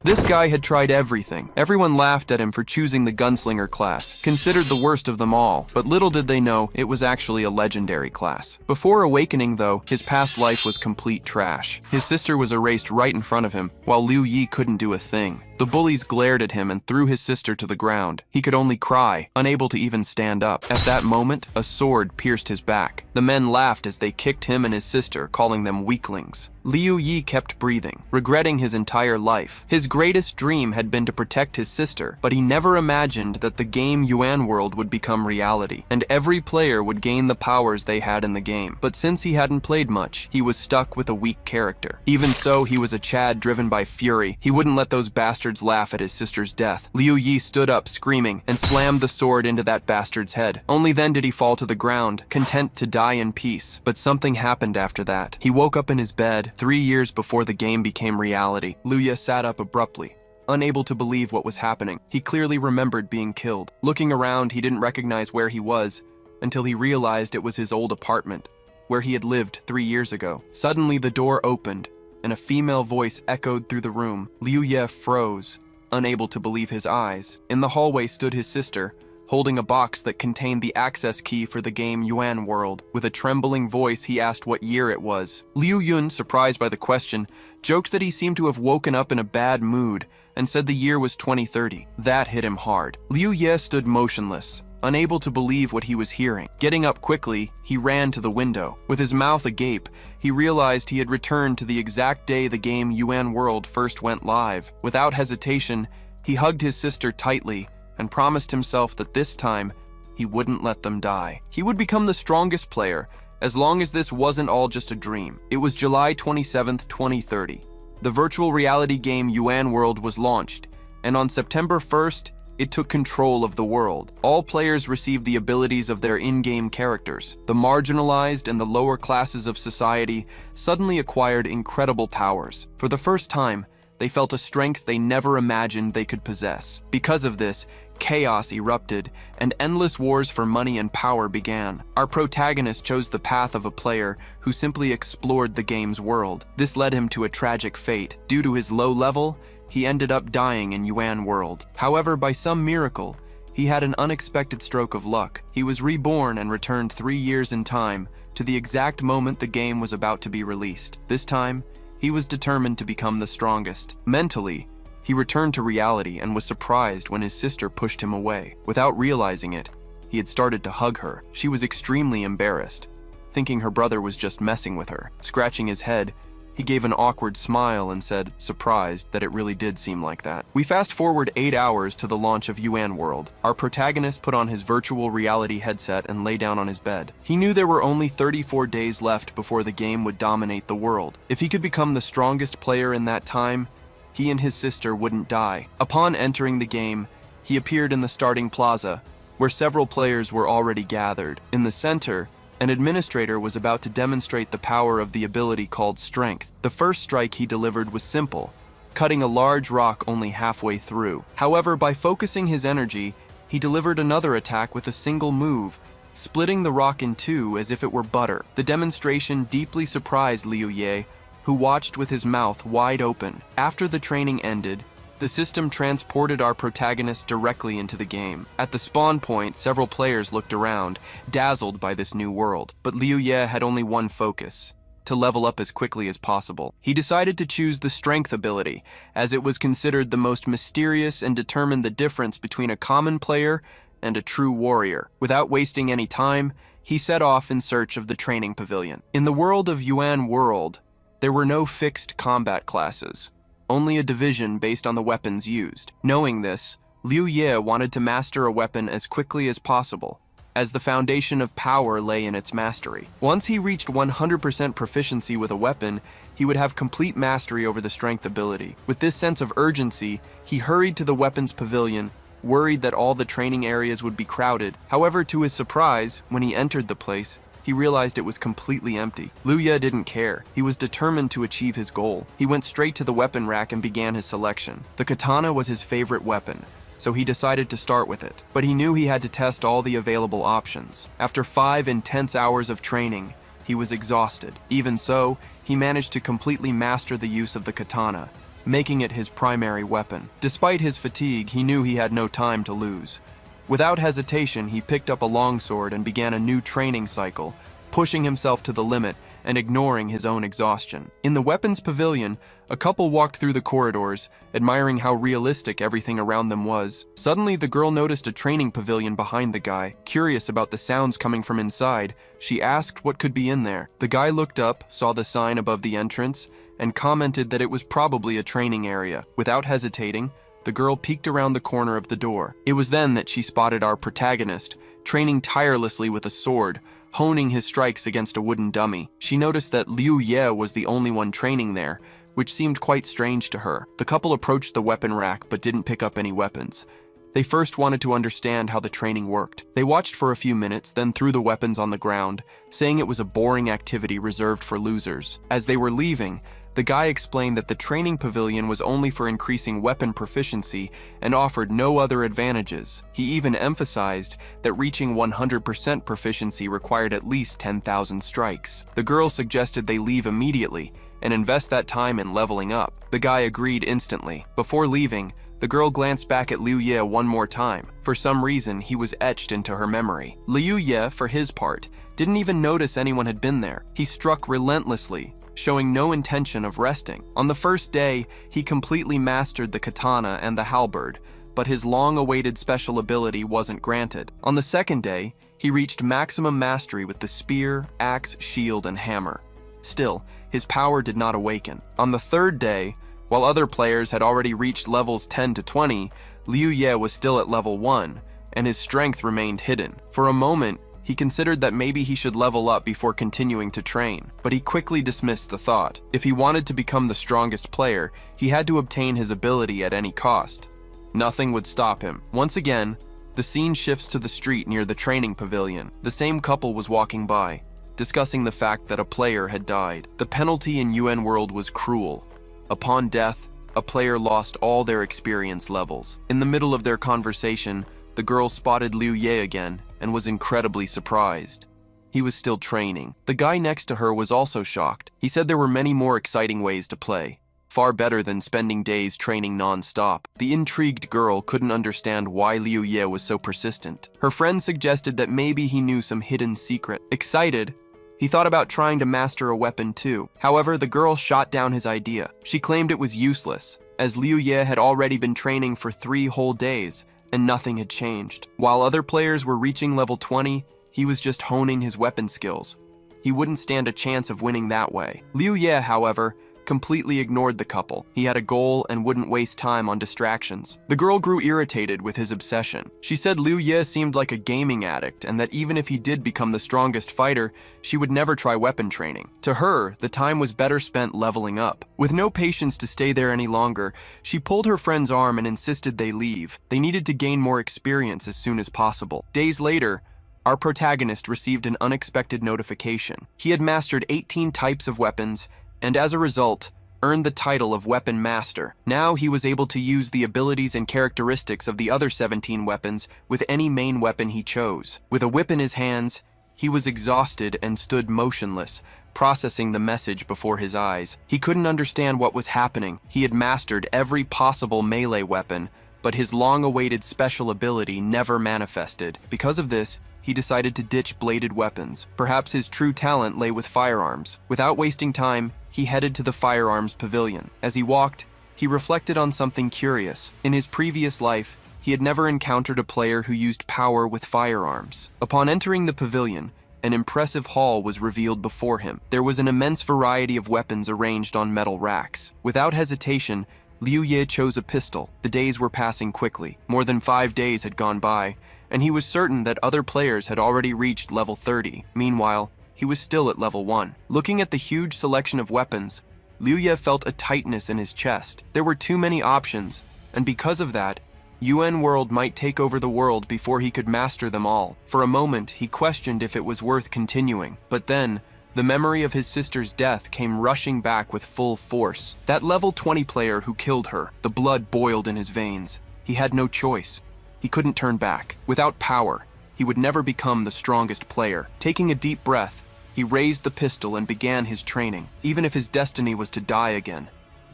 This guy had tried everything. Everyone laughed at him for choosing the gunslinger class, considered the worst of them all, but little did they know it was actually a legendary class. Before awakening though, his past life was complete trash. His sister was erased right in front of him, while Liu Yi couldn't do a thing. The bullies glared at him and threw his sister to the ground. He could only cry, unable to even stand up. At that moment, a sword pierced his back. The men laughed as they kicked him and his sister, calling them weaklings. Liu Yi kept breathing, regretting his entire life. His greatest dream had been to protect his sister, but he never imagined that the game Yuan World would become reality, and every player would gain the powers they had in the game. But since he hadn't played much, he was stuck with a weak character. Even so, he was a Chad driven by fury. He wouldn't let those bastards laugh at his sister's death. Liu Yi stood up, screaming, and slammed the sword into that bastard's head. Only then did he fall to the ground, content to die in peace. But something happened after that. He woke up in his bed, 3 years before the game became reality. Liu Yi sat up abruptly, unable to believe what was happening. He clearly remembered being killed. Looking around, he didn't recognize where he was until he realized it was his old apartment, where he had lived 3 years ago. Suddenly, the door opened, and a female voice echoed through the room. Liu Yi froze, unable to believe his eyes. In the hallway stood his sister, holding a box that contained the access key for the game Yuan World. With a trembling voice, he asked what year it was. Liu Yun, surprised by the question, joked that he seemed to have woken up in a bad mood and said the year was 2030. That hit him hard. Liu Ye stood motionless, unable to believe what he was hearing. Getting up quickly, he ran to the window. With his mouth agape, he realized he had returned to the exact day the game Yuan World first went live. Without hesitation, he hugged his sister tightly and promised himself that this time, he wouldn't let them die. He would become the strongest player, as long as this wasn't all just a dream. It was July 27th, 2030. The virtual reality game Yuan World was launched, and on September 1st, it took control of the world. All players received the abilities of their in-game characters. The marginalized and the lower classes of society suddenly acquired incredible powers. For the first time, they felt a strength they never imagined they could possess. Because of this, chaos erupted, and endless wars for money and power began. Our protagonist chose the path of a player who simply explored the game's world. This led him to a tragic fate. Due to his low level, he ended up dying in Yuan World. However, by some miracle, he had an unexpected stroke of luck. He was reborn and returned 3 years in time to the exact moment the game was about to be released. This time, he was determined to become the strongest. Mentally, he returned to reality and was surprised when his sister pushed him away. Without realizing it, he had started to hug her. She was extremely embarrassed, thinking her brother was just messing with her. Scratching his head, he gave an awkward smile and said, surprised, that it really did seem like that. We fast forward 8 hours to the launch of Yuan World. Our protagonist put on his virtual reality headset and lay down on his bed. He knew there were only 34 days left before the game would dominate the world. If he could become the strongest player in that time, he and his sister wouldn't die. Upon entering the game, he appeared in the starting plaza, where several players were already gathered. In the center, an administrator was about to demonstrate the power of the ability called Strength. The first strike he delivered was simple, cutting a large rock only halfway through. However, by focusing his energy, he delivered another attack with a single move, splitting the rock in two as if it were butter. The demonstration deeply surprised Liu Ye, who watched with his mouth wide open. After the training ended, the system transported our protagonist directly into the game. At the spawn point, several players looked around, dazzled by this new world. But Liu Ye had only one focus: to level up as quickly as possible. He decided to choose the Strength ability, as it was considered the most mysterious and determined the difference between a common player and a true warrior. Without wasting any time, he set off in search of the training pavilion. In the world of Yuan World, there were no fixed combat classes, only a division based on the weapons used. Knowing this, Liu Ye wanted to master a weapon as quickly as possible, as the foundation of power lay in its mastery. Once he reached 100% proficiency with a weapon, he would have complete mastery over the Strength ability. With this sense of urgency, he hurried to the weapons pavilion, worried that all the training areas would be crowded. However, to his surprise, when he entered the place, he realized it was completely empty. Liu Ye didn't care. He was determined to achieve his goal. He went straight to the weapon rack and began his selection. The katana was his favorite weapon, so he decided to start with it. But he knew he had to test all the available options. After 5 intense hours of training, he was exhausted. Even so, he managed to completely master the use of the katana, making it his primary weapon. Despite his fatigue, he knew he had no time to lose. Without hesitation, he picked up a longsword and began a new training cycle, pushing himself to the limit and ignoring his own exhaustion. In the weapons pavilion, a couple walked through the corridors, admiring how realistic everything around them was. Suddenly, the girl noticed a training pavilion behind the guy. Curious about the sounds coming from inside, she asked what could be in there. The guy looked up, saw the sign above the entrance, and commented that it was probably a training area. Without hesitating, the girl peeked around the corner of the door. It was then that she spotted our protagonist, training tirelessly with a sword, honing his strikes against a wooden dummy. She noticed that Liu Ye was the only one training there, which seemed quite strange to her. The couple approached the weapon rack but didn't pick up any weapons. They first wanted to understand how the training worked. They watched for a few minutes, then threw the weapons on the ground, saying it was a boring activity reserved for losers. As they were leaving, the guy explained that the training pavilion was only for increasing weapon proficiency and offered no other advantages. He even emphasized that reaching 100% proficiency required at least 10,000 strikes. The girl suggested they leave immediately and invest that time in leveling up. The guy agreed instantly. Before leaving, the girl glanced back at Liu Ye one more time. For some reason, he was etched into her memory. Liu Ye, for his part, didn't even notice anyone had been there. He struck relentlessly, showing no intention of resting. On the first day, he completely mastered the katana and the halberd, but his long-awaited special ability wasn't granted. On the second day, he reached maximum mastery with the spear, axe, shield, and hammer. Still, his power did not awaken. On the third day, while other players had already reached levels 10 to 20, Liu Ye was still at level 1, and his strength remained hidden. For a moment, he considered that maybe he should level up before continuing to train, but he quickly dismissed the thought. If he wanted to become the strongest player, he had to obtain his ability at any cost. Nothing would stop him. Once again, the scene shifts to the street near the training pavilion. The same couple was walking by, discussing the fact that a player had died. The penalty in UN World was cruel. Upon death, a player lost all their experience levels. In the middle of their conversation, the girl spotted Liu Ye again and was incredibly surprised. He was still training. The guy next to her was also shocked. He said there were many more exciting ways to play, far better than spending days training non-stop. The intrigued girl couldn't understand why Liu Ye was so persistent. Her friend suggested that maybe he knew some hidden secret. Excited, he thought about trying to master a weapon too. However, the girl shot down his idea. She claimed it was useless, as Liu Ye had already been training for 3 whole days, and nothing had changed. While other players were reaching level 20, he was just honing his weapon skills. He wouldn't stand a chance of winning that way. Liu Ye, however, completely ignored the couple. He had a goal and wouldn't waste time on distractions. The girl grew irritated with his obsession. She said Liu Ye seemed like a gaming addict, and that even if he did become the strongest fighter, she would never try weapon training. To her, the time was better spent leveling up. With no patience to stay there any longer, she pulled her friend's arm and insisted they leave. They needed to gain more experience as soon as possible. Days later, our protagonist received an unexpected notification. He had mastered 18 types of weapons, and as a result, earned the title of Weapon Master. Now he was able to use the abilities and characteristics of the other 17 weapons with any main weapon he chose. With a whip in his hands, he was exhausted and stood motionless, processing the message before his eyes. He couldn't understand what was happening. He had mastered every possible melee weapon, but his long-awaited special ability never manifested. Because of this, he decided to ditch bladed weapons. Perhaps his true talent lay with firearms. Without wasting time, he headed to the firearms pavilion. As he walked, he reflected on something curious. In his previous life, he had never encountered a player who used power with firearms. Upon entering the pavilion, an impressive hall was revealed before him. There was an immense variety of weapons arranged on metal racks. Without hesitation, Liu Ye chose a pistol. The days were passing quickly. More than 5 days had gone by, and he was certain that other players had already reached level 30. Meanwhile, he was still at level 1. Looking at the huge selection of weapons, Liu Ye felt a tightness in his chest. There were too many options, and because of that, UN World might take over the world before he could master them all. For a moment, he questioned if it was worth continuing, but then, the memory of his sister's death came rushing back with full force. That level 20 player who killed her, the blood boiled in his veins. He had no choice. He couldn't turn back. Without power, he would never become the strongest player. Taking a deep breath, he raised the pistol and began his training. Even if his destiny was to die again,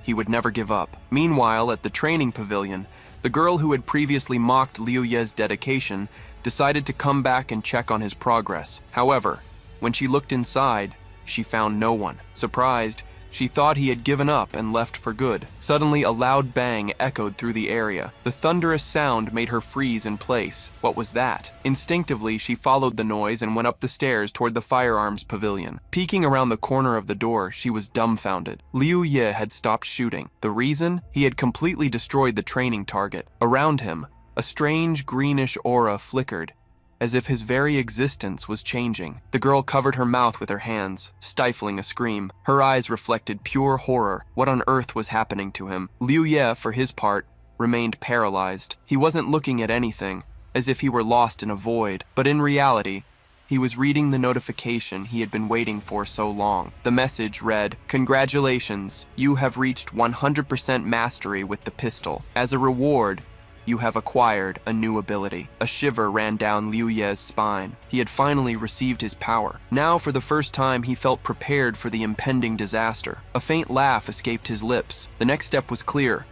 he would never give up. Meanwhile, at the training pavilion, the girl who had previously mocked Liu Ye's dedication decided to come back and check on his progress. However, when she looked inside, she found no one. Surprised, she thought he had given up and left for good. Suddenly, a loud bang echoed through the area. The thunderous sound made her freeze in place. What was that? Instinctively, she followed the noise and went up the stairs toward the firearms pavilion. Peeking around the corner of the door, she was dumbfounded. Liu Ye had stopped shooting. The reason? He had completely destroyed the training target. Around him, a strange greenish aura flickered, as if his very existence was changing. The girl covered her mouth with her hands, stifling a scream. Her eyes reflected pure horror. What on earth was happening to him? Liu Ye, for his part, remained paralyzed. He wasn't looking at anything, as if he were lost in a void. But in reality, he was reading the notification he had been waiting for so long. The message read, "Congratulations, you have reached 100% mastery with the pistol. As a reward, you have acquired a new ability." A shiver ran down Liu Ye's spine. He had finally received his power. Now, for the first time, he felt prepared for the impending disaster. A faint laugh escaped his lips. The next step was clear: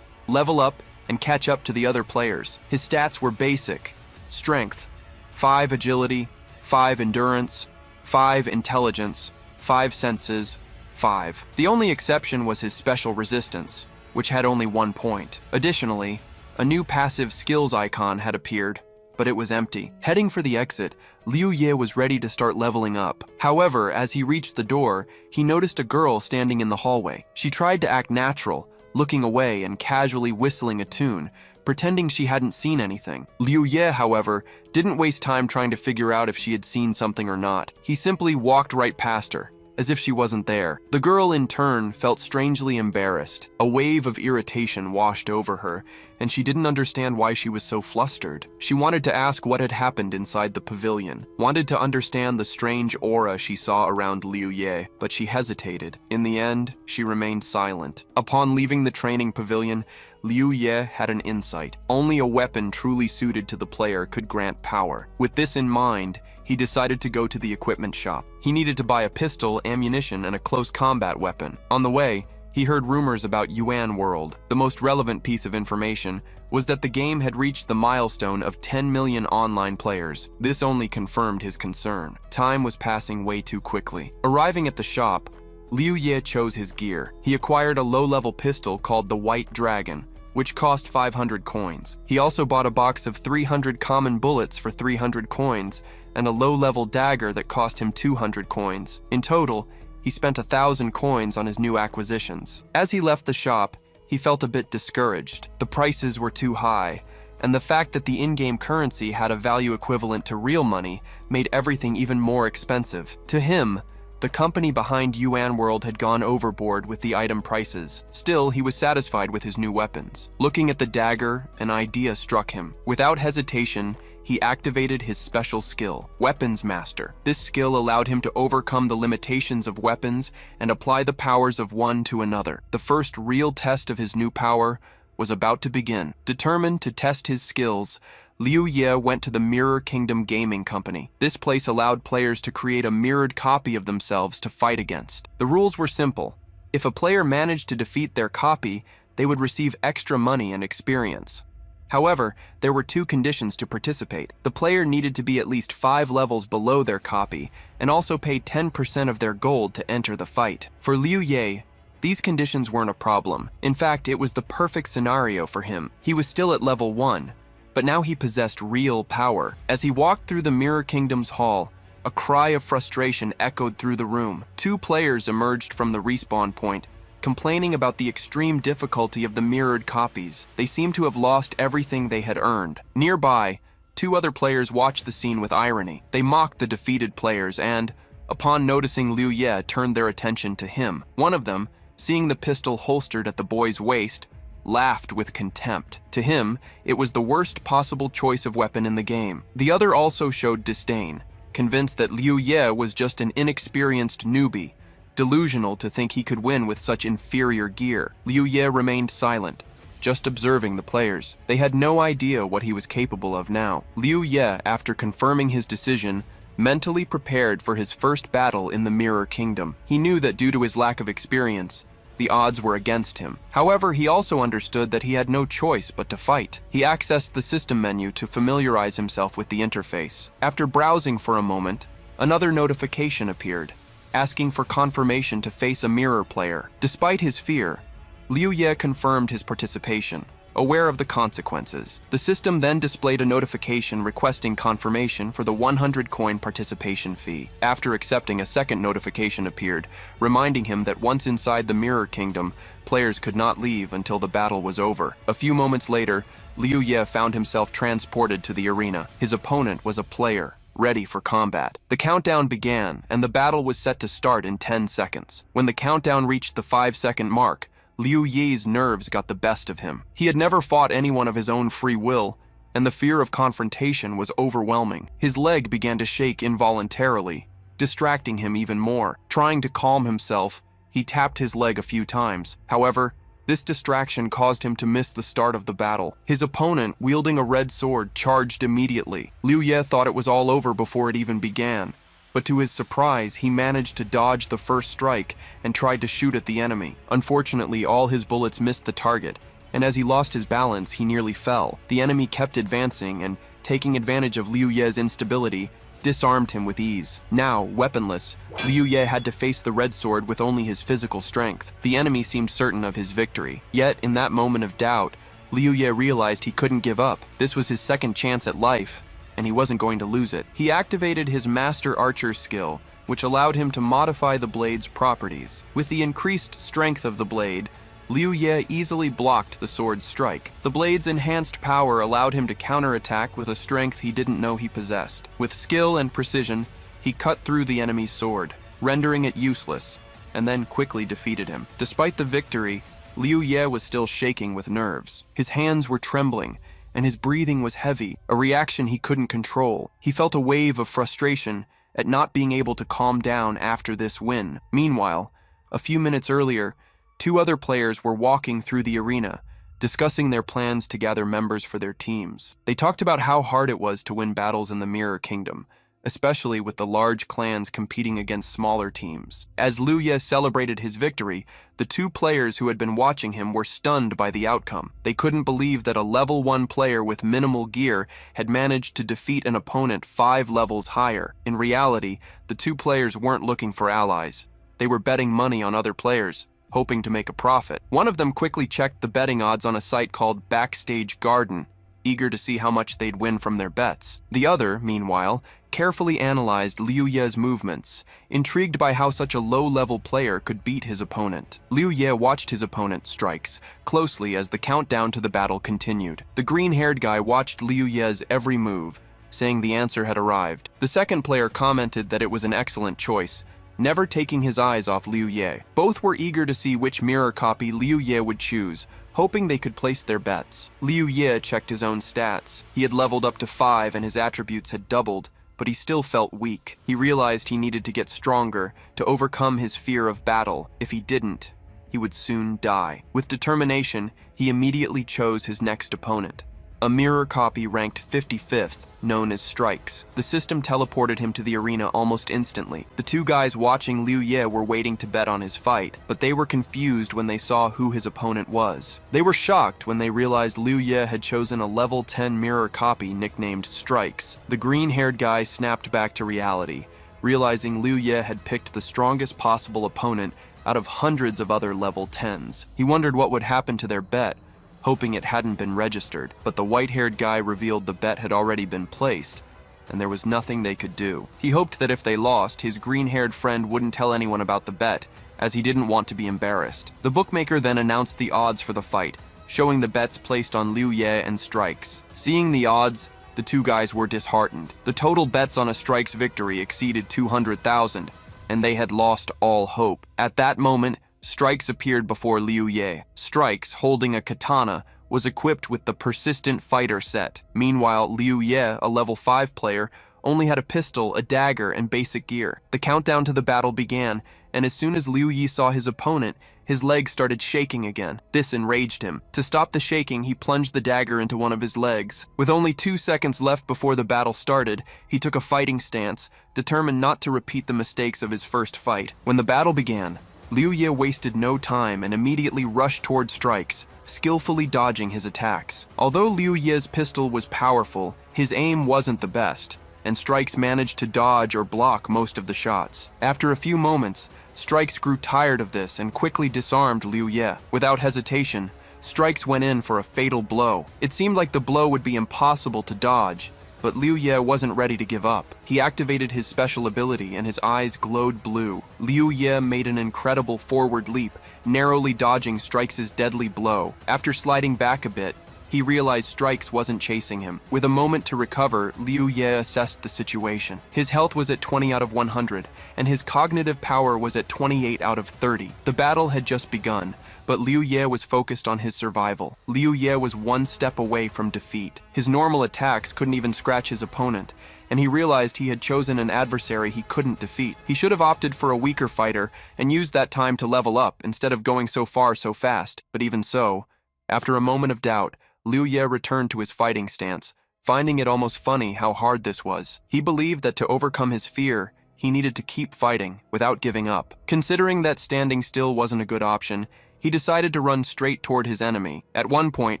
level up and catch up to the other players. His stats were basic: strength, 5 agility, 5 endurance, 5 intelligence, 5 senses, 5. The only exception was his special resistance, which had only 1 point. Additionally, a new passive skills icon had appeared, but it was empty. Heading for the exit, Liu Ye was ready to start leveling up. However, as he reached the door, he noticed a girl standing in the hallway. She tried to act natural, looking away and casually whistling a tune, pretending she hadn't seen anything. Liu Ye, however, didn't waste time trying to figure out if she had seen something or not. He simply walked right past her, as if she wasn't there. The girl, in turn, felt strangely embarrassed. A wave of irritation washed over her, and she didn't understand why she was so flustered. She wanted to ask what had happened inside the pavilion, wanted to understand the strange aura she saw around Liu Ye, but she hesitated. In the end, she remained silent. Upon leaving the training pavilion, Liu Ye had an insight. Only a weapon truly suited to the player could grant power. With this in mind, he decided to go to the equipment shop. He needed to buy a pistol, ammunition, and a close combat weapon. On the way, he heard rumors about Yuan World. The most relevant piece of information was that the game had reached the milestone of 10 million online players. This only confirmed his concern. Time was passing way too quickly. Arriving at the shop, Liu Ye chose his gear. He acquired a low-level pistol called the White Dragon, which cost 500 coins. He also bought a box of 300 common bullets for 300 coins, and a low-level dagger that cost him 200 coins. In total, he spent 1,000 coins on his new acquisitions. As he left the shop, he felt a bit discouraged. The prices were too high, and the fact that the in-game currency had a value equivalent to real money made everything even more expensive. To him, the company behind Yuan World had gone overboard with the item prices. Still, he was satisfied with his new weapons. Looking at the dagger, an idea struck him. Without hesitation, he activated his special skill, Weapons Master. This skill allowed him to overcome the limitations of weapons and apply the powers of one to another. The first real test of his new power was about to begin. Determined to test his skills, Liu Ye went to the Mirror Kingdom Gaming Company. This place allowed players to create a mirrored copy of themselves to fight against. The rules were simple. If a player managed to defeat their copy, they would receive extra money and experience. However, there were 2 conditions to participate. The player needed to be at least 5 levels below their copy, and also pay 10% of their gold to enter the fight. For Liu Ye, these conditions weren't a problem. In fact, it was the perfect scenario for him. He was still at level 1, but now he possessed real power. As he walked through the Mirror Kingdom's hall, a cry of frustration echoed through the room. 2 players emerged from the respawn point, complaining about the extreme difficulty of the mirrored copies. They seemed to have lost everything they had earned. Nearby, 2 other players watched the scene with irony. They mocked the defeated players and, upon noticing Liu Ye, turned their attention to him. One of them, seeing the pistol holstered at the boy's waist, laughed with contempt. To him, it was the worst possible choice of weapon in the game. The other also showed disdain, convinced that Liu Ye was just an inexperienced newbie, delusional to think he could win with such inferior gear. Liu Ye remained silent, just observing the players. They had no idea what he was capable of now. Liu Ye, after confirming his decision, mentally prepared for his first battle in the Mirror Kingdom. He knew that due to his lack of experience, The odds were against him. However, he also understood that he had no choice but to fight. He accessed the system menu to familiarize himself with the interface. After browsing for a moment, another notification appeared, asking for confirmation to face a mirror player. Despite his fear, Liu Ye confirmed his participation, aware of the consequences. The system then displayed a notification requesting confirmation for the 100 coin participation fee. After accepting, a second notification appeared, reminding him that once inside the Mirror Kingdom, players could not leave until the battle was over. A few moments later, Liu Ye found himself transported to the arena. His opponent was a player, ready for combat. The countdown began, and the battle was set to start in 10 seconds. When the countdown reached the 5-second mark, Liu Ye's nerves got the best of him. He had never fought anyone of his own free will, and the fear of confrontation was overwhelming. His leg began to shake involuntarily, distracting him even more. Trying to calm himself, he tapped his leg a few times. However, this distraction caused him to miss the start of the battle. His opponent, wielding a red sword, charged immediately. Liu Ye thought it was all over before it even began. But to his surprise, he managed to dodge the first strike and tried to shoot at the enemy. Unfortunately, all his bullets missed the target, and as he lost his balance, he nearly fell. The enemy kept advancing and, taking advantage of Liu Ye's instability, disarmed him with ease. Now, weaponless, Liu Ye had to face the red sword with only his physical strength. The enemy seemed certain of his victory. Yet, in that moment of doubt, Liu Ye realized he couldn't give up. This was his second chance at life, and he wasn't going to lose it. He activated his Master Archer skill, which allowed him to modify the blade's properties. With the increased strength of the blade, Liu Ye easily blocked the sword's strike. The blade's enhanced power allowed him to counterattack with a strength he didn't know he possessed. With skill and precision, he cut through the enemy's sword, rendering it useless, and then quickly defeated him. Despite the victory, Liu Ye was still shaking with nerves. His hands were trembling, and his breathing was heavy, a reaction he couldn't control. He felt a wave of frustration at not being able to calm down after this win. Meanwhile, a few minutes earlier, 2 other players were walking through the arena, discussing their plans to gather members for their teams. They talked about how hard it was to win battles in the Mirror Kingdom, especially with the large clans competing against smaller teams. As Liu Ye celebrated his victory, the 2 players who had been watching him were stunned by the outcome. They couldn't believe that a level 1 player with minimal gear had managed to defeat an opponent 5 levels higher. In reality, the 2 players weren't looking for allies. They were betting money on other players, hoping to make a profit. One of them quickly checked the betting odds on a site called Backstage Garden, eager to see how much they'd win from their bets. The other, meanwhile, carefully analyzed Liu Ye's movements, intrigued by how such a low-level player could beat his opponent. Liu Ye watched his opponent's strikes closely as the countdown to the battle continued. The green-haired guy watched Liu Ye's every move, saying the answer had arrived. The second player commented that it was an excellent choice, never taking his eyes off Liu Ye. Both were eager to see which mirror copy Liu Ye would choose, hoping they could place their bets. Liu Ye checked his own stats. He had leveled up to 5 and his attributes had doubled, but he still felt weak. He realized he needed to get stronger to overcome his fear of battle. If he didn't, he would soon die. With determination, he immediately chose his next opponent, a mirror copy ranked 55th, known as Strikes. The system teleported him to the arena almost instantly. The 2 guys watching Liu Ye were waiting to bet on his fight, but they were confused when they saw who his opponent was. They were shocked when they realized Liu Ye had chosen a level 10 mirror copy nicknamed Strikes. The green-haired guy snapped back to reality, realizing Liu Ye had picked the strongest possible opponent out of hundreds of other level 10s. He wondered what would happen to their bet, hoping it hadn't been registered, but the white-haired guy revealed the bet had already been placed, and there was nothing they could do. He hoped that if they lost, his green-haired friend wouldn't tell anyone about the bet, as he didn't want to be embarrassed. The bookmaker then announced the odds for the fight, showing the bets placed on Liu Ye and Strikes. Seeing the odds, the 2 guys were disheartened. The total bets on a Strikes victory exceeded 200,000, and they had lost all hope. At that moment, Strikes appeared before Liu Ye. Strikes, holding a katana, was equipped with the Persistent Fighter set. Meanwhile, Liu Ye, a level 5 player, only had a pistol, a dagger, and basic gear. The countdown to the battle began, and as soon as Liu Ye saw his opponent, his legs started shaking again. This enraged him. To stop the shaking, he plunged the dagger into one of his legs. With only 2 seconds left before the battle started, he took a fighting stance, determined not to repeat the mistakes of his first fight. When the battle began, Liu Ye wasted no time and immediately rushed toward Strikes, skillfully dodging his attacks. Although Liu Ye's pistol was powerful, his aim wasn't the best, and Strikes managed to dodge or block most of the shots. After a few moments, Strikes grew tired of this and quickly disarmed Liu Ye. Without hesitation, Strikes went in for a fatal blow. It seemed like the blow would be impossible to dodge, but Liu Ye wasn't ready to give up. He activated his special ability and his eyes glowed blue. Liu Ye made an incredible forward leap, narrowly dodging Strikes' deadly blow. After sliding back a bit, he realized Strikes wasn't chasing him. With a moment to recover, Liu Ye assessed the situation. His health was at 20 out of 100, and his cognitive power was at 28 out of 30. The battle had just begun, but Liu Ye was focused on his survival. Liu Ye was one step away from defeat. His normal attacks couldn't even scratch his opponent, and he realized he had chosen an adversary he couldn't defeat. He should have opted for a weaker fighter and used that time to level up instead of going so far so fast. But even so, after a moment of doubt, Liu Ye returned to his fighting stance, finding it almost funny how hard this was. He believed that to overcome his fear, he needed to keep fighting without giving up. Considering that standing still wasn't a good option, he decided to run straight toward his enemy. At one point,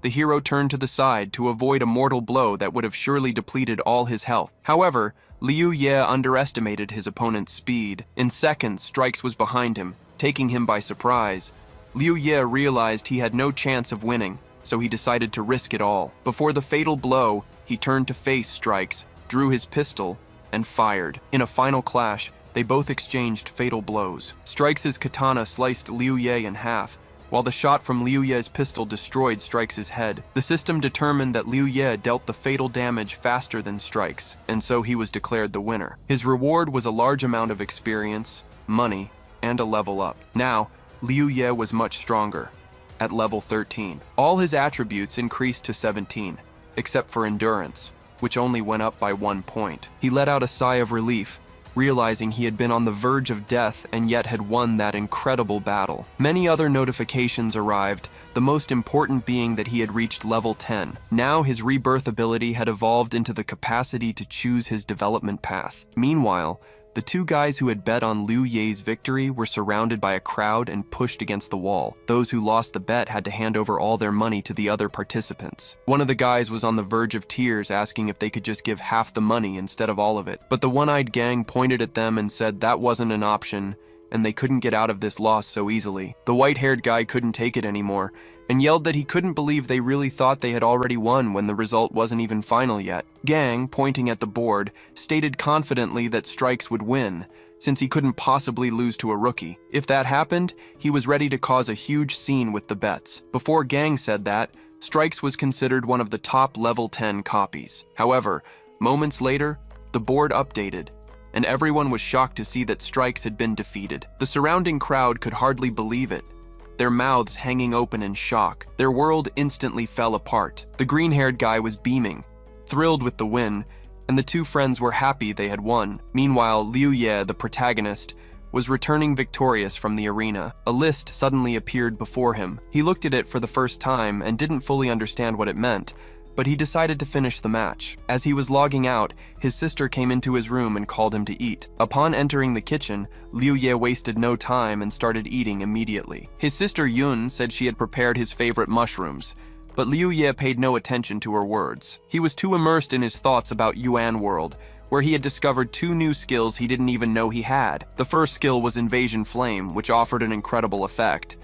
the hero turned to the side to avoid a mortal blow that would have surely depleted all his health. However, Liu Ye underestimated his opponent's speed. In seconds, Strikes was behind him, taking him by surprise. Liu Ye realized he had no chance of winning, so he decided to risk it all. Before the fatal blow, he turned to face Strikes, drew his pistol, and fired. In a final clash, they both exchanged fatal blows. Strikes' katana sliced Liu Ye in half, while the shot from Liu Ye's pistol destroyed Strikes' head. The system determined that Liu Ye dealt the fatal damage faster than Strikes, and so he was declared the winner. His reward was a large amount of experience, money, and a level up. Now, Liu Ye was much stronger, at level 13. All his attributes increased to 17, except for endurance, which only went up by 1 point. He let out a sigh of relief, realizing he had been on the verge of death and yet had won that incredible battle. Many other notifications arrived, the most important being that he had reached level 10. Now his rebirth ability had evolved into the capacity to choose his development path. Meanwhile, the two guys who had bet on Liu Ye's victory were surrounded by a crowd and pushed against the wall. Those who lost the bet had to hand over all their money to the other participants. One of the guys was on the verge of tears, asking if they could just give half the money instead of all of it. But the one-eyed gang pointed at them and said that wasn't an option, and they couldn't get out of this loss so easily. The white-haired guy couldn't take it anymore, and yelled that he couldn't believe they really thought they had already won when the result wasn't even final yet. Gang, pointing at the board, stated confidently that Strikes would win, since he couldn't possibly lose to a rookie. If that happened, he was ready to cause a huge scene with the bets. Before Gang said that, Strikes was considered one of the top level 10 copies. However, moments later, the board updated, and everyone was shocked to see that Strikes had been defeated. The surrounding crowd could hardly believe it, their mouths hanging open in shock. Their world instantly fell apart. The green-haired guy was beaming, thrilled with the win, and the two friends were happy they had won. Meanwhile, Liu Ye, the protagonist, was returning victorious from the arena. A list suddenly appeared before him. He looked at it for the first time and didn't fully understand what it meant, but he decided to finish the match. As he was logging out, his sister came into his room and called him to eat. Upon entering the kitchen, Liu Ye wasted no time and started eating immediately. His sister Yun said she had prepared his favorite mushrooms, but Liu Ye paid no attention to her words. He was too immersed in his thoughts about Yuan World, where he had discovered 2 new skills he didn't even know he had. The first skill was Invasion Flame, which offered an incredible effect.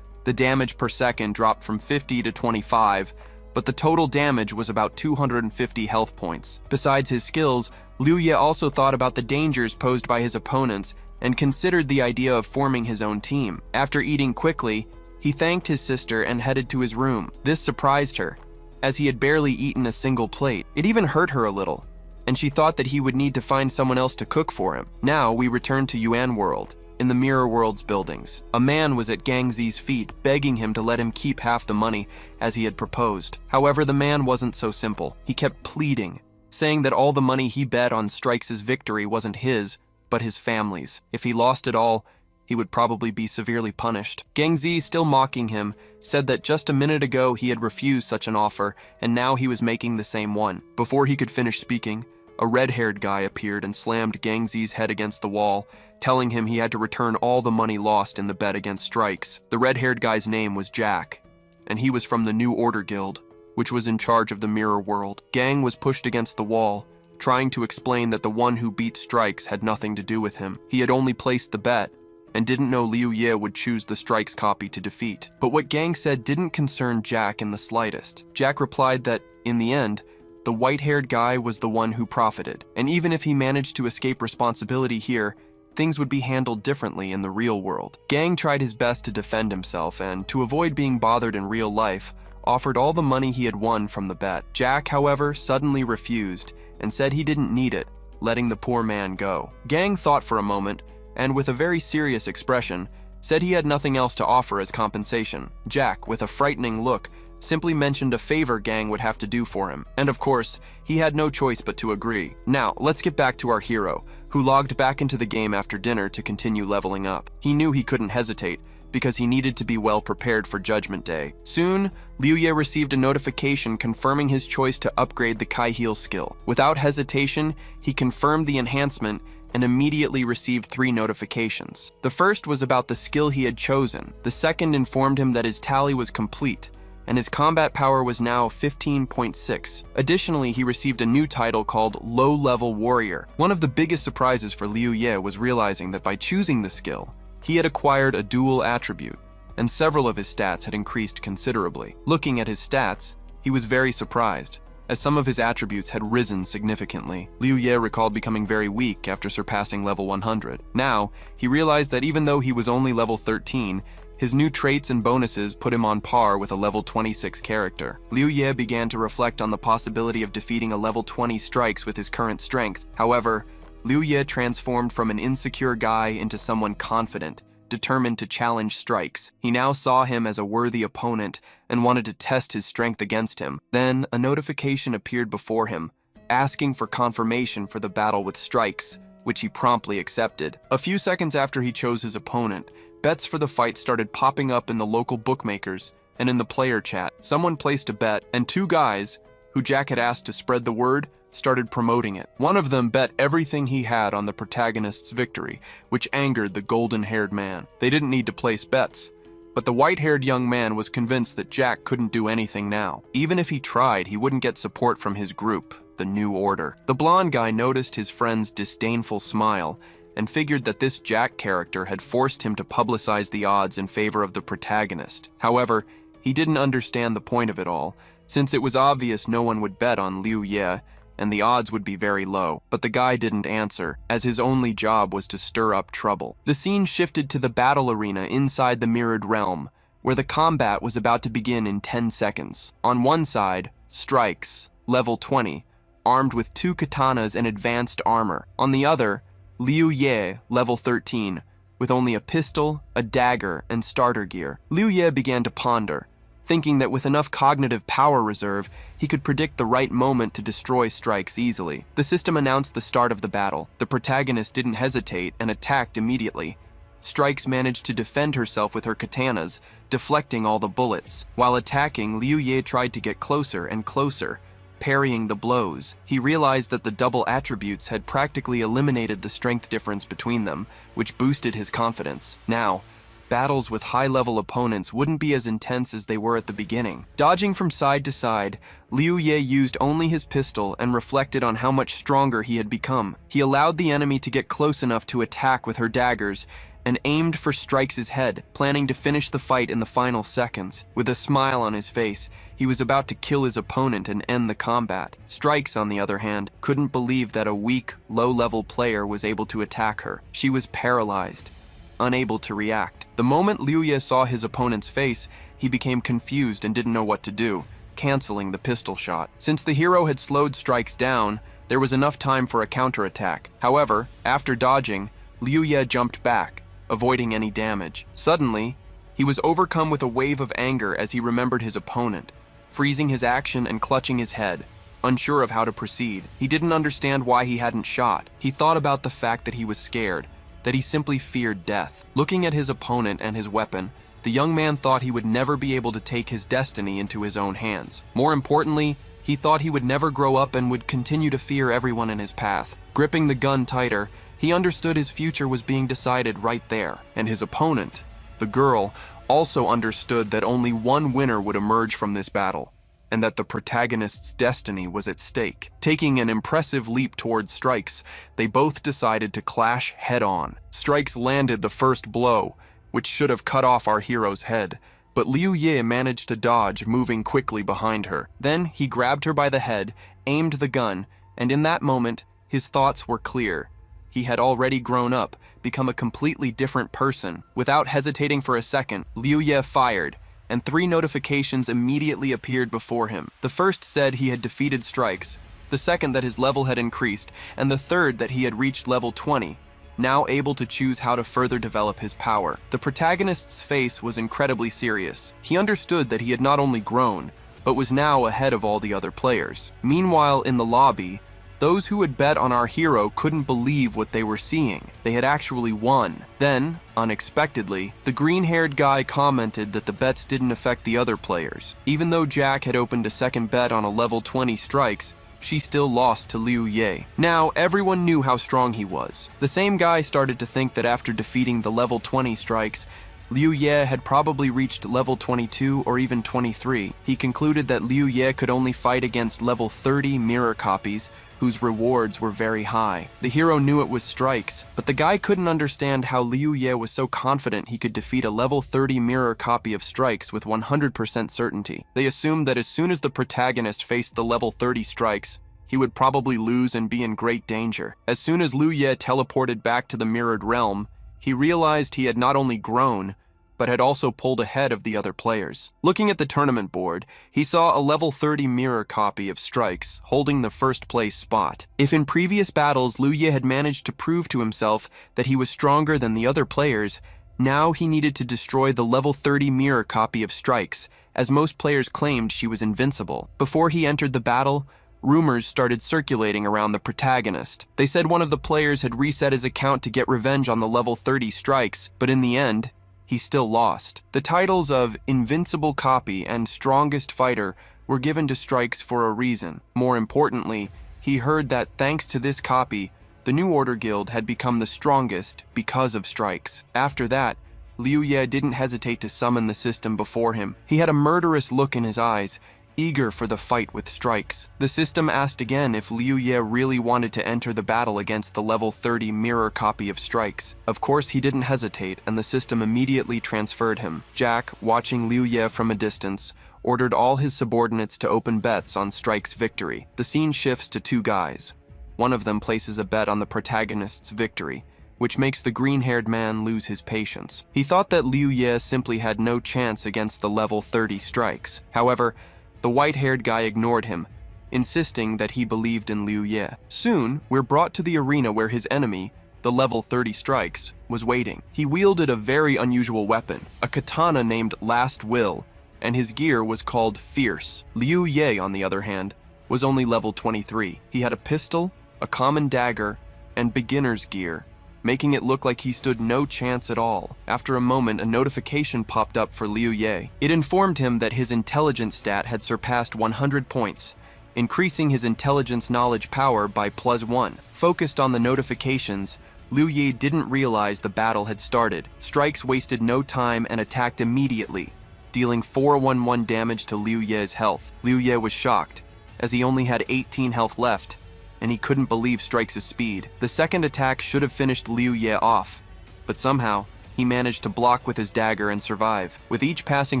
The damage per second dropped from 50 to 25, but the total damage was about 250 health points. Besides his skills, Liu Ye also thought about the dangers posed by his opponents and considered the idea of forming his own team. After eating quickly, he thanked his sister and headed to his room. This surprised her, as he had barely eaten a single plate. It even hurt her a little, and she thought that he would need to find someone else to cook for him. Now we return to Yuan World. In the Mirror World's buildings, a man was at Gang Zi's feet, begging him to let him keep half the money as he had proposed. However, the man wasn't so simple. He kept pleading, saying that all the money he bet on Strikes' victory wasn't his, but his family's. If he lost it all, he would probably be severely punished. Gang Zi, still mocking him, said that just a minute ago he had refused such an offer, and now he was making the same one. Before he could finish speaking, a red-haired guy appeared and slammed Gang Z's head against the wall, telling him he had to return all the money lost in the bet against strikes. The red-haired guy's name was Jack, and he was from the New Order Guild, which was in charge of the mirror world. Gang was pushed against the wall, trying to explain that the one who beat strikes had nothing to do with him. He had only placed the bet, and didn't know Liu Ye would choose the strikes copy to defeat. But what Gang said didn't concern Jack in the slightest. Jack replied that, in the end, the white-haired guy was the one who profited, and even if he managed to escape responsibility here, things would be handled differently in the real world. Gang tried his best to defend himself, and to avoid being bothered in real life, offered all the money he had won from the bet. Jack, however, suddenly refused, and said he didn't need it, letting the poor man go. Gang thought for a moment, and with a very serious expression, said he had nothing else to offer as compensation. Jack, with a frightening look, simply mentioned a favor Gang would have to do for him, and of course, he had no choice but to agree. Now, let's get back to our hero, who logged back into the game after dinner to continue leveling up. He knew he couldn't hesitate, because he needed to be well prepared for Judgment Day. Soon, Liu Ye received a notification confirming his choice to upgrade the Kai Heal skill. Without hesitation, he confirmed the enhancement and immediately received 3 notifications. The first was about the skill he had chosen. The second informed him that his tally was complete, and his combat power was now 15.6. Additionally, he received a new title called Low-Level Warrior. One of the biggest surprises for Liu Ye was realizing that by choosing the skill, he had acquired a dual attribute, and several of his stats had increased considerably. Looking at his stats, he was very surprised, as some of his attributes had risen significantly. Liu Ye recalled becoming very weak after surpassing level 100. Now, he realized that even though he was only level 13, his new traits and bonuses put him on par with a level 26 character. Liu Ye began to reflect on the possibility of defeating a level 20 strikes with his current strength. However, Liu Ye transformed from an insecure guy into someone confident, determined to challenge strikes. He now saw him as a worthy opponent and wanted to test his strength against him. Then, a notification appeared before him, asking for confirmation for the battle with strikes, which he promptly accepted. A few seconds after he chose his opponent, bets for the fight started popping up in the local bookmakers and in the player chat. Someone placed a bet, and 2 guys, who Jack had asked to spread the word, started promoting it. One of them bet everything he had on the protagonist's victory, which angered the golden-haired man. They didn't need to place bets, but the white-haired young man was convinced that Jack couldn't do anything now. Even if he tried, he wouldn't get support from his group, the New Order. The blonde guy noticed his friend's disdainful smile and figured that this Jack character had forced him to publicize the odds in favor of the protagonist. However, he didn't understand the point of it all, since it was obvious no one would bet on Liu Ye, and the odds would be very low. But the guy didn't answer, as his only job was to stir up trouble. The scene shifted to the battle arena inside the mirrored realm, where the combat was about to begin in 10 seconds. On one side, Strikes, level 20, armed with 2 katanas and advanced armor. On the other, Liu Ye, level 13, with only a pistol, a dagger, and starter gear. Liu Ye began to ponder, thinking that with enough cognitive power reserve, he could predict the right moment to destroy Strikes easily. The system announced the start of the battle. The protagonist didn't hesitate and attacked immediately. Strikes managed to defend herself with her katanas, deflecting all the bullets. While attacking, Liu Ye tried to get closer and closer, parrying the blows. He realized that the double attributes had practically eliminated the strength difference between them, which boosted his confidence. Now, battles with high-level opponents wouldn't be as intense as they were at the beginning. Dodging from side to side, Liu Ye used only his pistol and reflected on how much stronger he had become. He allowed the enemy to get close enough to attack with her daggers and aimed for Strikes' head, planning to finish the fight in the final seconds. With a smile on his face, he was about to kill his opponent and end the combat. Strikes, on the other hand, couldn't believe that a weak, low-level player was able to attack her. She was paralyzed, unable to react. The moment Liu Ye saw his opponent's face, he became confused and didn't know what to do, canceling the pistol shot. Since the hero had slowed Strikes down, there was enough time for a counterattack. However, after dodging, Liu Ye jumped back, avoiding any damage. Suddenly, he was overcome with a wave of anger as he remembered his opponent, freezing his action and clutching his head, unsure of how to proceed. He didn't understand why he hadn't shot. He thought about the fact that he was scared, that he simply feared death. Looking at his opponent and his weapon, the young man thought he would never be able to take his destiny into his own hands. More importantly, He thought he would never grow up and would continue to fear everyone in his path. Gripping the gun tighter, he understood his future was being decided right there, and his opponent, the girl, also understood that only one winner would emerge from this battle, and that the protagonist's destiny was at stake. Taking an impressive leap towards Strikes, they both decided to clash head-on. Strikes landed the first blow, which should have cut off our hero's head, but Liu Ye managed to dodge, moving quickly behind her. Then he grabbed her by the head, aimed the gun, and in that moment, his thoughts were clear. He had already grown up, become a completely different person. Without hesitating for a second, Liu Ye fired, and 3 notifications immediately appeared before him. The first said he had defeated Strikes, the second that his level had increased, and the third that he had reached level 20, now able to choose how to further develop his power. The protagonist's face was incredibly serious. He understood that he had not only grown, but was now ahead of all the other players. Meanwhile, in the lobby, those who had bet on our hero couldn't believe what they were seeing. They had actually won. Then, unexpectedly, the green-haired guy commented that the bets didn't affect the other players. Even though Jack had opened a second bet on a level 20 Strikes, she still lost to Liu Ye. Now, everyone knew how strong he was. The same guy started to think that after defeating the level 20 Strikes, Liu Ye had probably reached level 22 or even 23. He concluded that Liu Ye could only fight against level 30 mirror copies, whose rewards were very high. The hero knew it was Strikes, but the guy couldn't understand how Liu Ye was so confident he could defeat a level 30 mirror copy of Strikes with 100% certainty. They assumed that as soon as the protagonist faced the level 30 Strikes, he would probably lose and be in great danger. As soon as Liu Ye teleported back to the mirrored realm, he realized he had not only grown, but had also pulled ahead of the other players. Looking at the tournament board, he saw a level 30 mirror copy of Strikes holding the first place spot. If in previous battles Liu Ye had managed to prove to himself that he was stronger than the other players, now he needed to destroy the level 30 mirror copy of Strikes, as most players claimed she was invincible. Before he entered the battle, rumors started circulating around the protagonist. They said one of the players had reset his account to get revenge on the level 30 Strikes, but in the end, he still lost. The titles of Invincible Copy and Strongest Fighter were given to Strikes for a reason. More importantly, he heard that thanks to this copy, the New Order Guild had become the strongest because of Strikes. After that, Liu Ye didn't hesitate to summon the system before him. He had a murderous look in his eyes, eager for the fight with Strikes. The system asked again if Liu Ye really wanted to enter the battle against the level 30 mirror copy of Strikes. Of course, he didn't hesitate, and the system immediately transferred him. Jack, watching Liu Ye from a distance, ordered all his subordinates to open bets on Strikes' victory. The scene shifts to 2 guys. One of them places a bet on the protagonist's victory, which makes the green-haired man lose his patience. He thought that Liu Ye simply had no chance against the level 30 Strikes. However, the white-haired guy ignored him, insisting that he believed in Liu Ye. Soon, we're brought to the arena where his enemy, the level 30 Strikes, was waiting. He wielded a very unusual weapon, a katana named Last Will, and his gear was called Fierce. Liu Ye, on the other hand, was only level 23. He had a pistol, a common dagger, and beginner's gear, making it look like he stood no chance at all. After a moment, a notification popped up for Liu Ye. It informed him that his intelligence stat had surpassed 100 points, increasing his intelligence knowledge power by +1. Focused on the notifications, Liu Ye didn't realize the battle had started. Strikes wasted no time and attacked immediately, dealing 411 damage to Liu Ye's health. Liu Ye was shocked, as he only had 18 health left, and he couldn't believe Strikes' speed. The second attack should have finished Liu Ye off, but somehow, he managed to block with his dagger and survive. With each passing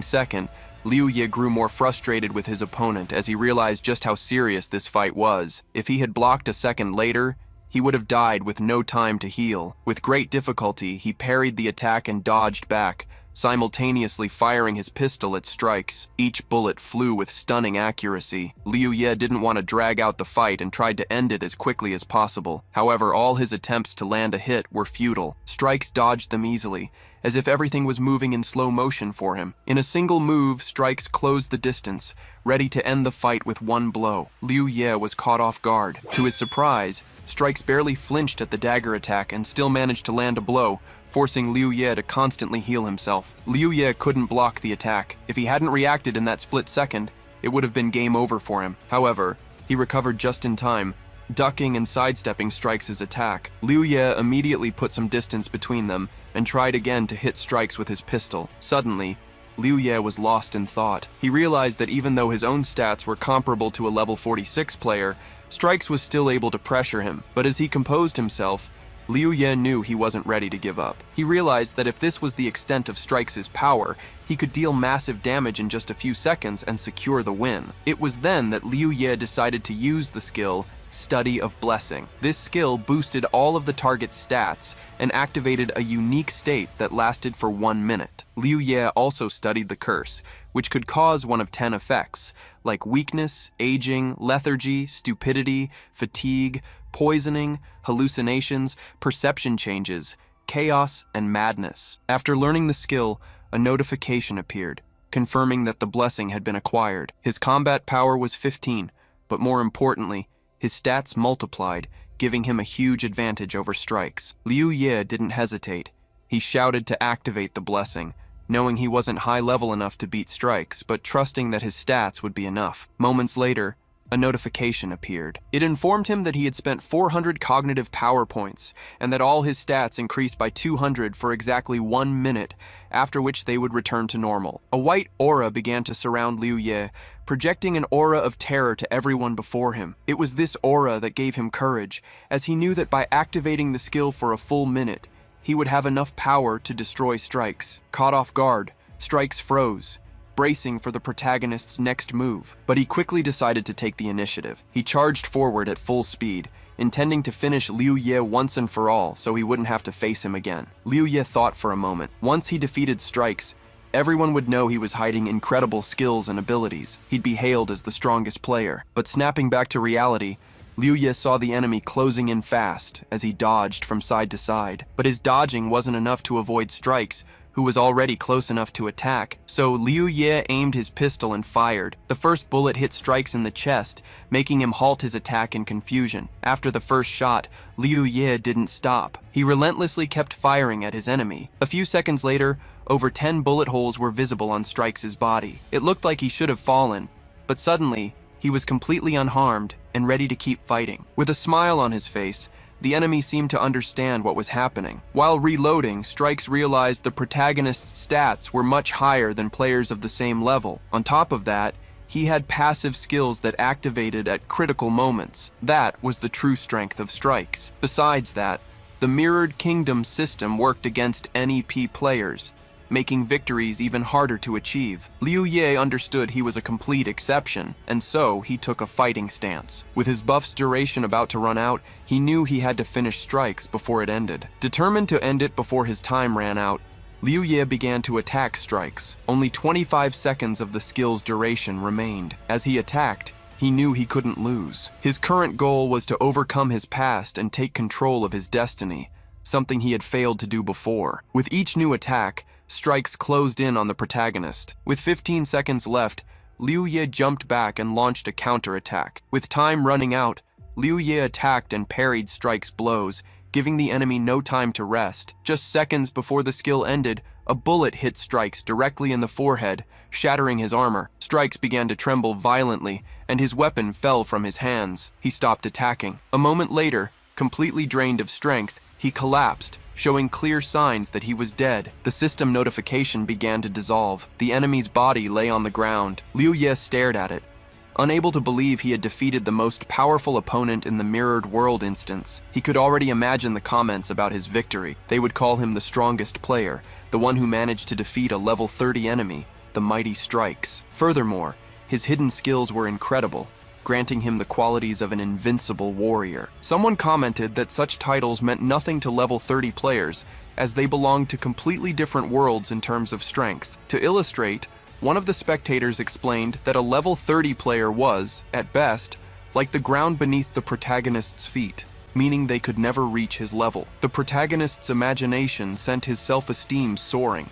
second, Liu Ye grew more frustrated with his opponent as he realized just how serious this fight was. If he had blocked a second later, he would have died with no time to heal. With great difficulty, he parried the attack and dodged back, simultaneously firing his pistol at Strikes. Each bullet flew with stunning accuracy. Liu Ye didn't want to drag out the fight and tried to end it as quickly as possible. However, all his attempts to land a hit were futile. Strikes dodged them easily, as if everything was moving in slow motion for him. In a single move, Strikes closed the distance, ready to end the fight with one blow. Liu Ye was caught off guard. To his surprise, Strikes barely flinched at the dagger attack and still managed to land a blow, forcing Liu Ye to constantly heal himself. Liu Ye couldn't block the attack. If he hadn't reacted in that split second, it would have been game over for him. However, he recovered just in time, ducking and sidestepping Strikes' attack. Liu Ye immediately put some distance between them and tried again to hit Strikes with his pistol. Suddenly, Liu Ye was lost in thought. He realized that even though his own stats were comparable to a level 46 player, Strikes was still able to pressure him. But as he composed himself, Liu Ye knew he wasn't ready to give up. He realized that if this was the extent of Strikes' power, he could deal massive damage in just a few seconds and secure the win. It was then that Liu Ye decided to use the skill Study of Blessing. This skill boosted all of the target's stats and activated a unique state that lasted for 1 minute. Liu Ye also studied the curse, which could cause one of 10 effects, like weakness, aging, lethargy, stupidity, fatigue, poisoning, hallucinations, perception changes, chaos, and madness. After learning the skill, a notification appeared, confirming that the blessing had been acquired. His combat power was 15, but more importantly, his stats multiplied, giving him a huge advantage over Strikes. Liu Ye didn't hesitate. He shouted to activate the blessing, knowing he wasn't high level enough to beat Strikes, but trusting that his stats would be enough. Moments later, a notification appeared. It informed him that he had spent 400 cognitive power points, and that all his stats increased by 200 for exactly 1 minute, after which they would return to normal. A white aura began to surround Liu Ye, projecting an aura of terror to everyone before him. It was this aura that gave him courage, as he knew that by activating the skill for a full minute, he would have enough power to destroy Strikes. Caught off guard, Strikes froze, bracing for the protagonist's next move, but he quickly decided to take the initiative. He charged forward at full speed, intending to finish Liu Ye once and for all so he wouldn't have to face him again. Liu Ye thought for a moment. Once he defeated Strikes, everyone would know he was hiding incredible skills and abilities. He'd be hailed as the strongest player. But snapping back to reality, Liu Ye saw the enemy closing in fast as he dodged from side to side. But his dodging wasn't enough to avoid Strikes, who was already close enough to attack. So Liu Ye aimed his pistol and fired. The first bullet hit Strikes in the chest, making him halt his attack in confusion. After the first shot, Liu Ye didn't stop. He relentlessly kept firing at his enemy. A few seconds later, over 10 bullet holes were visible on Strikes' body. It looked like he should have fallen, but suddenly, he was completely unharmed and ready to keep fighting. With a smile on his face, the enemy seemed to understand what was happening. While reloading, Strikes realized the protagonist's stats were much higher than players of the same level. On top of that, he had passive skills that activated at critical moments. That was the true strength of Strikes. Besides that, the Mirrored Kingdom system worked against NEP players, making victories even harder to achieve. Liu Ye understood he was a complete exception, and so he took a fighting stance. With his buff's duration about to run out, he knew he had to finish Strikes before it ended. Determined to end it before his time ran out, Liu Ye began to attack Strikes. Only 25 seconds of the skill's duration remained. As he attacked, he knew he couldn't lose. His current goal was to overcome his past and take control of his destiny, something he had failed to do before. With each new attack, Strikes closed in on the protagonist. With 15 seconds left, Liu Ye jumped back and launched a counterattack. With time running out, Liu Ye attacked and parried Strikes' blows, giving the enemy no time to rest. Just seconds before the skill ended, a bullet hit Strikes directly in the forehead, shattering his armor. Strikes began to tremble violently, and his weapon fell from his hands. He stopped attacking. A moment later, completely drained of strength, he collapsed, showing clear signs that he was dead. The system notification began to dissolve. The enemy's body lay on the ground. Liu Ye stared at it, unable to believe he had defeated the most powerful opponent in the Mirrored World instance. He could already imagine the comments about his victory. They would call him the strongest player, the one who managed to defeat a level 30 enemy, the mighty Strikes. Furthermore, his hidden skills were incredible, granting him the qualities of an invincible warrior. Someone commented that such titles meant nothing to level 30 players, as they belonged to completely different worlds in terms of strength. To illustrate, one of the spectators explained that a level 30 player was, at best, like the ground beneath the protagonist's feet, meaning they could never reach his level. The protagonist's imagination sent his self-esteem soaring,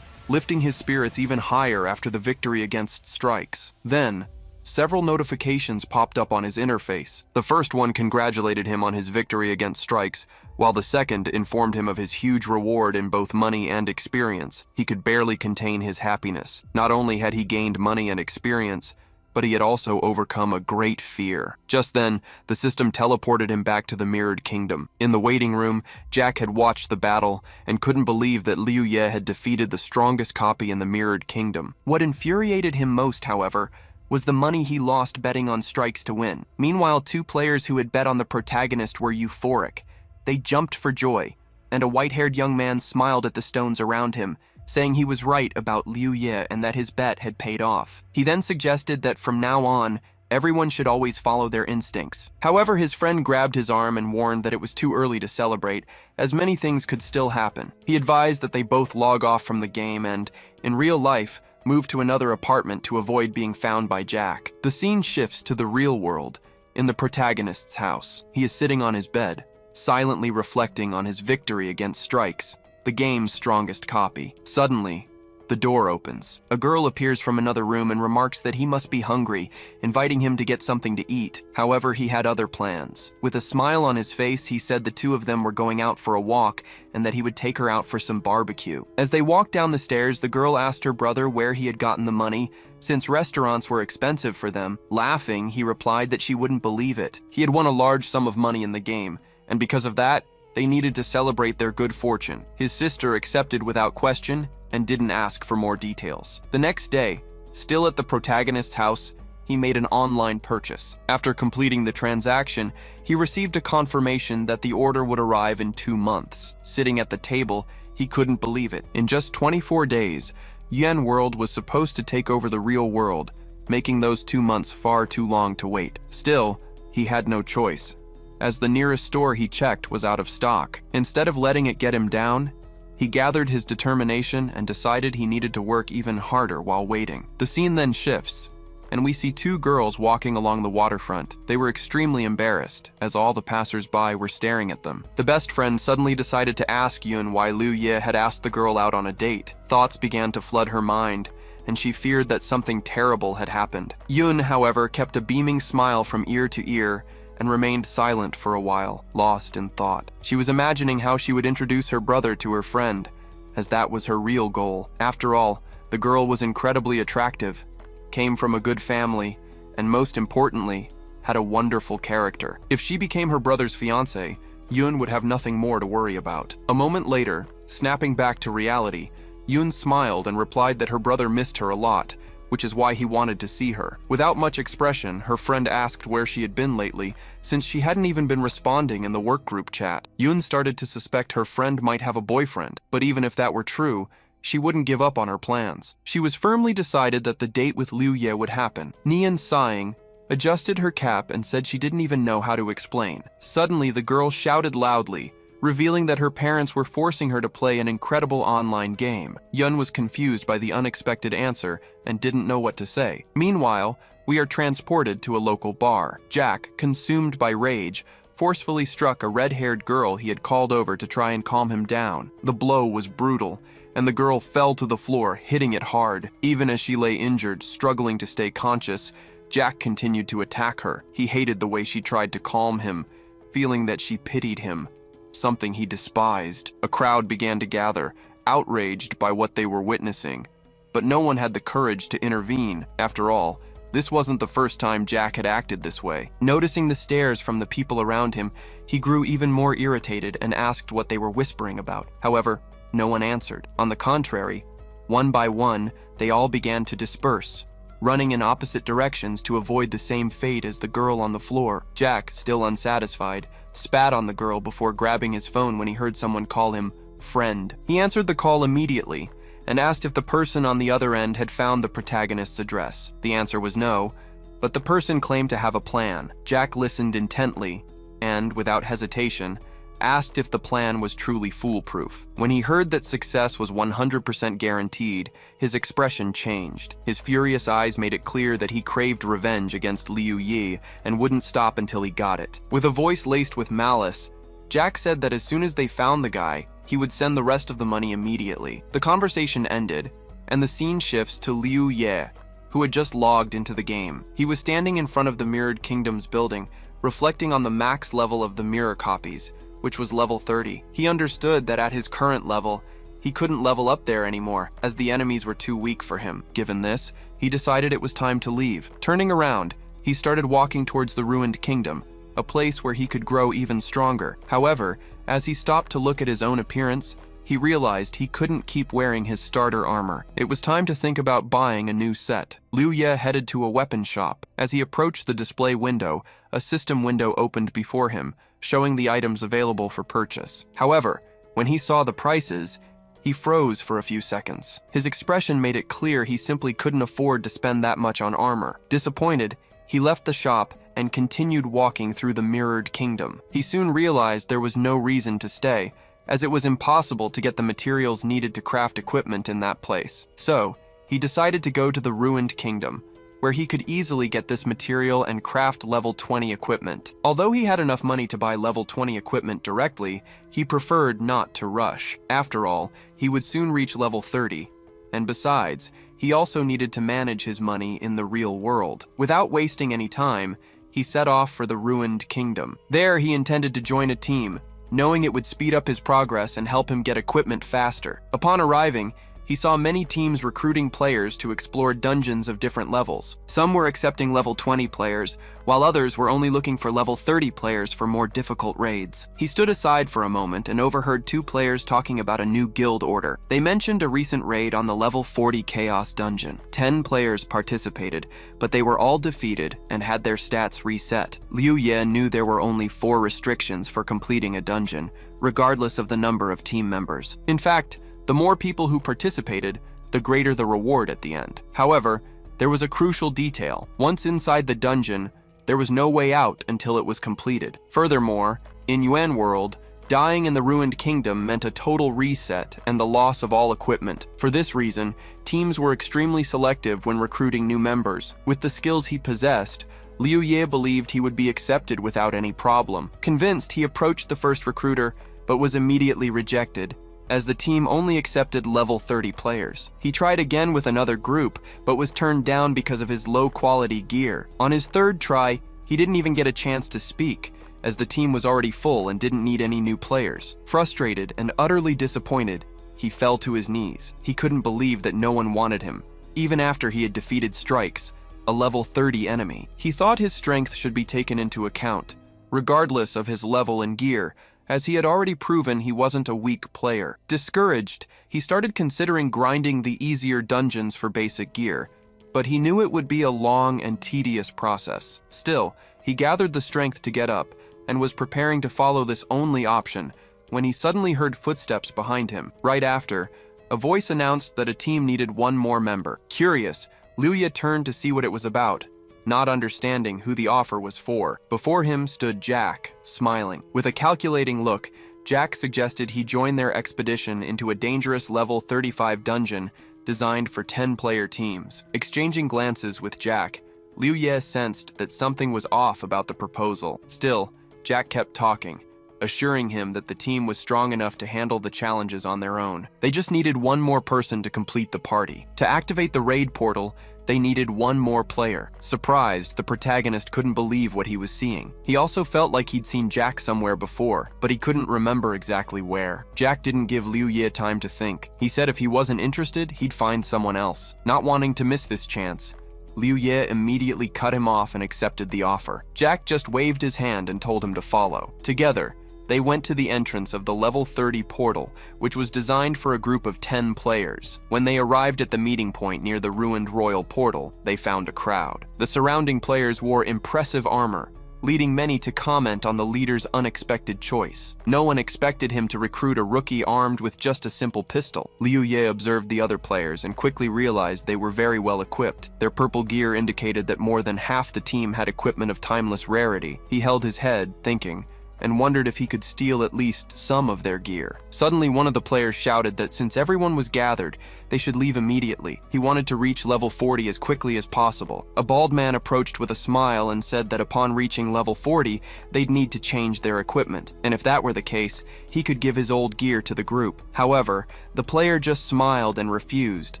lifting his spirits even higher after the victory against Strikes. Then, several notifications popped up on his interface. The first one congratulated him on his victory against Strikes, while the second informed him of his huge reward in both money and experience. He could barely contain his happiness. Not only had he gained money and experience, but he had also overcome a great fear. Just then, the system teleported him back to the Mirrored Kingdom. In the waiting room, Jack had watched the battle and couldn't believe that Liu Ye had defeated the strongest copy in the Mirrored Kingdom. What infuriated him most, however, was the money he lost betting on strikes to win. Meanwhile, two players who had bet on the protagonist were euphoric. They jumped for joy, and a white-haired young man smiled at the stones around him, saying he was right about Liu Ye and that his bet had paid off. He then suggested that from now on, everyone should always follow their instincts. However, his friend grabbed his arm and warned that it was too early to celebrate, as many things could still happen. He advised that they both log off from the game and, in real life, move to another apartment to avoid being found by Jack. The scene shifts to the real world, in the protagonist's house. He is sitting on his bed, silently reflecting on his victory against Strikes, the game's strongest copy. Suddenly, the door opens. A girl appears from another room and remarks that he must be hungry, inviting him to get something to eat. However, he had other plans. With a smile on his face, he said the two of them were going out for a walk and that he would take her out for some barbecue. As they walked down the stairs, the girl asked her brother where he had gotten the money, since restaurants were expensive for them. Laughing, he replied that she wouldn't believe it. He had won a large sum of money in the game, and because of that, they needed to celebrate their good fortune. His sister accepted without question and didn't ask for more details. The next day, still at the protagonist's house, he made an online purchase. After completing the transaction, he received a confirmation that the order would arrive in 2 months. Sitting at the table, he couldn't believe it. In just 24 days, Yen World was supposed to take over the real world, making those 2 months far too long to wait. Still, he had no choice, as the nearest store he checked was out of stock. Instead of letting it get him down, he gathered his determination and decided he needed to work even harder while waiting. The scene then shifts, and we see two girls walking along the waterfront. They were extremely embarrassed, as all the passers-by were staring at them. The best friend suddenly decided to ask Yun why Liu Ye had asked the girl out on a date. Thoughts began to flood her mind, and she feared that something terrible had happened. Yun, however, kept a beaming smile from ear to ear and remained silent for a while, lost in thought. She was imagining how she would introduce her brother to her friend, as that was her real goal. After all, the girl was incredibly attractive, came from a good family, and most importantly, had a wonderful character. If she became her brother's fiancé, Yun would have nothing more to worry about. A moment later, snapping back to reality, Yun smiled and replied that her brother missed her a lot, which is why he wanted to see her. Without much expression, her friend asked where she had been lately, since she hadn't even been responding in the work group chat. Yun started to suspect her friend might have a boyfriend, but even if that were true, she wouldn't give up on her plans. She was firmly decided that the date with Liu Ye would happen. Nian, sighing, adjusted her cap and said she didn't even know how to explain. Suddenly, the girl shouted loudly, revealing that her parents were forcing her to play an incredible online game. Yun was confused by the unexpected answer and didn't know what to say. Meanwhile, we are transported to a local bar. Jack, consumed by rage, forcefully struck a red-haired girl he had called over to try and calm him down. The blow was brutal, and the girl fell to the floor, hitting it hard. Even as she lay injured, struggling to stay conscious, Jack continued to attack her. He hated the way she tried to calm him, feeling that she pitied him, something he despised. A crowd began to gather, outraged by what they were witnessing, but no one had the courage to intervene. After all, this wasn't the first time Jack had acted this way. Noticing the stares from the people around him, he grew even more irritated and asked what they were whispering about. However, no one answered. On the contrary, one by one, they all began to disperse, running in opposite directions to avoid the same fate as the girl on the floor. Jack, still unsatisfied, spat on the girl before grabbing his phone when he heard someone call him friend. He answered the call immediately and asked if the person on the other end had found the protagonist's address. The answer was no, but the person claimed to have a plan. Jack listened intently and, without hesitation, asked if the plan was truly foolproof. When he heard that success was 100% guaranteed, his expression changed. His furious eyes made it clear that he craved revenge against Liu Ye and wouldn't stop until he got it. With a voice laced with malice, Jack said that as soon as they found the guy, he would send the rest of the money immediately. The conversation ended, and the scene shifts to Liu Ye, who had just logged into the game. He was standing in front of the Mirrored Kingdom's building, reflecting on the max level of the mirror copies, which was level 30. He understood that at his current level, he couldn't level up there anymore, as the enemies were too weak for him. Given this, he he decided it was time to leave. Turning around, he started walking towards the ruined kingdom, a place where he could grow even stronger. However, as he stopped to look at his own appearance, he realized he couldn't keep wearing his starter armor. It was time to think about buying a new set. Liu Ye headed to a weapon shop. As he approached the display window, a system window opened before him, showing the items available for purchase. However, when he saw the prices, he froze for a few seconds. His expression made it clear he simply couldn't afford to spend that much on armor. Disappointed, he left the shop and continued walking through the mirrored kingdom. He soon realized there was no reason to stay, as it was impossible to get the materials needed to craft equipment in that place. So, he decided to go to the ruined kingdom, where he could easily get this material and craft level 20 equipment. Although he had enough money to buy level 20 equipment directly, he preferred not to rush. After all, he would soon reach level 30, and besides, he also needed to manage his money in the real world. Without wasting any time, he set off for the ruined kingdom. There, he intended to join a team, knowing it would speed up his progress and help him get equipment faster. Upon arriving, he saw many teams recruiting players to explore dungeons of different levels. Some were accepting level 20 players, while others were only looking for level 30 players for more difficult raids. He stood aside for a moment and overheard two players talking about a new guild order. They mentioned a recent raid on the level 40 Chaos dungeon. 10 players participated, but they were all defeated and had their stats reset. Liu Ye knew there were only 4 restrictions for completing a dungeon, regardless of the number of team members. In fact, the more people who participated, the greater the reward at the end. However, there was a crucial detail. Once inside the dungeon, there was no way out until it was completed. Furthermore, in Yuan World, dying in the ruined kingdom meant a total reset and the loss of all equipment. For this reason, teams were extremely selective when recruiting new members. With the skills he possessed, Liu Ye believed he would be accepted without any problem. Convinced, he approached the first recruiter, but was immediately rejected, as the team only accepted level 30 players. He tried again with another group, but was turned down because of his low-quality gear. On his third try, he didn't even get a chance to speak, as the team was already full and didn't need any new players. Frustrated and utterly disappointed, he fell to his knees. He couldn't believe that no one wanted him, even after he had defeated Strikes, a level 30 enemy. He thought his strength should be taken into account, regardless of his level and gear, as he had already proven he wasn't a weak player. Discouraged, he started considering grinding the easier dungeons for basic gear, but he knew it would be a long and tedious process. Still, he gathered the strength to get up and was preparing to follow this only option when he suddenly heard footsteps behind him. Right after, a voice announced that a team needed one more member. Curious, Liu Ye turned to see what it was about, not understanding who the offer was for. Before him stood Jack, smiling. With a calculating look, Jack suggested he join their expedition into a dangerous level 35 dungeon designed for 10-player teams. Exchanging glances with Jack, Liu Ye sensed that something was off about the proposal. Still, Jack kept talking, assuring him that the team was strong enough to handle the challenges on their own. They just needed one more person to complete the party. To activate the raid portal, they needed one more player. Surprised, the protagonist couldn't believe what he was seeing. He also felt like he'd seen Jack somewhere before, but he couldn't remember exactly where. Jack didn't give Liu Ye time to think. He said if he wasn't interested, he'd find someone else. Not wanting to miss this chance, Liu Ye immediately cut him off and accepted the offer. Jack just waved his hand and told him to follow. Together, they went to the entrance of the level 30 portal, which was designed for a group of 10 players. When they arrived at the meeting point near the ruined royal portal, they found a crowd. The surrounding players wore impressive armor, leading many to comment on the leader's unexpected choice. No one expected him to recruit a rookie armed with just a simple pistol. Liu Ye observed the other players and quickly realized they were very well equipped. Their purple gear indicated that more than half the team had equipment of timeless rarity. He held his head, thinking, and wondered if he could steal at least some of their gear. Suddenly, one of the players shouted that since everyone was gathered, they should leave immediately. He wanted to reach level 40 as quickly as possible. A bald man approached with a smile and said that upon reaching level 40, they'd need to change their equipment, and if that were the case, he could give his old gear to the group. However, the player just smiled and refused,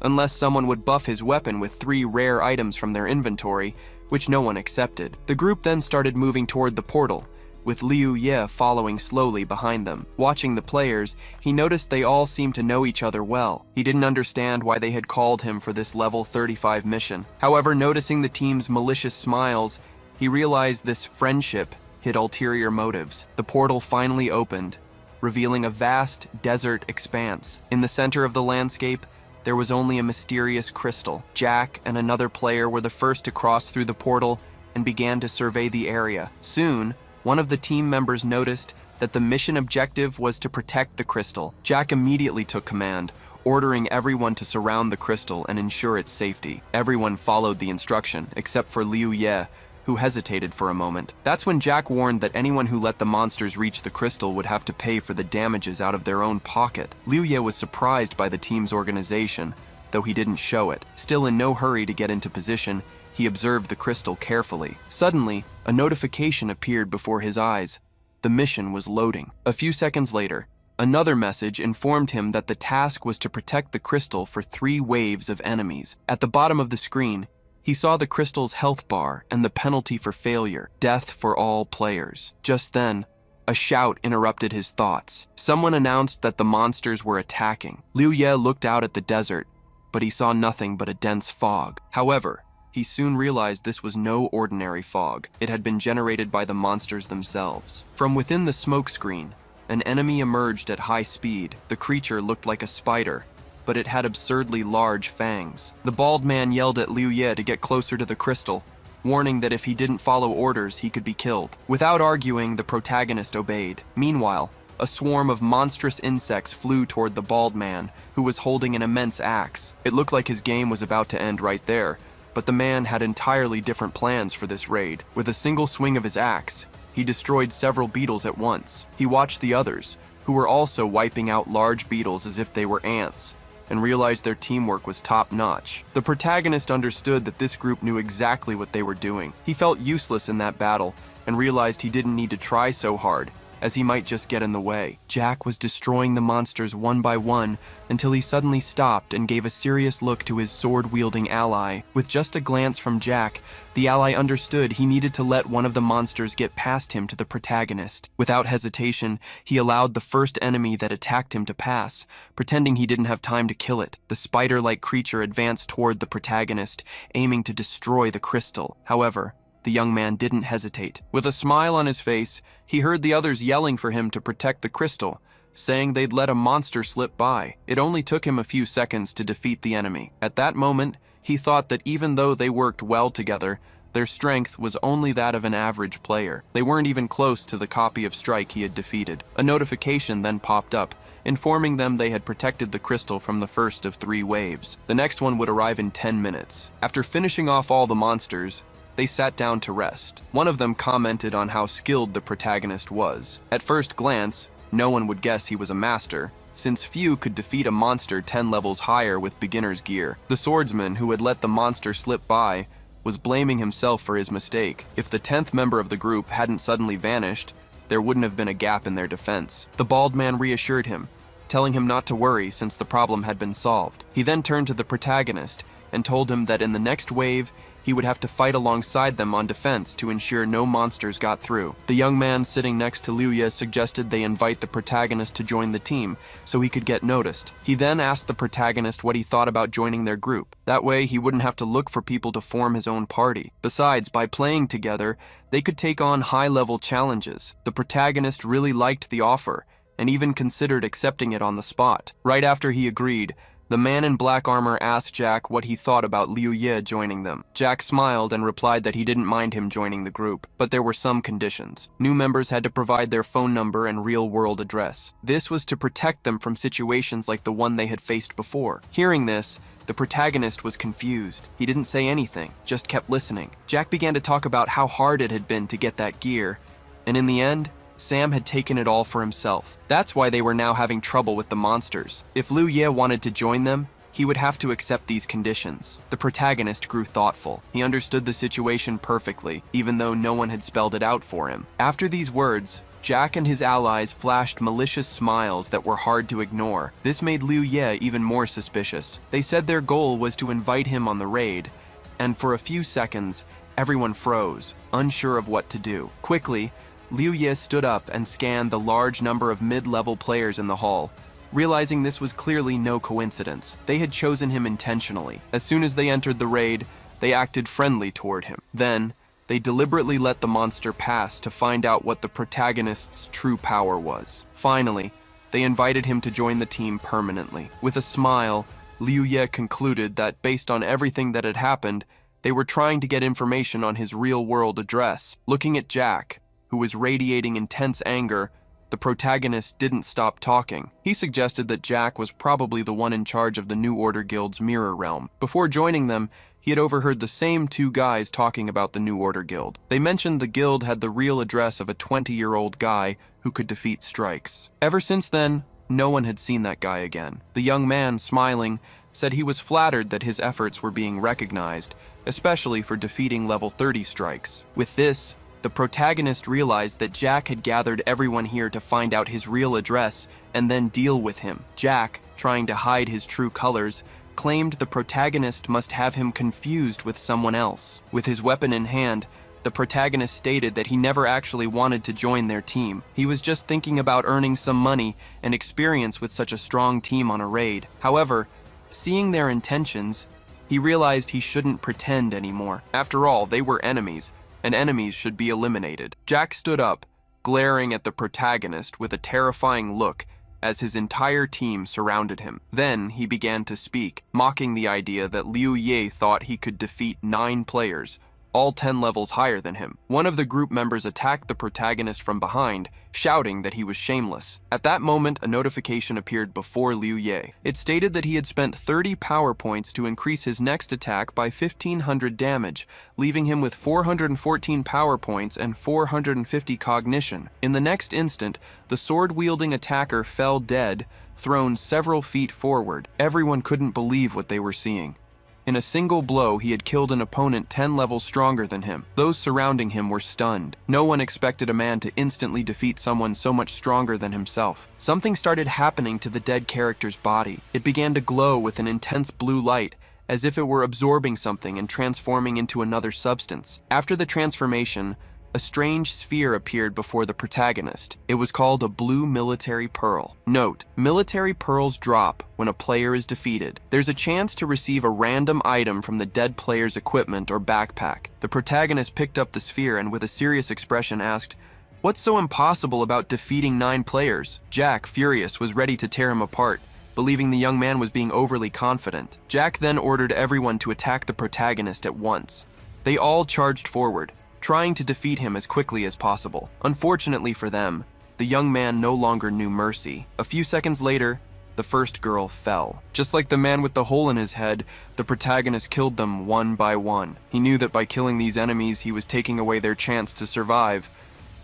unless someone would buff his weapon with 3 rare items from their inventory, which no one accepted. The group then started moving toward the portal, with Liu Ye following slowly behind them. Watching the players, he noticed they all seemed to know each other well. He didn't understand why they had called him for this level 35 mission. However, noticing the team's malicious smiles, he realized this friendship hid ulterior motives. The portal finally opened, revealing a vast desert expanse. In the center of the landscape, there was only a mysterious crystal. Jack and another player were the first to cross through the portal and began to survey the area. Soon, one of the team members noticed that the mission objective was to protect the crystal. Jack immediately took command, ordering everyone to surround the crystal and ensure its safety. Everyone followed the instruction, except for Liu Ye, who hesitated for a moment. That's when Jack warned that anyone who let the monsters reach the crystal would have to pay for the damages out of their own pocket. Liu Ye was surprised by the team's organization, though he didn't show it. Still in no hurry to get into position, he observed the crystal carefully. Suddenly, a notification appeared before his eyes. The mission was loading. A few seconds later, another message informed him that the task was to protect the crystal for 3 waves of enemies. At the bottom of the screen, he saw the crystal's health bar and the penalty for failure, death for all players. Just then, a shout interrupted his thoughts. Someone announced that the monsters were attacking. Liu Ye looked out at the desert, but he saw nothing but a dense fog. However, he soon realized this was no ordinary fog. It had been generated by the monsters themselves. From within the smoke screen, an enemy emerged at high speed. The creature looked like a spider, but it had absurdly large fangs. The bald man yelled at Liu Ye to get closer to the crystal, warning that if he didn't follow orders, he could be killed. Without arguing, the protagonist obeyed. Meanwhile, a swarm of monstrous insects flew toward the bald man, who was holding an immense axe. It looked like his game was about to end right there, but the man had entirely different plans for this raid. With a single swing of his axe, he destroyed several beetles at once. He watched the others, who were also wiping out large beetles as if they were ants, and realized their teamwork was top-notch. The protagonist understood that this group knew exactly what they were doing. He felt useless in that battle and realized he didn't need to try so hard, as he might just get in the way. Jack was destroying the monsters one by one until he suddenly stopped and gave a serious look to his sword-wielding ally. With just a glance from Jack, the ally understood he needed to let one of the monsters get past him to the protagonist. Without hesitation, he allowed the first enemy that attacked him to pass, pretending he didn't have time to kill it. The spider-like creature advanced toward the protagonist, aiming to destroy the crystal. However, the young man didn't hesitate. With a smile on his face, he heard the others yelling for him to protect the crystal, saying they'd let a monster slip by. It only took him a few seconds to defeat the enemy. At that moment, he thought that even though they worked well together, their strength was only that of an average player. They weren't even close to the copy of Strike he had defeated. A notification then popped up, informing them they had protected the crystal from the first of 3 waves. The next one would arrive in 10 minutes. After finishing off all the monsters, they sat down to rest. One of them commented on how skilled the protagonist was. At first glance, no one would guess he was a master, since few could defeat a monster 10 levels higher with beginner's gear. The swordsman who had let the monster slip by was blaming himself for his mistake. If the 10th member of the group hadn't suddenly vanished, there wouldn't have been a gap in their defense. The bald man reassured him, telling him not to worry since the problem had been solved. He then turned to the protagonist and told him that in the next wave, he would have to fight alongside them on defense to ensure no monsters got through. The young man sitting next to Liu Ye suggested they invite the protagonist to join the team so he could get noticed. He then asked the protagonist what he thought about joining their group. That way, he wouldn't have to look for people to form his own party. Besides, by playing together, they could take on high-level challenges. The protagonist really liked the offer and even considered accepting it on the spot. Right after he agreed, the man in black armor asked Jack what he thought about Liu Ye joining them. Jack smiled and replied that he didn't mind him joining the group, but there were some conditions. New members had to provide their phone number and real-world address. This was to protect them from situations like the one they had faced before. Hearing this, the protagonist was confused. He didn't say anything, just kept listening. Jack began to talk about how hard it had been to get that gear, and in the end, Sam had taken it all for himself. That's why they were now having trouble with the monsters. If Liu Ye wanted to join them, he would have to accept these conditions. The protagonist grew thoughtful. He understood the situation perfectly, even though no one had spelled it out for him. After these words, Jack and his allies flashed malicious smiles that were hard to ignore. This made Liu Ye even more suspicious. They said their goal was to invite him on the raid, and for a few seconds, everyone froze, unsure of what to do. Quickly, Liu Ye stood up and scanned the large number of mid-level players in the hall, realizing this was clearly no coincidence. They had chosen him intentionally. As soon as they entered the raid, they acted friendly toward him. Then, they deliberately let the monster pass to find out what the protagonist's true power was. Finally, they invited him to join the team permanently. With a smile, Liu Ye concluded that based on everything that had happened, they were trying to get information on his real-world address. Looking at Jack, who was radiating intense anger, the protagonist didn't stop talking. He suggested that Jack was probably the one in charge of the New Order Guild's Mirror Realm. Before joining them, he had overheard the same two guys talking about the New Order Guild. They mentioned the guild had the real address of a 20-year-old guy who could defeat strikes. Ever since then, no one had seen that guy again. The young man, smiling, said he was flattered that his efforts were being recognized, especially for defeating level 30 strikes. With this, the protagonist realized that Jack had gathered everyone here to find out his real address and then deal with him. Jack, trying to hide his true colors, claimed the protagonist must have him confused with someone else. With his weapon in hand, the protagonist stated that he never actually wanted to join their team. He was just thinking about earning some money and experience with such a strong team on a raid. However, seeing their intentions, he realized he shouldn't pretend anymore. After all, they were enemies, and enemies should be eliminated. Jack stood up, glaring at the protagonist with a terrifying look as his entire team surrounded him. Then he began to speak, mocking the idea that Liu Ye thought he could defeat 9 players, all 10 levels higher than him. One of the group members attacked the protagonist from behind, shouting that he was shameless. At that moment, a notification appeared before Liu Ye. It stated that he had spent 30 power points to increase his next attack by 1,500 damage, leaving him with 414 power points and 450 cognition. In the next instant, the sword-wielding attacker fell dead, thrown several feet forward. Everyone couldn't believe what they were seeing. In a single blow, he had killed an opponent 10 levels stronger than him. Those surrounding him were stunned. No one expected a man to instantly defeat someone so much stronger than himself. Something started happening to the dead character's body. It began to glow with an intense blue light, as if it were absorbing something and transforming into another substance. After the transformation, a strange sphere appeared before the protagonist. It was called a blue military pearl. Note, military pearls drop when a player is defeated. There's a chance to receive a random item from the dead player's equipment or backpack. The protagonist picked up the sphere and with a serious expression asked, "What's so impossible about defeating 9 players?" Jack, furious, was ready to tear him apart, believing the young man was being overly confident. Jack then ordered everyone to attack the protagonist at once. They all charged forward, trying to defeat him as quickly as possible. Unfortunately for them, the young man no longer knew mercy. A few seconds later, the first girl fell. Just like the man with the hole in his head, the protagonist killed them one by one. He knew that by killing these enemies, he was taking away their chance to survive,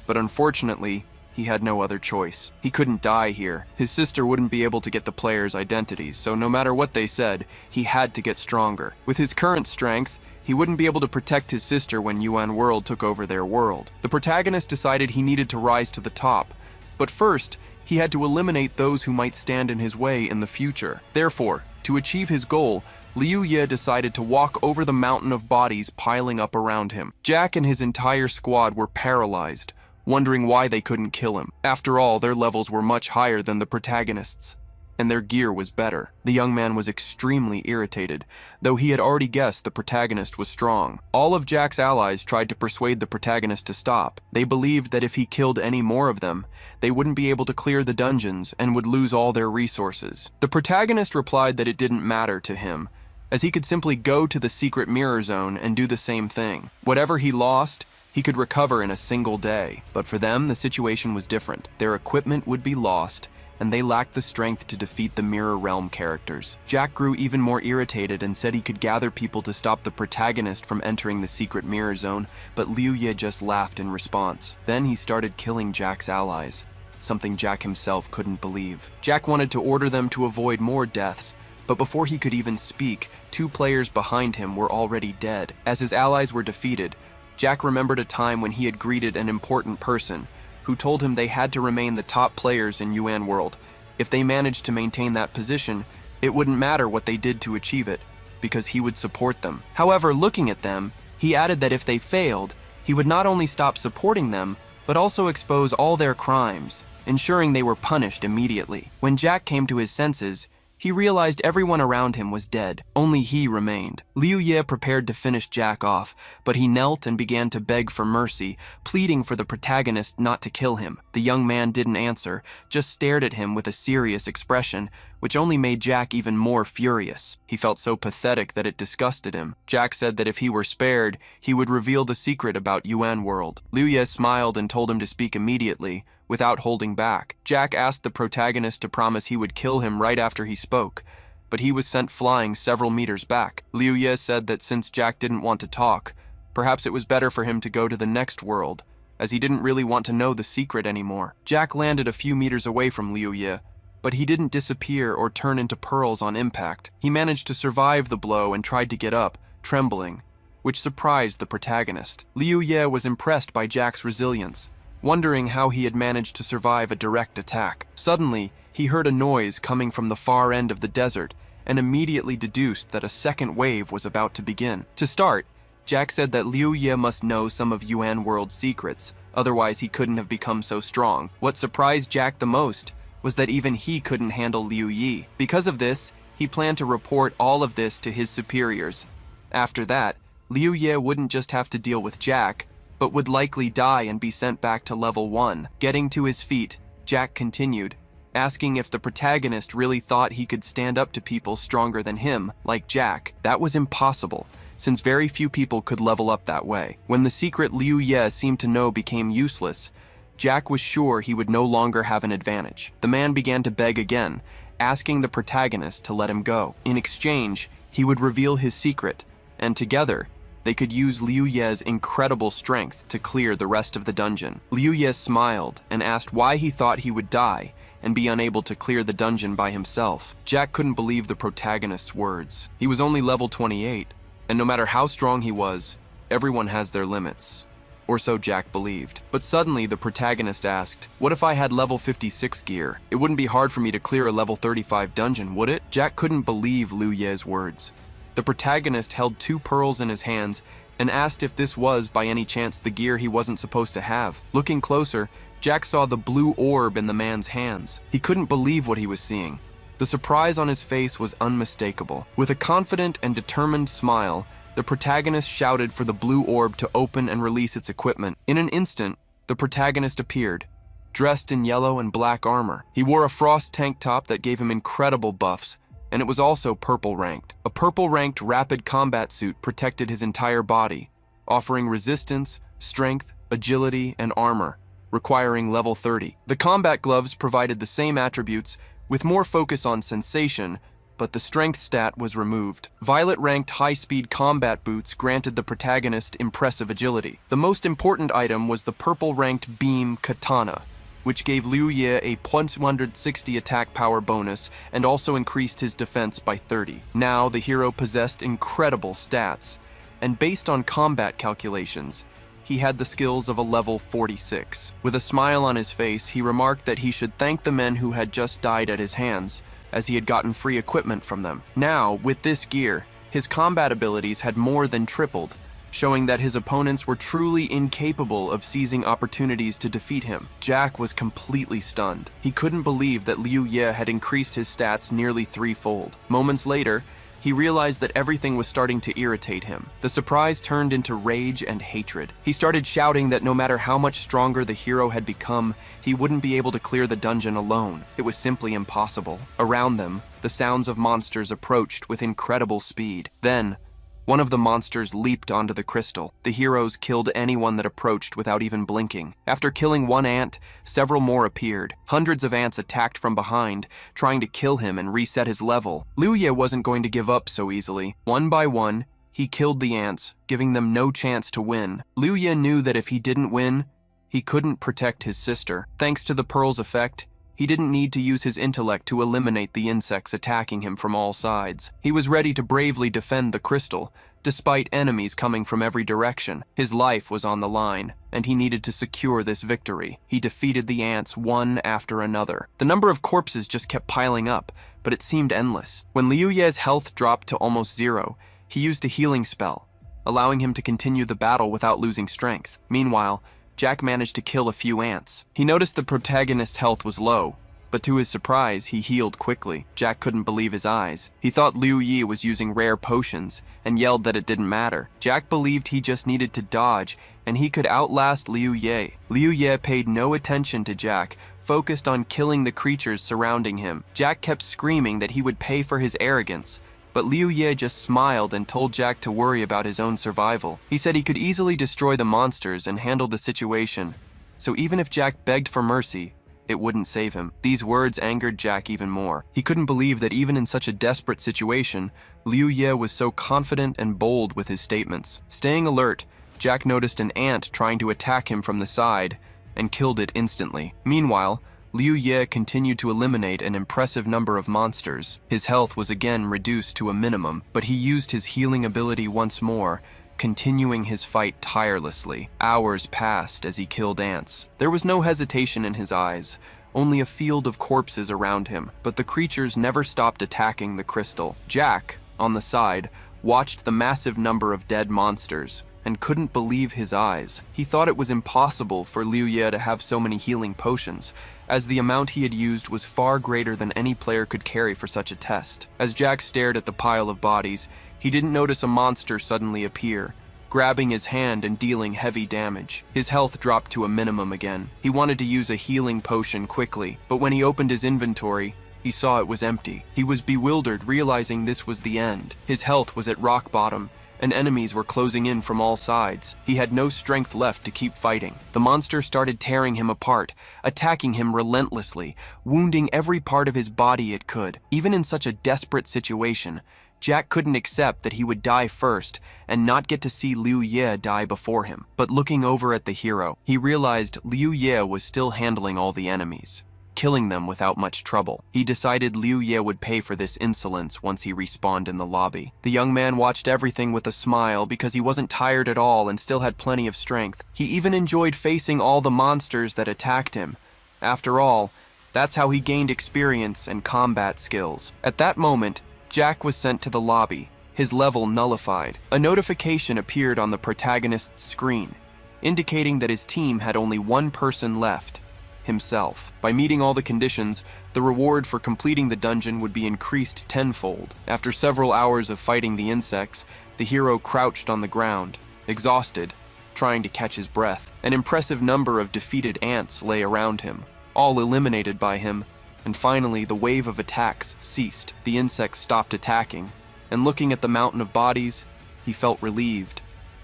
but unfortunately, he had no other choice. He couldn't die here. His sister wouldn't be able to get the players' identities, so no matter what they said, he had to get stronger. With his current strength, he wouldn't be able to protect his sister when Yuan World took over their world. The protagonist decided he needed to rise to the top, but first, he had to eliminate those who might stand in his way in the future. Therefore, to achieve his goal, Liu Ye decided to walk over the mountain of bodies piling up around him. Jack and his entire squad were paralyzed, wondering why they couldn't kill him. After all, their levels were much higher than the protagonist's, and their gear was better. The young man was extremely irritated, though he had already guessed the protagonist was strong. All of Jack's allies tried to persuade the protagonist to stop. They believed that if he killed any more of them, they wouldn't be able to clear the dungeons and would lose all their resources. The protagonist replied that it didn't matter to him, as he could simply go to the secret mirror zone and do the same thing. Whatever he lost, he could recover in a single day. But for them, the situation was different. Their equipment would be lost, and they lacked the strength to defeat the Mirror Realm characters. Jack grew even more irritated and said he could gather people to stop the protagonist from entering the secret mirror zone, but Liu Ye just laughed in response. Then he started killing Jack's allies, something Jack himself couldn't believe. Jack wanted to order them to avoid more deaths, but before he could even speak, 2 players behind him were already dead. As his allies were defeated, Jack remembered a time when he had greeted an important person, who told him they had to remain the top players in Yuan World. If they managed to maintain that position, it wouldn't matter what they did to achieve it, because he would support them. However, looking at them, he added that if they failed, he would not only stop supporting them, but also expose all their crimes, ensuring they were punished immediately. When Jack came to his senses, he realized everyone around him was dead. Only he remained. Liu Ye prepared to finish Jack off, but he knelt and began to beg for mercy, pleading for the protagonist not to kill him. The young man didn't answer, just stared at him with a serious expression, which only made Jack even more furious. He felt so pathetic that it disgusted him. Jack said that if he were spared, he would reveal the secret about Yuan World. Liu Ye smiled and told him to speak immediately, without holding back. Jack asked the protagonist to promise he would kill him right after he spoke, but he was sent flying several meters back. Liu Ye said that since Jack didn't want to talk, perhaps it was better for him to go to the next world, as he didn't really want to know the secret anymore. Jack landed a few meters away from Liu Ye, but he didn't disappear or turn into pearls on impact. He managed to survive the blow and tried to get up, trembling, which surprised the protagonist. Liu Ye was impressed by Jack's resilience, wondering how he had managed to survive a direct attack. Suddenly, he heard a noise coming from the far end of the desert and immediately deduced that a second wave was about to begin. To start, Jack said that Liu Ye must know some of Yuan World's secrets, otherwise he couldn't have become so strong. What surprised Jack the most was that even he couldn't handle Liu Ye. Because of this, he planned to report all of this to his superiors. After that, Liu Ye wouldn't just have to deal with Jack, but would likely die and be sent back to level 1. Getting to his feet, Jack continued, asking if the protagonist really thought he could stand up to people stronger than him, like Jack. That was impossible, since very few people could level up that way. When the secret Liu Ye seemed to know became useless, Jack was sure he would no longer have an advantage. The man began to beg again, asking the protagonist to let him go. In exchange, he would reveal his secret, and together, they could use Liu Ye's incredible strength to clear the rest of the dungeon. Liu Ye smiled and asked why he thought he would die and be unable to clear the dungeon by himself. Jack couldn't believe the protagonist's words. He was only level 28, and no matter how strong he was, everyone has their limits. Or so Jack believed. But suddenly the protagonist asked, what if I had level 56 gear? It wouldn't be hard for me to clear a level 35 dungeon, would it? Jack couldn't believe Liu Ye's words. The protagonist held 2 pearls in his hands and asked if this was, by any chance, the gear he wasn't supposed to have. Looking closer, Jack saw the blue orb in the man's hands. He couldn't believe what he was seeing. The surprise on his face was unmistakable. With a confident and determined smile, the protagonist shouted for the blue orb to open and release its equipment. In an instant, the protagonist appeared, dressed in yellow and black armor. He wore a frost tank top that gave him incredible buffs, and it was also purple ranked. A purple ranked rapid combat suit protected his entire body, offering resistance, strength, agility, and armor, requiring level 30. The combat gloves provided the same attributes, with more focus on sensation, but the strength stat was removed. Violet ranked high-speed combat boots granted the protagonist impressive agility. The most important item was the purple ranked beam katana, which gave Liu Ye a 160 attack power bonus and also increased his defense by 30. Now, the hero possessed incredible stats, and based on combat calculations, he had the skills of a level 46. With a smile on his face, he remarked that he should thank the men who had just died at his hands, as he had gotten free equipment from them. Now, with this gear, his combat abilities had more than tripled, showing that his opponents were truly incapable of seizing opportunities to defeat him. Jack was completely stunned. He couldn't believe that Liu Ye had increased his stats nearly 3-fold. Moments later, he realized that everything was starting to irritate him. The surprise turned into rage and hatred. He started shouting that no matter how much stronger the hero had become, he wouldn't be able to clear the dungeon alone. It was simply impossible. Around them, the sounds of monsters approached with incredible speed. Then, one of the monsters leaped onto the crystal. The heroes killed anyone that approached without even blinking. After killing one ant, several more appeared. Hundreds of ants attacked from behind, trying to kill him and reset his level. Liu Ye wasn't going to give up so easily. One by one, he killed the ants, giving them no chance to win. Liu Ye knew that if he didn't win, he couldn't protect his sister. Thanks to the pearl's effect, he didn't need to use his intellect to eliminate the insects attacking him from all sides. He was ready to bravely defend the crystal, despite enemies coming from every direction. His life was on the line, and he needed to secure this victory. He defeated the ants one after another. The number of corpses just kept piling up, but it seemed endless. When Liu Ye's health dropped to almost 0, he used a healing spell, allowing him to continue the battle without losing strength. Meanwhile, Jack managed to kill a few ants. He noticed the protagonist's health was low, but to his surprise, he healed quickly. Jack couldn't believe his eyes. He thought Liu Ye was using rare potions and yelled that it didn't matter. Jack believed he just needed to dodge and he could outlast Liu Ye. Liu Ye paid no attention to Jack, focused on killing the creatures surrounding him. Jack kept screaming that he would pay for his arrogance, but Liu Ye just smiled and told Jack to worry about his own survival. He said he could easily destroy the monsters and handle the situation, so even if Jack begged for mercy, it wouldn't save him. These words angered Jack even more. He couldn't believe that even in such a desperate situation, Liu Ye was so confident and bold with his statements. Staying alert, Jack noticed an ant trying to attack him from the side and killed it instantly. Meanwhile, Liu Ye continued to eliminate an impressive number of monsters. His health was again reduced to a minimum, but he used his healing ability once more, continuing his fight tirelessly. Hours passed as he killed ants. There was no hesitation in his eyes, only a field of corpses around him, but the creatures never stopped attacking the crystal. Jack, on the side, watched the massive number of dead monsters and couldn't believe his eyes. He thought it was impossible for Liu Ye to have so many healing potions, as the amount he had used was far greater than any player could carry for such a test. As Jack stared at the pile of bodies, he didn't notice a monster suddenly appear, grabbing his hand and dealing heavy damage. His health dropped to a minimum again. He wanted to use a healing potion quickly, but when he opened his inventory, he saw it was empty. He was bewildered, realizing this was the end. His health was at rock bottom, and enemies were closing in from all sides. He had no strength left to keep fighting. The monster started tearing him apart, attacking him relentlessly, wounding every part of his body it could. Even in such a desperate situation, Jack couldn't accept that he would die first and not get to see Liu Ye die before him. But looking over at the hero, he realized Liu Ye was still handling all the enemies, killing them without much trouble. He decided Liu Ye would pay for this insolence once he respawned in the lobby. The young man watched everything with a smile because he wasn't tired at all and still had plenty of strength. He even enjoyed facing all the monsters that attacked him. After all, that's how he gained experience and combat skills. At that moment, Jack was sent to the lobby, his level nullified. A notification appeared on the protagonist's screen, indicating that his team had only one person left: himself. By meeting all the conditions, the reward for completing the dungeon would be increased tenfold. After several hours of fighting the insects, the hero crouched on the ground, exhausted, trying to catch his breath. An impressive number of defeated ants lay around him, all eliminated by him, and finally the wave of attacks ceased. The insects stopped attacking, and looking at the mountain of bodies, he felt relieved,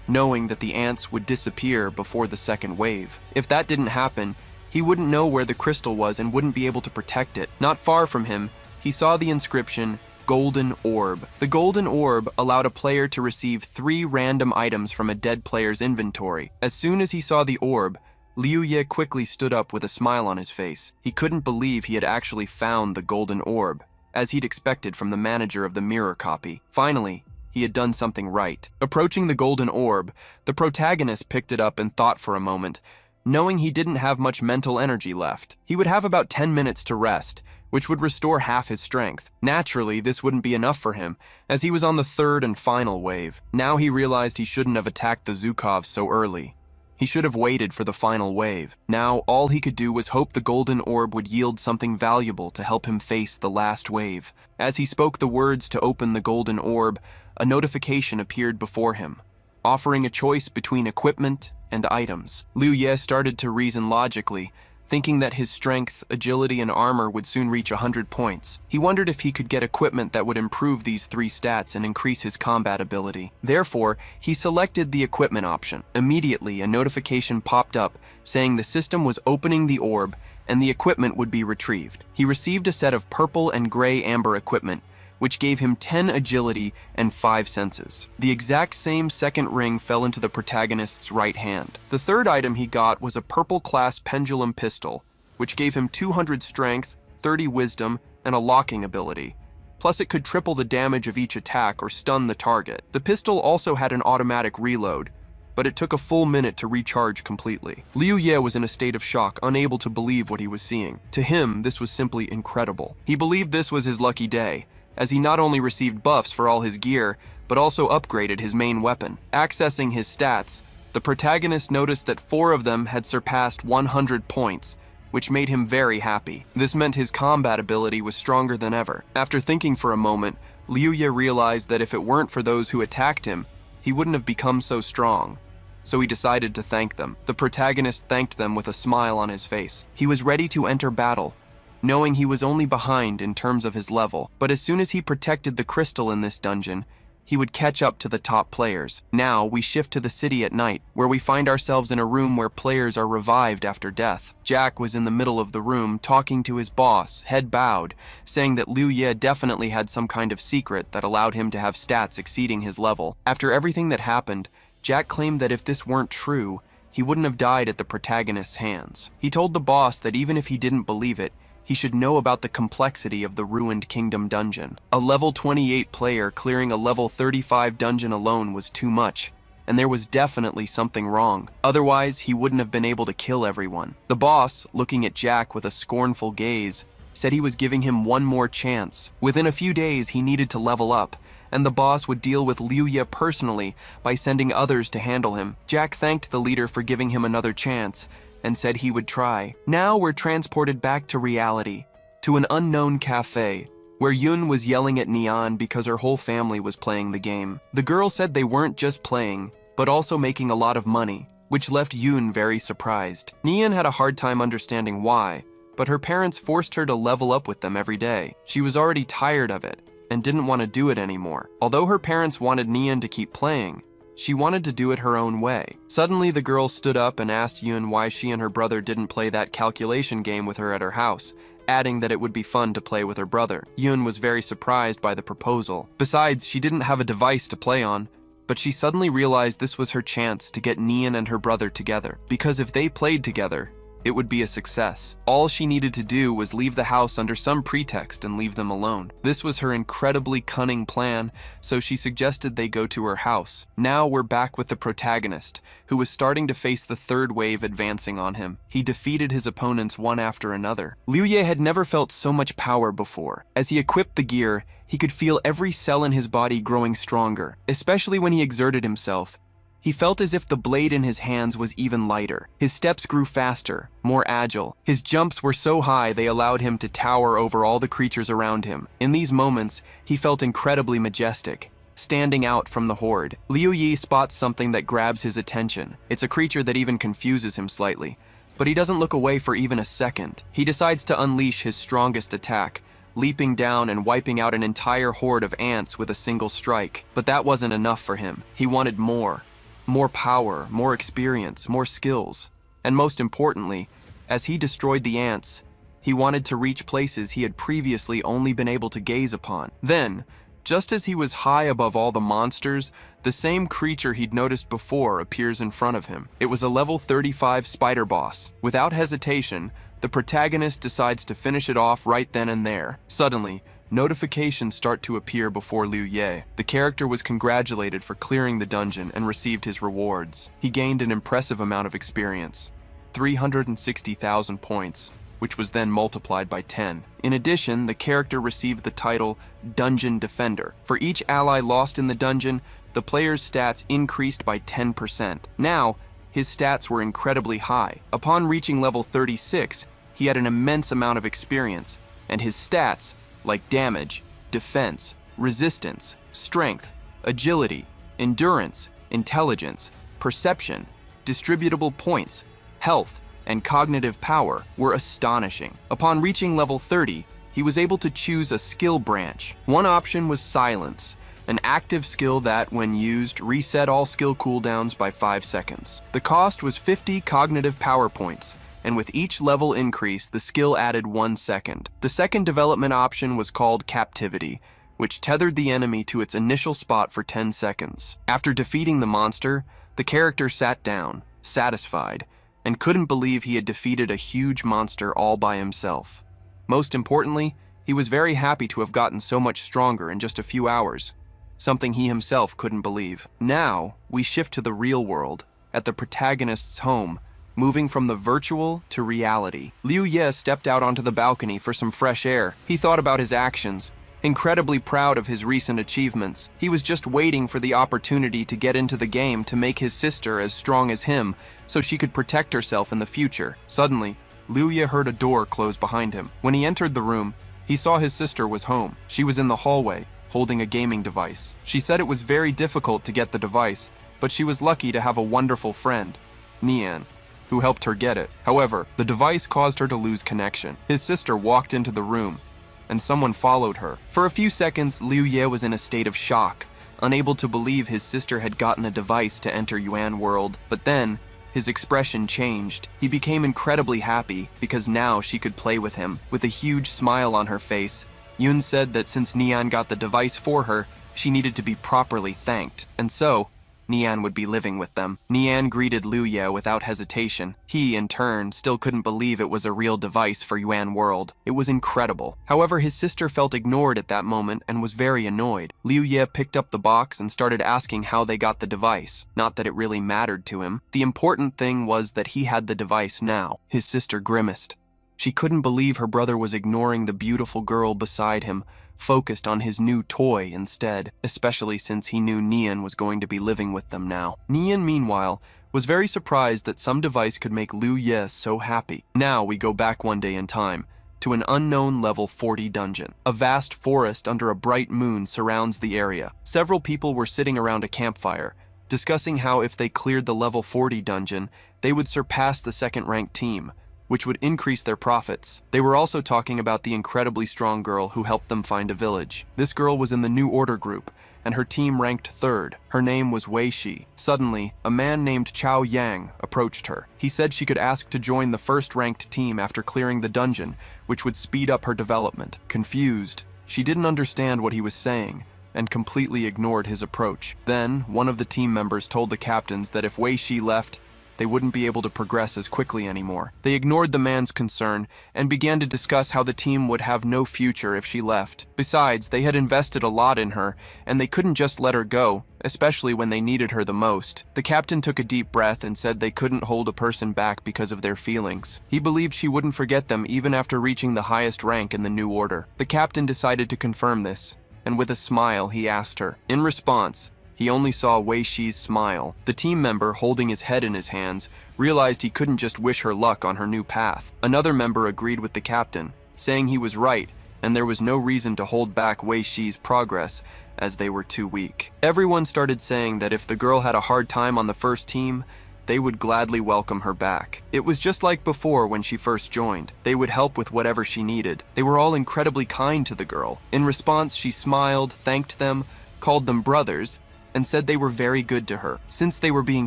knowing that the ants would disappear before the second wave. If that didn't happen, he wouldn't know where the crystal was and wouldn't be able to protect it. Not far from him, he saw the inscription, Golden Orb. The Golden Orb allowed a player to receive 3 random items from a dead player's inventory. As soon as he saw the orb, Liu Ye quickly stood up with a smile on his face. He couldn't believe he had actually found the Golden Orb, as he'd expected from the manager of the mirror copy. Finally, he had done something right. Approaching the Golden Orb, the protagonist picked it up and thought for a moment, knowing he didn't have much mental energy left. He would have about 10 minutes to rest, which would restore half his strength. Naturally, this wouldn't be enough for him, as he was on the third and final wave. Now he realized he shouldn't have attacked the Zukovs so early. He should have waited for the final wave. Now, all he could do was hope the Golden Orb would yield something valuable to help him face the last wave. As he spoke the words to open the Golden Orb, a notification appeared before him, offering a choice between equipment and items. Liu Ye started to reason logically, thinking that his strength, agility, and armor would soon reach 100 points. He wondered if he could get equipment that would improve these 3 stats and increase his combat ability. Therefore, he selected the equipment option. Immediately, a notification popped up saying the system was opening the orb and the equipment would be retrieved. He received a set of purple and gray amber equipment, which gave him 10 agility and 5 senses. The exact same second ring fell into the protagonist's right hand. The third item he got was a purple class pendulum pistol, which gave him 200 strength, 30 wisdom, and a locking ability. Plus it could triple the damage of each attack or stun the target. The pistol also had an automatic reload, but it took a full minute to recharge completely. Liu Ye was in a state of shock, unable to believe what he was seeing. To him, this was simply incredible. He believed this was his lucky day, as he not only received buffs for all his gear, but also upgraded his main weapon. Accessing his stats, The protagonist noticed that 4 of them had surpassed 100 points, which made him very happy. This meant his combat ability was stronger than ever. After thinking for a moment, Liu Ye realized that if it weren't for those who attacked him, he wouldn't have become so strong. So he decided to thank them. The protagonist thanked them with a smile on his face. He was ready to enter battle, knowing he was only behind in terms of his level. But as soon as he protected the crystal in this dungeon, he would catch up to the top players. Now, we shift to the city at night, where we find ourselves in a room where players are revived after death. Jack was in the middle of the room, talking to his boss, head bowed, saying that Liu Ye definitely had some kind of secret that allowed him to have stats exceeding his level. After everything that happened, Jack claimed that if this weren't true, he wouldn't have died at the protagonist's hands. He told the boss that even if he didn't believe it, he should know about the complexity of the Ruined Kingdom dungeon. A level 28 player clearing a level 35 dungeon alone was too much, and there was definitely something wrong. Otherwise, he wouldn't have been able to kill everyone. The boss, looking at Jack with a scornful gaze, said he was giving him one more chance. Within a few days, he needed to level up, and the boss would deal with Liu Ye personally by sending others to handle him. Jack thanked the leader for giving him another chance, and said he would try. Now we're transported back to reality, to an unknown cafe, where Yun was yelling at Neon because her whole family was playing the game. The girl said they weren't just playing, but also making a lot of money, which left Yun very surprised. Neon had a hard time understanding why, but her parents forced her to level up with them every day. She was already tired of it, and didn't want to do it anymore. Although her parents wanted Neon to keep playing, she wanted to do it her own way. Suddenly, the girl stood up and asked Yun why she and her brother didn't play that calculation game with her at her house, adding that it would be fun to play with her brother. Yun was very surprised by the proposal. Besides, she didn't have a device to play on, but she suddenly realized this was her chance to get Neon and her brother together, because if they played together, it would be a success. All she needed to do was leave the house under some pretext and leave them alone. This was her incredibly cunning plan, so she suggested they go to her house. Now we're back with the protagonist, who was starting to face the third wave advancing on him. He defeated his opponents one after another. Liu Ye had never felt so much power before. As he equipped the gear, he could feel every cell in his body growing stronger, especially when he exerted himself. He felt as if the blade in his hands was even lighter. His steps grew faster, more agile. His jumps were so high they allowed him to tower over all the creatures around him. In these moments, he felt incredibly majestic, standing out from the horde. Liu Yi spots something that grabs his attention. It's a creature that even confuses him slightly, but he doesn't look away for even a second. He decides to unleash his strongest attack, leaping down and wiping out an entire horde of ants with a single strike. But that wasn't enough for him. He wanted more. More power, more experience, more skills. And most importantly, as he destroyed the ants, he wanted to reach places he had previously only been able to gaze upon. Then, just as he was high above all the monsters, the same creature he'd noticed before appears in front of him. It was a level 35 spider boss. Without hesitation, the protagonist decides to finish it off right then and there. Suddenly, notifications start to appear before Liu Ye. The character was congratulated for clearing the dungeon and received his rewards. He gained an impressive amount of experience, 360,000 points, which was then multiplied by 10. In addition, the character received the title Dungeon Defender. For each ally lost in the dungeon, the player's stats increased by 10%. Now, his stats were incredibly high. Upon reaching level 36, he had an immense amount of experience, and his stats, like damage, defense, resistance, strength, agility, endurance, intelligence, perception, distributable points, health, and cognitive power, were astonishing. Upon reaching level 30, he was able to choose a skill branch. One option was Silence, an active skill that, when used, reset all skill cooldowns by 5 seconds. The cost was 50 cognitive power points, and with each level increase, the skill added 1 second. The second development option was called Captivity, which tethered the enemy to its initial spot for 10 seconds. After defeating the monster, the character sat down, satisfied, and couldn't believe he had defeated a huge monster all by himself. Most importantly, he was very happy to have gotten so much stronger in just a few hours, something he himself couldn't believe. Now, we shift to the real world, at the protagonist's home, moving from the virtual to reality. Liu Ye stepped out onto the balcony for some fresh air. He thought about his actions, Incredibly proud of his recent achievements, he was just waiting for the opportunity to get into the game to make his sister as strong as him so she could protect herself in the future. Suddenly, Liu Ye heard a door close behind him. When he entered the room, he saw his sister was home. She was in the hallway, holding a gaming device. She said it was very difficult to get the device, but she was lucky to have a wonderful friend, Nian, who helped her get it. However, the device caused her to lose connection. His sister walked into the room, and someone followed her. For a few seconds, Liu Ye was in a state of shock, unable to believe his sister had gotten a device to enter Yuan world. But then, his expression changed. He became incredibly happy because now she could play with him. With a huge smile on her face, Yun said that since Nian got the device for her, she needed to be properly thanked, and so Nian would be living with them. Nian greeted Liu Ye without hesitation. He, in turn, still couldn't believe it was a real device for Yuan world. It was incredible. However, his sister felt ignored at that moment and was very annoyed. Liu Ye picked up the box and started asking how they got the device. Not that it really mattered to him. The important thing was that he had the device now. His sister grimaced. She couldn't believe her brother was ignoring the beautiful girl beside him, focused on his new toy instead, especially since he knew Nian was going to be living with them now. Nian, meanwhile, was very surprised that some device could make Liu Ye so happy. Now we go back one day in time, to an unknown level 40 dungeon. A vast forest under a bright moon surrounds the area. Several people were sitting around a campfire, discussing how if they cleared the level 40 dungeon, they would surpass the second-ranked team, which would increase their profits. They were also talking about the incredibly strong girl who helped them find a village. This girl was in the New Order group, and her team ranked third. Her name was Wei Shi. Suddenly, a man named Chao Yang approached her. He said she could ask to join the first-ranked team after clearing the dungeon, which would speed up her development. Confused, she didn't understand what he was saying, and completely ignored his approach. Then, one of the team members told the captains that if Wei Shi left, they wouldn't be able to progress as quickly anymore. They ignored the man's concern and began to discuss how the team would have no future if she left. Besides, they had invested a lot in her, and they couldn't just let her go, especially when they needed her the most. The captain took a deep breath and said they couldn't hold a person back because of their feelings. He believed she wouldn't forget them even after reaching the highest rank in the New Order. The captain decided to confirm this, and with a smile he asked her. In response, he only saw Wei Shi's smile. The team member, holding his head in his hands, realized he couldn't just wish her luck on her new path. Another member agreed with the captain, saying he was right, and there was no reason to hold back Wei Shi's progress, as they were too weak. Everyone started saying that if the girl had a hard time on the first team, they would gladly welcome her back. It was just like before when she first joined. They would help with whatever she needed. They were all incredibly kind to the girl. In response, she smiled, thanked them, called them brothers, and said they were very good to her. Since they were being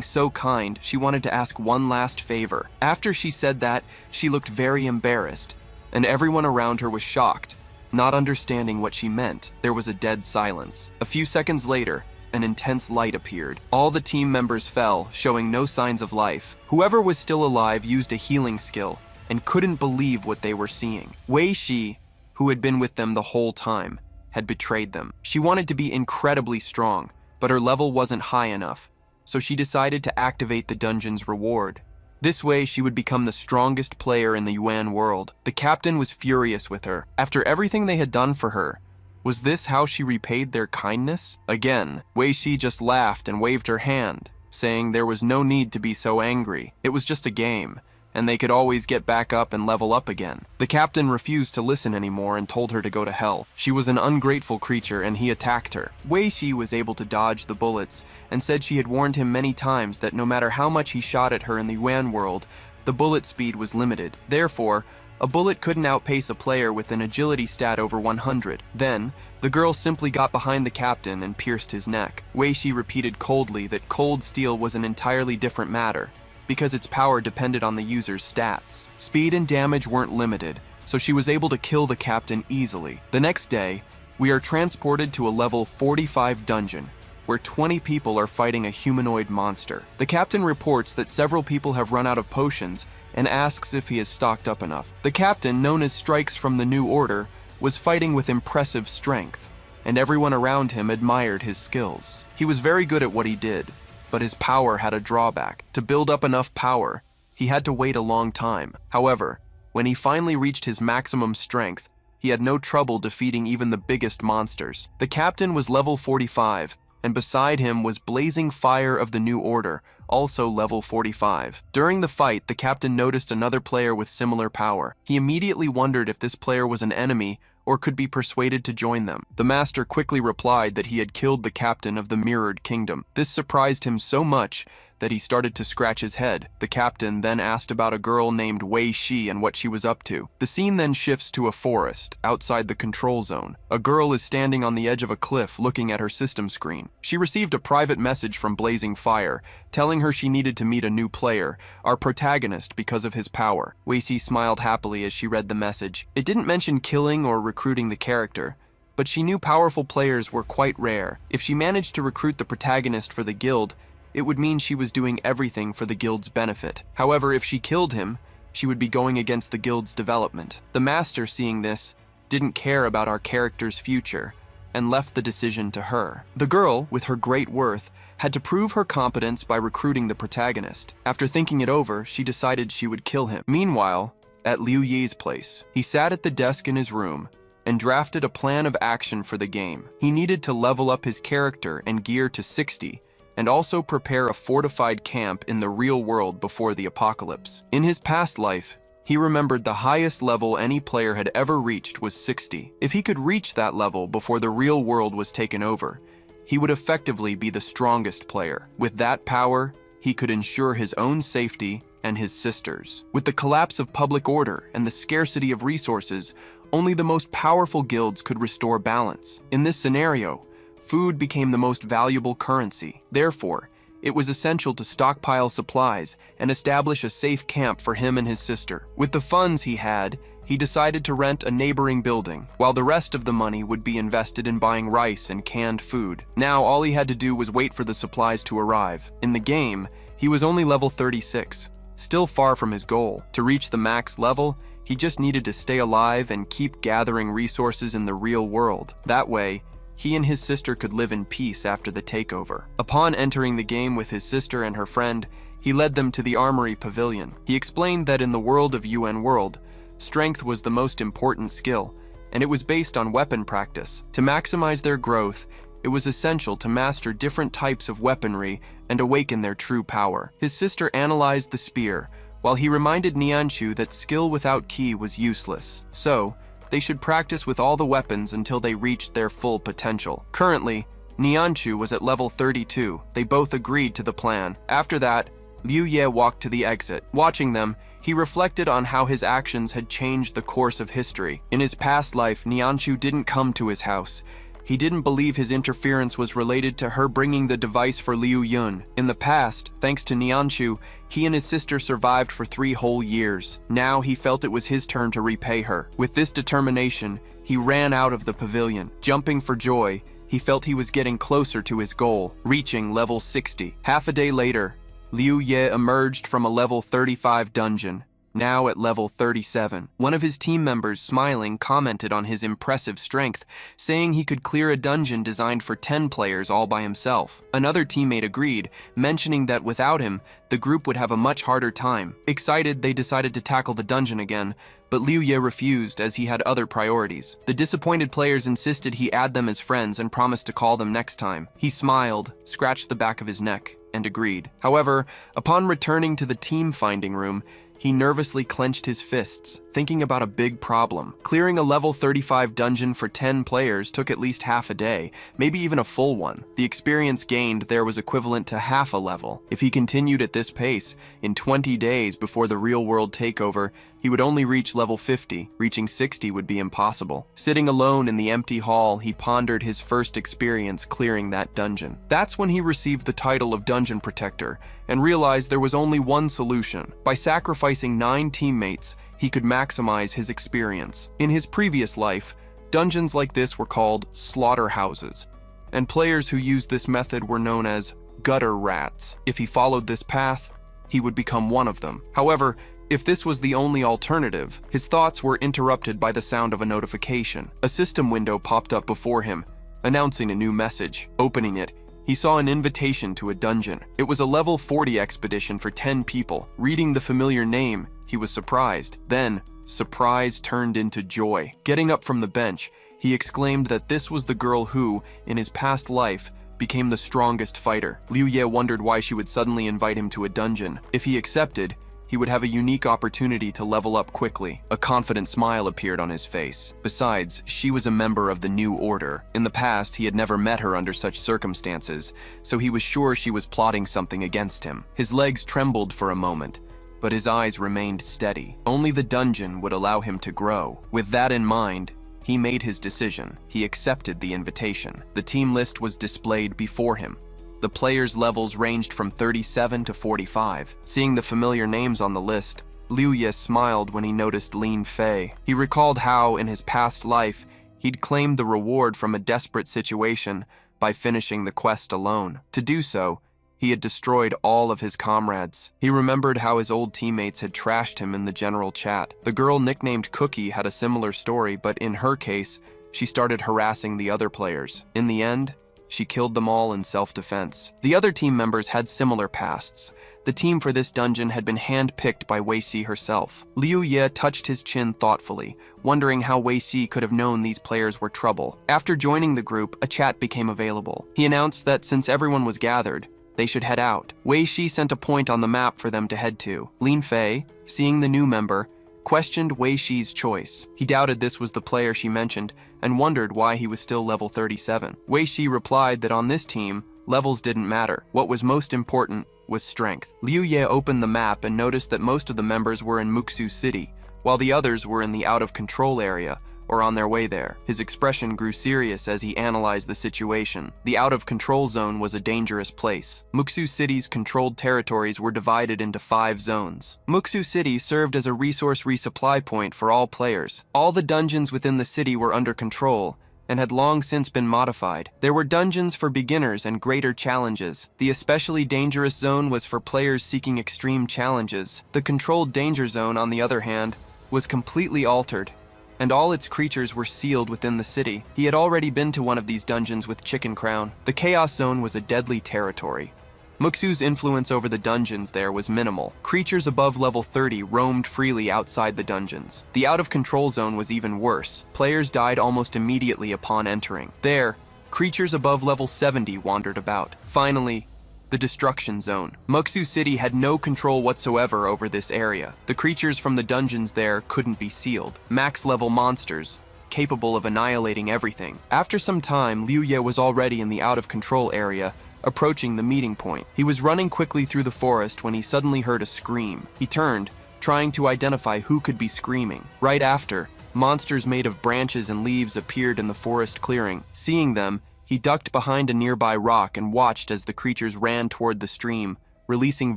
so kind, she wanted to ask one last favor. After she said that, she looked very embarrassed, and everyone around her was shocked, not understanding what she meant. There was a dead silence. A few seconds later, an intense light appeared. All the team members fell, showing no signs of life. Whoever was still alive used a healing skill, and couldn't believe what they were seeing. Wei Shi, who had been with them the whole time, had betrayed them. She wanted to be incredibly strong, but her level wasn't high enough, so she decided to activate the dungeon's reward. This way, she would become the strongest player in the Yuan world. The captain was furious with her. After everything they had done for her, was this how she repaid their kindness? Again, Wei Shi just laughed and waved her hand, saying there was no need to be so angry. It was just a game, and they could always get back up and level up again. The captain refused to listen anymore and told her to go to hell. She was an ungrateful creature and he attacked her. Wei Shi was able to dodge the bullets and said she had warned him many times that no matter how much he shot at her in the Yuan world, the bullet speed was limited. Therefore, a bullet couldn't outpace a player with an agility stat over 100. Then, the girl simply got behind the captain and pierced his neck. Wei Shi repeated coldly that cold steel was an entirely different matter, because its power depended on the user's stats. Speed and damage weren't limited, so she was able to kill the captain easily. The next day, we are transported to a level 45 dungeon, where 20 people are fighting a humanoid monster. The captain reports that several people have run out of potions and asks if he has stocked up enough. The captain, known as Strikes from the New Order, was fighting with impressive strength, and everyone around him admired his skills. He was very good at what he did, but his power had a drawback. To build up enough power, he had to wait a long time. However, when he finally reached his maximum strength, he had no trouble defeating even the biggest monsters. The captain was level 45, and beside him was Blazing Fire of the New Order, also level 45. During the fight, the captain noticed another player with similar power. He immediately wondered if this player was an enemy or could be persuaded to join them. The master quickly replied that he had killed the captain of the Mirrored Kingdom. This surprised him so much that he started to scratch his head. The captain then asked about a girl named Wei Shi and what she was up to. The scene then shifts to a forest outside the control zone. A girl is standing on the edge of a cliff looking at her system screen. She received a private message from Blazing Fire, telling her she needed to meet a new player, our protagonist, because of his power. Wei Shi smiled happily as she read the message. It didn't mention killing or recruiting the character, but she knew powerful players were quite rare. If she managed to recruit the protagonist for the guild, it would mean she was doing everything for the guild's benefit. However, if she killed him, she would be going against the guild's development. The master, seeing this, didn't care about our character's future and left the decision to her. The girl, with her great worth, had to prove her competence by recruiting the protagonist. After thinking it over, she decided she would kill him. Meanwhile, at Liu Yi's place, he sat at the desk in his room and drafted a plan of action for the game. He needed to level up his character and gear to 60, and also prepare a fortified camp in the real world before the apocalypse. In his past life, he remembered the highest level any player had ever reached was 60. If he could reach that level before the real world was taken over, he would effectively be the strongest player. With that power, he could ensure his own safety and his sister's. With the collapse of public order and the scarcity of resources, only the most powerful guilds could restore balance. In this scenario, food became the most valuable currency. Therefore, it was essential to stockpile supplies and establish a safe camp for him and his sister. With the funds he had, he decided to rent a neighboring building, while the rest of the money would be invested in buying rice and canned food. Now, all he had to do was wait for the supplies to arrive. In the game, he was only level 36, still far from his goal. To reach the max level, he just needed to stay alive and keep gathering resources in the real world. That way, he and his sister could live in peace after the takeover. Upon entering the game with his sister and her friend, he led them to the Armory Pavilion. He explained that in the world of UN World, strength was the most important skill, and it was based on weapon practice. To maximize their growth, it was essential to master different types of weaponry and awaken their true power. His sister analyzed the spear, while he reminded Nianchu that skill without ki was useless. So, they should practice with all the weapons until they reached their full potential. Currently, Nianchu was at level 32. They both agreed to the plan. After that, Liu Ye walked to the exit. Watching them, he reflected on how his actions had changed the course of history. In his past life, Nianchu didn't come to his house. He didn't believe his interference was related to her bringing the device for Liu Yun. In the past, thanks to Nianchu, he and his sister survived for 3 whole years. Now he felt it was his turn to repay her. With this determination, he ran out of the pavilion. Jumping for joy, he felt he was getting closer to his goal, reaching level 60. Half a day later, Liu Ye emerged from a level 35 dungeon, now at level 37. One of his team members, smiling, commented on his impressive strength, saying he could clear a dungeon designed for 10 players all by himself. Another teammate agreed, mentioning that without him, the group would have a much harder time. Excited, they decided to tackle the dungeon again, but Liu Ye refused as he had other priorities. The disappointed players insisted he add them as friends and promised to call them next time. He smiled, scratched the back of his neck, and agreed. However, upon returning to the team finding room, he nervously clenched his fists, thinking about a big problem. Clearing a level 35 dungeon for 10 players took at least half a day, maybe even a full one. The experience gained there was equivalent to half a level. If he continued at this pace, in 20 days before the real-world takeover, he would only reach level 50. Reaching 60 would be impossible. Sitting alone in the empty hall, he pondered his first experience clearing that dungeon. That's when he received the title of Dungeon Protector, and realized there was only one solution. By sacrificing 9 teammates, he could maximize his experience. In his previous life, dungeons like this were called slaughterhouses, and players who used this method were known as gutter rats. If he followed this path, he would become one of them. However, if this was the only alternative, his thoughts were interrupted by the sound of a notification. A system window popped up before him, announcing a new message. Opening it, he saw an invitation to a dungeon. It was a level 40 expedition for 10 people. Reading the familiar name, he was surprised. Then, surprise turned into joy. Getting up from the bench, he exclaimed that this was the girl who, in his past life, became the strongest fighter. Liu Ye wondered why she would suddenly invite him to a dungeon. If he accepted, he would have a unique opportunity to level up quickly. A confident smile appeared on his face. Besides, she was a member of the New Order. In the past, he had never met her under such circumstances, so he was sure she was plotting something against him. His legs trembled for a moment, but his eyes remained steady. Only the dungeon would allow him to grow. With that in mind, he made his decision. He accepted the invitation. The team list was displayed before him. The players' levels ranged from 37 to 45. Seeing the familiar names on the list, Liu Ye smiled when he noticed Lin Fei. He recalled how, in his past life, he'd claimed the reward from a desperate situation by finishing the quest alone. To do so, he had destroyed all of his comrades. He remembered how his old teammates had trashed him in the general chat. The girl nicknamed Cookie had a similar story, but in her case, she started harassing the other players. In the end, she killed them all in self-defense. The other team members had similar pasts. The team for this dungeon had been hand-picked by Wei Xi herself. Liu Ye touched his chin thoughtfully, wondering how Wei Xi could have known these players were trouble. After joining the group, a chat became available. He announced that since everyone was gathered, they should head out. Wei Xi sent a point on the map for them to head to. Lin Fei, seeing the new member, questioned Wei Xi's choice. He doubted this was the player she mentioned and wondered why he was still level 37. Wei Xi replied that on this team, levels didn't matter. What was most important was strength. Liu Ye opened the map and noticed that most of the members were in Muxu City, while the others were in the out-of-control area, or on their way there. His expression grew serious as he analyzed the situation. The out-of-control zone was a dangerous place. Muxu City's controlled territories were divided into 5 zones. Muxu City served as a resource resupply point for all players. All the dungeons within the city were under control and had long since been modified. There were dungeons for beginners and greater challenges. The especially dangerous zone was for players seeking extreme challenges. The controlled danger zone, on the other hand, was completely altered, and all its creatures were sealed within the city. He had already been to one of these dungeons with Chicken Crown. The Chaos Zone was a deadly territory. Muxu's influence over the dungeons there was minimal. Creatures above level 30 roamed freely outside the dungeons. The out-of-control zone was even worse. Players died almost immediately upon entering. There, creatures above level 70 wandered about. Finally, the Destruction Zone. Muxu City had no control whatsoever over this area. The creatures from the dungeons there couldn't be sealed. Max-level monsters, capable of annihilating everything. After some time, Liu Ye was already in the out-of-control area, approaching the meeting point. He was running quickly through the forest when he suddenly heard a scream. He turned, trying to identify who could be screaming. Right after, monsters made of branches and leaves appeared in the forest clearing. Seeing them, he ducked behind a nearby rock and watched as the creatures ran toward the stream, releasing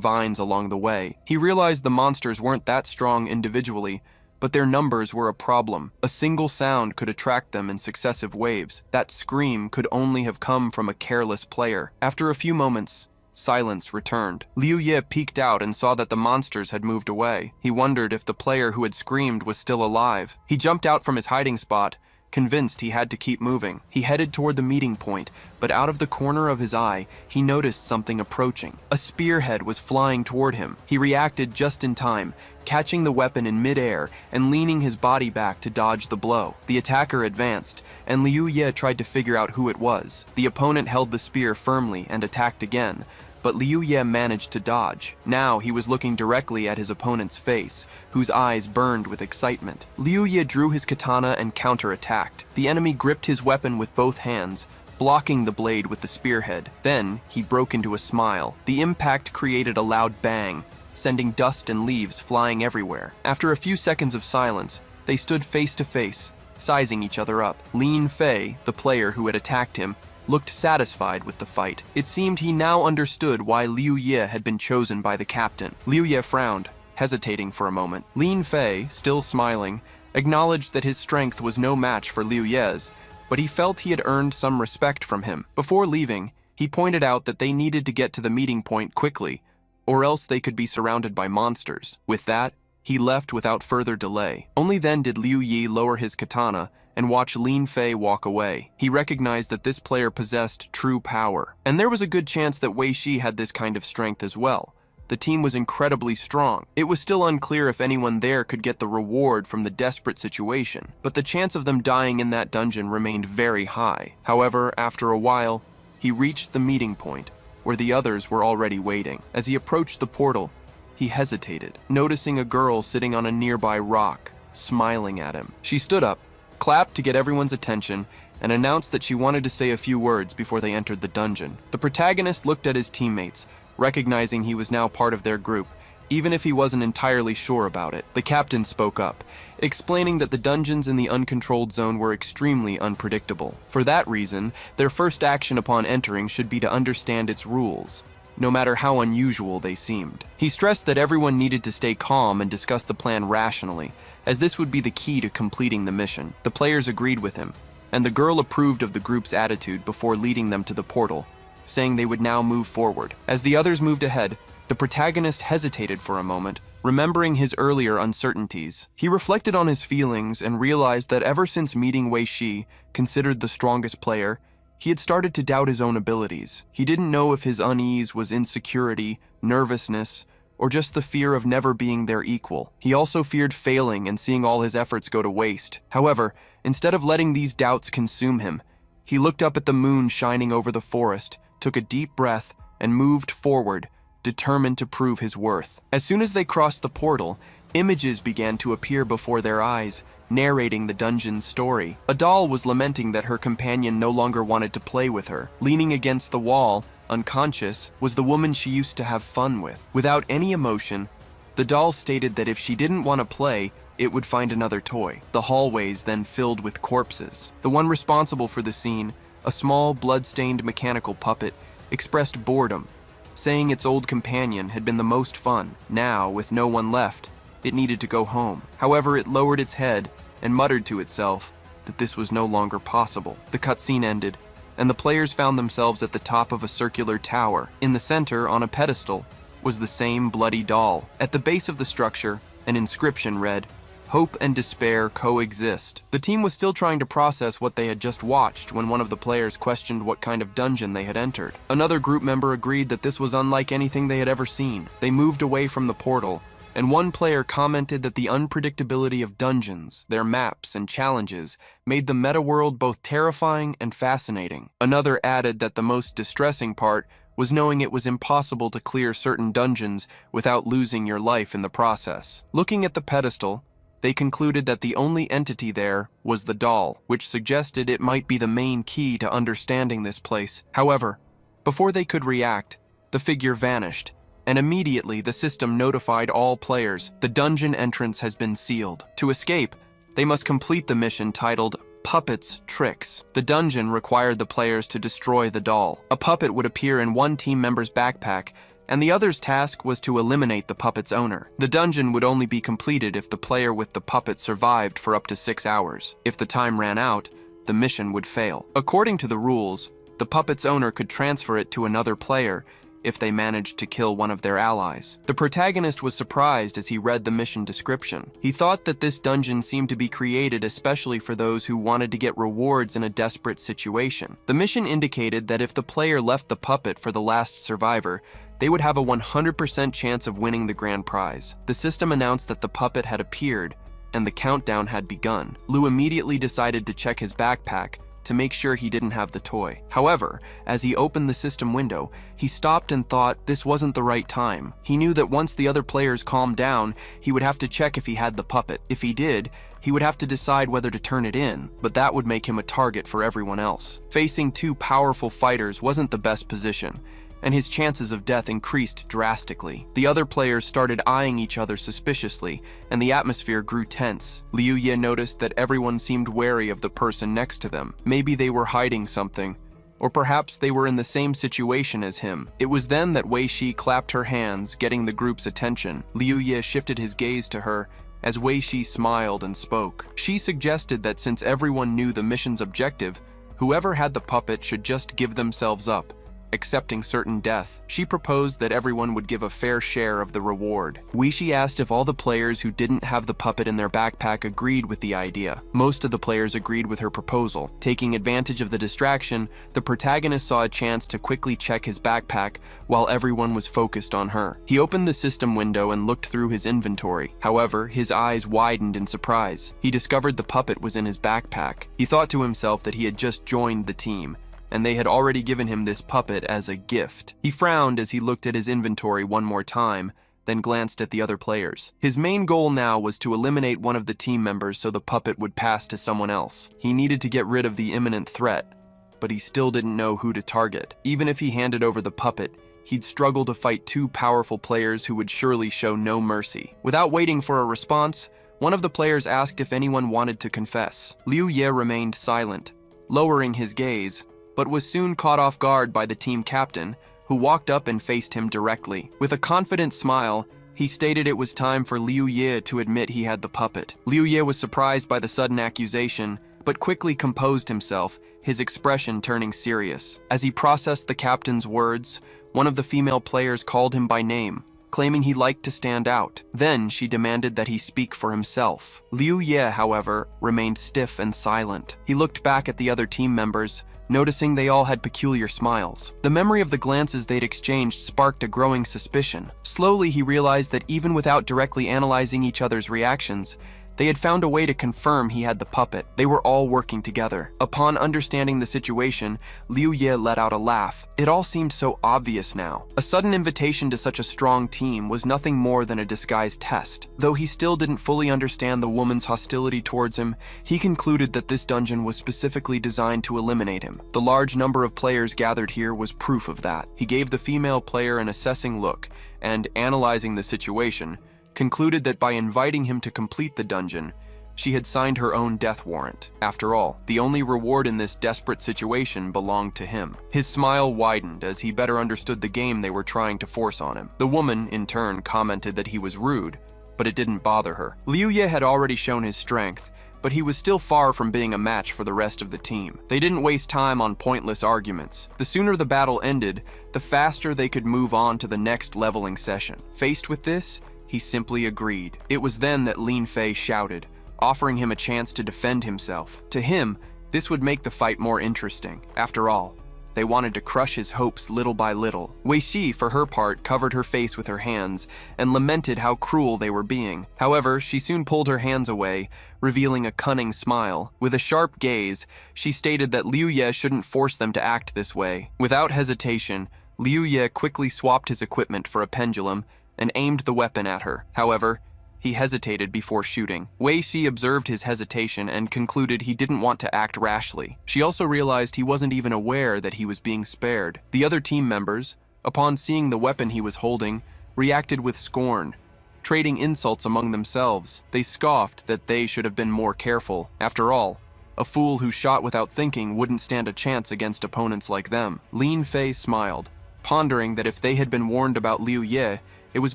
vines along the way. He realized the monsters weren't that strong individually, but their numbers were a problem. A single sound could attract them in successive waves. That scream could only have come from a careless player. After a few moments, silence returned. Liu Ye peeked out and saw that the monsters had moved away. He wondered if the player who had screamed was still alive. He jumped out from his hiding spot, convinced he had to keep moving. He headed toward the meeting point, but out of the corner of his eye, he noticed something approaching. A spearhead was flying toward him. He reacted just in time, catching the weapon in midair and leaning his body back to dodge the blow. The attacker advanced, and Liu Ye tried to figure out who it was. The opponent held the spear firmly and attacked again, but Liu Ye managed to dodge. Now he was looking directly at his opponent's face, whose eyes burned with excitement. Liu Ye drew his katana and counterattacked. The enemy gripped his weapon with both hands, blocking the blade with the spearhead. Then he broke into a smile. The impact created a loud bang, sending dust and leaves flying everywhere. After a few seconds of silence, they stood face to face, sizing each other up. Lin Fei, the player who had attacked him, looked satisfied with the fight. It seemed he now understood why Liu Ye had been chosen by the captain. Liu Ye frowned, hesitating for a moment. Lin Fei, still smiling, acknowledged that his strength was no match for Liu Ye's, but he felt he had earned some respect from him. Before leaving, he pointed out that they needed to get to the meeting point quickly, or else they could be surrounded by monsters. With that, he left without further delay. Only then did Liu Ye lower his katana and watch Lin Fei walk away. He recognized that this player possessed true power, and there was a good chance that Wei Xi had this kind of strength as well. The team was incredibly strong. It was still unclear if anyone there could get the reward from the desperate situation, but the chance of them dying in that dungeon remained very high. However, after a while, he reached the meeting point, where the others were already waiting. As he approached the portal, he hesitated, noticing a girl sitting on a nearby rock, smiling at him. She stood up, clapped to get everyone's attention, and announced that she wanted to say a few words before they entered the dungeon. The protagonist looked at his teammates, recognizing he was now part of their group, even if he wasn't entirely sure about it. The captain spoke up, explaining that the dungeons in the uncontrolled zone were extremely unpredictable. For that reason, their first action upon entering should be to understand its rules, no matter how unusual they seemed. He stressed that everyone needed to stay calm and discuss the plan rationally, as this would be the key to completing the mission. The players agreed with him, and the girl approved of the group's attitude before leading them to the portal, saying they would now move forward. As the others moved ahead, the protagonist hesitated for a moment, remembering his earlier uncertainties. He reflected on his feelings and realized that ever since meeting Wei Shi, considered the strongest player, he had started to doubt his own abilities. He didn't know if his unease was insecurity, nervousness, or just the fear of never being their equal. He also feared failing and seeing all his efforts go to waste. However, instead of letting these doubts consume him, he looked up at the moon shining over the forest, took a deep breath, and moved forward, determined to prove his worth. As soon as they crossed the portal, images began to appear before their eyes, narrating the dungeon's story. A doll was lamenting that her companion no longer wanted to play with her. Leaning against the wall, unconscious, was the woman she used to have fun with. Without any emotion, the doll stated that if she didn't want to play, it would find another toy. The hallways then filled with corpses. The one responsible for the scene, a small, blood-stained mechanical puppet, expressed boredom, saying its old companion had been the most fun. Now, with no one left, it needed to go home. However, it lowered its head and muttered to itself that this was no longer possible. The cutscene ended, and the players found themselves at the top of a circular tower. In the center, on a pedestal, was the same bloody doll. At the base of the structure, an inscription read, "Hope and despair coexist." The team was still trying to process what they had just watched when one of the players questioned what kind of dungeon they had entered. Another group member agreed that this was unlike anything they had ever seen. They moved away from the portal, and one player commented that the unpredictability of dungeons, their maps, and challenges made the meta world both terrifying and fascinating. Another added that the most distressing part was knowing it was impossible to clear certain dungeons without losing your life in the process. Looking at the pedestal, they concluded that the only entity there was the doll, which suggested it might be the main key to understanding this place. However, before they could react, the figure vanished, and immediately the system notified all players the dungeon entrance has been sealed. To escape, they must complete the mission titled Puppets Tricks. The dungeon required the players to destroy the doll. A puppet would appear in one team member's backpack, and the other's task was to eliminate the puppet's owner. The dungeon would only be completed if the player with the puppet survived for up to 6 hours. If the time ran out, the mission would fail. According to the rules, the puppet's owner could transfer it to another player if they managed to kill one of their allies. The protagonist was surprised as he read the mission description. He thought that this dungeon seemed to be created especially for those who wanted to get rewards in a desperate situation. The mission indicated that if the player left the puppet for the last survivor, they would have a 100% chance of winning the grand prize. The system announced that the puppet had appeared, and the countdown had begun. Lou immediately decided to check his backpack to make sure he didn't have the toy. However, as he opened the system window, he stopped and thought this wasn't the right time. He knew that once the other players calmed down, he would have to check if he had the puppet. If he did, he would have to decide whether to turn it in, but that would make him a target for everyone else. Facing two powerful fighters wasn't the best position, and his chances of death increased drastically. The other players started eyeing each other suspiciously, and the atmosphere grew tense. Liu Ye noticed that everyone seemed wary of the person next to them. Maybe they were hiding something, or perhaps they were in the same situation as him. It was then that Wei Shi clapped her hands, getting the group's attention. Liu Ye shifted his gaze to her as Wei Shi smiled and spoke. She suggested that since everyone knew the mission's objective, whoever had the puppet should just give themselves up accepting certain death. She proposed that everyone would give a fair share of the reward. Weishi asked if all the players who didn't have the puppet in their backpack agreed with the idea. Most of the players agreed with her proposal. Taking advantage of the distraction, the protagonist saw a chance to quickly check his backpack while everyone was focused on her. He opened the system window and looked through his inventory. However, his eyes widened in surprise. He discovered the puppet was in his backpack. He thought to himself that he had just joined the team, and they had already given him this puppet as a gift. He frowned as he looked at his inventory one more time, then glanced at the other players. His main goal now was to eliminate one of the team members so the puppet would pass to someone else. He needed to get rid of the imminent threat, but he still didn't know who to target. Even if he handed over the puppet, he'd struggle to fight two powerful players who would surely show no mercy. Without waiting for a response, one of the players asked if anyone wanted to confess. Liu Ye remained silent, lowering his gaze, but was soon caught off guard by the team captain, who walked up and faced him directly. With a confident smile, he stated it was time for Liu Ye to admit he had the puppet. Liu Ye was surprised by the sudden accusation, but quickly composed himself, his expression turning serious. As he processed the captain's words, one of the female players called him by name, claiming he liked to stand out. Then she demanded that he speak for himself. Liu Ye, however, remained stiff and silent. He looked back at the other team members, noticing they all had peculiar smiles. The memory of the glances they'd exchanged sparked a growing suspicion. Slowly, he realized that even without directly analyzing each other's reactions, they had found a way to confirm he had the puppet. They were all working together. Upon understanding the situation, Liu Ye let out a laugh. It all seemed so obvious now. A sudden invitation to such a strong team was nothing more than a disguise test. Though he still didn't fully understand the woman's hostility towards him, he concluded that this dungeon was specifically designed to eliminate him. The large number of players gathered here was proof of that. He gave the female player an assessing look, and, analyzing the situation, concluded that by inviting him to complete the dungeon, she had signed her own death warrant. After all, the only reward in this desperate situation belonged to him. His smile widened as he better understood the game they were trying to force on him. The woman, in turn, commented that he was rude, but it didn't bother her. Liu Ye had already shown his strength, but he was still far from being a match for the rest of the team. They didn't waste time on pointless arguments. The sooner the battle ended, the faster they could move on to the next leveling session. Faced with this, he simply agreed. It was then that Lin Fei shouted, offering him a chance to defend himself. To him, this would make the fight more interesting. After all, they wanted to crush his hopes little by little. Wei Shi, for her part, covered her face with her hands and lamented how cruel they were being. However, she soon pulled her hands away, revealing a cunning smile. With a sharp gaze, she stated that Liu Ye shouldn't force them to act this way. Without hesitation, Liu Ye quickly swapped his equipment for a pendulum and aimed the weapon at her. However, he hesitated before shooting. Wei Shi observed his hesitation and concluded he didn't want to act rashly. She also realized he wasn't even aware that he was being spared. The other team members, upon seeing the weapon he was holding, reacted with scorn, trading insults among themselves. They scoffed that they should have been more careful. After all, a fool who shot without thinking wouldn't stand a chance against opponents like them. Lin Fei smiled, pondering that if they had been warned about Liu Ye, it was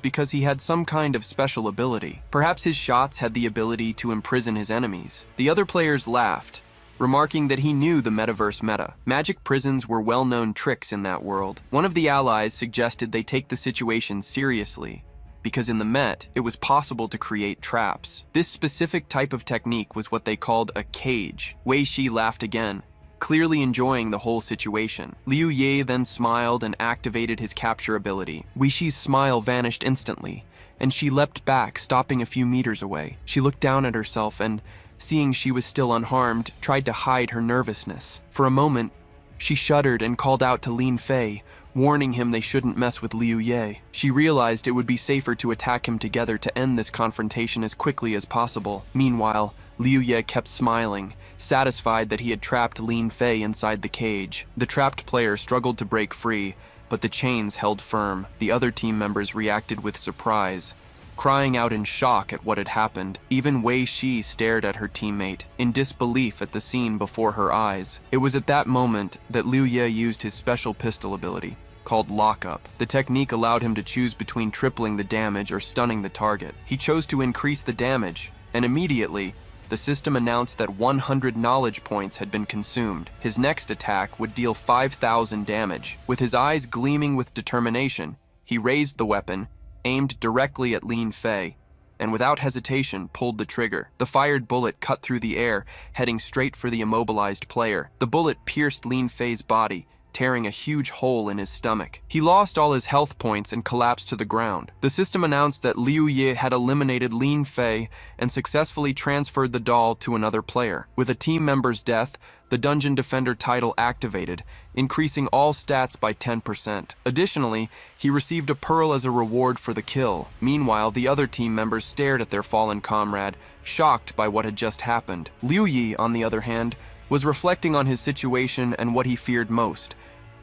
because he had some kind of special ability. Perhaps his shots had the ability to imprison his enemies. The other players laughed, remarking that he knew the metaverse meta. Magic prisons were well-known tricks in that world. One of the allies suggested they take the situation seriously, because in the Met, it was possible to create traps. This specific type of technique was what they called a cage. Wei Shi laughed again, clearly enjoying the whole situation. Liu Ye then smiled and activated his capture ability. Wei Shi's smile vanished instantly, and she leapt back, stopping a few meters away. She looked down at herself and, seeing she was still unharmed, tried to hide her nervousness. For a moment, she shuddered and called out to Lin Fei, warning him they shouldn't mess with Liu Ye. She realized it would be safer to attack him together to end this confrontation as quickly as possible. Meanwhile, Liu Ye kept smiling, satisfied that he had trapped Lin Fei inside the cage. The trapped player struggled to break free, but the chains held firm. The other team members reacted with surprise, crying out in shock at what had happened. Even Wei Shi stared at her teammate, in disbelief at the scene before her eyes. It was at that moment that Liu Ye used his special pistol ability, called Lockup. The technique allowed him to choose between tripling the damage or stunning the target. He chose to increase the damage, and immediately, The system announced that 100 knowledge points had been consumed. His next attack would deal 5,000 damage. With his eyes gleaming with determination, he raised the weapon, aimed directly at Lin Fei, and without hesitation pulled the trigger. The fired bullet cut through the air, heading straight for the immobilized player. The bullet pierced Lin Fei's body, tearing a huge hole in his stomach. He lost all his health points and collapsed to the ground. The system announced that Liu Ye had eliminated Lin Fei and successfully transferred the doll to another player. With a team member's death, the Dungeon Defender title activated, increasing all stats by 10%. Additionally, he received a pearl as a reward for the kill. Meanwhile, the other team members stared at their fallen comrade, shocked by what had just happened. Liu Ye, on the other hand, was reflecting on his situation and what he feared most: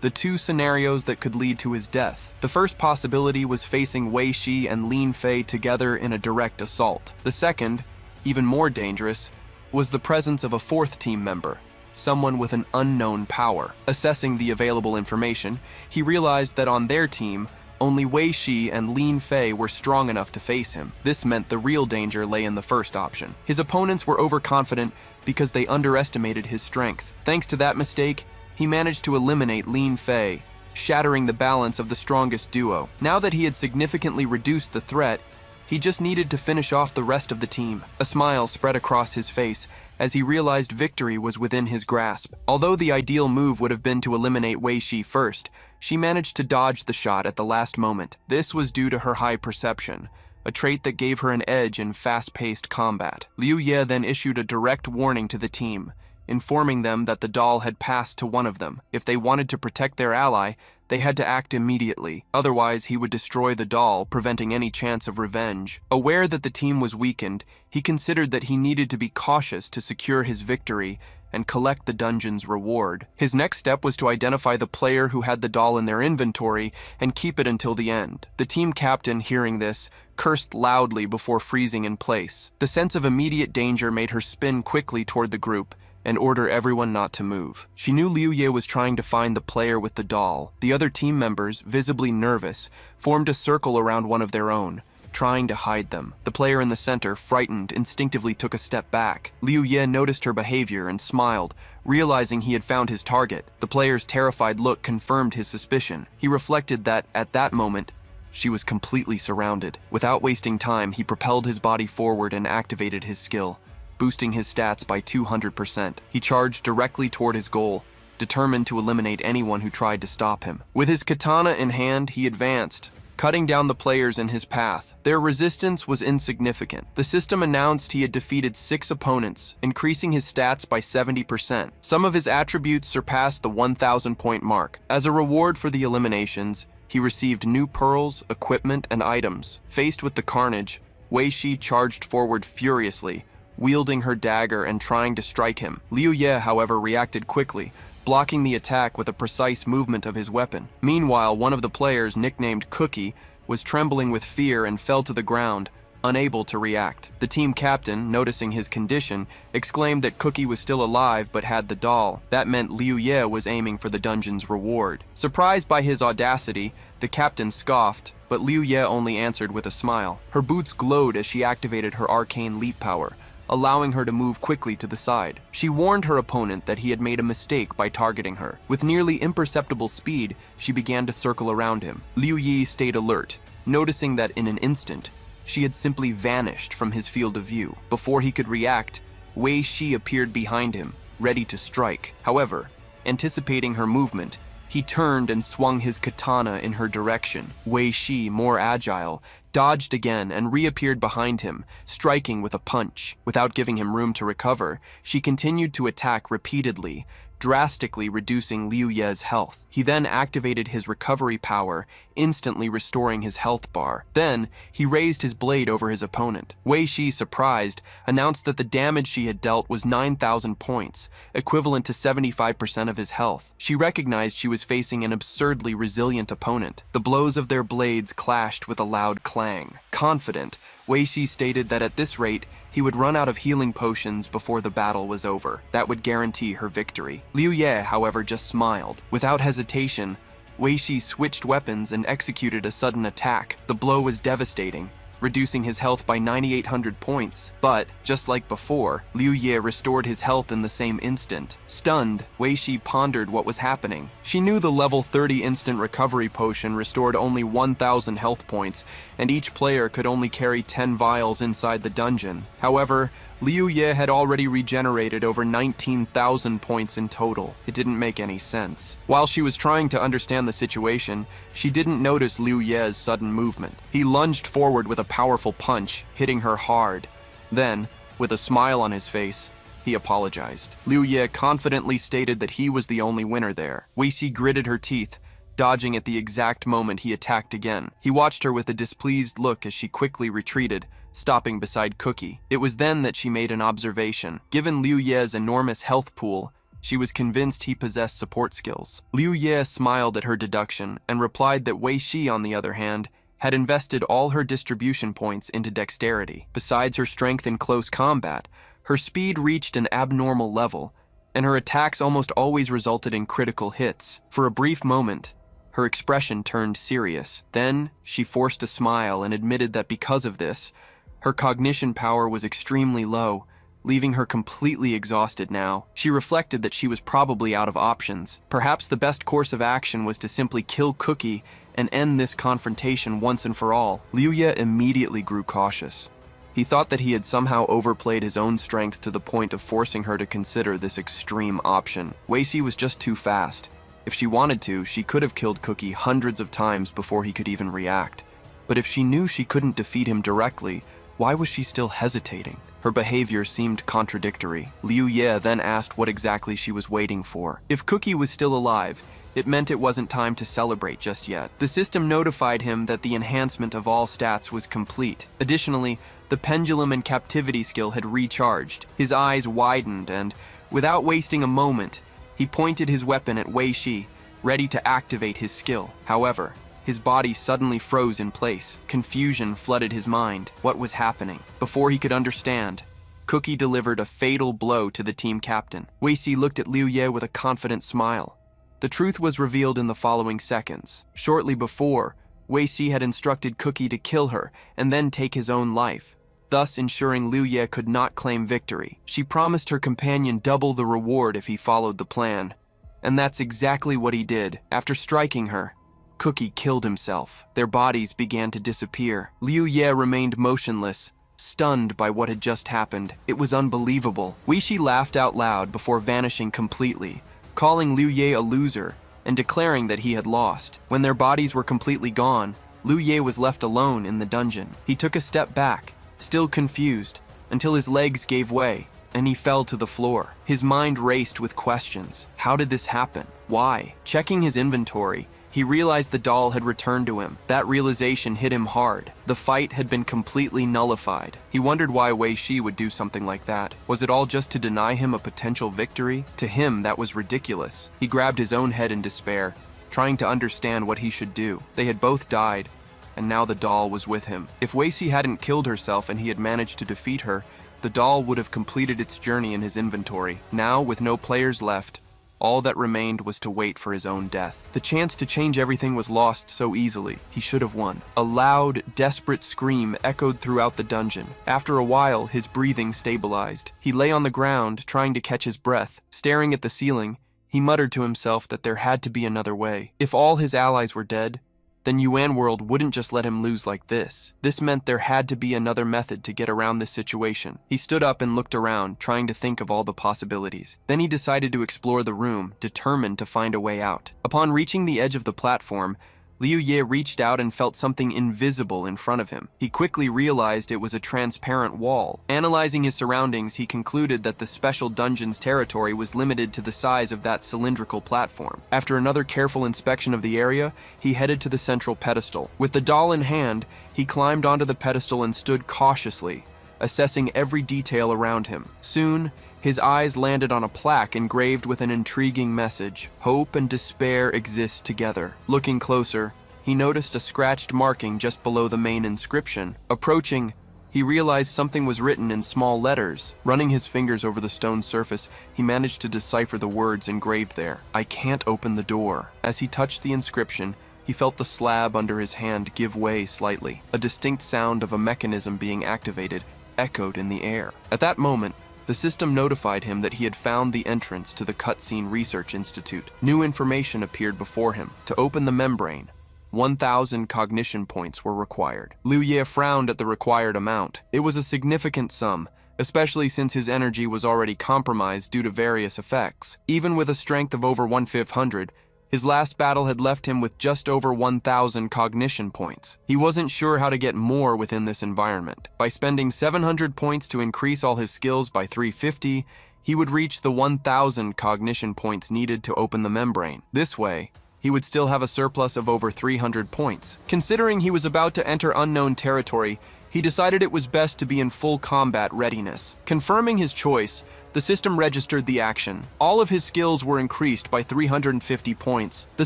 the two scenarios that could lead to his death. The first possibility was facing Wei Shi and Lin Fei together in a direct assault. The second, even more dangerous, was the presence of a fourth team member, someone with an unknown power. Assessing the available information, he realized that on their team, only Wei Shi and Lin Fei were strong enough to face him. This meant the real danger lay in the first option. His opponents were overconfident because they underestimated his strength. Thanks to that mistake, he managed to eliminate Lin Fei, shattering the balance of the strongest duo. Now that he had significantly reduced the threat, he just needed to finish off the rest of the team. A smile spread across his face as he realized victory was within his grasp. Although the ideal move would have been to eliminate Wei Shi first, she managed to dodge the shot at the last moment. This was due to her high perception, a trait that gave her an edge in fast-paced combat. Liu Ye then issued a direct warning to the team, informing them that the doll had passed to one of them. If they wanted to protect their ally, they had to act immediately. Otherwise, he would destroy the doll, preventing any chance of revenge. Aware that the team was weakened, he considered that he needed to be cautious to secure his victory and collect the dungeon's reward. His next step was to identify the player who had the doll in their inventory and keep it until the end. The team captain, hearing this, cursed loudly before freezing in place. The sense of immediate danger made her spin quickly toward the group and order everyone not to move. She knew Liu Ye was trying to find the player with the doll. The other team members, visibly nervous, formed a circle around one of their own, trying to hide them. The player in the center, frightened, instinctively took a step back. Liu Ye noticed her behavior and smiled, realizing he had found his target. The player's terrified look confirmed his suspicion. He reflected that, at that moment, she was completely surrounded. Without wasting time, he propelled his body forward and activated his skill, boosting his stats by 200%. He charged directly toward his goal, determined to eliminate anyone who tried to stop him. With his katana in hand, he advanced, cutting down the players in his path. Their resistance was insignificant. The system announced he had defeated 6 opponents, increasing his stats by 70%. Some of his attributes surpassed the 1,000-point mark. As a reward for the eliminations, he received new pearls, equipment, and items. Faced with the carnage, Wei Shi charged forward furiously, wielding her dagger and trying to strike him. Liu Ye, however, reacted quickly, blocking the attack with a precise movement of his weapon. Meanwhile, one of the players, nicknamed Cookie, was trembling with fear and fell to the ground, unable to react. The team captain, noticing his condition, exclaimed that Cookie was still alive but had the doll. That meant Liu Ye was aiming for the dungeon's reward. Surprised by his audacity, the captain scoffed, but Liu Ye only answered with a smile. Her boots glowed as she activated her arcane leap power, allowing her to move quickly to the side. She warned her opponent that he had made a mistake by targeting her. With nearly imperceptible speed, she began to circle around him. Liu Ye stayed alert, noticing that in an instant, she had simply vanished from his field of view. Before he could react, Wei Shi appeared behind him, ready to strike. However, anticipating her movement, he turned and swung his katana in her direction. Wei Shi, more agile, dodged again and reappeared behind him, striking with a punch. Without giving him room to recover, she continued to attack repeatedly, drastically reducing Liu Ye's health. He then activated his recovery power, instantly restoring his health bar. Then, he raised his blade over his opponent. Wei Shi, surprised, announced that the damage she had dealt was 9,000 points, equivalent to 75% of his health. She recognized she was facing an absurdly resilient opponent. The blows of their blades clashed with a loud clang. Confident, Wei Shi stated that at this rate, he would run out of healing potions before the battle was over. That would guarantee her victory. Liu Ye, however, just smiled. Without hesitation, Wei Shi switched weapons and executed a sudden attack. The blow was devastating, reducing his health by 9,800 points. But, just like before, Liu Ye restored his health in the same instant. Stunned, Wei Shi pondered what was happening. She knew the level 30 instant recovery potion restored only 1,000 health points, and each player could only carry 10 vials inside the dungeon. However, Liu Ye had already regenerated over 19,000 points in total. It didn't make any sense. While she was trying to understand the situation, she didn't notice Liu Ye's sudden movement. He lunged forward with a powerful punch, hitting her hard. Then, with a smile on his face, he apologized. Liu Ye confidently stated that he was the only winner there. Wei Shi gritted her teeth, dodging at the exact moment he attacked again. He watched her with a displeased look as she quickly retreated, stopping beside Cookie. It was then that she made an observation. Given Liu Ye's enormous health pool, she was convinced he possessed support skills. Liu Ye smiled at her deduction and replied that Wei Shi, on the other hand, had invested all her distribution points into dexterity. Besides her strength in close combat, her speed reached an abnormal level, and her attacks almost always resulted in critical hits. For a brief moment, her expression turned serious. Then, she forced a smile and admitted that because of this, her cognition power was extremely low, leaving her completely exhausted now. She reflected that she was probably out of options. Perhaps the best course of action was to simply kill Cookie and end this confrontation once and for all. Liu Ye immediately grew cautious. He thought that he had somehow overplayed his own strength to the point of forcing her to consider this extreme option. Wei Shi was just too fast. If she wanted to, she could have killed Cookie hundreds of times before he could even react. But if she knew she couldn't defeat him directly, why was she still hesitating? Her behavior seemed contradictory. Liu Ye then asked what exactly she was waiting for. If Cookie was still alive, it meant it wasn't time to celebrate just yet. The system notified him that the enhancement of all stats was complete. Additionally, the pendulum and captivity skill had recharged. His eyes widened and, without wasting a moment, he pointed his weapon at Wei Shi, ready to activate his skill. However, his body suddenly froze in place. Confusion flooded his mind. What was happening? Before he could understand, Cookie delivered a fatal blow to the team captain. Wei Shi looked at Liu Ye with a confident smile. The truth was revealed in the following seconds. Shortly before, Wei Shi had instructed Cookie to kill her and then take his own life, thus ensuring Liu Ye could not claim victory. She promised her companion double the reward if he followed the plan. And that's exactly what he did. After striking her, Cookie killed himself. Their bodies began to disappear. Liu Ye remained motionless, stunned by what had just happened. It was unbelievable. Wei Shi laughed out loud before vanishing completely, calling Liu Ye a loser and declaring that he had lost. When their bodies were completely gone, Liu Ye was left alone in the dungeon. He took a step back, still confused, until his legs gave way and he fell to the floor. His mind raced with questions. How did this happen? Why? Checking his inventory, he realized the doll had returned to him. That realization hit him hard. The fight had been completely nullified. He wondered why Wei Shi would do something like that. Was it all just to deny him a potential victory? To him, that was ridiculous. He grabbed his own head in despair, trying to understand what he should do. They had both died, and now the doll was with him. If Wei Shi hadn't killed herself and he had managed to defeat her, the doll would have completed its journey in his inventory. Now, with no players left, all that remained was to wait for his own death. The chance to change everything was lost so easily. He should have won. A loud, desperate scream echoed throughout the dungeon. After a while, his breathing stabilized. He lay on the ground, trying to catch his breath. Staring at the ceiling, he muttered to himself that there had to be another way. If all his allies were dead, then Yuan World wouldn't just let him lose like this. This meant there had to be another method to get around this situation. He stood up and looked around, trying to think of all the possibilities. Then he decided to explore the room, determined to find a way out. Upon reaching the edge of the platform, Liu Ye reached out and felt something invisible in front of him. He quickly realized it was a transparent wall. Analyzing his surroundings, he concluded that the special dungeon's territory was limited to the size of that cylindrical platform. After another careful inspection of the area, he headed to the central pedestal. With the doll in hand, he climbed onto the pedestal and stood cautiously, assessing every detail around him. Soon, his eyes landed on a plaque engraved with an intriguing message: "Hope and despair exist together." Looking closer, he noticed a scratched marking just below the main inscription. Approaching, he realized something was written in small letters. Running his fingers over the stone surface, he managed to decipher the words engraved there. "I can't open the door." As he touched the inscription, He felt the slab under his hand give way slightly. A distinct sound of a mechanism being activated echoed in the air. At that moment, the system notified him that he had found the entrance to the Cutscene Research Institute. New information appeared before him. To open the membrane, 1,000 cognition points were required. Liu Ye frowned at the required amount. It was a significant sum, especially since his energy was already compromised due to various effects. Even with a strength of over 1,500, his last battle had left him with just over 1,000 cognition points. He wasn't sure how to get more within this environment. By spending 700 points to increase all his skills by 350, he would reach the 1,000 cognition points needed to open the membrane. This way, he would still have a surplus of over 300 points. Considering he was about to enter unknown territory, he decided it was best to be in full combat readiness. Confirming his choice, the system registered the action. All of his skills were increased by 350 points. The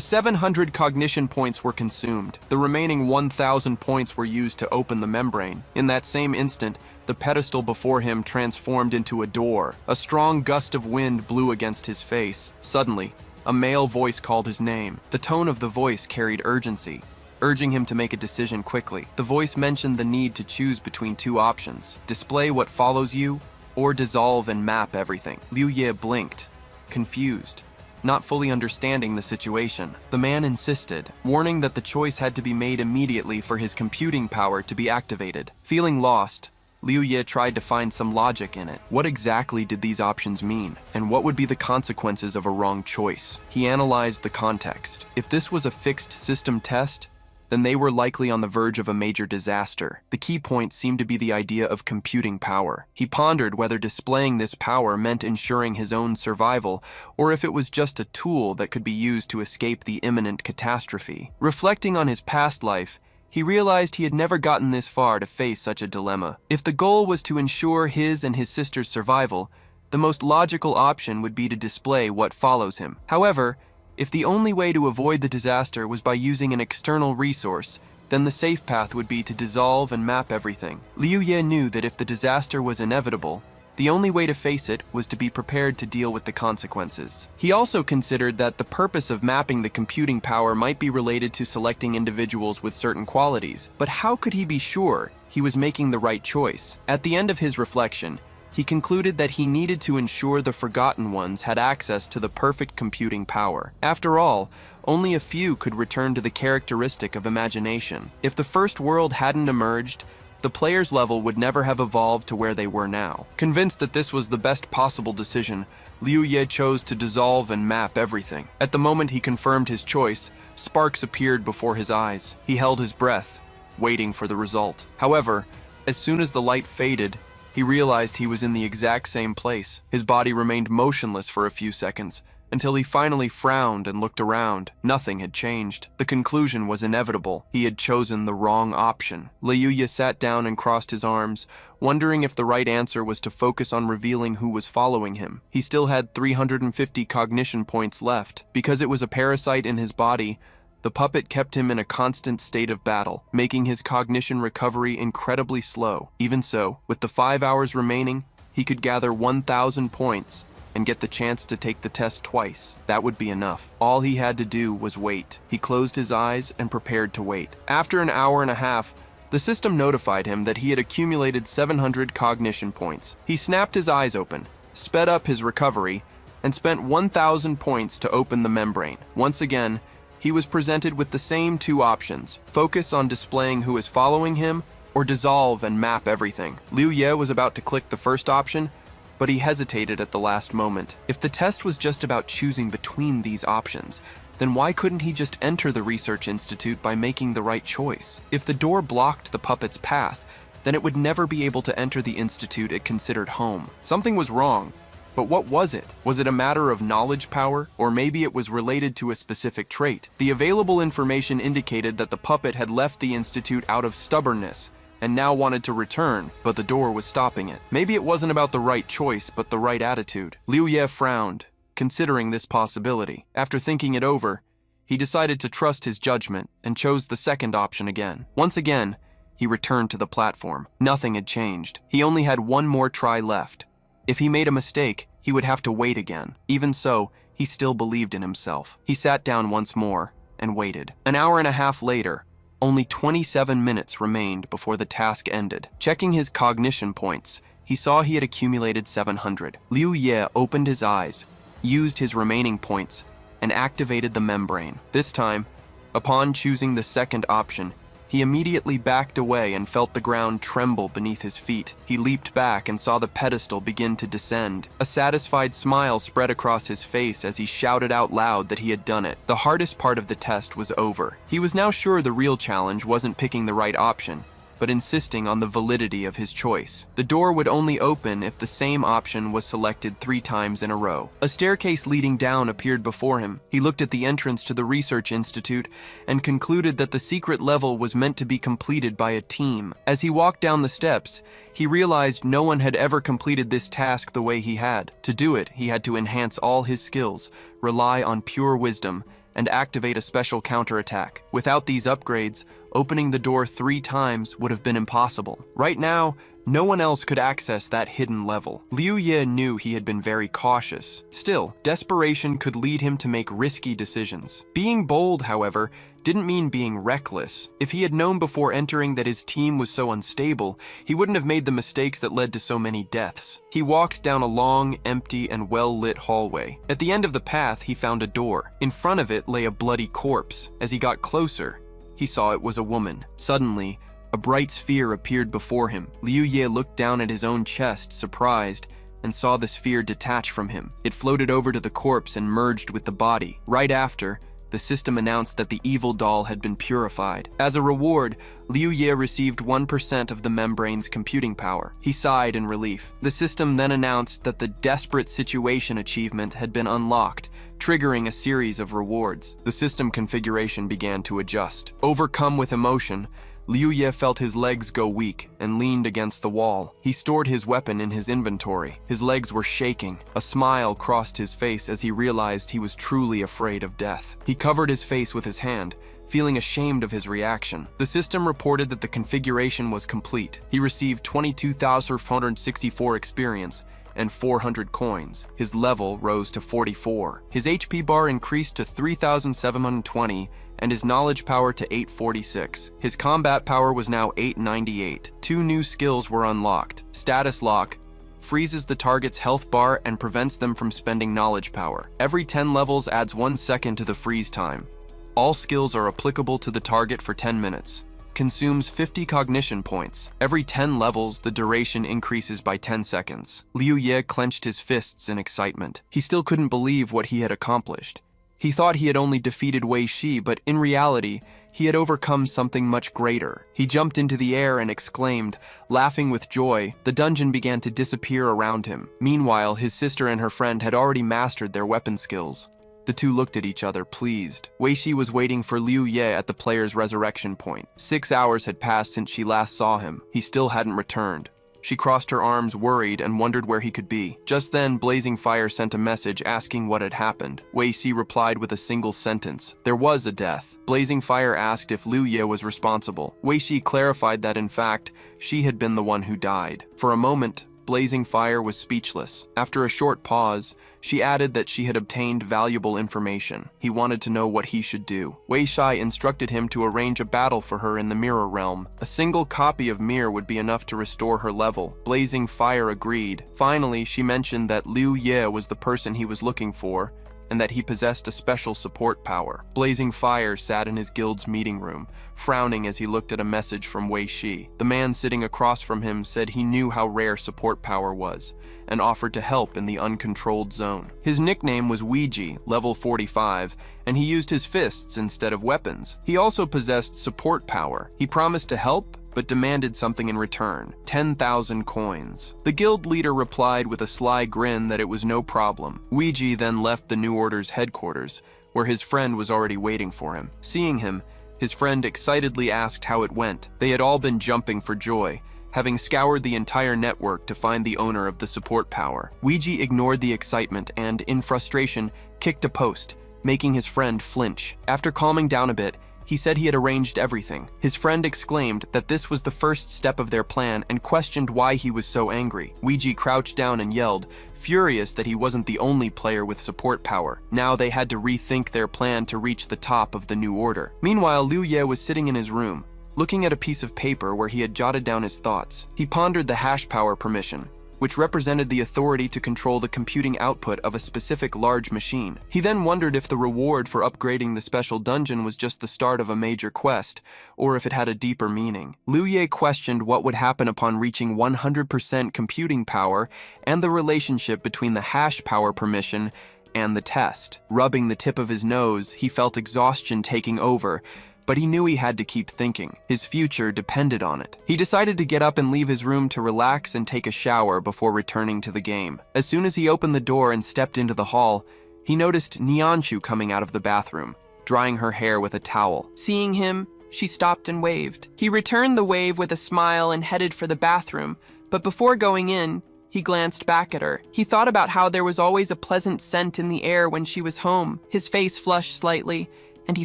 700 cognition points were consumed. The remaining 1,000 points were used to open the membrane. In that same instant, the pedestal before him transformed into a door. A strong gust of wind blew against his face. Suddenly, a male voice called his name. The tone of the voice carried urgency, urging him to make a decision quickly. The voice mentioned the need to choose between two options: display what follows you, or dissolve and map everything. Liu Ye blinked, confused, not fully understanding the situation. The man insisted, warning that the choice had to be made immediately for his computing power to be activated. Feeling lost, Liu Ye tried to find some logic in it. What exactly did these options mean? And what would be the consequences of a wrong choice? He analyzed the context. If this was a fixed system test, then they were likely on the verge of a major disaster. The key point seemed to be the idea of computing power. He pondered whether displaying this power meant ensuring his own survival, or if it was just a tool that could be used to escape the imminent catastrophe. Reflecting on his past life, he realized he had never gotten this far to face such a dilemma. If the goal was to ensure his and his sister's survival, the most logical option would be to display what follows him. However, if the only way to avoid the disaster was by using an external resource, then the safe path would be to dissolve and map everything. Liu Ye knew that if the disaster was inevitable, the only way to face it was to be prepared to deal with the consequences. He also considered that the purpose of mapping the computing power might be related to selecting individuals with certain qualities, but how could he be sure he was making the right choice? At the end of his reflection, he concluded that he needed to ensure the Forgotten Ones had access to the perfect computing power. After all, only a few could return to the characteristic of imagination. If the first world hadn't emerged, the player's level would never have evolved to where they were now. Convinced that this was the best possible decision, Liu Ye chose to dissolve and map everything. At the moment he confirmed his choice, sparks appeared before his eyes. He held his breath, waiting for the result. However, as soon as the light faded, he realized he was in the exact same place. His body remained motionless for a few seconds, until he finally frowned and looked around. Nothing had changed. The conclusion was inevitable. He had chosen the wrong option. Liu Ye sat down and crossed his arms, wondering if the right answer was to focus on revealing who was following him. He still had 350 cognition points left. Because it was a parasite in his body, the puppet kept him in a constant state of battle, making his cognition recovery incredibly slow. Even so, with the 5 hours remaining, he could gather 1,000 points and get the chance to take the test twice. That would be enough. All he had to do was wait. He closed his eyes and prepared to wait. After an hour and a half, the system notified him that he had accumulated 700 cognition points. He snapped his eyes open, sped up his recovery, and spent 1,000 points to open the membrane. Once again, he was presented with the same two options: focus on displaying who is following him, or dissolve and map everything. Liu Ye was about to click the first option, but he hesitated at the last moment. If the test was just about choosing between these options, then why couldn't he just enter the research institute by making the right choice? If the door blocked the puppet's path, then it would never be able to enter the institute it considered home. Something was wrong. But what was it? Was it a matter of knowledge power, or maybe it was related to a specific trait? The available information indicated that the puppet had left the institute out of stubbornness and now wanted to return, but the door was stopping it. Maybe it wasn't about the right choice, but the right attitude. Liu Ye frowned, considering this possibility. After thinking it over, he decided to trust his judgment and chose the second option again. Once again, he returned to the platform. Nothing had changed. He only had one more try left. If he made a mistake, he would have to wait again. Even so, he still believed in himself. He sat down once more, and waited. An hour and a half later, only 27 minutes remained before the task ended. Checking his cognition points, he saw he had accumulated 700. Liu Ye opened his eyes, used his remaining points, and activated the membrane. This time, upon choosing the second option, he immediately backed away and felt the ground tremble beneath his feet. He leaped back and saw the pedestal begin to descend. A satisfied smile spread across his face as he shouted out loud that he had done it. The hardest part of the test was over. He was now sure the real challenge wasn't picking the right option, but insisting on the validity of his choice. The door would only open if the same option was selected 3 times in a row. A staircase leading down appeared before him. He looked at the entrance to the research institute and concluded that the secret level was meant to be completed by a team. As he walked down the steps, he realized no one had ever completed this task the way he had. To do it, he had to enhance all his skills, rely on pure wisdom, and activate a special counterattack. Without these upgrades, opening the door 3 times would have been impossible. Right now, no one else could access that hidden level. Liu Ye knew he had been very cautious. Still, desperation could lead him to make risky decisions. Being bold, however, didn't mean being reckless. If he had known before entering that his team was so unstable, he wouldn't have made the mistakes that led to so many deaths. He walked down a long, empty, and well-lit hallway. At the end of the path, he found a door. In front of it lay a bloody corpse. As he got closer, he saw it was a woman. Suddenly, a bright sphere appeared before him. Liu Ye looked down at his own chest, surprised, and saw the sphere detach from him. It floated over to the corpse and merged with the body. Right after, the system announced that the evil doll had been purified. As a reward, Liu Ye received 1% of the membrane's computing power. He sighed in relief. The system then announced that the Desperate Situation achievement had been unlocked, triggering a series of rewards. The system configuration began to adjust. Overcome with emotion, Liu Ye felt his legs go weak and leaned against the wall. He stored his weapon in his inventory. His legs were shaking. A smile crossed his face as he realized he was truly afraid of death. He covered his face with his hand, feeling ashamed of his reaction. The system reported that the configuration was complete. He received 22,464 experience and 400 coins. His level rose to 44. His HP bar increased to 3,720 and his knowledge power to 846. His combat power was now 898. 2 new skills were unlocked. Status Lock freezes the target's health bar and prevents them from spending knowledge power. Every 10 levels adds 1 second to the freeze time. All skills are applicable to the target for 10 minutes. Consumes 50 cognition points. Every 10 levels, the duration increases by 10 seconds. Liu Ye clenched his fists in excitement. He still couldn't believe what he had accomplished. He thought he had only defeated Wei Shi, but in reality, he had overcome something much greater. He jumped into the air and exclaimed, laughing with joy. The dungeon began to disappear around him. Meanwhile, his sister and her friend had already mastered their weapon skills. The two looked at each other, pleased. Wei Shi was waiting for Liu Ye at the player's resurrection point. 6 hours had passed since she last saw him. He still hadn't returned. She crossed her arms, worried, and wondered where he could be. Just then, Blazing Fire sent a message asking what had happened. Wei Shi replied with a single sentence. There was a death. Blazing Fire asked if Liu Ye was responsible. Wei Shi clarified that, in fact, she had been the one who died. For a moment, Blazing Fire was speechless. After a short pause, she added that she had obtained valuable information. He wanted to know what he should do. Wei Shi instructed him to arrange a battle for her in the Mirror Realm. A single copy of Mirror would be enough to restore her level. Blazing Fire agreed. Finally, she mentioned that Liu Ye was the person he was looking for, and that he possessed a special support power. Blazing Fire sat in his guild's meeting room, frowning as he looked at a message from Wei Shi. The man sitting across from him said he knew how rare support power was, and offered to help in the uncontrolled zone. His nickname was Ouija, level 45, and he used his fists instead of weapons. He also possessed support power. He promised to help, but demanded something in return, 10,000 coins. The guild leader replied with a sly grin that it was no problem. Ouija then left the New Order's headquarters, where his friend was already waiting for him. Seeing him, his friend excitedly asked how it went. They had all been jumping for joy, having scoured the entire network to find the owner of the support power. Ouija ignored the excitement and, in frustration, kicked a post, making his friend flinch. After calming down a bit, He said he had arranged everything. His friend exclaimed that this was the first step of their plan and questioned why he was so angry. Weiji crouched down and yelled, furious that he wasn't the only player with support power. Now they had to rethink their plan to reach the top of the new order. Meanwhile, Liu Ye was sitting in his room, looking at a piece of paper where he had jotted down his thoughts. He pondered the hash power permission, which represented the authority to control the computing output of a specific large machine. He then wondered if the reward for upgrading the special dungeon was just the start of a major quest, or if it had a deeper meaning. Liu Ye questioned what would happen upon reaching 100% computing power and the relationship between the hash power permission and the test. Rubbing the tip of his nose, he felt exhaustion taking over, but he knew he had to keep thinking. His future depended on it. He decided to get up and leave his room to relax and take a shower before returning to the game. As soon as he opened the door and stepped into the hall, he noticed Nianshu coming out of the bathroom, drying her hair with a towel. Seeing him, she stopped and waved. He returned the wave with a smile and headed for the bathroom, but before going in, he glanced back at her. He thought about how there was always a pleasant scent in the air when she was home. His face flushed slightly, and he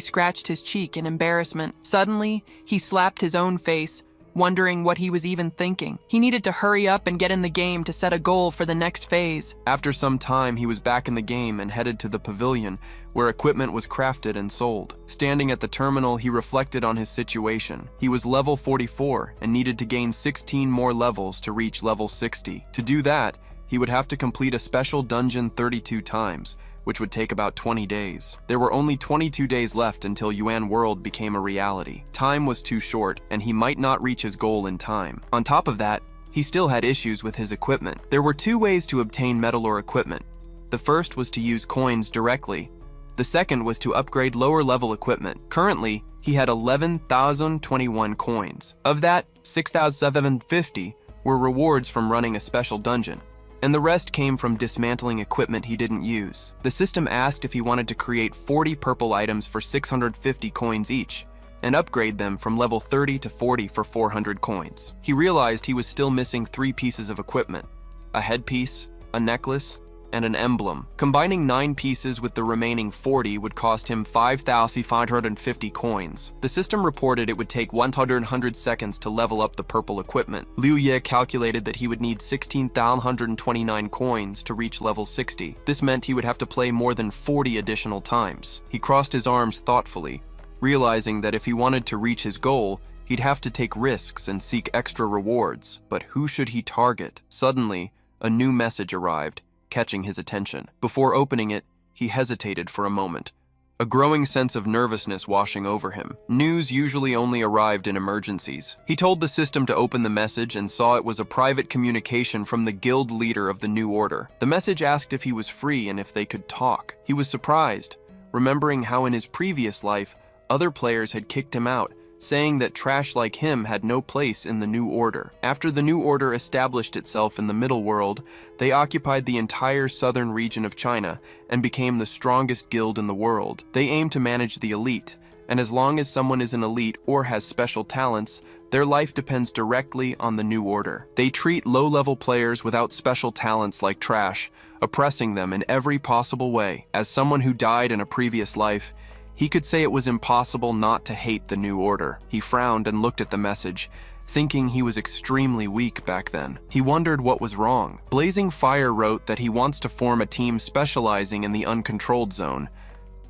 scratched his cheek in embarrassment. Suddenly, he slapped his own face, wondering what he was even thinking. He needed to hurry up and get in the game to set a goal for the next phase. After some time, he was back in the game and headed to the pavilion, where equipment was crafted and sold. Standing at the terminal, he reflected on his situation. He was level 44 and needed to gain 16 more levels to reach level 60. To do that, he would have to complete a special dungeon 32 times, which would take about 20 days. There were only 22 days left until Yuan World became a reality. Time was too short, and he might not reach his goal in time. On top of that, he still had issues with his equipment. There were two ways to obtain metal or equipment. The first was to use coins directly. The second was to upgrade lower-level equipment. Currently, he had 11,021 coins. Of that, 6,750 were rewards from running a special dungeon, and the rest came from dismantling equipment he didn't use. The system asked if he wanted to create 40 purple items for 650 coins each, and upgrade them from level 30 to 40 for 400 coins. He realized he was still missing 3 pieces of equipment: a headpiece, a necklace, and an emblem. Combining 9 pieces with the remaining 40 would cost him 5,550 coins. The system reported it would take 100 seconds to level up the purple equipment. Liu Ye calculated that he would need 16,129 coins to reach level 60. This meant he would have to play more than 40 additional times. He crossed his arms thoughtfully, realizing that if he wanted to reach his goal, he'd have to take risks and seek extra rewards. But who should he target? Suddenly, a new message arrived, catching his attention. Before opening it, he hesitated for a moment, a growing sense of nervousness washing over him. News usually only arrived in emergencies. He told the system to open the message and saw it was a private communication from the guild leader of the New Order. The message asked if he was free and if they could talk. He was surprised, remembering how in his previous life, other players had kicked him out, saying that trash like him had no place in the New Order. After the New Order established itself in the Middle World, they occupied the entire southern region of China and became the strongest guild in the world. They aim to manage the elite, and as long as someone is an elite or has special talents, their life depends directly on the New Order. They treat low-level players without special talents like trash, oppressing them in every possible way. As someone who died in a previous life, he could say it was impossible not to hate the New Order. He frowned and looked at the message, thinking he was extremely weak back then. He wondered what was wrong. Blazing Fire wrote that he wants to form a team specializing in the uncontrolled zone,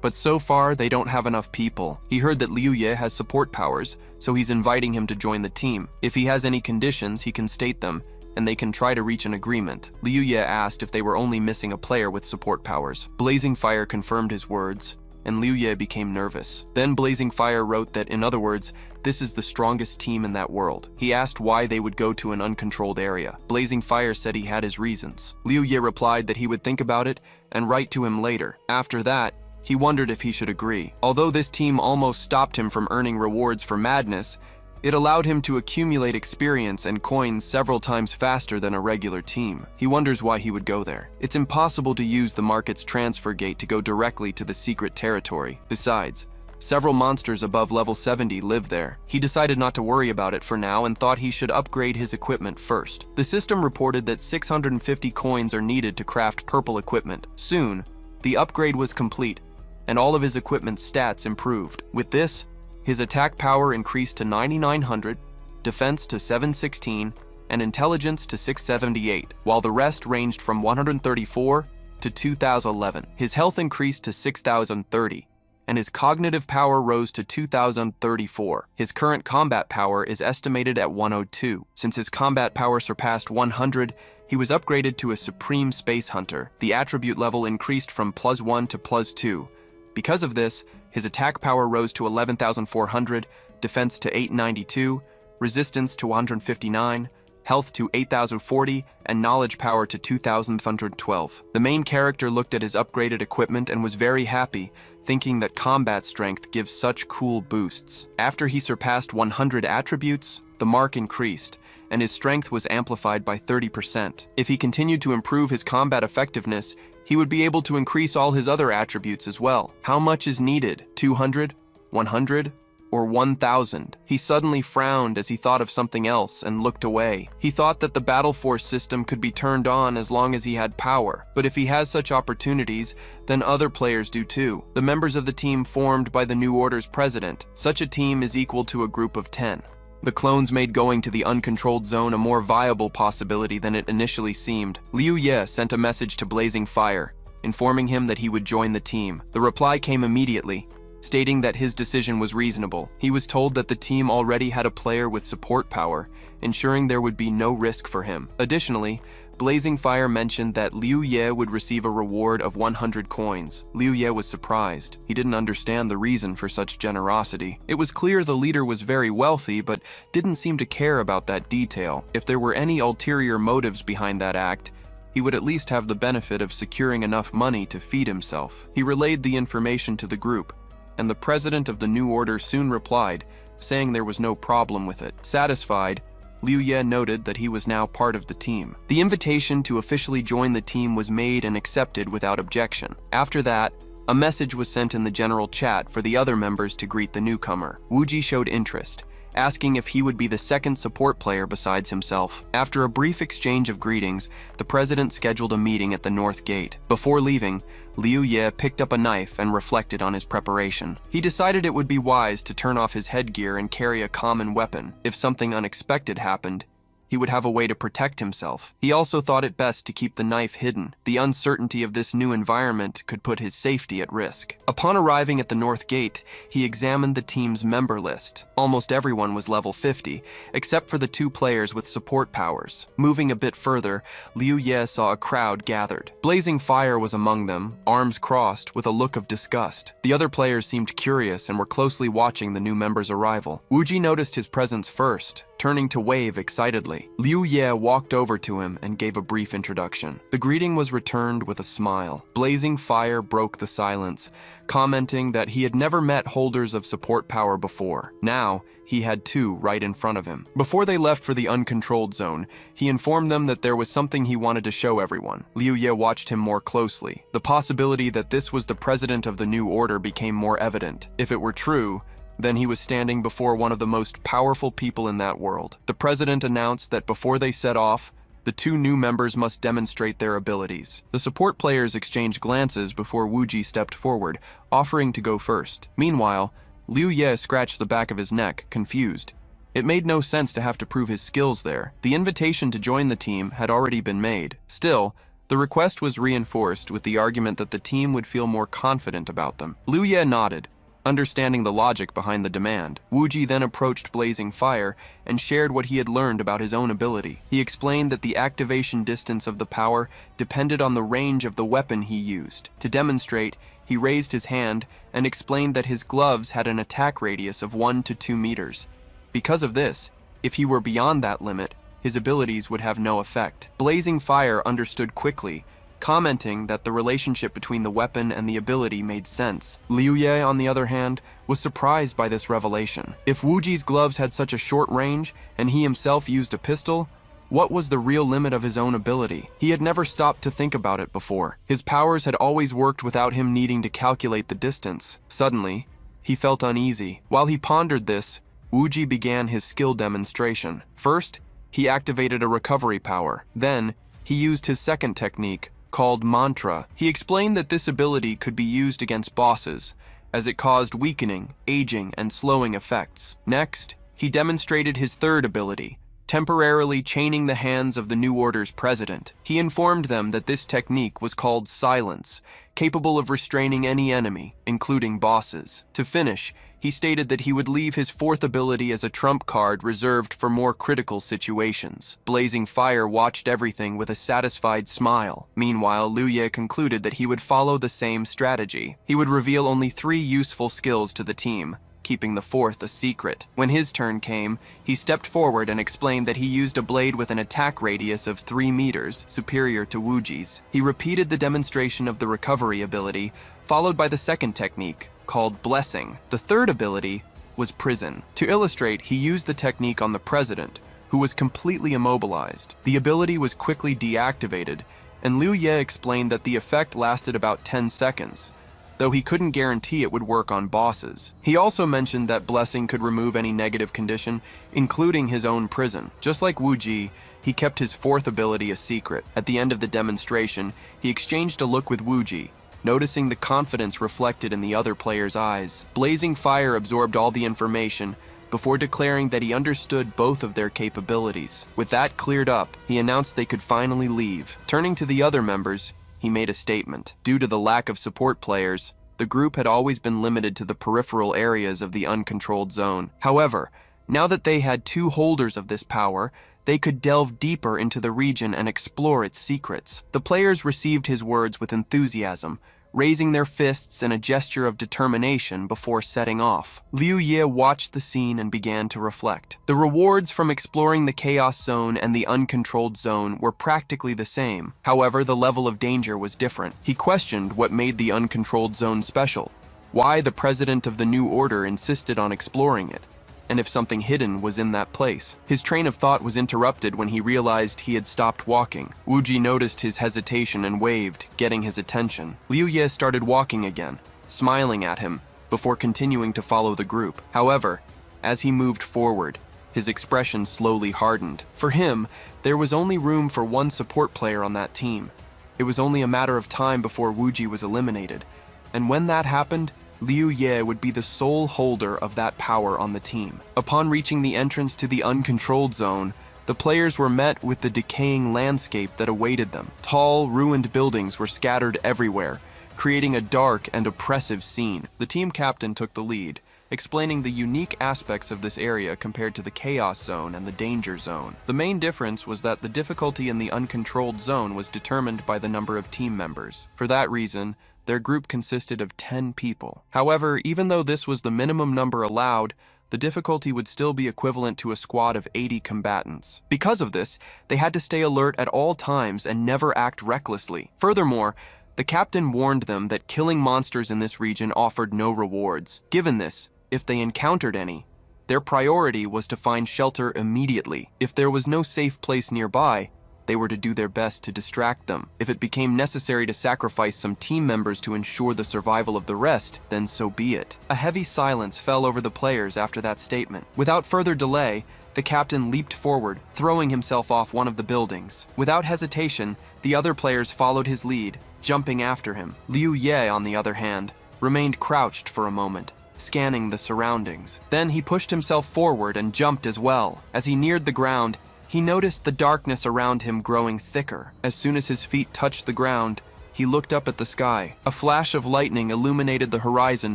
but so far they don't have enough people. He heard that Liu Ye has support powers, so he's inviting him to join the team. If he has any conditions, he can state them, and they can try to reach an agreement. Liu Ye asked if they were only missing a player with support powers. Blazing Fire confirmed his words, and Liu Ye became nervous. Then Blazing Fire wrote that, in other words, this is the strongest team in that world. He asked why they would go to an uncontrolled area. Blazing Fire said he had his reasons. Liu Ye replied that he would think about it and write to him later. After that, he wondered if he should agree. Although this team almost stopped him from earning rewards for madness, it allowed him to accumulate experience and coins several times faster than a regular team. He wonders why he would go there. It's impossible to use the market's transfer gate to go directly to the secret territory. Besides, several monsters above level 70 live there. He decided not to worry about it for now and thought he should upgrade his equipment first. The system reported that 650 coins are needed to craft purple equipment. Soon, the upgrade was complete, and all of his equipment's stats improved. With this, His attack power increased to 9,900, defense to 716, and intelligence to 678, while the rest ranged from 134 to 2,011. His health increased to 6,030, and his cognitive power rose to 2,034. His current combat power is estimated at 102. Since his combat power surpassed 100, he was upgraded to a Supreme Space Hunter. The attribute level increased from +1 to +2. Because of this, his attack power rose to 11,400, defense to 892, resistance to 159, health to 8,040, and knowledge power to 2,112. The main character looked at his upgraded equipment and was very happy, thinking that combat strength gives such cool boosts. After he surpassed 100 attributes, the mark increased, and his strength was amplified by 30%. If he continued to improve his combat effectiveness, he would be able to increase all his other attributes as well. How much is needed? 200? 100? Or 1,000? He suddenly frowned as he thought of something else and looked away. He thought that the battle force system could be turned on as long as he had power, but if he has such opportunities, then other players do too. The members of the team formed by the New Order's president. Such a team is equal to a group of 10. The clones made going to the uncontrolled zone a more viable possibility than it initially seemed. Liu Ye sent a message to Blazing Fire, informing him that he would join the team. The reply came immediately, stating that his decision was reasonable. He was told that the team already had a player with support power, ensuring there would be no risk for him. Additionally, Blazing Fire mentioned that Liu Ye would receive a reward of 100 coins. Liu Ye was surprised. He didn't understand the reason for such generosity. It was clear the leader was very wealthy, but didn't seem to care about that detail. If there were any ulterior motives behind that act, he would at least have the benefit of securing enough money to feed himself. He relayed the information to the group, and the president of the New Order soon replied, saying there was no problem with it. Satisfied, Liu Ye noted that he was now part of the team. The invitation to officially join the team was made and accepted without objection. After that, a message was sent in the general chat for the other members to greet the newcomer. Wuji showed interest, asking if he would be the second support player besides himself. After a brief exchange of greetings, the president scheduled a meeting at the North Gate. Before leaving, Liu Ye picked up a knife and reflected on his preparation. He decided it would be wise to turn off his headgear and carry a common weapon. If something unexpected happened, he would have a way to protect himself. He also thought it best to keep the knife hidden. The uncertainty of this new environment could put his safety at risk. Upon arriving at the North Gate, he examined the team's member list. Almost everyone was level 50, except for the 2 players with support powers. Moving a bit further, Liu Ye saw a crowd gathered. Blazing Fire was among them, arms crossed, with a look of disgust. The other players seemed curious and were closely watching the new member's arrival. Wuji noticed his presence first, turning to wave excitedly. Liu Ye walked over to him and gave a brief introduction. The greeting was returned with a smile. Blazing Fire broke the silence, commenting that he had never met holders of support power before. Now, he had 2 right in front of him. Before they left for the uncontrolled zone, he informed them that there was something he wanted to show everyone. Liu Ye watched him more closely. The possibility that this was the president of the New Order became more evident. If it were true, then he was standing before one of the most powerful people in that world. The president announced that before they set off, the 2 new members must demonstrate their abilities. The support players exchanged glances before Wuji stepped forward, offering to go first. Meanwhile, Liu Ye scratched the back of his neck, confused. It made no sense to have to prove his skills there. The invitation to join the team had already been made. Still, the request was reinforced with the argument that the team would feel more confident about them. Liu Ye nodded, understanding the logic behind the demand. Wuji then approached Blazing Fire and shared what he had learned about his own ability. He explained that the activation distance of the power depended on the range of the weapon he used. To demonstrate, he raised his hand and explained that his gloves had an attack radius of 1 to 2 meters. Because of this, if he were beyond that limit, his abilities would have no effect. Blazing Fire understood quickly, commenting that the relationship between the weapon and the ability made sense. Liu Ye, on the other hand, was surprised by this revelation. If Wuji's gloves had such a short range, and he himself used a pistol, what was the real limit of his own ability? He had never stopped to think about it before. His powers had always worked without him needing to calculate the distance. Suddenly, he felt uneasy. While he pondered this, Wuji began his skill demonstration. First, he activated a recovery power. Then, he used his second technique, called Mantra. He explained that this ability could be used against bosses, as it caused weakening, aging, and slowing effects. Next, he demonstrated his third ability, temporarily chaining the hands of the New Order's president. He informed them that this technique was called silence, capable of restraining any enemy, including bosses. To finish, he stated that he would leave his fourth ability as a trump card reserved for more critical situations. Blazing Fire watched everything with a satisfied smile. Meanwhile, Liu Ye concluded that he would follow the same strategy. He would reveal only 3 useful skills to the team, keeping the fourth a secret. When his turn came, he stepped forward and explained that he used a blade with an attack radius of 3 meters, superior to Wuji's. He repeated the demonstration of the recovery ability, followed by the second technique, called Blessing. The third ability was Prison. To illustrate, he used the technique on the president, who was completely immobilized. The ability was quickly deactivated, and Liu Ye explained that the effect lasted about 10 seconds, though he couldn't guarantee it would work on bosses. He also mentioned that Blessing could remove any negative condition, including his own prison. Just like Wu Ji, he kept his fourth ability a secret. At the end of the demonstration, he exchanged a look with Wu Ji, noticing the confidence reflected in the other player's eyes. Blazing Fire absorbed all the information before declaring that he understood both of their capabilities. With that cleared up, he announced they could finally leave. Turning to the other members, he made a statement. Due to the lack of support players, the group had always been limited to the peripheral areas of the uncontrolled zone. However, now that they had 2 holders of this power, they could delve deeper into the region and explore its secrets. The players received his words with enthusiasm, raising their fists in a gesture of determination before setting off. Liu Ye watched the scene and began to reflect. The rewards from exploring the Chaos Zone and the Uncontrolled Zone were practically the same. However, the level of danger was different. He questioned what made the Uncontrolled Zone special, why the president of the New Order insisted on exploring it, and if something hidden was in that place. His train of thought was interrupted when he realized he had stopped walking. Wu Ji noticed his hesitation and waved, getting his attention. Liu Ye started walking again, smiling at him, before continuing to follow the group. However, as he moved forward, his expression slowly hardened. For him, there was only room for 1 support player on that team. It was only a matter of time before Wu Ji was eliminated, and when that happened, Liu Ye would be the sole holder of that power on the team. Upon reaching the entrance to the Uncontrolled Zone, the players were met with the decaying landscape that awaited them. Tall, ruined buildings were scattered everywhere, creating a dark and oppressive scene. The team captain took the lead, explaining the unique aspects of this area compared to the Chaos Zone and the Danger Zone. The main difference was that the difficulty in the Uncontrolled Zone was determined by the number of team members. For that reason, their group consisted of 10 people. However, even though this was the minimum number allowed, the difficulty would still be equivalent to a squad of 80 combatants. Because of this, they had to stay alert at all times and never act recklessly. Furthermore, the captain warned them that killing monsters in this region offered no rewards. Given this, if they encountered any, their priority was to find shelter immediately. If there was no safe place nearby, they were to do their best to distract them. If it became necessary to sacrifice some team members to ensure the survival of the rest, then so be it. A heavy silence fell over the players after that statement. Without further delay, the captain leaped forward, throwing himself off one of the buildings. Without hesitation, the other players followed his lead, jumping after him. Liu Ye, on the other hand, remained crouched for a moment, scanning the surroundings. Then he pushed himself forward and jumped as well. As he neared the ground, he noticed the darkness around him growing thicker. As soon as his feet touched the ground, he looked up at the sky. A flash of lightning illuminated the horizon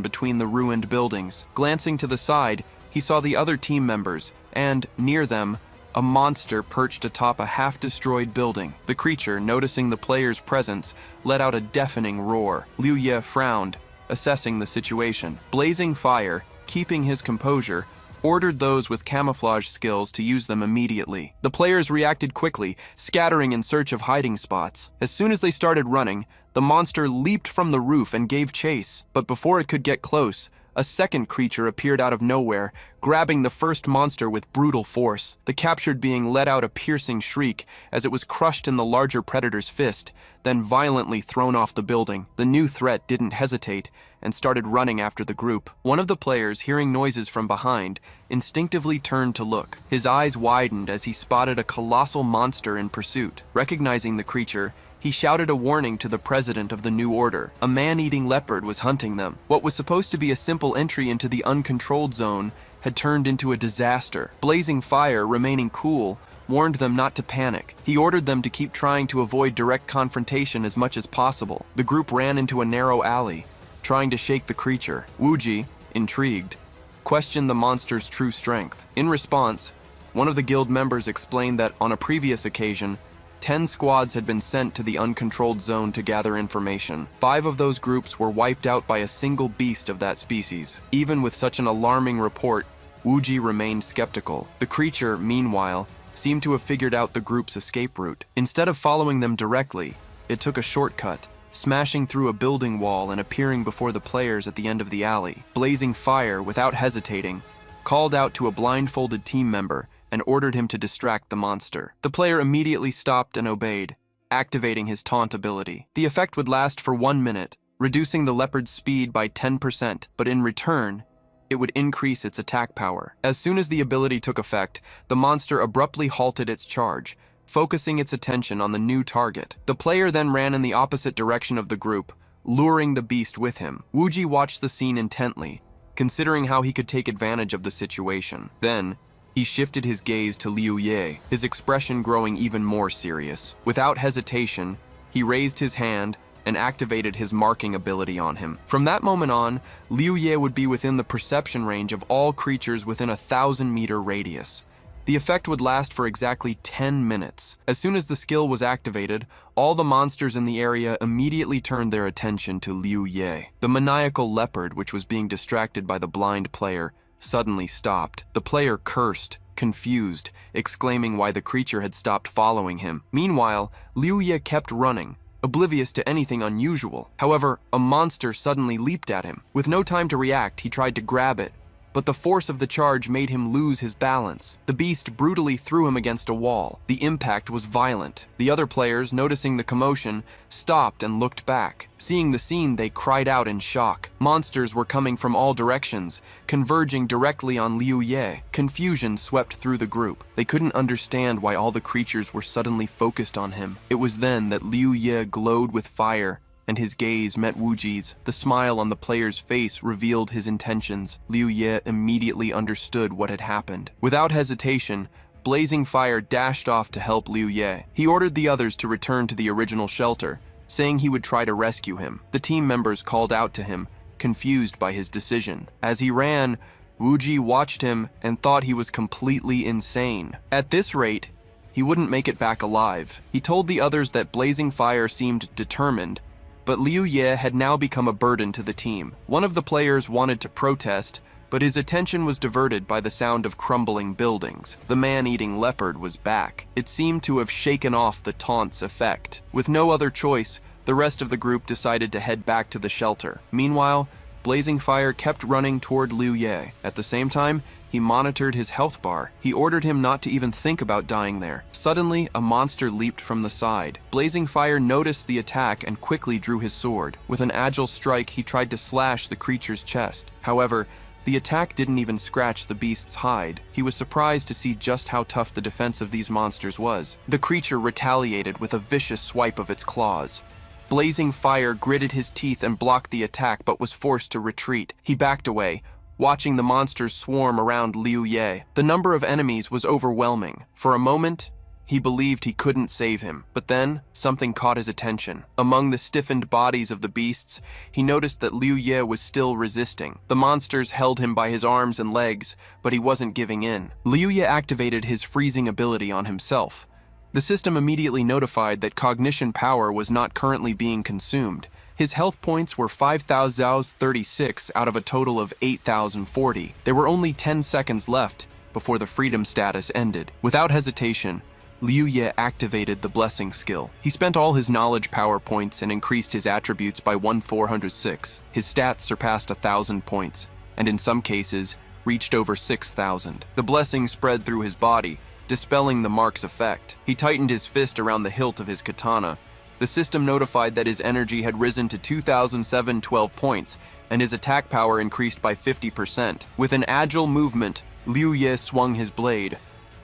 between the ruined buildings. Glancing to the side, he saw the other team members, and, near them, a monster perched atop a half-destroyed building. The creature, noticing the player's presence, let out a deafening roar. Liu Ye frowned, assessing the situation. Blazing Fire, keeping his composure, ordered those with camouflage skills to use them immediately. The players reacted quickly, scattering in search of hiding spots. As soon as they started running, the monster leaped from the roof and gave chase. But before it could get close, a second creature appeared out of nowhere, grabbing the first monster with brutal force. The captured being let out a piercing shriek as it was crushed in the larger predator's fist, then violently thrown off the building. The new threat didn't hesitate and started running after the group. One of the players, hearing noises from behind, instinctively turned to look. His eyes widened as he spotted a colossal monster in pursuit. Recognizing the creature, He shouted a warning to the president of the New Order. A man-eating leopard was hunting them. What was supposed to be a simple entry into the uncontrolled zone had turned into a disaster. Blazing Fire, remaining cool, warned them not to panic. He ordered them to keep trying to avoid direct confrontation as much as possible. The group ran into a narrow alley, trying to shake the creature. Wuji, intrigued, questioned the monster's true strength. In response, one of the guild members explained that on a previous occasion, 10 squads had been sent to the uncontrolled zone to gather information. 5 of those groups were wiped out by a single beast of that species. Even with such an alarming report, Wuji remained skeptical. The creature, meanwhile, seemed to have figured out the group's escape route. Instead of following them directly, it took a shortcut, smashing through a building wall and appearing before the players at the end of the alley. Blazing Fire, without hesitating, called out to a blindfolded team member and ordered him to distract the monster. The player immediately stopped and obeyed, activating his taunt ability. The effect would last for 1 minute, reducing the leopard's speed by 10%, but in return, it would increase its attack power. As soon as the ability took effect, the monster abruptly halted its charge, focusing its attention on the new target. The player then ran in the opposite direction of the group, luring the beast with him. Wuji watched the scene intently, considering how he could take advantage of the situation. Then, he shifted his gaze to Liu Ye, his expression growing even more serious. Without hesitation, he raised his hand and activated his marking ability on him. From that moment on, Liu Ye would be within the perception range of all creatures within a 1,000-meter radius. The effect would last for exactly 10 minutes. As soon as the skill was activated, all the monsters in the area immediately turned their attention to Liu Ye. The maniacal leopard, which was being distracted by the blind player, suddenly stopped. The player cursed, confused, exclaiming why the creature had stopped following him. Meanwhile, Liu Ye kept running, oblivious to anything unusual. However, a monster suddenly leaped at him. With no time to react, he tried to grab it, but the force of the charge made him lose his balance. The beast brutally threw him against a wall. The impact was violent. The other players, noticing the commotion, stopped and looked back. Seeing the scene, they cried out in shock. Monsters were coming from all directions, converging directly on Liu Ye. Confusion swept through the group. They couldn't understand why all the creatures were suddenly focused on him. It was then that Liu Ye glowed with fire, and his gaze met Wuji's. The smile on the player's face revealed his intentions. Liu Ye immediately understood what had happened. Without hesitation, Blazing Fire dashed off to help Liu Ye. He ordered the others to return to the original shelter, saying he would try to rescue him. The team members called out to him, confused by his decision. As he ran, Wuji watched him and thought he was completely insane. At this rate, he wouldn't make it back alive. He told the others that Blazing Fire seemed determined, but Liu Ye had now become a burden to the team. One of the players wanted to protest, but his attention was diverted by the sound of crumbling buildings. The man-eating leopard was back. It seemed to have shaken off the taunt's effect. With no other choice, the rest of the group decided to head back to the shelter. Meanwhile, Blazing Fire kept running toward Liu Ye. At the same time, he monitored his health bar. He ordered him not to even think about dying there. Suddenly, a monster leaped from the side. Blazing Fire noticed the attack and quickly drew his sword. With an agile strike, he tried to slash the creature's chest. However, the attack didn't even scratch the beast's hide. He was surprised to see just how tough the defense of these monsters was. The creature retaliated with a vicious swipe of its claws. Blazing Fire gritted his teeth and blocked the attack, but was forced to retreat. He backed away, watching the monsters swarm around Liu Ye. The number of enemies was overwhelming. For a moment, he believed he couldn't save him, but then something caught his attention. Among the stiffened bodies of the beasts, he noticed that Liu Ye was still resisting. The monsters held him by his arms and legs, but he wasn't giving in. Liu Ye activated his freezing ability on himself. The system immediately notified that cognition power was not currently being consumed. His health points were 5,036 out of a total of 8,040. There were only 10 seconds left before the freedom status ended. Without hesitation, Liu Ye activated the blessing skill. He spent all his knowledge power points and increased his attributes by 1,406. His stats surpassed 1,000 points, and in some cases, reached over 6,000. The blessing spread through his body, dispelling the mark's effect. He tightened his fist around the hilt of his katana. The system notified that his energy had risen to 2,712 points, and his attack power increased by 50%. With an agile movement, Liu Ye swung his blade.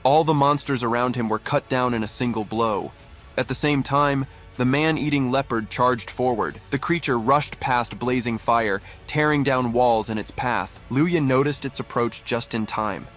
All the monsters around him were cut down in a single blow. At the same time, The man-eating leopard charged forward. The creature rushed past blazing fire, tearing down walls in its path. Liu Ye noticed its approach just in time.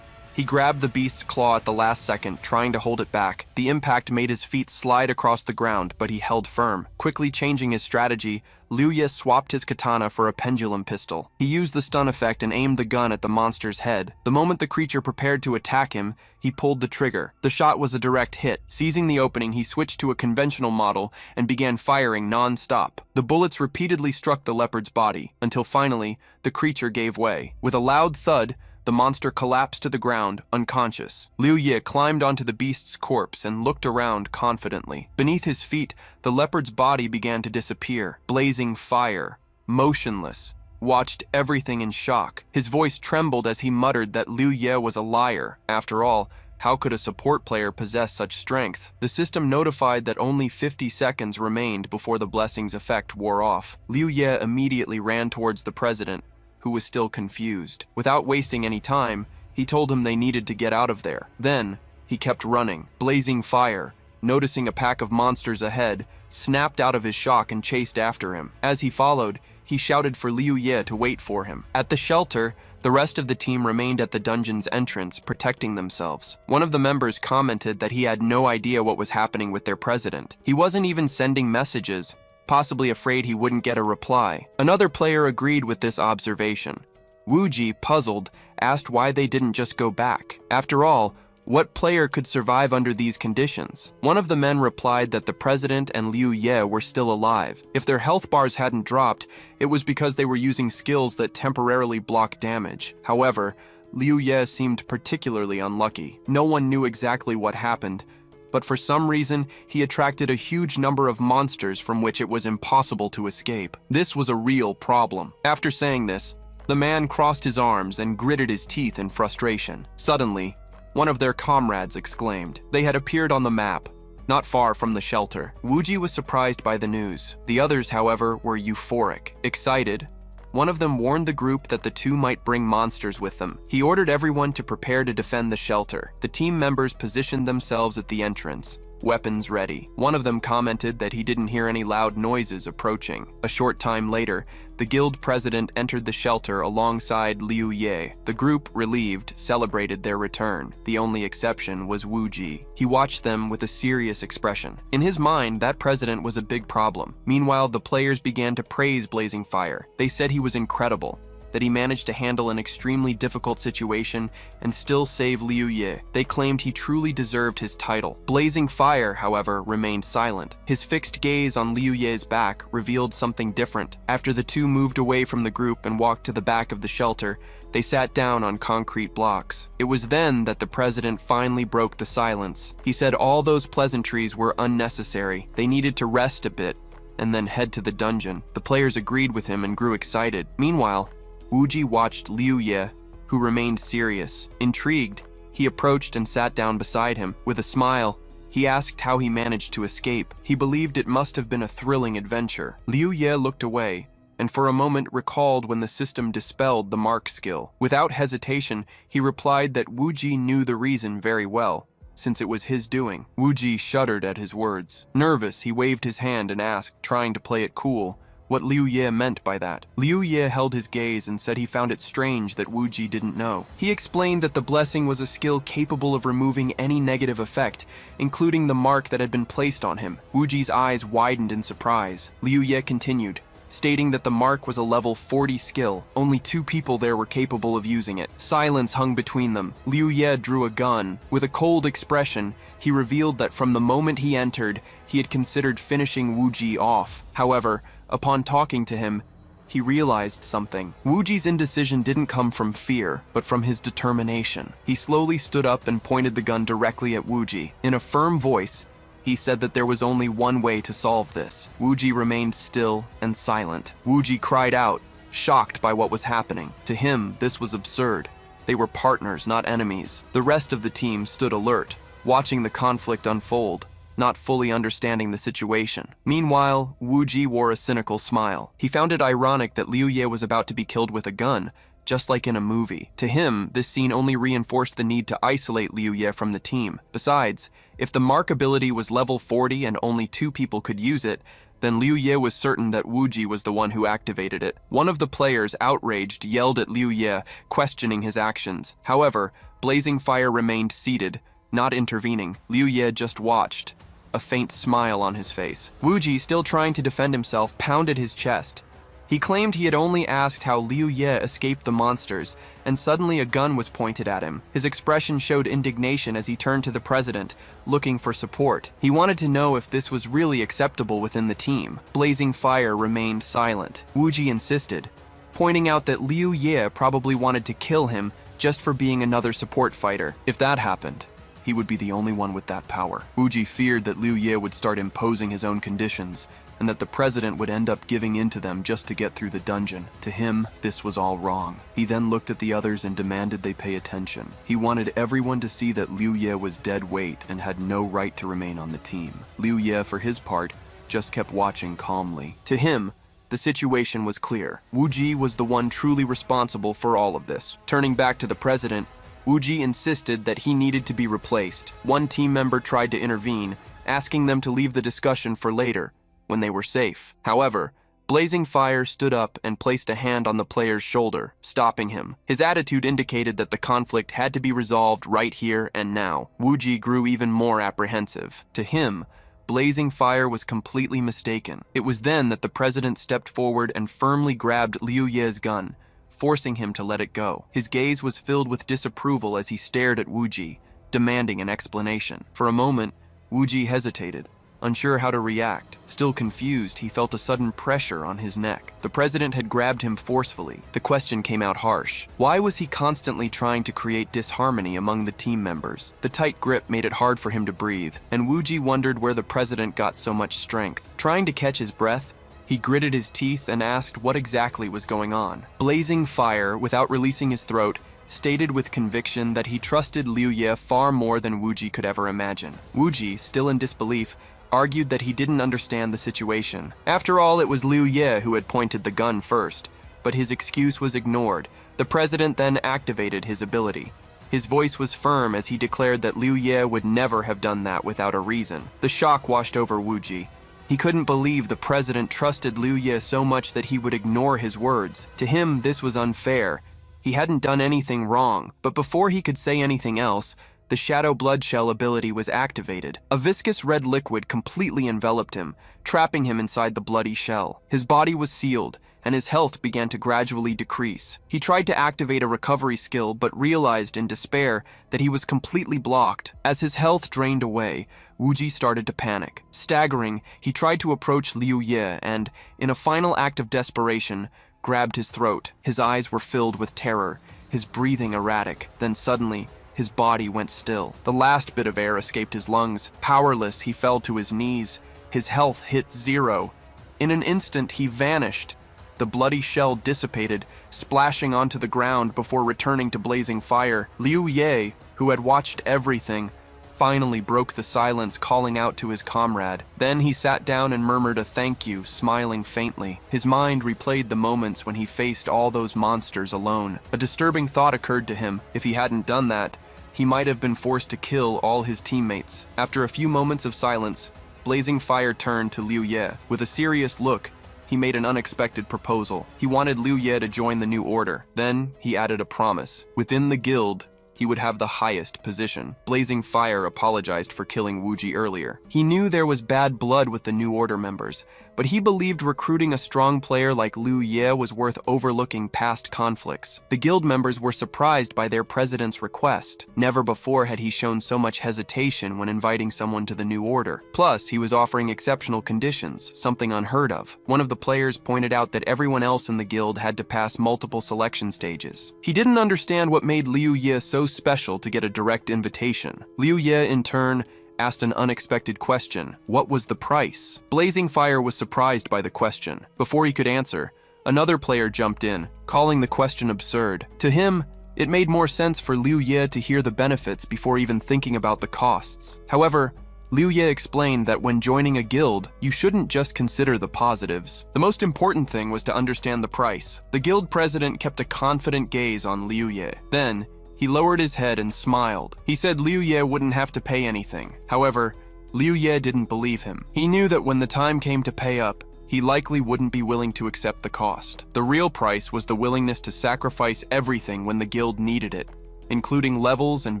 He grabbed the beast's claw at the last second, trying to hold it back. The impact made his feet slide across the ground, but he held firm. Quickly changing his strategy, Liu Ye swapped his katana for a pendulum pistol. He used the stun effect and aimed the gun at the monster's head. The moment the creature prepared to attack him, he pulled the trigger. The shot was a direct hit. Seizing the opening, he switched to a conventional model and began firing non-stop. The bullets repeatedly struck the leopard's body, until finally, the creature gave way. With a loud thud, the monster collapsed to the ground, unconscious. Liu Ye climbed onto the beast's corpse and looked around confidently. Beneath his feet, the leopard's body began to disappear. Blazing fire, motionless, watched everything in shock. His voice trembled as he muttered that Liu Ye was a liar. After all, how could a support player possess such strength? The system notified that only 50 seconds remained before the blessing's effect wore off. Liu Ye immediately ran towards the president, who was still confused. Without wasting any time, he told him they needed to get out of there. Then, he kept running. Blazing fire, noticing a pack of monsters ahead, snapped out of his shock and chased after him. As he followed, he shouted for Liu Ye to wait for him. At the shelter, the rest of the team remained at the dungeon's entrance, protecting themselves. One of the members commented that he had no idea what was happening with their president. He wasn't even sending messages, possibly afraid he wouldn't get a reply. Another player agreed with this observation. Wuji, puzzled, asked why they didn't just go back. After all, what player could survive under these conditions? One of the men replied that the president and Liu Ye were still alive. If their health bars hadn't dropped, it was because they were using skills that temporarily block damage. However, Liu Ye seemed particularly unlucky. No one knew exactly what happened, but for some reason, he attracted a huge number of monsters from which it was impossible to escape. This was a real problem. After saying this, the man crossed his arms and gritted his teeth in frustration. Suddenly, one of their comrades exclaimed. They had appeared on the map, not far from the shelter. Wuji was surprised by the news. The others, however, were euphoric. Excited, one of them warned the group that the two might bring monsters with them. He ordered everyone to prepare to defend the shelter. The team members positioned themselves at the entrance, weapons ready. One of them commented that he didn't hear any loud noises approaching. A short time later, the guild president entered the shelter alongside Liu Ye. The group, relieved, celebrated their return. The only exception was Wu Ji. He watched them with a serious expression. In his mind, that president was a big problem. Meanwhile, the players began to praise Blazing Fire. They said he was incredible, that he managed to handle an extremely difficult situation and still save Liu Ye. They claimed he truly deserved his title. Blazing Fire, however, remained silent. His fixed gaze on Liu Ye's back revealed something different. After the two moved away from the group and walked to the back of the shelter, they sat down on concrete blocks. It was then that the president finally broke the silence. He said all those pleasantries were unnecessary. They needed to rest a bit and then head to the dungeon. The players agreed with him and grew excited. Meanwhile, Wuji watched Liu Ye, who remained serious. Intrigued, he approached and sat down beside him. With a smile, he asked how he managed to escape. He believed it must have been a thrilling adventure. Liu Ye looked away, and for a moment recalled when the system dispelled the mark skill. Without hesitation, he replied that Wuji knew the reason very well, since it was his doing. Wuji shuddered at his words. Nervous, he waved his hand and asked, trying to play it cool, what Liu Ye meant by that. Liu Ye held his gaze and said he found it strange that Wuji didn't know. He explained that the blessing was a skill capable of removing any negative effect, including the mark that had been placed on him. Wuji's eyes widened in surprise. Liu Ye continued, stating that the mark was a level 40 skill. Only 2 people there were capable of using it. Silence hung between them. Liu Ye drew a gun. With a cold expression, he revealed that from the moment he entered, he had considered finishing Wuji off. However, upon talking to him, he realized something. Wuji's indecision didn't come from fear, but from his determination. He slowly stood up and pointed the gun directly at Wuji. In a firm voice, he said that there was only one way to solve this. Wuji remained still and silent. Wuji cried out, shocked by what was happening. To him, this was absurd. They were partners, not enemies. The rest of the team stood alert, watching the conflict unfold, not fully understanding the situation. Meanwhile, Wuji wore a cynical smile. He found it ironic that Liu Ye was about to be killed with a gun, just like in a movie. To him, this scene only reinforced the need to isolate Liu Ye from the team. Besides, if the mark ability was level 40 and only 2 people could use it, then Liu Ye was certain that Wuji was the one who activated it. One of the players, outraged, yelled at Liu Ye, questioning his actions. However, Blazing Fire remained seated, not intervening. Liu Ye just watched, a faint smile on his face. Wuji, still trying to defend himself, pounded his chest. He claimed he had only asked how Liu Ye escaped the monsters, and suddenly a gun was pointed at him. His expression showed indignation as he turned to the president, looking for support. He wanted to know if this was really acceptable within the team. Blazing Fire remained silent. Wuji insisted, pointing out that Liu Ye probably wanted to kill him just for being another support fighter. If that happened, he would be the only one with that power. Wuji feared that Liu Ye would start imposing his own conditions, and that the president would end up giving in to them just to get through the dungeon. To him, this was all wrong. He then looked at the others and demanded they pay attention. He wanted everyone to see that Liu Ye was dead weight and had no right to remain on the team. Liu Ye, for his part, just kept watching calmly. To him, the situation was clear. Wuji was the one truly responsible for all of this. Turning back to the president, Wuji insisted that he needed to be replaced. One team member tried to intervene, asking them to leave the discussion for later, when they were safe. However, Blazing Fire stood up and placed a hand on the player's shoulder, stopping him. His attitude indicated that the conflict had to be resolved right here and now. Wuji grew even more apprehensive. To him, Blazing Fire was completely mistaken. It was then that the president stepped forward and firmly grabbed Liu Ye's gun, forcing him to let it go. His gaze was filled with disapproval as he stared at Wuji, demanding an explanation. For a moment, Wuji hesitated, unsure how to react. Still confused, he felt a sudden pressure on his neck. The president had grabbed him forcefully. The question came out harsh. Why was he constantly trying to create disharmony among the team members? The tight grip made it hard for him to breathe, and Wuji wondered where the president got so much strength. Trying to catch his breath, he gritted his teeth and asked what exactly was going on. Blazing Fire, without releasing his throat, stated with conviction that he trusted Liu Ye far more than Wuji could ever imagine. Wuji, still in disbelief, argued that he didn't understand the situation. After all, it was Liu Ye who had pointed the gun first, but his excuse was ignored. The president then activated his ability. His voice was firm as he declared that Liu Ye would never have done that without a reason. The shock washed over Wuji. He couldn't believe the president trusted Liu Ye so much that he would ignore his words. To him, this was unfair. He hadn't done anything wrong, but before he could say anything else, the Shadow Blood Shell ability was activated. A viscous red liquid completely enveloped him, trapping him inside the bloody shell. His body was sealed, and his health began to gradually decrease. He tried to activate a recovery skill, but realized in despair that he was completely blocked. As his health drained away, Wuji started to panic. Staggering, he tried to approach Liu Ye and, in a final act of desperation, grabbed his throat. His eyes were filled with terror, his breathing erratic. Then suddenly, his body went still. The last bit of air escaped his lungs. Powerless, he fell to his knees. His health hit 0. In an instant, he vanished. The bloody shell dissipated, splashing onto the ground before returning to Blazing Fire. Liu Ye, who had watched everything, finally broke the silence, calling out to his comrade. Then he sat down and murmured a thank you, smiling faintly. His mind replayed the moments when he faced all those monsters alone. A disturbing thought occurred to him. If he hadn't done that, he might have been forced to kill all his teammates. After a few moments of silence, Blazing Fire turned to Liu Ye. With a serious look, he made an unexpected proposal. He wanted Liu Ye to join the new order. Then he added a promise. Within the guild, he would have the highest position. Blazing Fire apologized for killing Wuji earlier. He knew there was bad blood with the New Order members, but he believed recruiting a strong player like Liu Ye was worth overlooking past conflicts. The guild members were surprised by their president's request. Never before had he shown so much hesitation when inviting someone to the New Order. Plus, he was offering exceptional conditions, something unheard of. One of the players pointed out that everyone else in the guild had to pass multiple selection stages. He didn't understand what made Liu Ye so special to get a direct invitation. Liu Ye, in turn, asked an unexpected question. What was the price? Blazing Fire was surprised by the question. Before he could answer, another player jumped in, calling the question absurd. To him, it made more sense for Liu Ye to hear the benefits before even thinking about the costs. However, Liu Ye explained that when joining a guild, you shouldn't just consider the positives. The most important thing was to understand the price. The guild president kept a confident gaze on Liu Ye. Then, he lowered his head and smiled. He said Liu Ye wouldn't have to pay anything. However, Liu Ye didn't believe him. He knew that when the time came to pay up, he likely wouldn't be willing to accept the cost. The real price was the willingness to sacrifice everything when the guild needed it, including levels and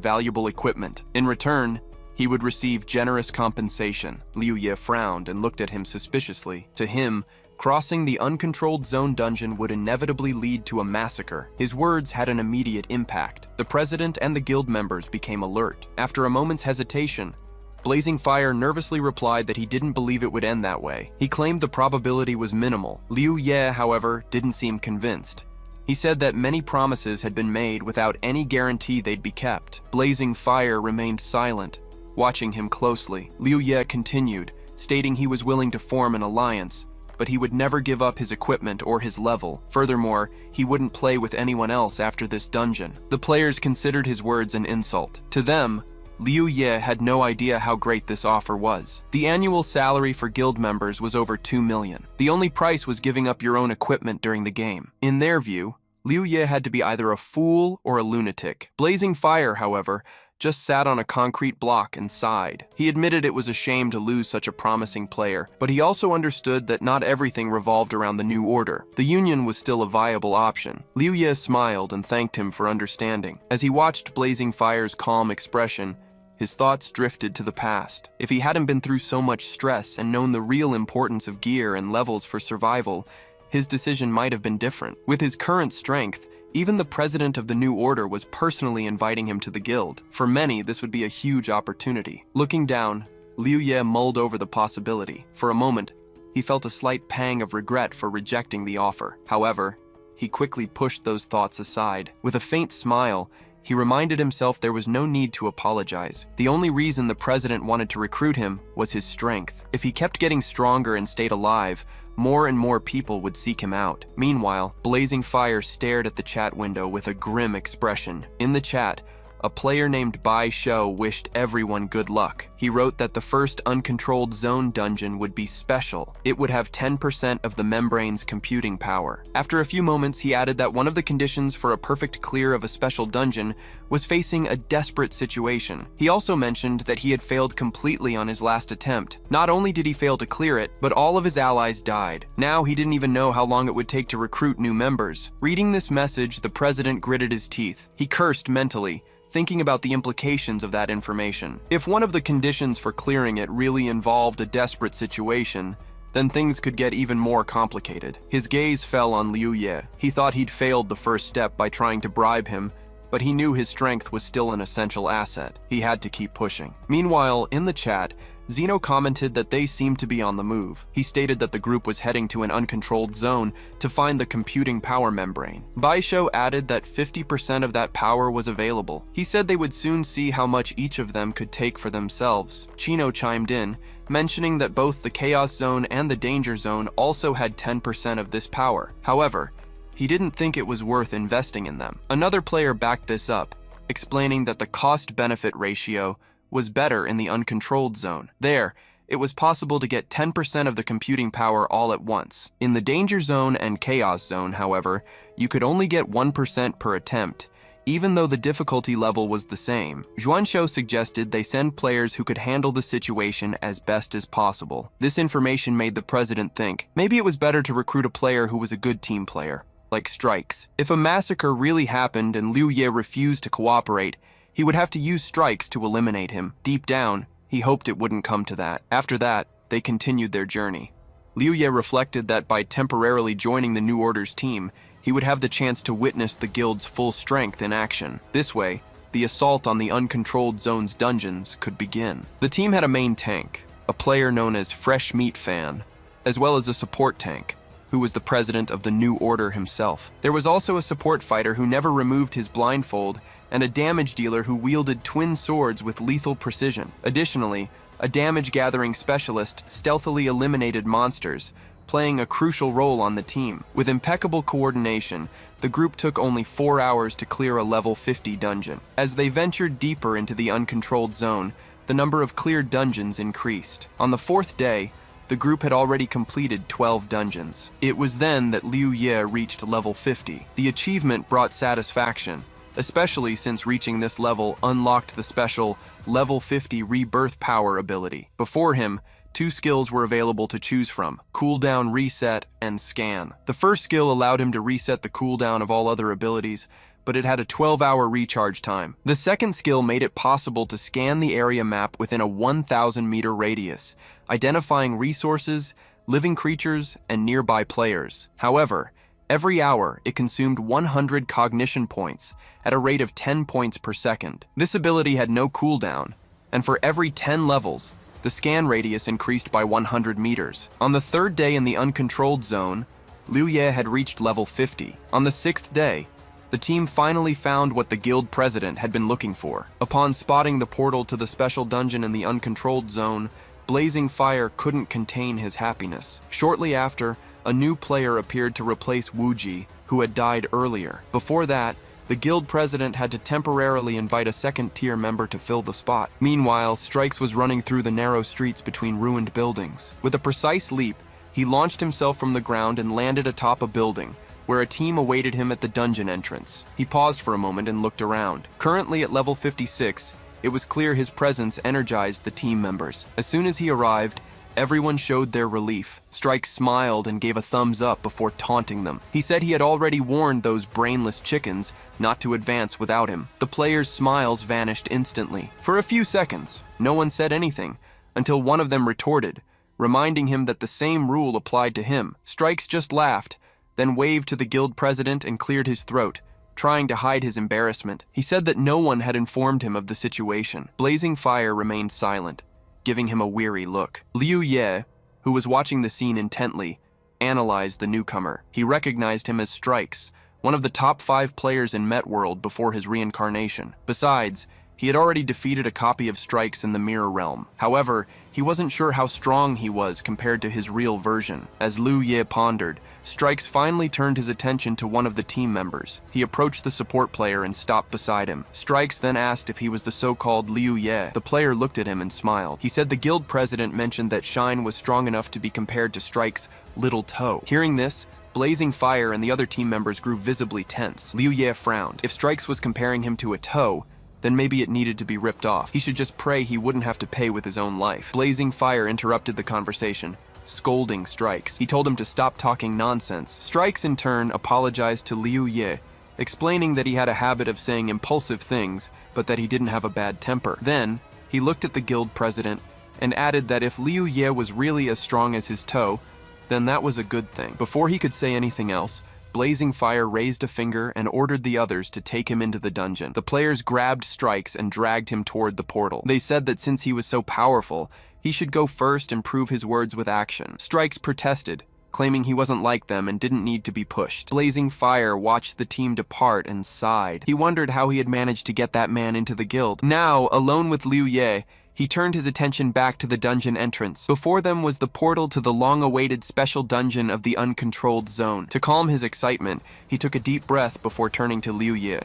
valuable equipment. In return, he would receive generous compensation. Liu Ye frowned and looked at him suspiciously. To him, crossing the uncontrolled zone dungeon would inevitably lead to a massacre. His words had an immediate impact. The president and the guild members became alert. After a moment's hesitation, Blazing Fire nervously replied that he didn't believe it would end that way. He claimed the probability was minimal. Liu Ye, however, didn't seem convinced. He said that many promises had been made without any guarantee they'd be kept. Blazing Fire remained silent, watching him closely. Liu Ye continued, stating he was willing to form an alliance, but he would never give up his equipment or his level. Furthermore, he wouldn't play with anyone else after this dungeon. The players considered his words an insult. To them, Liu Ye had no idea how great this offer was. The annual salary for guild members was over 2 million. The only price was giving up your own equipment during the game. In their view, Liu Ye had to be either a fool or a lunatic. Blazing Fire, however, just sat on a concrete block and sighed. He admitted it was a shame to lose such a promising player, but he also understood that not everything revolved around the new order. The Union was still a viable option. Liu Ye smiled and thanked him for understanding. As he watched Blazing Fire's calm expression, his thoughts drifted to the past. If he hadn't been through so much stress and known the real importance of gear and levels for survival, his decision might have been different. With his current strength, even the president of the new order was personally inviting him to the guild. For many, this would be a huge opportunity. Looking down, Liu Ye mulled over the possibility. For a moment, he felt a slight pang of regret for rejecting the offer. However, he quickly pushed those thoughts aside. With a faint smile, he reminded himself there was no need to apologize. The only reason the president wanted to recruit him was his strength. If he kept getting stronger and stayed alive, more and more people would seek him out. Meanwhile, Blazing Fire stared at the chat window with a grim expression. In the chat, a player named Bai Shou wished everyone good luck. He wrote that the first uncontrolled zone dungeon would be special. It would have 10% of the membrane's computing power. After a few moments, he added that one of the conditions for a perfect clear of a special dungeon was facing a desperate situation. He also mentioned that he had failed completely on his last attempt. Not only did he fail to clear it, but all of his allies died. Now he didn't even know how long it would take to recruit new members. Reading this message, the president gritted his teeth. He cursed mentally, thinking about the implications of that information. If one of the conditions for clearing it really involved a desperate situation, then things could get even more complicated. His gaze fell on Liu Ye. He thought he'd failed the first step by trying to bribe him, but he knew his strength was still an essential asset. He had to keep pushing. Meanwhile, in the chat, Zeno commented that they seemed to be on the move. He stated that the group was heading to an uncontrolled zone to find the computing power membrane. Baisho added that 50% of that power was available. He said they would soon see how much each of them could take for themselves. Chino chimed in, mentioning that both the Chaos Zone and the Danger Zone also had 10% of this power. However, he didn't think it was worth investing in them. Another player backed this up, explaining that the cost-benefit ratio was better in the uncontrolled zone. There, it was possible to get 10% of the computing power all at once. In the Danger Zone and Chaos Zone, however, you could only get 1% per attempt, even though the difficulty level was the same. Xuanshou suggested they send players who could handle the situation as best as possible. This information made the president think, maybe it was better to recruit a player who was a good team player, like Strikes. If a massacre really happened and Liu Ye refused to cooperate, he would have to use Strikes to eliminate him. Deep down, he hoped it wouldn't come to that. After that, they continued their journey. Liu Ye reflected that by temporarily joining the New Order's team, he would have the chance to witness the guild's full strength in action. This way, the assault on the uncontrolled zone's dungeons could begin. The team had a main tank, a player known as Fresh Meat Fan, as well as a support tank, who was the president of the New Order himself. There was also a support fighter who never removed his blindfold, and a damage dealer who wielded twin swords with lethal precision. Additionally, a damage-gathering specialist stealthily eliminated monsters, playing a crucial role on the team. With impeccable coordination, the group took only 4 hours to clear a level 50 dungeon. As they ventured deeper into the uncontrolled zone, the number of cleared dungeons increased. On the 4th day, the group had already completed 12 dungeons. It was then that Liu Ye reached level 50. The achievement brought satisfaction, especially since reaching this level unlocked the special level 50 rebirth power ability. Before him, 2 skills were available to choose from: cooldown reset and scan. The first skill allowed him to reset the cooldown of all other abilities, but it had a 12-hour recharge time. The second skill made it possible to scan the area map within a 1,000-meter radius, identifying resources, living creatures, and nearby players. However, every hour it consumed 100 cognition points at a rate of 10 points per second. This ability had no cooldown, and for every 10 levels, the scan radius increased by 100 meters. On the 3rd day in the uncontrolled zone, Liu Ye had reached level 50. On the 6th day, the team finally found what the guild president had been looking for. Upon spotting the portal to the special dungeon in the uncontrolled zone, Blazing Fire couldn't contain his happiness. Shortly after, a new player appeared to replace Wuji, who had died earlier. Before that, the guild president had to temporarily invite a second-tier member to fill the spot. Meanwhile, Strikes was running through the narrow streets between ruined buildings. With a precise leap, he launched himself from the ground and landed atop a building, where a team awaited him at the dungeon entrance. He paused for a moment and looked around. Currently at level 56, it was clear his presence energized the team members. As soon as he arrived, everyone showed their relief. Strike smiled and gave a thumbs up before taunting them. He said he had already warned those brainless chickens not to advance without him. The players' smiles vanished instantly. For a few seconds, no one said anything, until one of them retorted, reminding him that the same rule applied to him. Strikes just laughed, then waved to the guild president and cleared his throat, trying to hide his embarrassment. He said that no one had informed him of the situation. Blazing Fire remained silent, giving him a weary look. Liu Ye, who was watching the scene intently, analyzed the newcomer. He recognized him as Strikes, one of the top 5 players in Met World before his reincarnation. Besides, he had already defeated a copy of Strikes in the Mirror Realm. However, he wasn't sure how strong he was compared to his real version. As Liu Ye pondered, Strikes finally turned his attention to one of the team members. He approached the support player and stopped beside him. Strikes then asked if he was the so-called Liu Ye. The player looked at him and smiled. He said the guild president mentioned that Shine was strong enough to be compared to Strike's little toe. Hearing this, Blazing Fire and the other team members grew visibly tense. Liu Ye frowned. If Strikes was comparing him to a toe, then maybe it needed to be ripped off. He should just pray he wouldn't have to pay with his own life. Blazing Fire interrupted the conversation, scolding Strikes. He told him to stop talking nonsense. Strikes, in turn, apologized to Liu Ye, explaining that he had a habit of saying impulsive things, but that he didn't have a bad temper. Then, he looked at the guild president and added that if Liu Ye was really as strong as his toe, then that was a good thing. Before he could say anything else, Blazing Fire raised a finger and ordered the others to take him into the dungeon. The players grabbed Strikes and dragged him toward the portal. They said that since he was so powerful, he should go first and prove his words with action. Strikes protested, claiming he wasn't like them and didn't need to be pushed. Blazing Fire watched the team depart and sighed. He wondered how he had managed to get that man into the guild. Now, alone with Liu Ye, he turned his attention back to the dungeon entrance. Before them was the portal to the long-awaited special dungeon of the uncontrolled zone. To calm his excitement, he took a deep breath before turning to Liu Ye.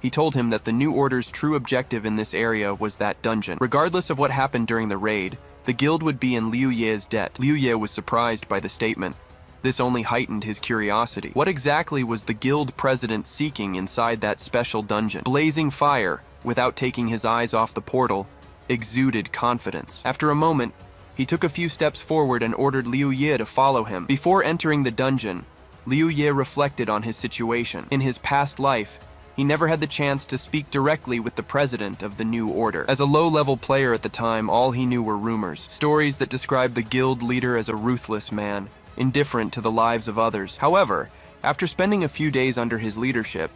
He told him that the new order's true objective in this area was that dungeon. Regardless of what happened during the raid, the guild would be in Liu Ye's debt. Liu Ye was surprised by the statement. This only heightened his curiosity. What exactly was the guild president seeking inside that special dungeon? Blazing Fire, without taking his eyes off the portal, exuded confidence. After a moment, he took a few steps forward and ordered Liu Ye to follow him. Before entering the dungeon, Liu Ye reflected on his situation. In his past life, he never had the chance to speak directly with the president of the new order. As a low-level player at the time, all he knew were rumors, stories that described the guild leader as a ruthless man, indifferent to the lives of others. However, after spending a few days under his leadership,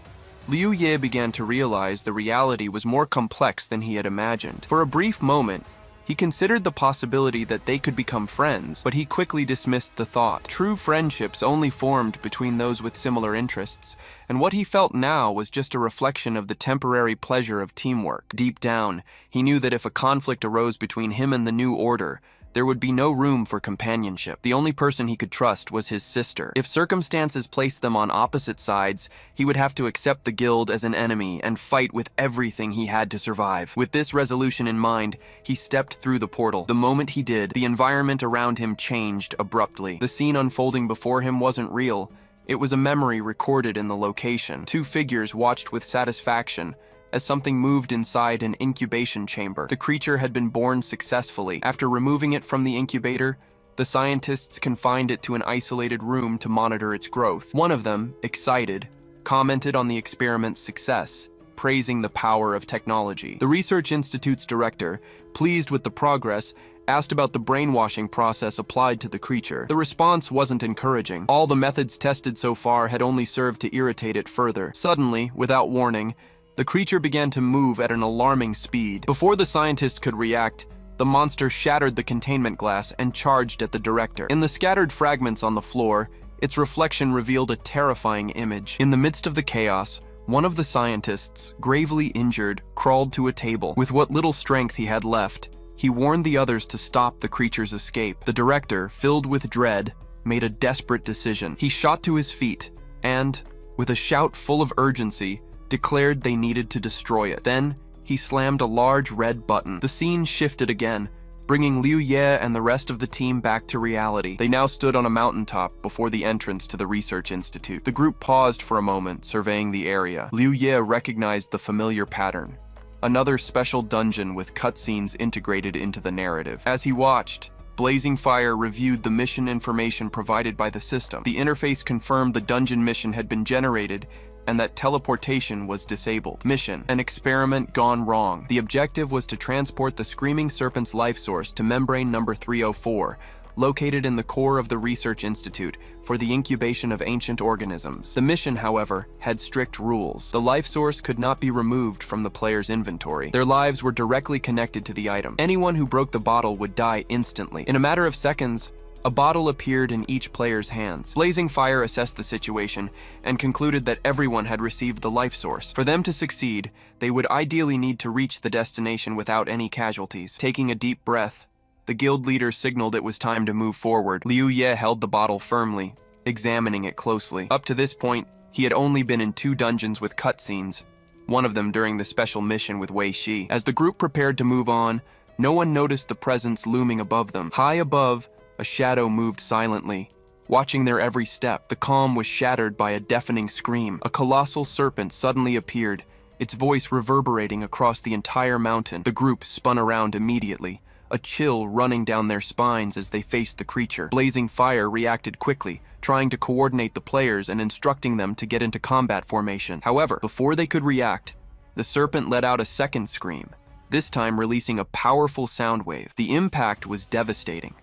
Liu Ye began to realize the reality was more complex than he had imagined. For a brief moment, he considered the possibility that they could become friends, but he quickly dismissed the thought. True friendships only formed between those with similar interests, and what he felt now was just a reflection of the temporary pleasure of teamwork. Deep down, he knew that if a conflict arose between him and the new order, there would be no room for companionship. The only person he could trust was his sister. If circumstances placed them on opposite sides, he would have to accept the guild as an enemy and fight with everything he had to survive. With this resolution in mind, he stepped through the portal. The moment he did, the environment around him changed abruptly. The scene unfolding before him wasn't real. It was a memory recorded in the location. Two figures watched with satisfaction as something moved inside an incubation chamber. The creature had been born successfully. After removing it from the incubator, the scientists confined it to an isolated room to monitor its growth. One of them, excited, commented on the experiment's success, praising the power of technology. The Research Institute's director, pleased with the progress, asked about the brainwashing process applied to the creature. The response wasn't encouraging. All the methods tested so far had only served to irritate it further. Suddenly, without warning, the creature began to move at an alarming speed. Before the scientist could react, the monster shattered the containment glass and charged at the director. In the scattered fragments on the floor, its reflection revealed a terrifying image. In the midst of the chaos, one of the scientists, gravely injured, crawled to a table. With what little strength he had left, he warned the others to stop the creature's escape. The director, filled with dread, made a desperate decision. He shot to his feet and, with a shout full of urgency, declared they needed to destroy it. Then, he slammed a large red button. The scene shifted again, bringing Liu Ye and the rest of the team back to reality. They now stood on a mountaintop before the entrance to the Research Institute. The group paused for a moment, surveying the area. Liu Ye recognized the familiar pattern. Another special dungeon with cutscenes integrated into the narrative. As he watched, Blazing Fire reviewed the mission information provided by the system. The interface confirmed the dungeon mission had been generated and that teleportation was disabled. Mission: an experiment gone wrong. The objective was to transport the Screaming Serpent's life source to membrane number 304, located in the core of the Research Institute, for the incubation of ancient organisms. The mission, however, had strict rules. The life source could not be removed from the player's inventory. Their lives were directly connected to the item. Anyone who broke the bottle would die instantly. In a matter of seconds, a bottle appeared in each player's hands. Blazing Fire assessed the situation and concluded that everyone had received the life source. For them to succeed, they would ideally need to reach the destination without any casualties. Taking a deep breath, the guild leader signaled it was time to move forward. Liu Ye held the bottle firmly, examining it closely. Up to this point, he had only been in 2 dungeons with cutscenes, one of them during the special mission with Wei Shi. As the group prepared to move on, no one noticed the presence looming above them. High above, a shadow moved silently, watching their every step. The calm was shattered by a deafening scream. A colossal serpent suddenly appeared, its voice reverberating across the entire mountain. The group spun around immediately, a chill running down their spines as they faced the creature. Blazing Fire reacted quickly, trying to coordinate the players and instructing them to get into combat formation. However, before they could react, the serpent let out a second scream, this time releasing a powerful sound wave. The impact was devastating.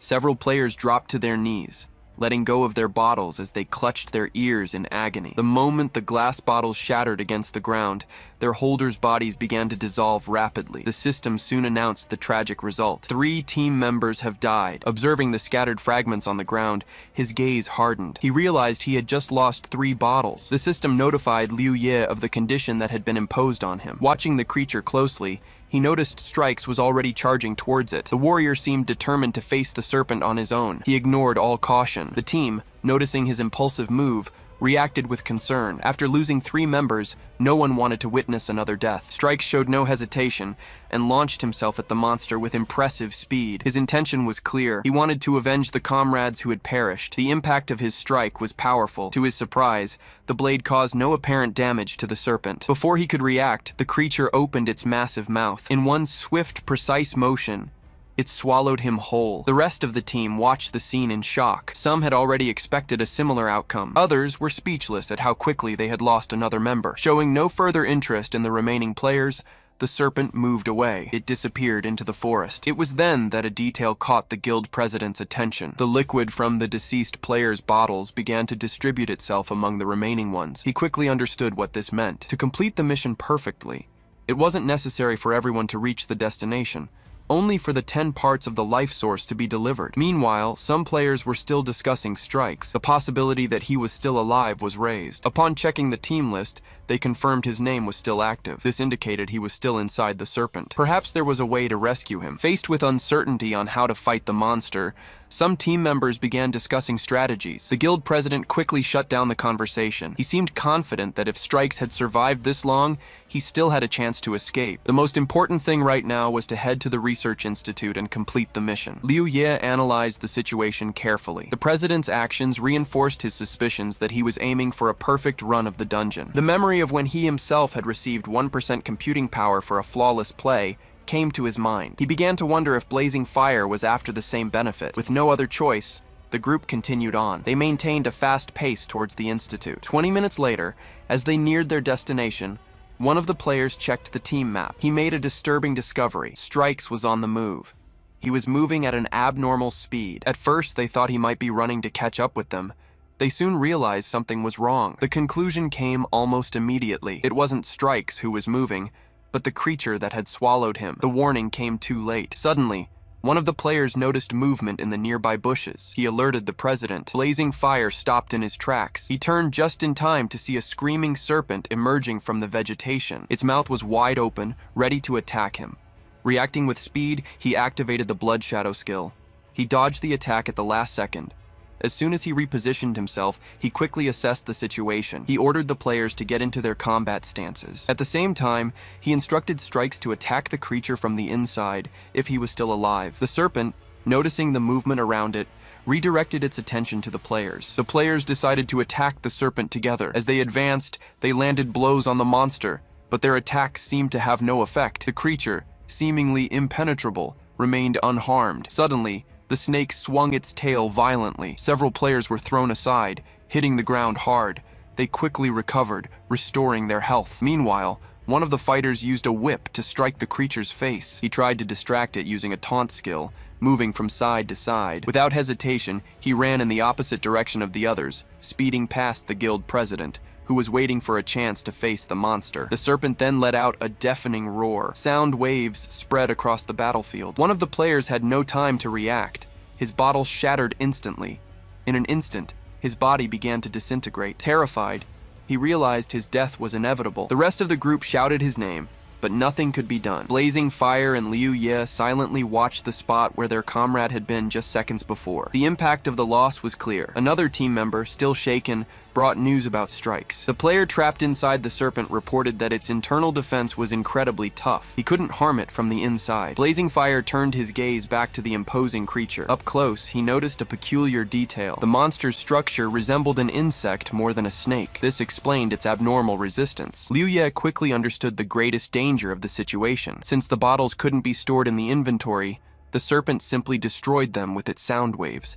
Several players dropped to their knees, letting go of their bottles as they clutched their ears in agony. The moment the glass bottles shattered against the ground, their holders' bodies began to dissolve rapidly. The system soon announced the tragic result. 3 team members have died. Observing the scattered fragments on the ground, his gaze hardened. He realized he had just lost 3 bottles. The system notified Liu Ye of the condition that had been imposed on him. Watching the creature closely, he noticed Strikes was already charging towards it. The warrior seemed determined to face the serpent on his own. He ignored all caution. The team, noticing his impulsive move, reacted with concern. After losing 3 members, no one wanted to witness another death. Strikes showed no hesitation and launched himself at the monster with impressive speed. His intention was clear. He wanted to avenge the comrades who had perished. The impact of his strike was powerful. To his surprise, the blade caused no apparent damage to the serpent. Before he could react, the creature opened its massive mouth. In one swift, precise motion, it swallowed him whole. The rest of the team watched the scene in shock. Some had already expected a similar outcome. Others were speechless at how quickly they had lost another member. Showing no further interest in the remaining players, the serpent moved away. It disappeared into the forest. It was then that a detail caught the guild president's attention. The liquid from the deceased players' bottles began to distribute itself among the remaining ones. He quickly understood what this meant. To complete the mission perfectly, it wasn't necessary for everyone to reach the destination. only for the 10 parts of the life source to be delivered. Meanwhile, some players were still discussing Strikes. The possibility that he was still alive was raised. Upon checking the team list, they confirmed his name was still active. This indicated he was still inside the serpent. Perhaps there was a way to rescue him. Faced with uncertainty on how to fight the monster, some team members began discussing strategies. The guild president quickly shut down the conversation. He seemed confident that if Strikes had survived this long, he still had a chance to escape. The most important thing right now was to head to the research institute and complete the mission. Liu Ye analyzed the situation carefully. The president's actions reinforced his suspicions that he was aiming for a perfect run of the dungeon. The memory of when he himself had received 1% computing power for a flawless play came to his mind. He began to wonder if blazing fire was after the same benefit. With no other choice, the group continued on. They maintained a fast pace towards the institute. 20 minutes later, as they neared their destination, one of the players checked the team map. He made a disturbing discovery. Strikes was on the move. He was moving at an abnormal speed. At first, they thought he might be running to catch up with them. They soon realized something was wrong. The conclusion came almost immediately. It wasn't Strikes who was moving, but the creature that had swallowed him. The warning came too late. Suddenly, one of the players noticed movement in the nearby bushes. He alerted the president. Blazing fire stopped in his tracks. He turned just in time to see a screaming serpent emerging from the vegetation. Its mouth was wide open, ready to attack him. Reacting with speed, he activated the Blood Shadow skill. He dodged the attack at the last second. As soon as he repositioned himself, he quickly assessed the situation. He ordered the players to get into their combat stances. At the same time, he instructed Strikes to attack the creature from the inside if he was still alive. The serpent, noticing the movement around it, redirected its attention to the players. The players decided to attack the serpent together. As they advanced, they landed blows on the monster, but their attacks seemed to have no effect. The creature, seemingly impenetrable, remained unharmed. Suddenly, the snake swung its tail violently. Several players were thrown aside, hitting the ground hard. They quickly recovered, restoring their health. Meanwhile, one of the fighters used a whip to strike the creature's face. He tried to distract it using a taunt skill, moving from side to side. Without hesitation, he ran in the opposite direction of the others, speeding past the guild president, who was waiting for a chance to face the monster. The serpent then let out a deafening roar. Sound waves spread across the battlefield. One of the players had no time to react. His bottle shattered instantly. In an instant, his body began to disintegrate. Terrified, he realized his death was inevitable. The rest of the group shouted his name, but nothing could be done. Blazing Fire and Liu Ye silently watched the spot where their comrade had been just seconds before. The impact of the loss was clear. Another team member, still shaken, brought news about Strikes. The player trapped inside the serpent reported that its internal defense was incredibly tough. He couldn't harm it from the inside. Blazing Fire turned his gaze back to the imposing creature. Up close, he noticed a peculiar detail. The monster's structure resembled an insect more than a snake. This explained its abnormal resistance. Liu Ye quickly understood the greatest danger of the situation. Since the bottles couldn't be stored in the inventory, the serpent simply destroyed them with its sound waves.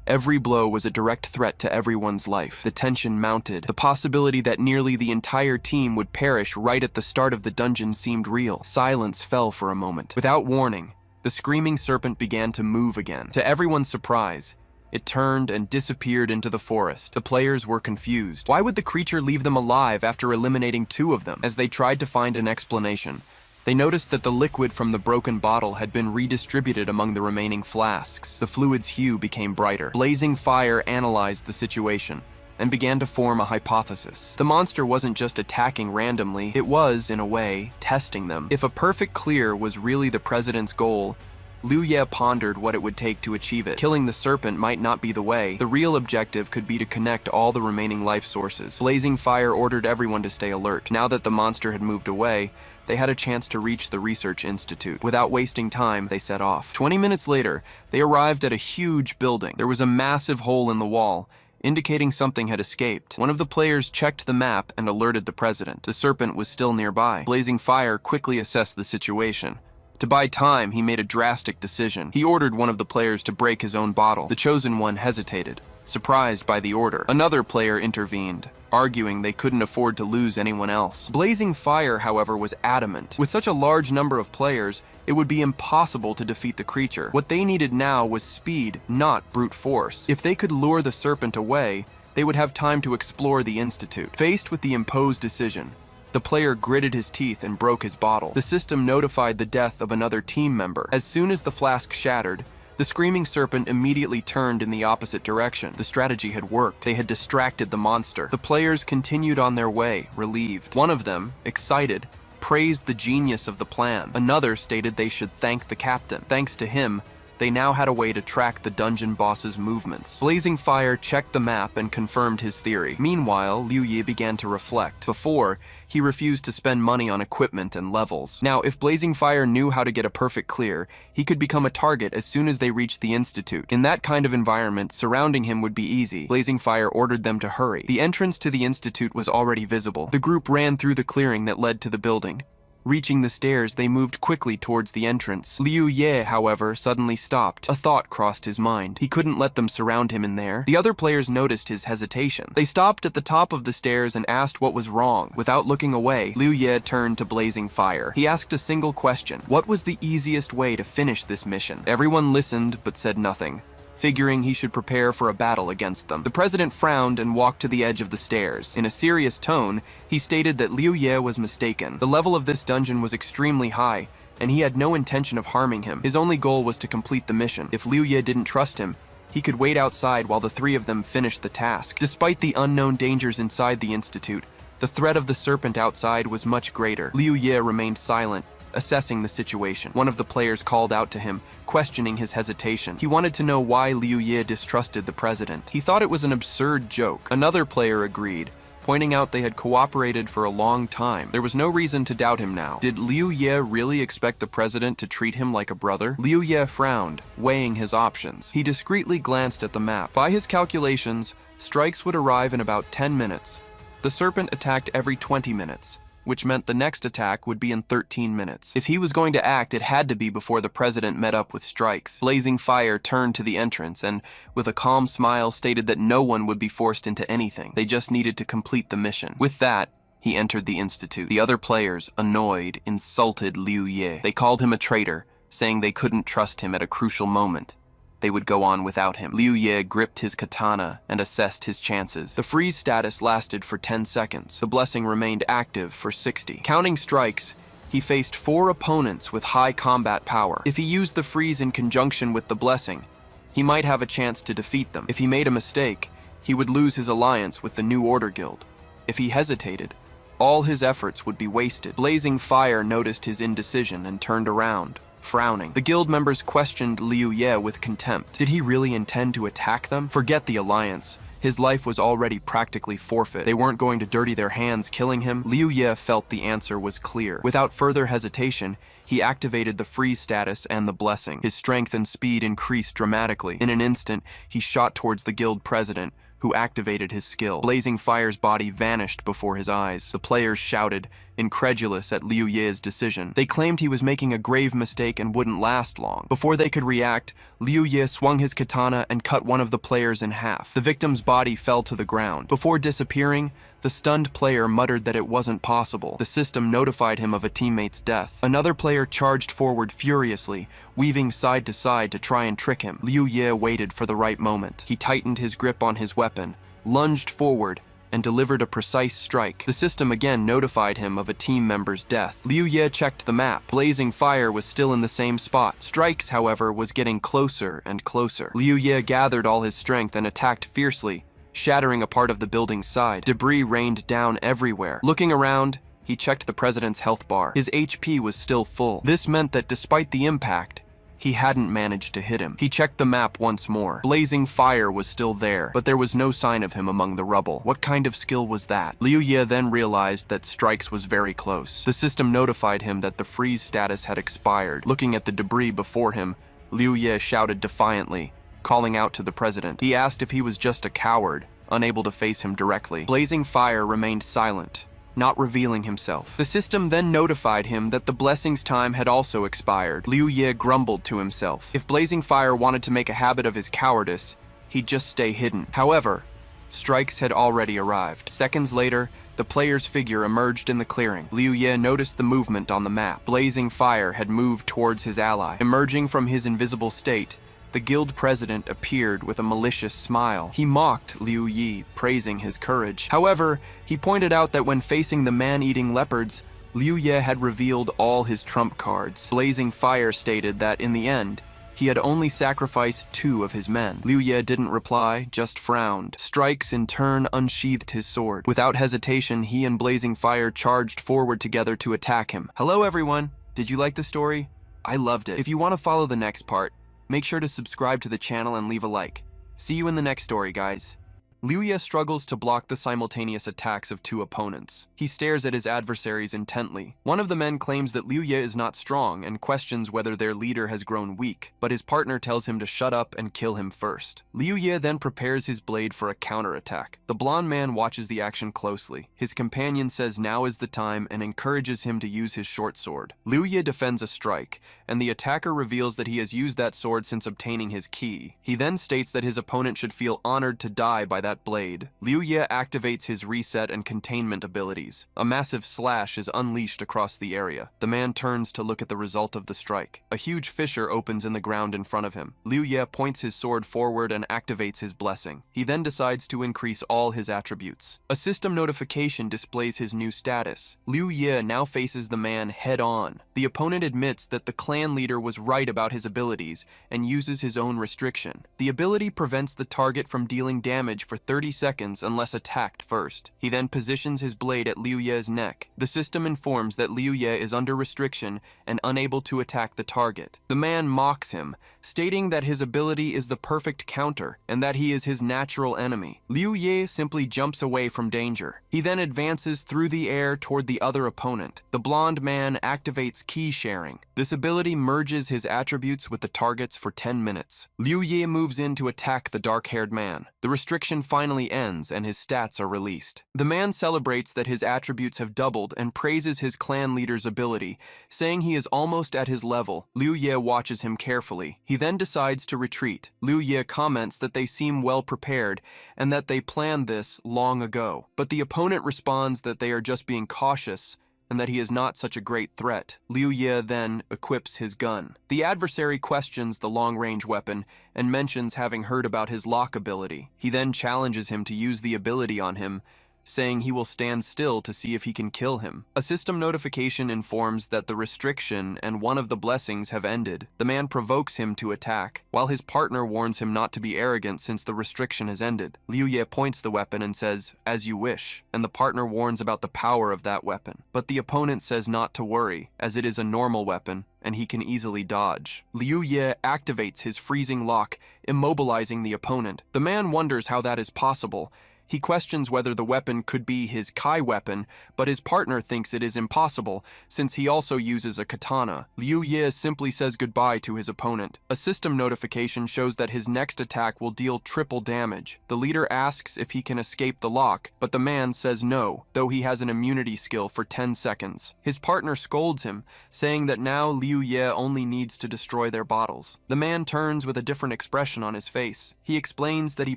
Every blow was a direct threat to everyone's life. The tension mounted. The possibility that nearly the entire team would perish right at the start of the dungeon seemed real. Silence fell for a moment. Without warning, the screaming serpent began to move again. To everyone's surprise, it turned and disappeared into the forest. The players were confused. Why would the creature leave them alive after eliminating 2 of them? As they tried to find an explanation, they noticed that the liquid from the broken bottle had been redistributed among the remaining flasks. The fluid's hue became brighter. Blazing Fire analyzed the situation and began to form a hypothesis. The monster wasn't just attacking randomly, it was, in a way, testing them. If a perfect clear was really the president's goal, Liu Ye pondered what it would take to achieve it. Killing the serpent might not be the way. The real objective could be to connect all the remaining life sources. Blazing Fire ordered everyone to stay alert. Now that the monster had moved away, they had a chance to reach the research institute. Without wasting time, they set off. 20 minutes later, they arrived at a huge building. There was a massive hole in the wall, indicating something had escaped. One of the players checked the map and alerted the president. The serpent was still nearby. Blazing Fire quickly assessed the situation. To buy time, he made a drastic decision. He ordered one of the players to break his own bottle. The chosen one hesitated, surprised by the order. Another player intervened, arguing they couldn't afford to lose anyone else. Blazing Fire, however, was adamant. With such a large number of players, it would be impossible to defeat the creature. What they needed now was speed, not brute force. If they could lure the serpent away, they would have time to explore the institute. Faced with the imposed decision, The player gritted his teeth and broke his bottle. The system notified the death of another team member. As soon as the flask shattered, the screaming serpent immediately turned in the opposite direction. The strategy had worked. They had distracted the monster. The players continued on their way, relieved. One of them, excited, praised the genius of the plan. Another stated they should thank the captain. Thanks to him, they now had a way to track the dungeon boss's movements. Blazing Fire checked the map and confirmed his theory. Meanwhile, Liu Ye began to reflect. Before, he refused to spend money on equipment and levels. Now, if Blazing Fire knew how to get a perfect clear, he could become a target as soon as they reached the Institute. In that kind of environment, surrounding him would be easy. Blazing Fire ordered them to hurry. The entrance to the Institute was already visible. The group ran through the clearing that led to the building. Reaching the stairs, they moved quickly towards the entrance. Liu Ye, however, suddenly stopped. A thought crossed his mind. He couldn't let them surround him in there. The other players noticed his hesitation. They stopped at the top of the stairs and asked what was wrong. Without looking away, Liu Ye turned to Blazing Fire. He asked a single question. What was the easiest way to finish this mission? Everyone listened but said nothing, figuring he should prepare for a battle against them. The president frowned and walked to the edge of the stairs. In a serious tone, he stated that Liu Ye was mistaken. The level of this dungeon was extremely high, and he had no intention of harming him. His only goal was to complete the mission. If Liu Ye didn't trust him, he could wait outside while the three of them finished the task. Despite the unknown dangers inside the Institute, the threat of the serpent outside was much greater. Liu Ye remained silent, assessing the situation. One of the players called out to him, questioning his hesitation. He wanted to know why Liu Ye distrusted the president. He thought it was an absurd joke. Another player agreed, pointing out they had cooperated for a long time. There was no reason to doubt him now. Did Liu Ye really expect the president to treat him like a brother? Liu Ye frowned, weighing his options. He discreetly glanced at the map. By his calculations, strikes would arrive in about 10 minutes. The serpent attacked every 20 minutes. Which meant the next attack would be in 13 minutes. If he was going to act, it had to be before the president met up with strikes. Blazing Fire turned to the entrance and, with a calm smile, stated that no one would be forced into anything. They just needed to complete the mission. With that, he entered the Institute. The other players, annoyed, insulted Liu Ye. They called him a traitor, saying they couldn't trust him at a crucial moment. They would go on without him. Liu Ye gripped his katana and assessed his chances. The freeze status lasted for 10 seconds. The blessing remained active for 60. Counting strikes, he faced 4 opponents with high combat power. If he used the freeze in conjunction with the blessing, he might have a chance to defeat them. If he made a mistake, he would lose his alliance with the New Order Guild. If he hesitated, all his efforts would be wasted. Blazing Fire noticed his indecision and turned around, frowning. The guild members questioned Liu Ye with contempt. Did he really intend to attack them? Forget the alliance. His life was already practically forfeit. They weren't going to dirty their hands killing him. Liu Ye felt the answer was clear. Without further hesitation, he activated the freeze status and the blessing. His strength and speed increased dramatically. In an instant, he shot towards the guild president, who activated his skill. Blazing Fire's body vanished before his eyes. The players shouted, incredulous at Liu Ye's decision. They claimed he was making a grave mistake and wouldn't last long. Before they could react, Liu Ye swung his katana and cut one of the players in half. The victim's body fell to the ground. Before disappearing, the stunned player muttered that it wasn't possible. The system notified him of a teammate's death. Another player charged forward furiously, weaving side to side to try and trick him. Liu Ye waited for the right moment. He tightened his grip on his weapon, lunged forward, and delivered a precise strike. The system again notified him of a team member's death. Liu Ye checked the map. Blazing Fire was still in the same spot. Strikes, however, was getting closer and closer. Liu Ye gathered all his strength and attacked fiercely, shattering a part of the building's side. Debris rained down everywhere. Looking around, he checked the president's health bar. His HP was still full. This meant that despite the impact, he hadn't managed to hit him. He checked the map once more. Blazing Fire was still there, but there was no sign of him among the rubble. What kind of skill was that? Liu Ye then realized that Strikes was very close. The system notified him that the freeze status had expired. Looking at the debris before him, Liu Ye shouted defiantly, calling out to the president. He asked if he was just a coward, unable to face him directly. Blazing Fire remained silent, not revealing himself. The system then notified him that the blessing's time had also expired. Liu Ye grumbled to himself. If Blazing Fire wanted to make a habit of his cowardice, he'd just stay hidden. However, Strikes had already arrived. Seconds later, the player's figure emerged in the clearing. Liu Ye noticed the movement on the map. Blazing Fire had moved towards his ally. Emerging from his invisible state, The guild president appeared with a malicious smile. He mocked Liu Yi, praising his courage. However, he pointed out that when facing the man-eating leopards, Liu Ye had revealed all his trump cards. Blazing Fire stated that, in the end, he had only sacrificed 2 of his men. Liu Ye didn't reply, just frowned. Strikes in turn unsheathed his sword. Without hesitation, he and Blazing Fire charged forward together to attack him. Hello everyone! Did you like the story? I loved it. If you want to follow the next part, make sure to subscribe to the channel and leave a like. See you in the next story, guys. Liu Ye struggles to block the simultaneous attacks of 2 opponents. He stares at his adversaries intently. One of the men claims that Liu Ye is not strong and questions whether their leader has grown weak, but his partner tells him to shut up and kill him first. Liu Ye then prepares his blade for a counterattack. The blonde man watches the action closely. His companion says now is the time and encourages him to use his short sword. Liu Ye defends a strike, and the attacker reveals that he has used that sword since obtaining his key. He then states that his opponent should feel honored to die by that blade. Liu Ye activates his reset and containment abilities. A massive slash is unleashed across the area. The man turns to look at the result of the strike. A huge fissure opens in the ground in front of him. Liu Ye points his sword forward and activates his blessing. He then decides to increase all his attributes. A system notification displays his new status. Liu Ye now faces the man head-on. The opponent admits that the clan leader was right about his abilities and uses his own restriction. The ability prevents the target from dealing damage for 30 seconds unless attacked first. He then positions his blade at Liu Ye's neck. The system informs that Liu Ye is under restriction and unable to attack the target. The man mocks him, stating that his ability is the perfect counter and that he is his natural enemy. Liu Ye simply jumps away from danger. He then advances through the air toward the other opponent. The blonde man activates key sharing. This ability merges his attributes with the targets for 10 minutes. Liu Ye moves in to attack the dark-haired man. The restriction finally ends and his stats are released. The man celebrates that his attributes have doubled and praises his clan leader's ability, saying he is almost at his level. Liu Ye watches him carefully. He then decides to retreat. Liu Ye comments that they seem well prepared and that they planned this long ago. But the opponent responds that they are just being cautious and that he is not such a great threat. Liu Ye then equips his gun. The adversary questions the long-range weapon and mentions having heard about his lock ability. He then challenges him to use the ability on him, saying he will stand still to see if he can kill him. A system notification informs that the restriction and one of the blessings have ended. The man provokes him to attack, while his partner warns him not to be arrogant since the restriction has ended. Liu Ye points the weapon and says, "As you wish," and the partner warns about the power of that weapon. But the opponent says not to worry, as it is a normal weapon, and he can easily dodge. Liu Ye activates his freezing lock, immobilizing the opponent. The man wonders how that is possible. He questions whether the weapon could be his Kai weapon, but his partner thinks it is impossible, since he also uses a katana. Liu Ye simply says goodbye to his opponent. A system notification shows that his next attack will deal triple damage. The leader asks if he can escape the lock, but the man says no, though he has an immunity skill for 10 seconds. His partner scolds him, saying that now Liu Ye only needs to destroy their bottles. The man turns with a different expression on his face. He explains that he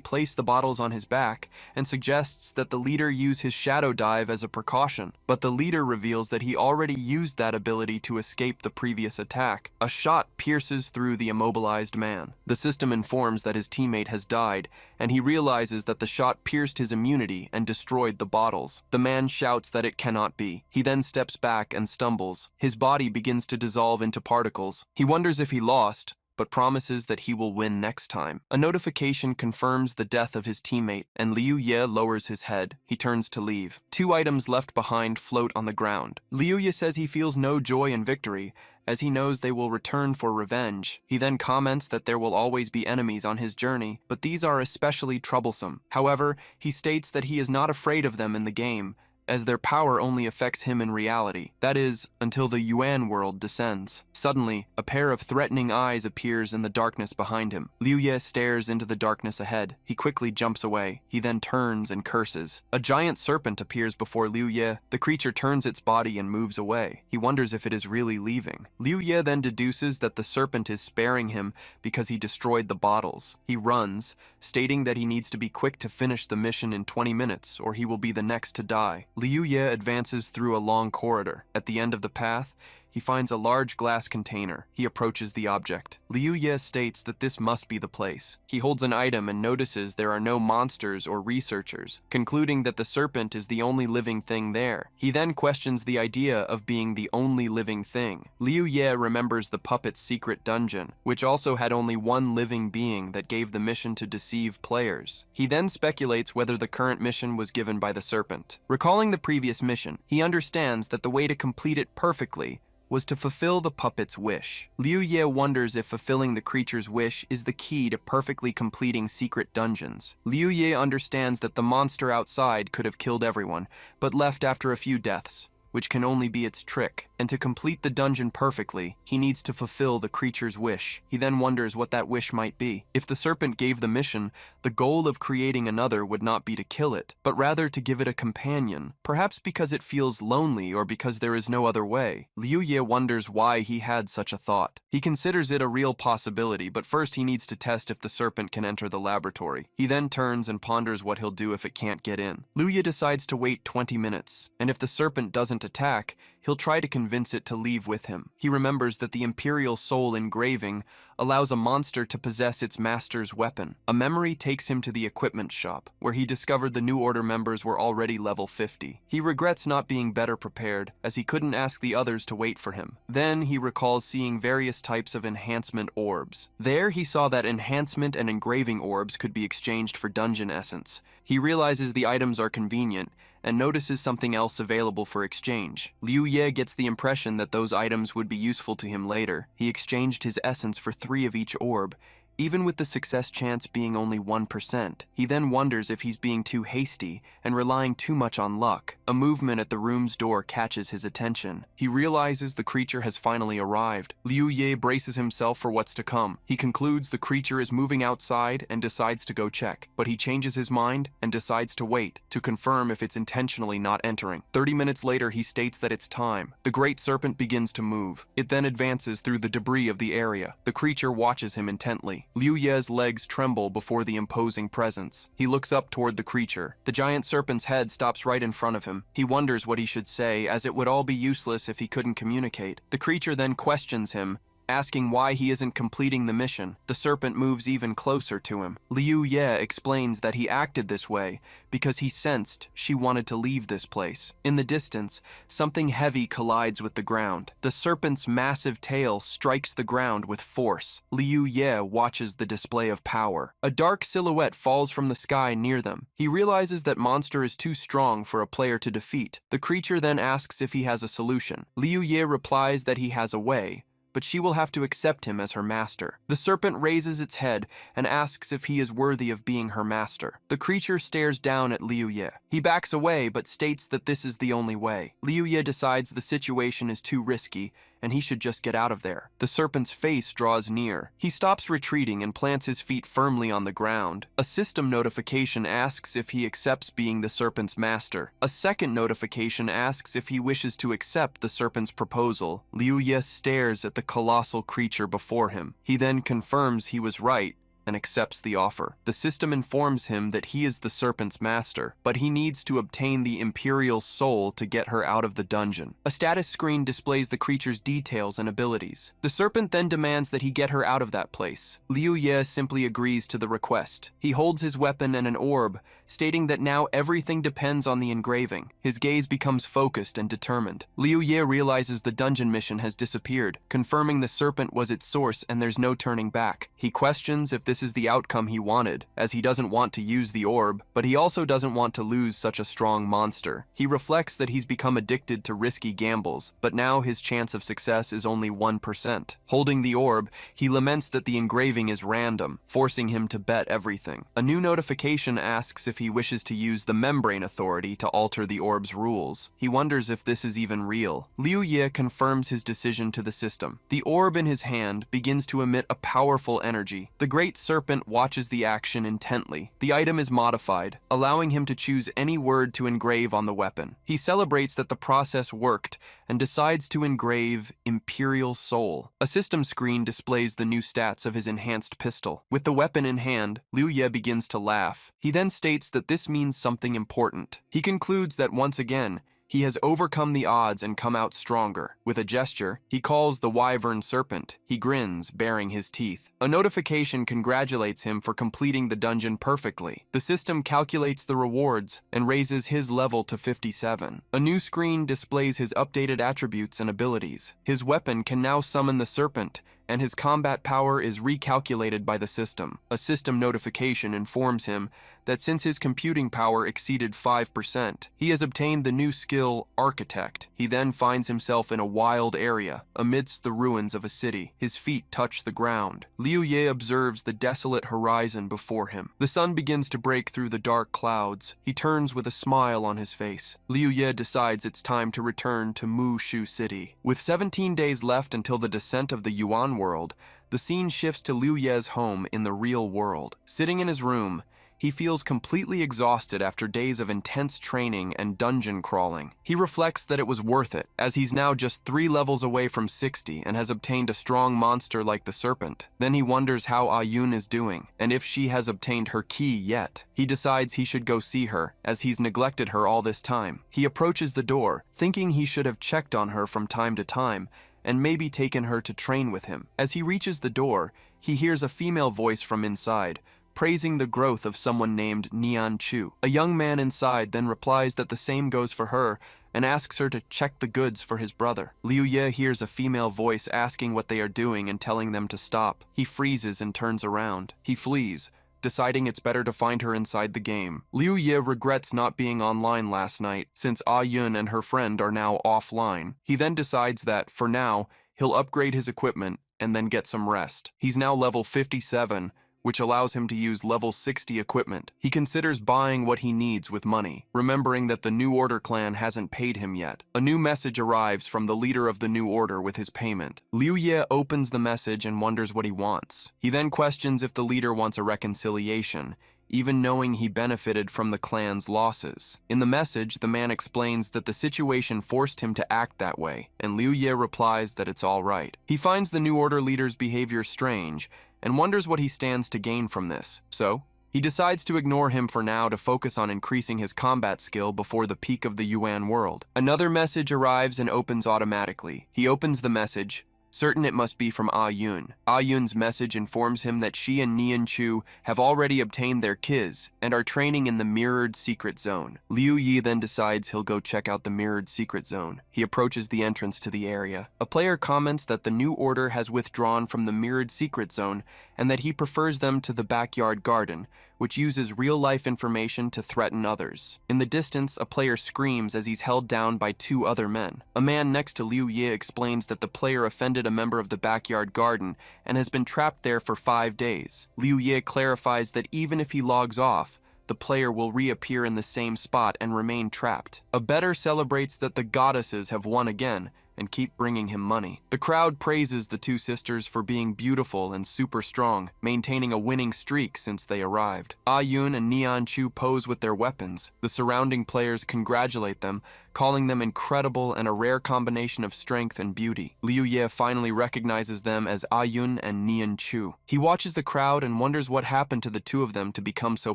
placed the bottles on his back, and suggests that the leader use his shadow dive as a precaution, but the leader reveals that he already used that ability to escape the previous attack. A shot pierces through the immobilized man. The system informs that his teammate has died, and he realizes that the shot pierced his immunity and destroyed the bottles. The man shouts that it cannot be. He then steps back and stumbles. His body begins to dissolve into particles. He wonders if he lost, but promises that he will win next time. A notification confirms the death of his teammate, and Liu Ye lowers his head. He turns to leave. 2 items left behind float on the ground. Liu Ye says he feels no joy in victory, as he knows they will return for revenge. He then comments that there will always be enemies on his journey, but these are especially troublesome. However, he states that he is not afraid of them in the game, as their power only affects him in reality. That is, until the Yuan world descends. Suddenly, a pair of threatening eyes appears in the darkness behind him. Liu Ye stares into the darkness ahead. He quickly jumps away. He then turns and curses. A giant serpent appears before Liu Ye. The creature turns its body and moves away. He wonders if it is really leaving. Liu Ye then deduces that the serpent is sparing him because he destroyed the bottles. He runs, stating that he needs to be quick to finish the mission in 20 minutes, or he will be the next to die. Liu Ye advances through a long corridor. At the end of the path, He finds a large glass container. He approaches the object. Liu Ye states that this must be the place. He holds an item and notices there are no monsters or researchers, concluding that the serpent is the only living thing there. He then questions the idea of being the only living thing. Liu Ye remembers the puppet's secret dungeon, which also had only one living being that gave the mission to deceive players. He then speculates whether the current mission was given by the serpent. Recalling the previous mission, he understands that the way to complete it perfectly was to fulfill the puppet's wish. Liu Ye wonders if fulfilling the creature's wish is the key to perfectly completing secret dungeons. Liu Ye understands that the monster outside could have killed everyone, but left after a few deaths, which can only be its trick, and to complete the dungeon perfectly, he needs to fulfill the creature's wish. He then wonders what that wish might be. If the serpent gave the mission, the goal of creating another would not be to kill it, but rather to give it a companion, perhaps because it feels lonely or because there is no other way. Liu Ye wonders why he had such a thought. He considers it a real possibility, but first he needs to test if the serpent can enter the laboratory. He then turns and ponders what he'll do if it can't get in. Liu Ye decides to wait 20 minutes, and if the serpent doesn't attack, he'll try to convince it to leave with him. He remembers that the Imperial Soul engraving allows a monster to possess its master's weapon. A memory takes him to the equipment shop, where he discovered the New Order members were already level 50. He regrets not being better prepared, as he couldn't ask the others to wait for him. Then he recalls seeing various types of enhancement orbs. There he saw that enhancement and engraving orbs could be exchanged for dungeon essence. He realizes the items are convenient, and notices something else available for exchange. Liu Ye gets the impression that those items would be useful to him later. He exchanged his essence for 3 of each orb, even with the success chance being only 1%. He then wonders if he's being too hasty and relying too much on luck. A movement at the room's door catches his attention. He realizes the creature has finally arrived. Liu Ye braces himself for what's to come. He concludes the creature is moving outside and decides to go check, but he changes his mind and decides to wait to confirm if it's intentionally not entering. 30 minutes later, he states that it's time. The great serpent begins to move. It then advances through the debris of the area. The creature watches him intently. Liu Ye's legs tremble before the imposing presence. He looks up toward the creature. The giant serpent's head stops right in front of him. He wonders what he should say, as it would all be useless if he couldn't communicate. The creature then questions him, asking why he isn't completing the mission. The serpent moves even closer to him. Liu Ye explains that he acted this way because he sensed she wanted to leave this place. In the distance, something heavy collides with the ground. The serpent's massive tail strikes the ground with force. Liu Ye watches the display of power. A dark silhouette falls from the sky near them. He realizes that monster is too strong for a player to defeat. The creature then asks if he has a solution. Liu Ye replies that he has a way, but she will have to accept him as her master. The serpent raises its head and asks if he is worthy of being her master. The creature stares down at Liu Ye. He backs away but states that this is the only way. Liu Ye decides the situation is too risky and he should just get out of there. The serpent's face draws near. He stops retreating and plants his feet firmly on the ground. A system notification asks if he accepts being the serpent's master. A second notification asks if he wishes to accept the serpent's proposal. Liu Ye stares at the colossal creature before him. He then confirms he was right and accepts the offer. The system informs him that he is the serpent's master, but he needs to obtain the Imperial Soul to get her out of the dungeon. A status screen displays the creature's details and abilities. The serpent then demands that he get her out of that place. Liu Ye simply agrees to the request. He holds his weapon and an orb, stating that now everything depends on the engraving. His gaze becomes focused and determined. Liu Ye realizes the dungeon mission has disappeared, confirming the serpent was its source and there's no turning back. He questions if this is the outcome he wanted, as he doesn't want to use the orb, but he also doesn't want to lose such a strong monster. He reflects that he's become addicted to risky gambles, but now his chance of success is only 1%. Holding the orb, he laments that the engraving is random, forcing him to bet everything. A new notification asks if he wishes to use the membrane authority to alter the orb's rules. He wonders if this is even real. Liu Ye confirms his decision to the system. The orb in his hand begins to emit a powerful energy. The great serpent watches the action intently. The item is modified, allowing him to choose any word to engrave on the weapon. He celebrates that the process worked and decides to engrave Imperial Soul. A system screen displays the new stats of his enhanced pistol. With the weapon in hand, Liu Ye begins to laugh. He then states that this means something important. He concludes that once again, He has overcome the odds and come out stronger. With a gesture, he calls the wyvern serpent. He grins, baring his teeth. A notification congratulates him for completing the dungeon perfectly. The system calculates the rewards and raises his level to 57. A new screen displays his updated attributes and abilities. His weapon can now summon the serpent, and his combat power is recalculated by the system. A system notification informs him that since his computing power exceeded 5%, he has obtained the new skill, Architect. He then finds himself in a wild area, amidst the ruins of a city. His feet touch the ground. Liu Ye observes the desolate horizon before him. The sun begins to break through the dark clouds. He turns with a smile on his face. Liu Ye decides it's time to return to Mushu City. With 17 days left until the descent of the Yuan world, the scene shifts to Liu Ye's home in the real world. Sitting in his room, he feels completely exhausted after days of intense training and dungeon crawling. He reflects that it was worth it, as he's now just 3 levels away from 60 and has obtained a strong monster like the serpent. Then he wonders how Ayun is doing, and if she has obtained her key yet. He decides he should go see her, as he's neglected her all this time. He approaches the door, thinking he should have checked on her from time to time, and maybe taken her to train with him. As he reaches the door, he hears a female voice from inside, praising the growth of someone named Nian Chu. A young man inside then replies that the same goes for her and asks her to check the goods for his brother. Liu Ye hears a female voice asking what they are doing and telling them to stop. He freezes and turns around. He flees, deciding it's better to find her inside the game. Liu Ye regrets not being online last night, since Ayun and her friend are now offline. He then decides that, for now, he'll upgrade his equipment and then get some rest. He's now level 57, which allows him to use level 60 equipment. He considers buying what he needs with money, remembering that the New Order clan hasn't paid him yet. A new message arrives from the leader of the New Order with his payment. Liu Ye opens the message and wonders what he wants. He then questions if the leader wants a reconciliation, even knowing he benefited from the clan's losses. In the message, the man explains that the situation forced him to act that way, and Liu Ye replies that it's all right. He finds the New Order leader's behavior strange, and wonders what he stands to gain from this. So, he decides to ignore him for now to focus on increasing his combat skill before the peak of the Yuan world. Another message arrives and opens automatically. He opens the message, certain it must be from Ayun. Ayun's message informs him that she and Nian Chu have already obtained their kiz and are training in the mirrored secret zone. Liu Yi then decides he'll go check out the mirrored secret zone. He approaches the entrance to the area. A player comments that the New Order has withdrawn from the mirrored secret zone and that he prefers them to the backyard garden, which uses real-life information to threaten others. In the distance, a player screams as he's held down by 2 other men. A man next to Liu Ye explains that the player offended a member of the backyard garden and has been trapped there for 5 days. Liu Ye clarifies that even if he logs off, the player will reappear in the same spot and remain trapped. A bettor celebrates that the goddesses have won again and keep bringing him money. The crowd praises the 2 sisters for being beautiful and super strong, maintaining a winning streak since they arrived. Ayun and Nian Chu pose with their weapons. The surrounding players congratulate them, calling them incredible and a rare combination of strength and beauty. Liu Ye finally recognizes them as Ayun and Nian Chu. He watches the crowd and wonders what happened to the 2 of them to become so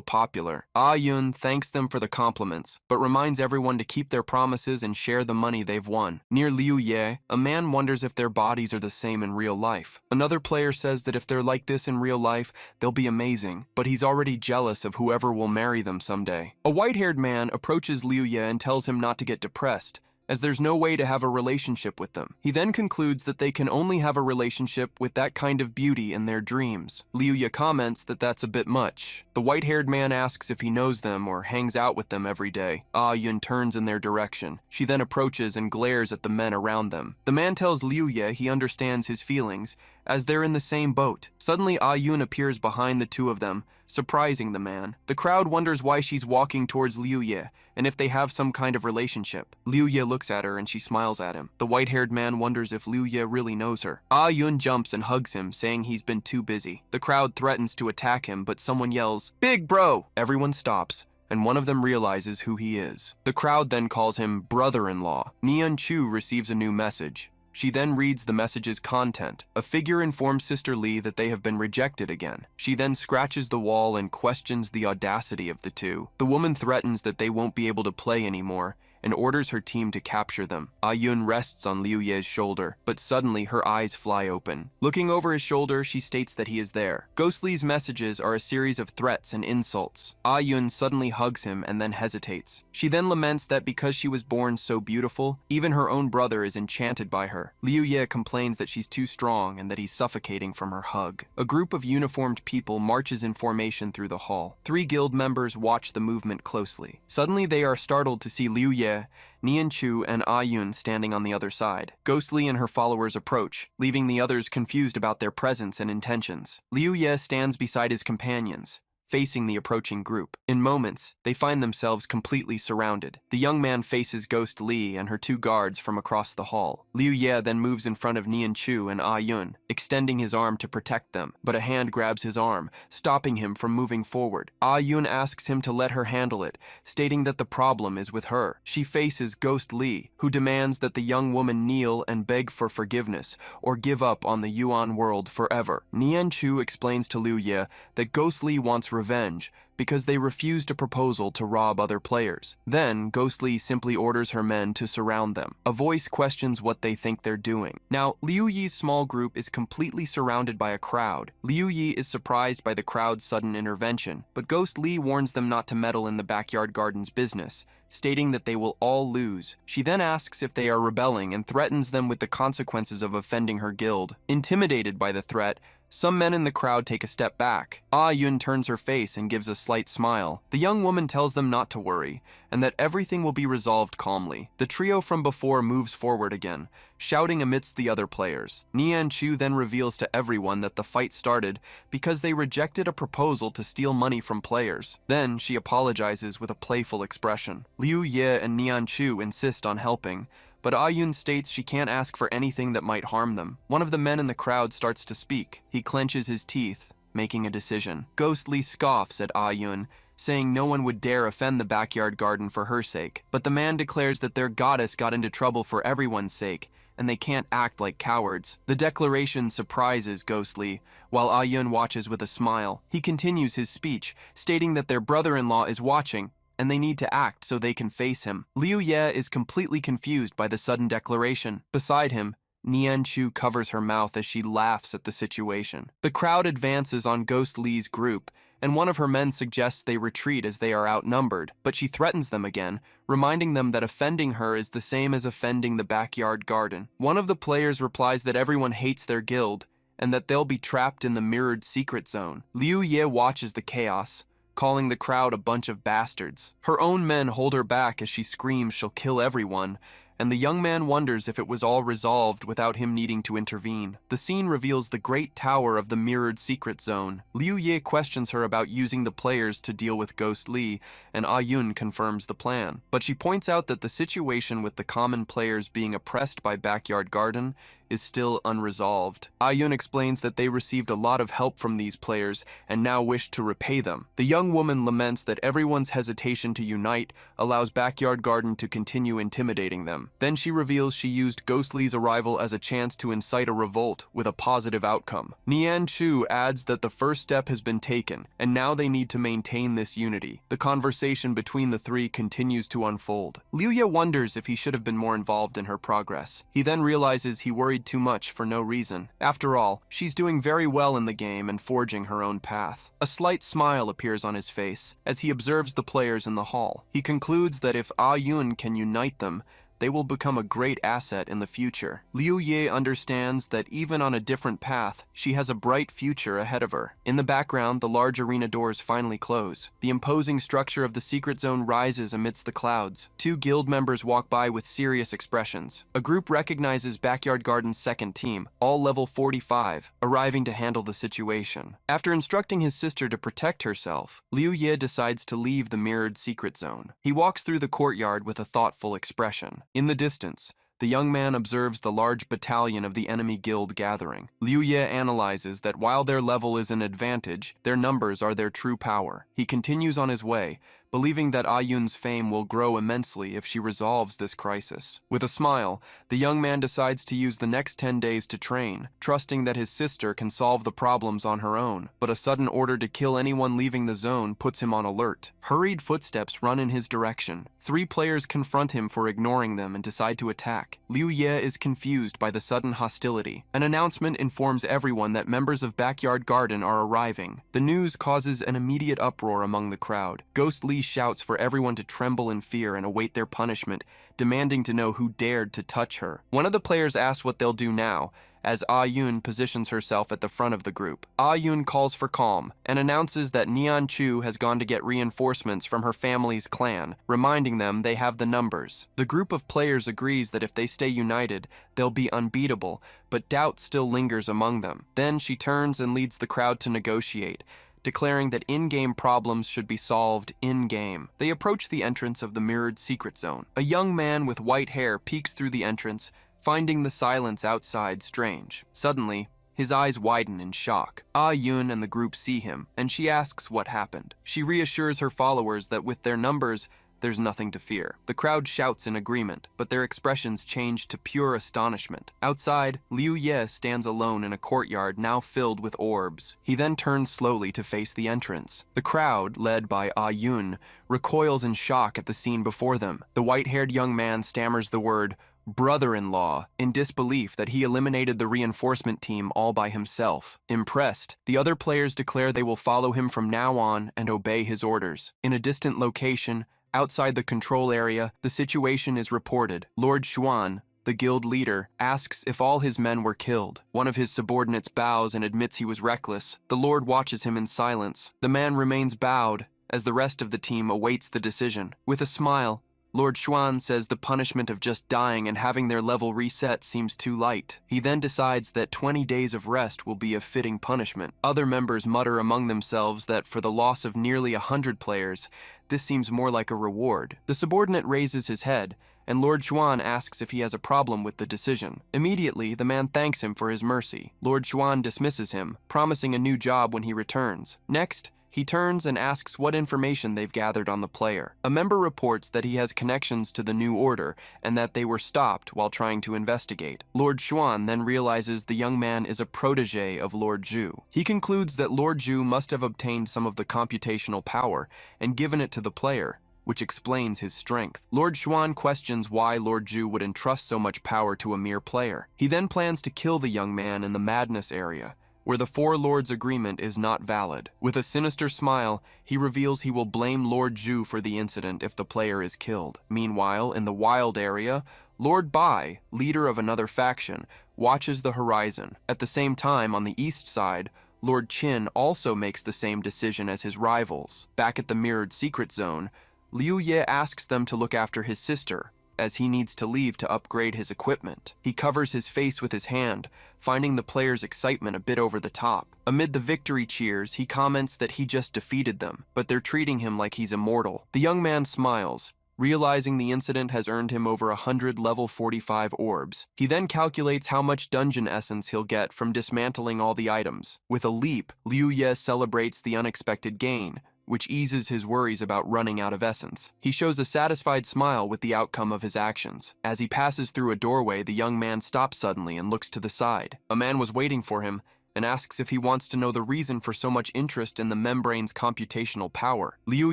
popular. Ayun thanks them for the compliments, but reminds everyone to keep their promises and share the money they've won. Near Liu Ye, a man wonders if their bodies are the same in real life. Another player says that if they're like this in real life, they'll be amazing, but he's already jealous of whoever will marry them someday. A white-haired man approaches Liu Ye and tells him not to get depressed, as there's no way to have a relationship with them. He then concludes that they can only have a relationship with that kind of beauty in their dreams. Liu Ye comments that that's a bit much. The white-haired man asks if he knows them or hangs out with them every day. Yun turns in their direction. She then approaches and glares at the men around them. The man tells Liu Ye he understands his feelings, as they're in the same boat. Suddenly, Ayun appears behind the 2 of them, surprising the man. The crowd wonders why she's walking towards Liu Ye, and if they have some kind of relationship. Liu Ye looks at her and she smiles at him. The white-haired man wonders if Liu Ye really knows her. Ayun jumps and hugs him, saying he's been too busy. The crowd threatens to attack him, but someone yells, "Big bro!" Everyone stops, and one of them realizes who he is. The crowd then calls him brother-in-law. Nian Chu receives a new message. She then reads the message's content. A figure informs Sister Lee that they have been rejected again. She then scratches the wall and questions the audacity of the 2. The woman threatens that they won't be able to play anymore, and orders her team to capture them. Ayun rests on Liu Ye's shoulder, but suddenly her eyes fly open. Looking over his shoulder, she states that he is there. Ghost Li's messages are a series of threats and insults. Ayun suddenly hugs him and then hesitates. She then laments that because she was born so beautiful, even her own brother is enchanted by her. Liu Ye complains that she's too strong and that he's suffocating from her hug. A group of uniformed people marches in formation through the hall. 3 guild members watch the movement closely. Suddenly they are startled to see Liu Ye, Nianchu, and Ayun standing on the other side. Ghost Li and her followers approach, leaving the others confused about their presence and intentions. Liu Ye stands beside his companions, facing the approaching group. In moments, they find themselves completely surrounded. The young man faces Ghost Li and her 2 guards from across the hall. Liu Ye then moves in front of Nianchu and Ayun, extending his arm to protect them, but a hand grabs his arm, stopping him from moving forward. Ayun asks him to let her handle it, stating that the problem is with her. She faces Ghost Li, who demands that the young woman kneel and beg for forgiveness, or give up on the Yuan world forever. Nianchu explains to Liu Ye that Ghost Li wants revenge because they refused a proposal to rob other players. Then, Ghost Li simply orders her men to surround them. A voice questions what they think they're doing. Now, Liu Yi's small group is completely surrounded by a crowd. Liu Yi is surprised by the crowd's sudden intervention, but Ghost Li warns them not to meddle in the backyard garden's business, stating that they will all lose. She then asks if they are rebelling and threatens them with the consequences of offending her guild. Intimidated by the threat, some men in the crowd take a step back. Yun turns her face and gives a slight smile. The young woman tells them not to worry, and that everything will be resolved calmly. The trio from before moves forward again, shouting amidst the other players. Nian Chu then reveals to everyone that the fight started because they rejected a proposal to steal money from players. Then she apologizes with a playful expression. Liu Ye and Nian Chu insist on helping, but Ayun states she can't ask for anything that might harm them. One of the men in the crowd starts to speak. He clenches his teeth, making a decision. Ghost Li scoffs at Ayun, saying no one would dare offend the backyard garden for her sake. But the man declares that their goddess got into trouble for everyone's sake, and they can't act like cowards. The declaration surprises Ghost Li, while Ayun watches with a smile. He continues his speech, stating that their brother-in-law is watching, and they need to act so they can face him. Liu Ye is completely confused by the sudden declaration. Beside him, Nian Chu covers her mouth as she laughs at the situation. The crowd advances on Ghost Li's group, and one of her men suggests they retreat as they are outnumbered, but she threatens them again, reminding them that offending her is the same as offending the backyard garden. One of the players replies that everyone hates their guild, and that they'll be trapped in the mirrored secret zone. Liu Ye watches the chaos, calling the crowd a bunch of bastards. Her own men hold her back as she screams she'll kill everyone, and the young man wonders if it was all resolved without him needing to intervene. The scene reveals the great tower of the mirrored secret zone. Liu Ye questions her about using the players to deal with Ghost Li, and Ayun confirms the plan. But she points out that the situation with the common players being oppressed by Backyard Garden is still unresolved. Ayun explains that they received a lot of help from these players and now wish to repay them. The young woman laments that everyone's hesitation to unite allows Backyard Garden to continue intimidating them. Then she reveals she used Ghost Li's arrival as a chance to incite a revolt with a positive outcome. Nian Chu adds that the first step has been taken, and now they need to maintain this unity. The conversation between the three continues to unfold. Liu Ye wonders if he should have been more involved in her progress. He then realizes he worried too much for no reason. After all, she's doing very well in the game and forging her own path. A slight smile appears on his face as he observes the players in the hall. He concludes that if Ayun can unite them, they will become a great asset in the future. Liu Ye understands that even on a different path, she has a bright future ahead of her. In the background, the large arena doors finally close. The imposing structure of the secret zone rises amidst the clouds. Two guild members walk by with serious expressions. A group recognizes Backyard Garden's second team, all level 45, arriving to handle the situation. After instructing his sister to protect herself, Liu Ye decides to leave the mirrored secret zone. He walks through the courtyard with a thoughtful expression. In the distance, the young man observes the large battalion of the enemy guild gathering. Liu Ye analyzes that while their level is an advantage, their numbers are their true power. He continues on his way, believing that Ah Yun's fame will grow immensely if she resolves this crisis. With a smile, the young man decides to use the next 10 days to train, trusting that his sister can solve the problems on her own. But a sudden order to kill anyone leaving the zone puts him on alert. Hurried footsteps run in his direction. 3 players confront him for ignoring them and decide to attack. Liu Ye is confused by the sudden hostility. An announcement informs everyone that members of Backyard Garden are arriving. The news causes an immediate uproar among the crowd. Ghost Lee shouts for everyone to tremble in fear and await their punishment, demanding to know who dared to touch her. One of the players asks what they'll do now, as Ah Yun positions herself at the front of the group. Ah Yun calls for calm and announces that Neon Chu has gone to get reinforcements from her family's clan, reminding them they have the numbers. The group of players agrees that if they stay united, they'll be unbeatable, but doubt still lingers among them. Then she turns and leads the crowd to negotiate, declaring that in-game problems should be solved in-game. They approach the entrance of the mirrored secret zone. A young man with white hair peeks through the entrance, finding the silence outside strange. Suddenly, his eyes widen in shock. Ah Yun and the group see him, and she asks what happened. She reassures her followers that with their numbers, there's nothing to fear. The crowd shouts in agreement, but their expressions change to pure astonishment. Outside, Liu Ye stands alone in a courtyard now filled with orbs. He then turns slowly to face the entrance. The crowd, led by Ah Yun, recoils in shock at the scene before them. The white-haired young man stammers the word brother-in-law in disbelief that he eliminated the reinforcement team all by himself. Impressed, the other players declare they will follow him from now on and obey his orders. In a distant location, outside the control area, the situation is reported. Lord Xuan, the guild leader, asks if all his men were killed. One of his subordinates bows and admits he was reckless. The Lord watches him in silence. The man remains bowed as the rest of the team awaits the decision. With a smile, Lord Xuan says the punishment of just dying and having their level reset seems too light. He then decides that 20 days of rest will be a fitting punishment. Other members mutter among themselves that for the loss of nearly 100 players, this seems more like a reward. The subordinate raises his head, and Lord Xuan asks if he has a problem with the decision. Immediately, the man thanks him for his mercy. Lord Xuan dismisses him, promising a new job when he returns. Next, he turns and asks what information they've gathered on the player. A member reports that he has connections to the New Order and that they were stopped while trying to investigate. Lord Xuan then realizes the young man is a protege of Lord Zhu. He concludes that Lord Zhu must have obtained some of the computational power and given it to the player, which explains his strength. Lord Xuan questions why Lord Zhu would entrust so much power to a mere player. He then plans to kill the young man in the madness area, where the Four Lords' agreement is not valid. With a sinister smile, he reveals he will blame Lord Zhu for the incident if the player is killed. Meanwhile, in the wild area, Lord Bai, leader of another faction, watches the horizon. At the same time, on the east side, Lord Qin also makes the same decision as his rivals. Back at the mirrored secret zone, Liu Ye asks them to look after his sister, as he needs to leave to upgrade his equipment. He covers his face with his hand, finding the players' excitement a bit over the top. Amid the victory cheers, he comments that he just defeated them, but they're treating him like he's immortal. The young man smiles, realizing the incident has earned him over 100 level 45 orbs. He then calculates how much dungeon essence he'll get from dismantling all the items. With a leap, Liu Ye celebrates the unexpected gain, which eases his worries about running out of essence. He shows a satisfied smile with the outcome of his actions. As he passes through a doorway, the young man stops suddenly and looks to the side. A man was waiting for him and asks if he wants to know the reason for so much interest in the membrane's computational power. Liu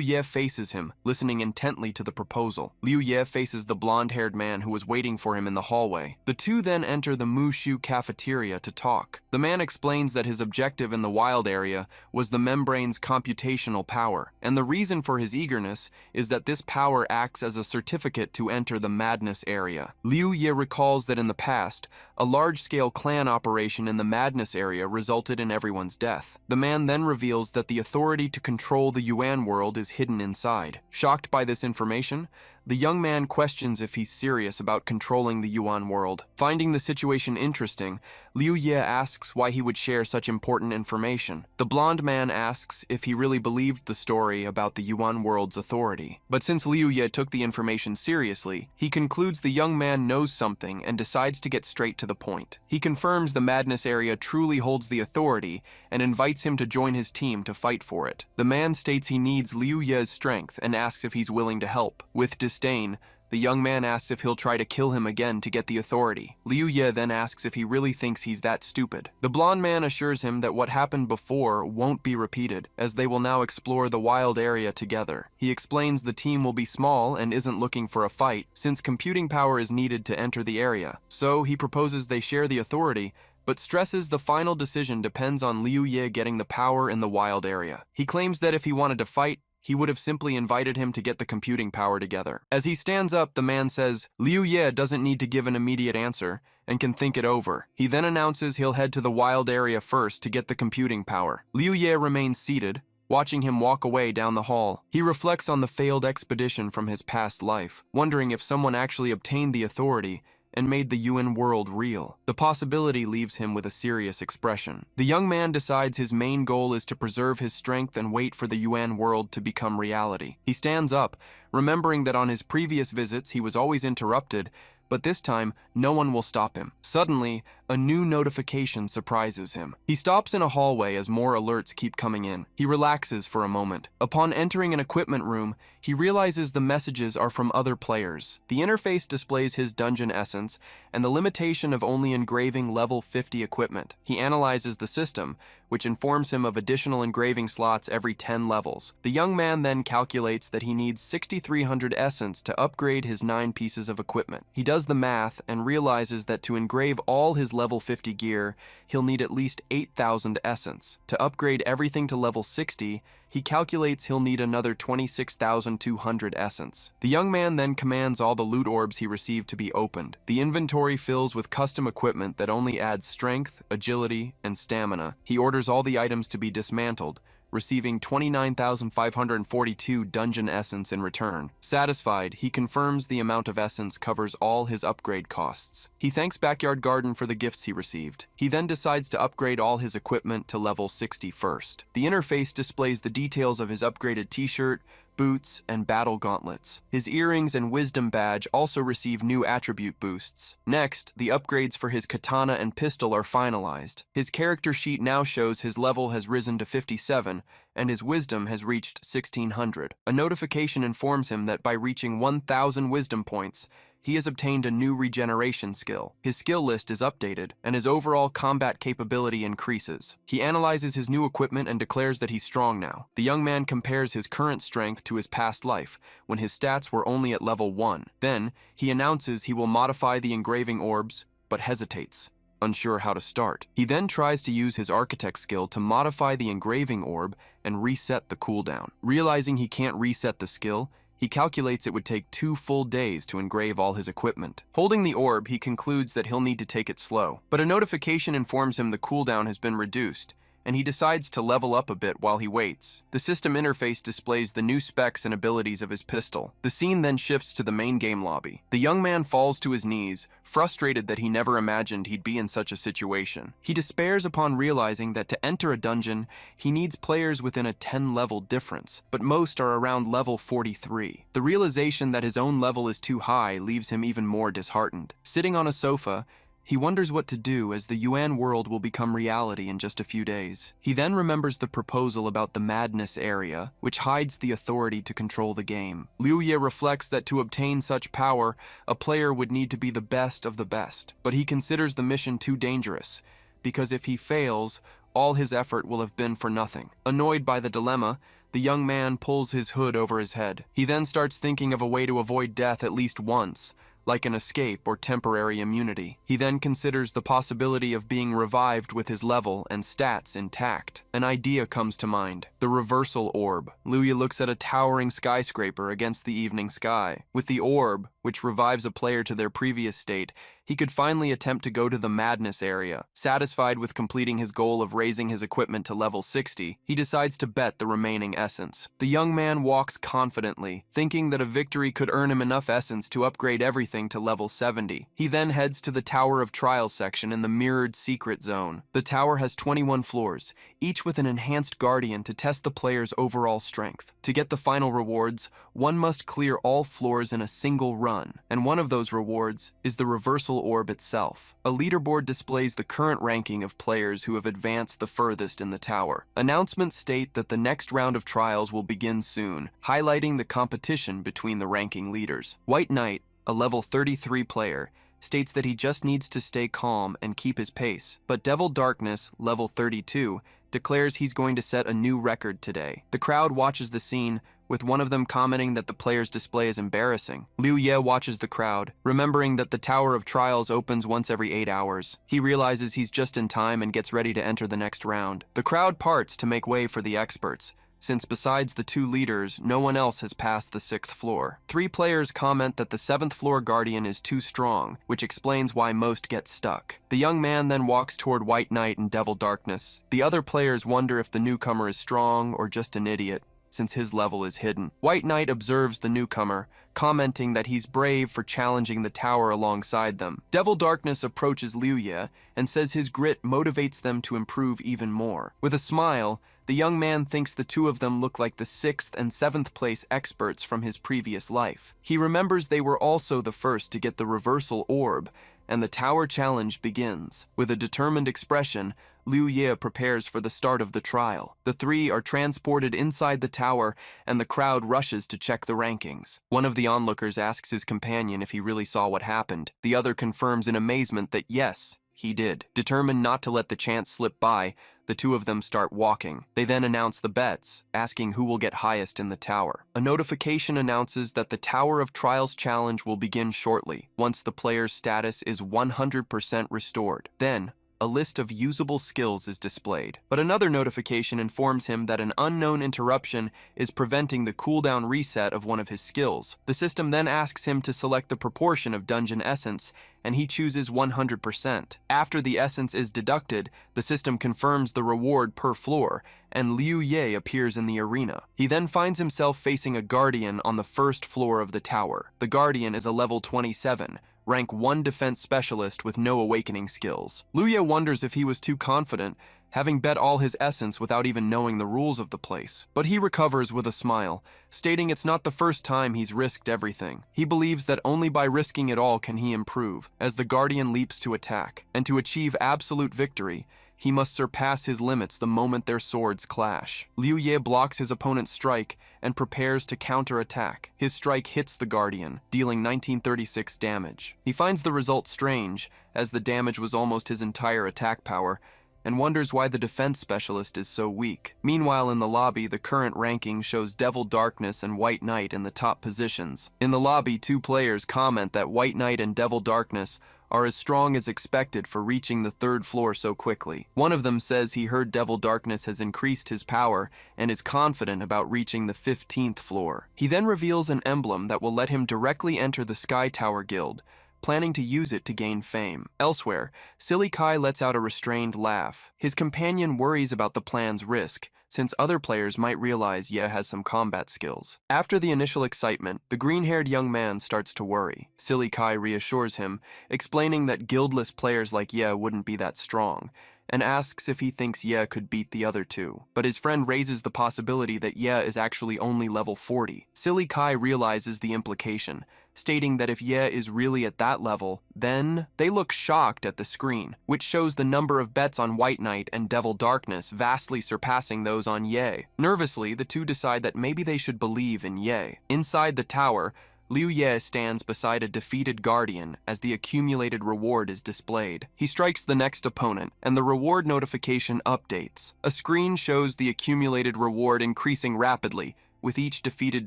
Ye faces him, listening intently to the proposal. Liu Ye faces the blonde-haired man who was waiting for him in the hallway. The two then enter the Mushu cafeteria to talk. The man explains that his objective in the wild area was the membrane's computational power, and the reason for his eagerness is that this power acts as a certificate to enter the madness area. Liu Ye recalls that in the past, a large-scale clan operation in the madness area resulted in everyone's death. The man then reveals that the authority to control the Yuan world is hidden inside. Shocked by this information, The young man questions if he's serious about controlling the Yuan world. Finding the situation interesting, Liu Ye asks why he would share such important information. The blonde man asks if he really believed the story about the Yuan world's authority. But since Liu Ye took the information seriously, he concludes the young man knows something and decides to get straight to the point. He confirms the madness area truly holds the authority and invites him to join his team to fight for it. The man states he needs Liu Ye's strength and asks if he's willing to help. With disdain, the young man asks if he'll try to kill him again to get the authority. Liu Ye then asks if he really thinks he's that stupid. The blonde man assures him that what happened before won't be repeated, as they will now explore the wild area together. He explains the team will be small and isn't looking for a fight, since computing power is needed to enter the area. So he proposes they share the authority, but stresses the final decision depends on Liu Ye getting the power in the wild area. He claims that if he wanted to fight, he would have simply invited him to get the computing power together. As he stands up, the man says Liu Ye doesn't need to give an immediate answer and can think it over. He then announces he'll head to the wild area first to get the computing power. Liu Ye remains seated, watching him walk away down the hall. He reflects on the failed expedition from his past life, wondering if someone actually obtained the authority and made the Yuan world real. The possibility leaves him with a serious expression. The young man decides his main goal is to preserve his strength and wait for the Yuan world to become reality. He stands up, remembering that on his previous visits he was always interrupted, but this time, no one will stop him. Suddenly, a new notification surprises him. He stops in a hallway as more alerts keep coming in. He relaxes for a moment. Upon entering an equipment room, he realizes the messages are from other players. The interface displays his dungeon essence and the limitation of only engraving level 50 equipment. He analyzes the system, which informs him of additional engraving slots every 10 levels. The young man then calculates that he needs 6,300 essence to upgrade his 9 pieces of equipment. He does the math and realizes that to engrave all his level 50 gear, he'll need at least 8,000 essence. To upgrade everything to level 60, he calculates he'll need another 26,200 essence. The young man then commands all the loot orbs he received to be opened. The inventory fills with custom equipment that only adds strength, agility, and stamina. He orders all the items to be dismantled, receiving 29,542 dungeon essence in return. Satisfied, he confirms the amount of essence covers all his upgrade costs. He thanks Backyard Garden for the gifts he received. He then decides to upgrade all his equipment to level 60 first. The interface displays the details of his upgraded t-shirt, boots, and battle gauntlets. His earrings and wisdom badge also receive new attribute boosts. Next, the upgrades for his katana and pistol are finalized. His character sheet now shows his level has risen to 57, and his wisdom has reached 1,600. A notification informs him that by reaching 1,000 wisdom points, he has obtained a new regeneration skill. His skill list is updated, and his overall combat capability increases. He analyzes his new equipment and declares that he's strong now. The young man compares his current strength to his past life, when his stats were only at level 1. Then, he announces he will modify the engraving orbs, but hesitates, unsure how to start. He then tries to use his architect skill to modify the engraving orb and reset the cooldown. Realizing he can't reset the skill, he calculates it would take 2 full days to engrave all his equipment. Holding the orb, he concludes that he'll need to take it slow. But a notification informs him the cooldown has been reduced, and he decides to level up a bit while he waits. The system interface displays the new specs and abilities of his pistol. The scene then shifts to the main game lobby. The young man falls to his knees, frustrated that he never imagined he'd be in such a situation. He despairs upon realizing that to enter a dungeon, he needs players within a 10-level difference, but most are around level 43. The realization that his own level is too high leaves him even more disheartened. Sitting on a sofa, he wonders what to do as the Yuan world will become reality in just a few days. He then remembers the proposal about the madness area, which hides the authority to control the game. Liu Ye reflects that to obtain such power, a player would need to be the best of the best. But he considers the mission too dangerous, because if he fails, all his effort will have been for nothing. Annoyed by the dilemma, the young man pulls his hood over his head. He then starts thinking of a way to avoid death at least once, like an escape or temporary immunity. He then considers the possibility of being revived with his level and stats intact. An idea comes to mind: the reversal orb. Luya looks at a towering skyscraper against the evening sky. With the orb, which revives a player to their previous state, he could finally attempt to go to the madness area. Satisfied with completing his goal of raising his equipment to level 60, he decides to bet the remaining essence. The young man walks confidently, thinking that a victory could earn him enough essence to upgrade everything to level 70. He then heads to the Tower of Trials section in the mirrored secret zone. The tower has 21 floors, each with an enhanced guardian to test the player's overall strength. To get the final rewards, one must clear all floors in a single run, and one of those rewards is the reversal orb itself. A leaderboard displays the current ranking of players who have advanced the furthest in the tower. Announcements state that the next round of trials will begin soon, highlighting the competition between the ranking leaders. White Knight, a level 33 player, states that he just needs to stay calm and keep his pace, but Devil Darkness, level 32, declares he's going to set a new record today. The crowd watches the scene, with one of them commenting that the player's display is embarrassing. Liu Ye watches the crowd, remembering that the Tower of Trials opens once every 8 hours. He realizes he's just in time and gets ready to enter the next round. The crowd parts to make way for the experts, since besides the 2 leaders, no one else has passed the 6th floor. 3 players comment that the 7th floor guardian is too strong, which explains why most get stuck. The young man then walks toward White Knight and Devil Darkness. The other players wonder if the newcomer is strong or just an idiot, since his level is hidden. White Knight observes the newcomer, commenting that he's brave for challenging the tower alongside them. Devil Darkness approaches Liu Ye and says his grit motivates them to improve even more. With a smile, the young man thinks the 2 of them look like the 6th and 7th place experts from his previous life. He remembers they were also the first to get the reversal orb, and the tower challenge begins. With a determined expression, Liu Ye prepares for the start of the trial. The 3 are transported inside the tower, and the crowd rushes to check the rankings. One of the onlookers asks his companion if he really saw what happened. The other confirms in amazement that yes, he did. Determined not to let the chance slip by, the 2 of them start walking. They then announce the bets, asking who will get highest in the tower. A notification announces that the Tower of Trials challenge will begin shortly, once the player's status is 100% restored. Then, a list of usable skills is displayed, but another notification informs him that an unknown interruption is preventing the cooldown reset of one of his skills. The system then asks him to select the proportion of dungeon essence, and he chooses 100%. After the essence is deducted, the system confirms the reward per floor, and Liu Ye appears in the arena. He then finds himself facing a guardian on the 1st floor of the tower. The guardian is a level 27, rank 1 defense specialist with no awakening skills. Liu Ye wonders if he was too confident, having bet all his essence without even knowing the rules of the place. But he recovers with a smile, stating it's not the first time he's risked everything. He believes that only by risking it all can he improve, as the guardian leaps to attack. And to achieve absolute victory, he must surpass his limits the moment their swords clash. Liu Ye blocks his opponent's strike and prepares to counterattack. His strike hits the guardian, dealing 1936 damage. He finds the result strange, as the damage was almost his entire attack power, and wonders why the defense specialist is so weak. Meanwhile, in the lobby, the current ranking shows Devil Darkness and White Knight in the top positions. In the lobby, 2 players comment that White Knight and Devil Darkness are as strong as expected for reaching the 3rd floor so quickly. One of them says he heard Devil Darkness has increased his power and is confident about reaching the 15th floor. He then reveals an emblem that will let him directly enter the Sky Tower Guild, planning to use it to gain fame. Elsewhere, Silly Kai lets out a restrained laugh. His companion worries about the plan's risk, since other players might realize Ye has some combat skills. After the initial excitement, the green-haired young man starts to worry. Silly Kai reassures him, explaining that guildless players like Ye wouldn't be that strong, and asks if he thinks Ye could beat the other 2. But his friend raises the possibility that Ye is actually only level 40. Silly Kai realizes the implication, stating that if Ye is really at that level, then they look shocked at the screen, which shows the number of bets on White Knight and Devil Darkness vastly surpassing those on Ye. Nervously, the 2 decide that maybe they should believe in Ye. Inside the tower, Liu Ye stands beside a defeated guardian as the accumulated reward is displayed. He strikes the next opponent, and the reward notification updates. A screen shows the accumulated reward increasing rapidly, with each defeated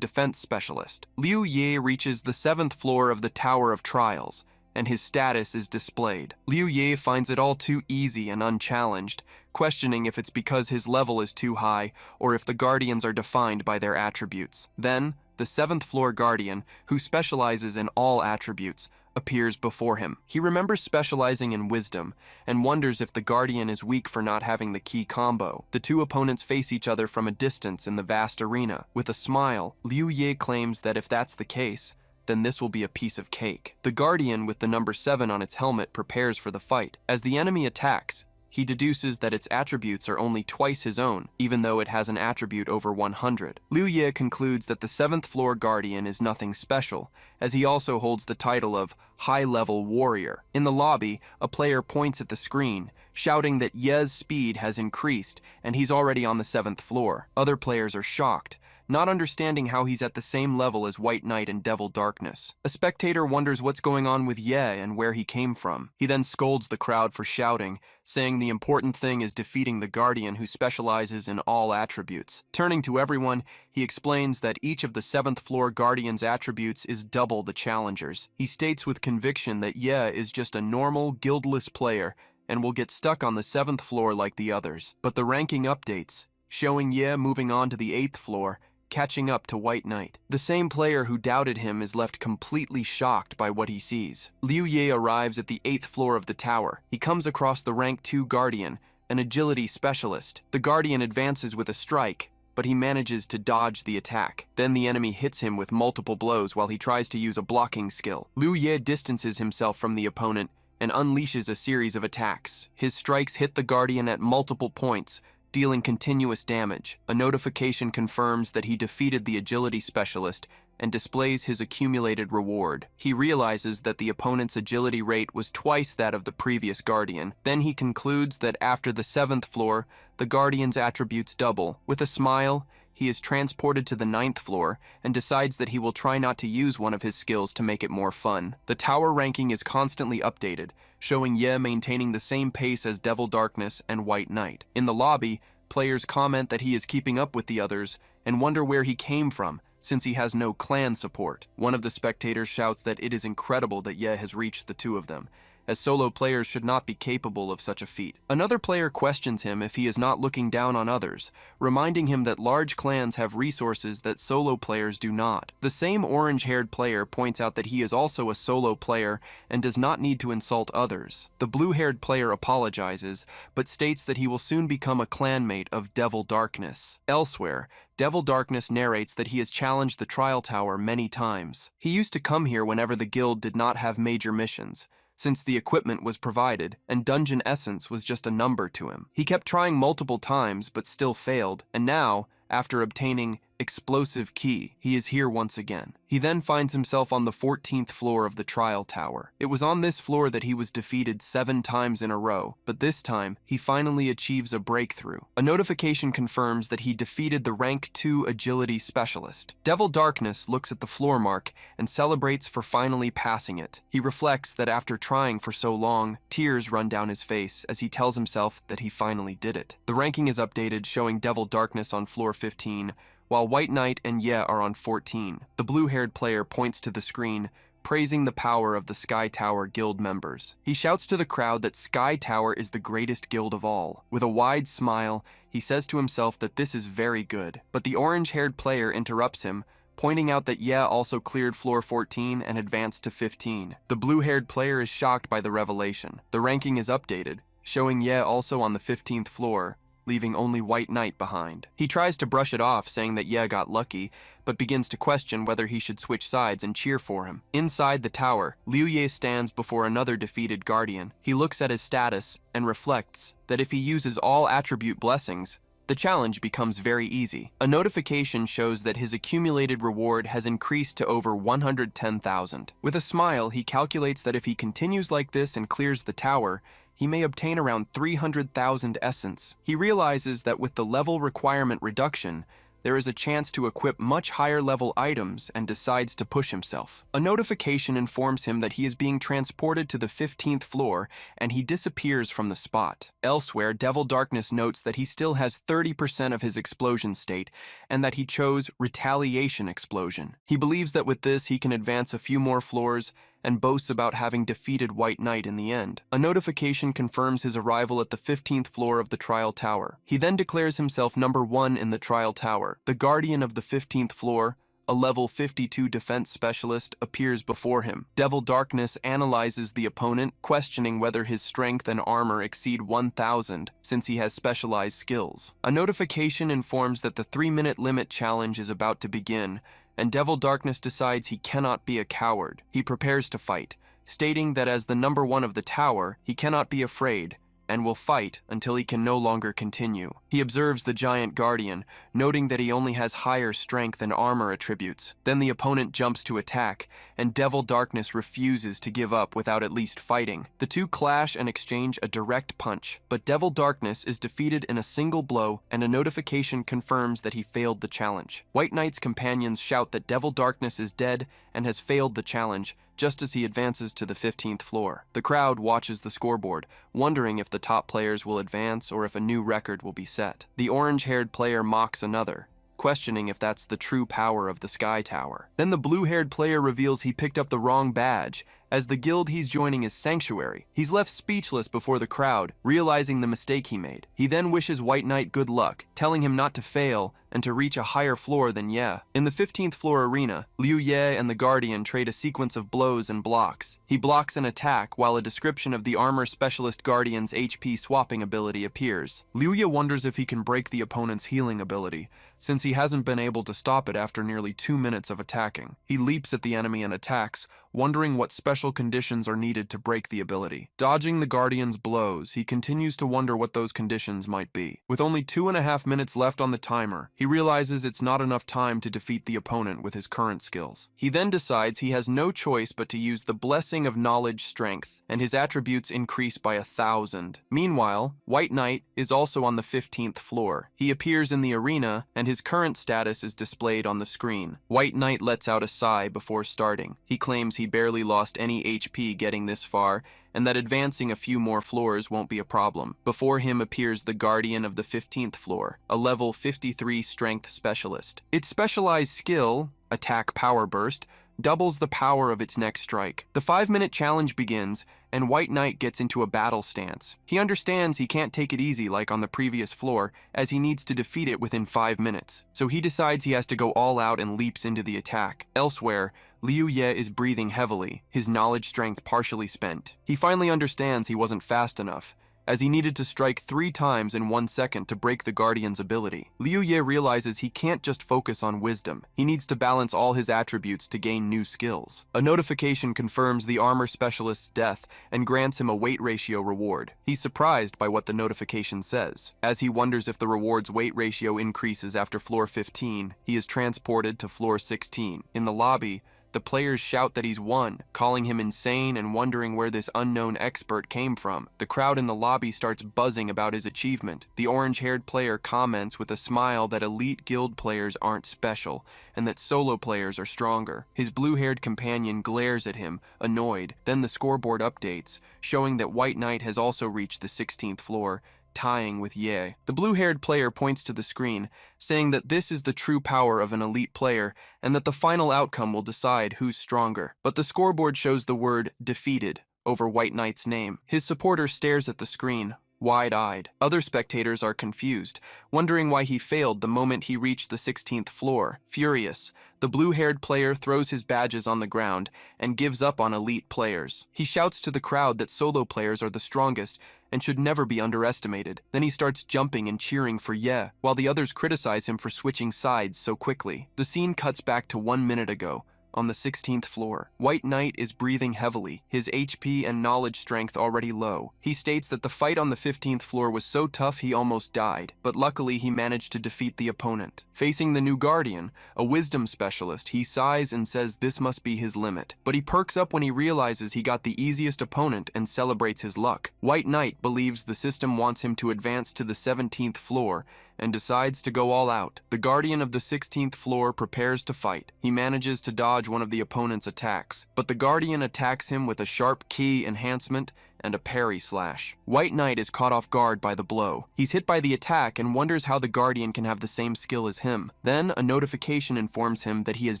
defense specialist. Liu Ye reaches the 7th floor of the Tower of Trials, and his status is displayed. Liu Ye finds it all too easy and unchallenged, questioning if it's because his level is too high or if the guardians are defined by their attributes. Then, the 7th floor guardian, who specializes in all attributes, appears before him. He remembers specializing in wisdom and wonders if the guardian is weak for not having the key combo. The two opponents face each other from a distance in the vast arena. With a smile, Liu Ye claims that if that's the case, then this will be a piece of cake. The guardian with the number 7 on its helmet prepares for the fight. As the enemy attacks, he deduces that its attributes are only twice his own, even though it has an attribute over 100. Liu Ye concludes that the 7th floor guardian is nothing special, as he also holds the title of high-level warrior. In the lobby, a player points at the screen, shouting that Ye's speed has increased and he's already on the 7th floor. Other players are shocked, not understanding how he's at the same level as White Knight and Devil Darkness. A spectator wonders what's going on with Ye and where he came from. He then scolds the crowd for shouting, saying the important thing is defeating the Guardian who specializes in all attributes. Turning to everyone, he explains that each of the 7th floor Guardian's attributes is double the challenger's. He states with conviction that Ye is just a normal, guildless player and will get stuck on the 7th floor like the others. But the ranking updates, showing Ye moving on to the 8th floor, catching up to White Knight. The same player who doubted him is left completely shocked by what he sees. Liu Ye arrives at the 8th floor of the tower. He comes across the rank 2 Guardian, an agility specialist. The Guardian advances with a strike, but he manages to dodge the attack. Then the enemy hits him with multiple blows while he tries to use a blocking skill. Liu Ye distances himself from the opponent and unleashes a series of attacks. His strikes hit the Guardian at multiple points, dealing continuous damage. A notification confirms that he defeated the agility specialist and displays his accumulated reward. He realizes that the opponent's agility rate was twice that of the previous Guardian. Then he concludes that after the 7th floor, the Guardian's attributes double. With a smile, he is transported to the 9th floor and decides that he will try not to use one of his skills to make it more fun. The tower ranking is constantly updated, showing Ye maintaining the same pace as Devil Darkness and White Knight. In the lobby, players comment that he is keeping up with the others and wonder where he came from, since he has no clan support. One of the spectators shouts that it is incredible that Ye has reached the two of them, as solo players should not be capable of such a feat. Another player questions him if he is not looking down on others, reminding him that large clans have resources that solo players do not. The same orange-haired player points out that he is also a solo player and does not need to insult others. The blue-haired player apologizes, but states that he will soon become a clanmate of Devil Darkness. Elsewhere, Devil Darkness narrates that he has challenged the Trial Tower many times. He used to come here whenever the guild did not have major missions, since the equipment was provided and dungeon essence was just a number to him. He kept trying multiple times but still failed, and now, after obtaining explosive key, he is here once again. He then finds himself on the 14th floor of the Trial Tower. It was on this floor that he was defeated 7 times in a row, but this time, he finally achieves a breakthrough. A notification confirms that he defeated the rank 2 agility specialist. Devil Darkness looks at the floor mark and celebrates for finally passing it. He reflects that after trying for so long, tears run down his face as he tells himself that he finally did it. The ranking is updated, showing Devil Darkness on floor 15, while White Knight and Ye are on 14. The blue-haired player points to the screen, praising the power of the Sky Tower guild members. He shouts to the crowd that Sky Tower is the greatest guild of all. With a wide smile, he says to himself that this is very good. But the orange-haired player interrupts him, pointing out that Ye also cleared floor 14 and advanced to 15. The blue-haired player is shocked by the revelation. The ranking is updated, showing Ye also on the 15th floor, leaving only White Knight behind. He tries to brush it off, saying that Ye got lucky, but begins to question whether he should switch sides and cheer for him. Inside the tower, Liu Ye stands before another defeated Guardian. He looks at his status and reflects that if he uses all attribute blessings, the challenge becomes very easy. A notification shows that his accumulated reward has increased to over 110,000. With a smile, he calculates that if he continues like this and clears the tower, he may obtain around 300,000 essence. He realizes that with the level requirement reduction, there is a chance to equip much higher level items and decides to push himself. A notification informs him that he is being transported to the 15th floor and he disappears from the spot. Elsewhere, Devil Darkness notes that he still has 30% of his explosion state and that he chose Retaliation Explosion. He believes that with this he can advance a few more floors and boasts about having defeated White Knight in the end. A notification confirms his arrival at the 15th floor of the Trial Tower. He then declares himself number 1 in the Trial Tower. The Guardian of the 15th floor, a level 52 defense specialist, appears before him. Devil Darkness analyzes the opponent, questioning whether his strength and armor exceed 1,000 since he has specialized skills. A notification informs that the 3-minute limit challenge is about to begin, and Devil Darkness decides he cannot be a coward. He prepares to fight, stating that as the number 1 of the tower, he cannot be afraid and will fight until he can no longer continue. He observes the giant guardian, noting that he only has higher strength and armor attributes. Then the opponent jumps to attack, and Devil Darkness refuses to give up without at least fighting. The two clash and exchange a direct punch, but Devil Darkness is defeated in a single blow, and a notification confirms that he failed the challenge. White Knight's companions shout that Devil Darkness is dead and has failed the challenge, just as he advances to the 15th floor. The crowd watches the scoreboard, wondering if the top players will advance or if a new record will be set. The orange-haired player mocks another, questioning if that's the true power of the Sky Tower. Then the blue-haired player reveals he picked up the wrong badge, as the guild he's joining is Sanctuary. He's left speechless before the crowd, realizing the mistake he made. He then wishes White Knight good luck, telling him not to fail and to reach a higher floor than Ye. In the 15th floor arena, Liu Ye and the Guardian trade a sequence of blows and blocks. He blocks an attack while a description of the armor specialist Guardian's HP swapping ability appears. Liu Ye wonders if he can break the opponent's healing ability, since he hasn't been able to stop it after nearly 2 minutes of attacking. He leaps at the enemy and attacks, wondering what special conditions are needed to break the ability. Dodging the Guardian's blows, he continues to wonder what those conditions might be. With only 2.5 minutes left on the timer, he realizes it's not enough time to defeat the opponent with his current skills. He then decides he has no choice but to use the Blessing of Knowledge Strength, and his attributes increase by 1,000. Meanwhile, White Knight is also on the 15th floor. He appears in the arena, and his current status is displayed on the screen. White Knight lets out a sigh before starting. He claims he barely lost any HP getting this far, and that advancing a few more floors won't be a problem. Before him appears the Guardian of the 15th floor, a level 53 strength specialist. Its specialized skill, Attack Power Burst, doubles the power of its next strike. The 5-minute challenge begins, and White Knight gets into a battle stance. He understands he can't take it easy like on the previous floor, as he needs to defeat it within 5 minutes. So he decides he has to go all out and leaps into the attack. Elsewhere, Liu Ye is breathing heavily, his knowledge strength partially spent. He finally understands he wasn't fast enough, as he needed to strike 3 times in 1 second to break the Guardian's ability. Liu Ye realizes he can't just focus on wisdom. He needs to balance all his attributes to gain new skills. A notification confirms the armor specialist's death and grants him a weight ratio reward. He's surprised by what the notification says. As he wonders if the reward's weight ratio increases after floor 15, he is transported to floor 16. In the lobby, the players shout that he's won, calling him insane and wondering where this unknown expert came from. The crowd in the lobby starts buzzing about his achievement. The orange-haired player comments with a smile that elite guild players aren't special, and that solo players are stronger. His blue-haired companion glares at him, annoyed. Then the scoreboard updates, showing that White Knight has also reached the 16th floor, tying with Ye. The blue-haired player points to the screen, saying that this is the true power of an elite player and that the final outcome will decide who's stronger. But the scoreboard shows the word defeated over White Knight's name. His supporter stares at the screen, wide-eyed. Other spectators are confused, wondering why he failed the moment he reached the 16th floor. Furious, the blue-haired player throws his badges on the ground and gives up on elite players. He shouts to the crowd that solo players are the strongest and should never be underestimated. Then he starts jumping and cheering for Ye, while the others criticize him for switching sides so quickly. The scene cuts back to 1 minute ago, on the 16th floor. White Knight is breathing heavily, his HP and knowledge strength already low. He states that the fight on the 15th floor was so tough he almost died, but luckily he managed to defeat the opponent. Facing the new Guardian, a wisdom specialist, he sighs and says this must be his limit. But he perks up when he realizes he got the easiest opponent and celebrates his luck. White Knight believes the system wants him to advance to the 17th floor and decides to go all out. The guardian of the 16th floor prepares to fight. He manages to dodge one of the opponent's attacks, but the guardian attacks him with a sharp ki enhancement and a parry slash. White Knight is caught off guard by the blow. He's hit by the attack and wonders how the guardian can have the same skill as him. Then a notification informs him that he has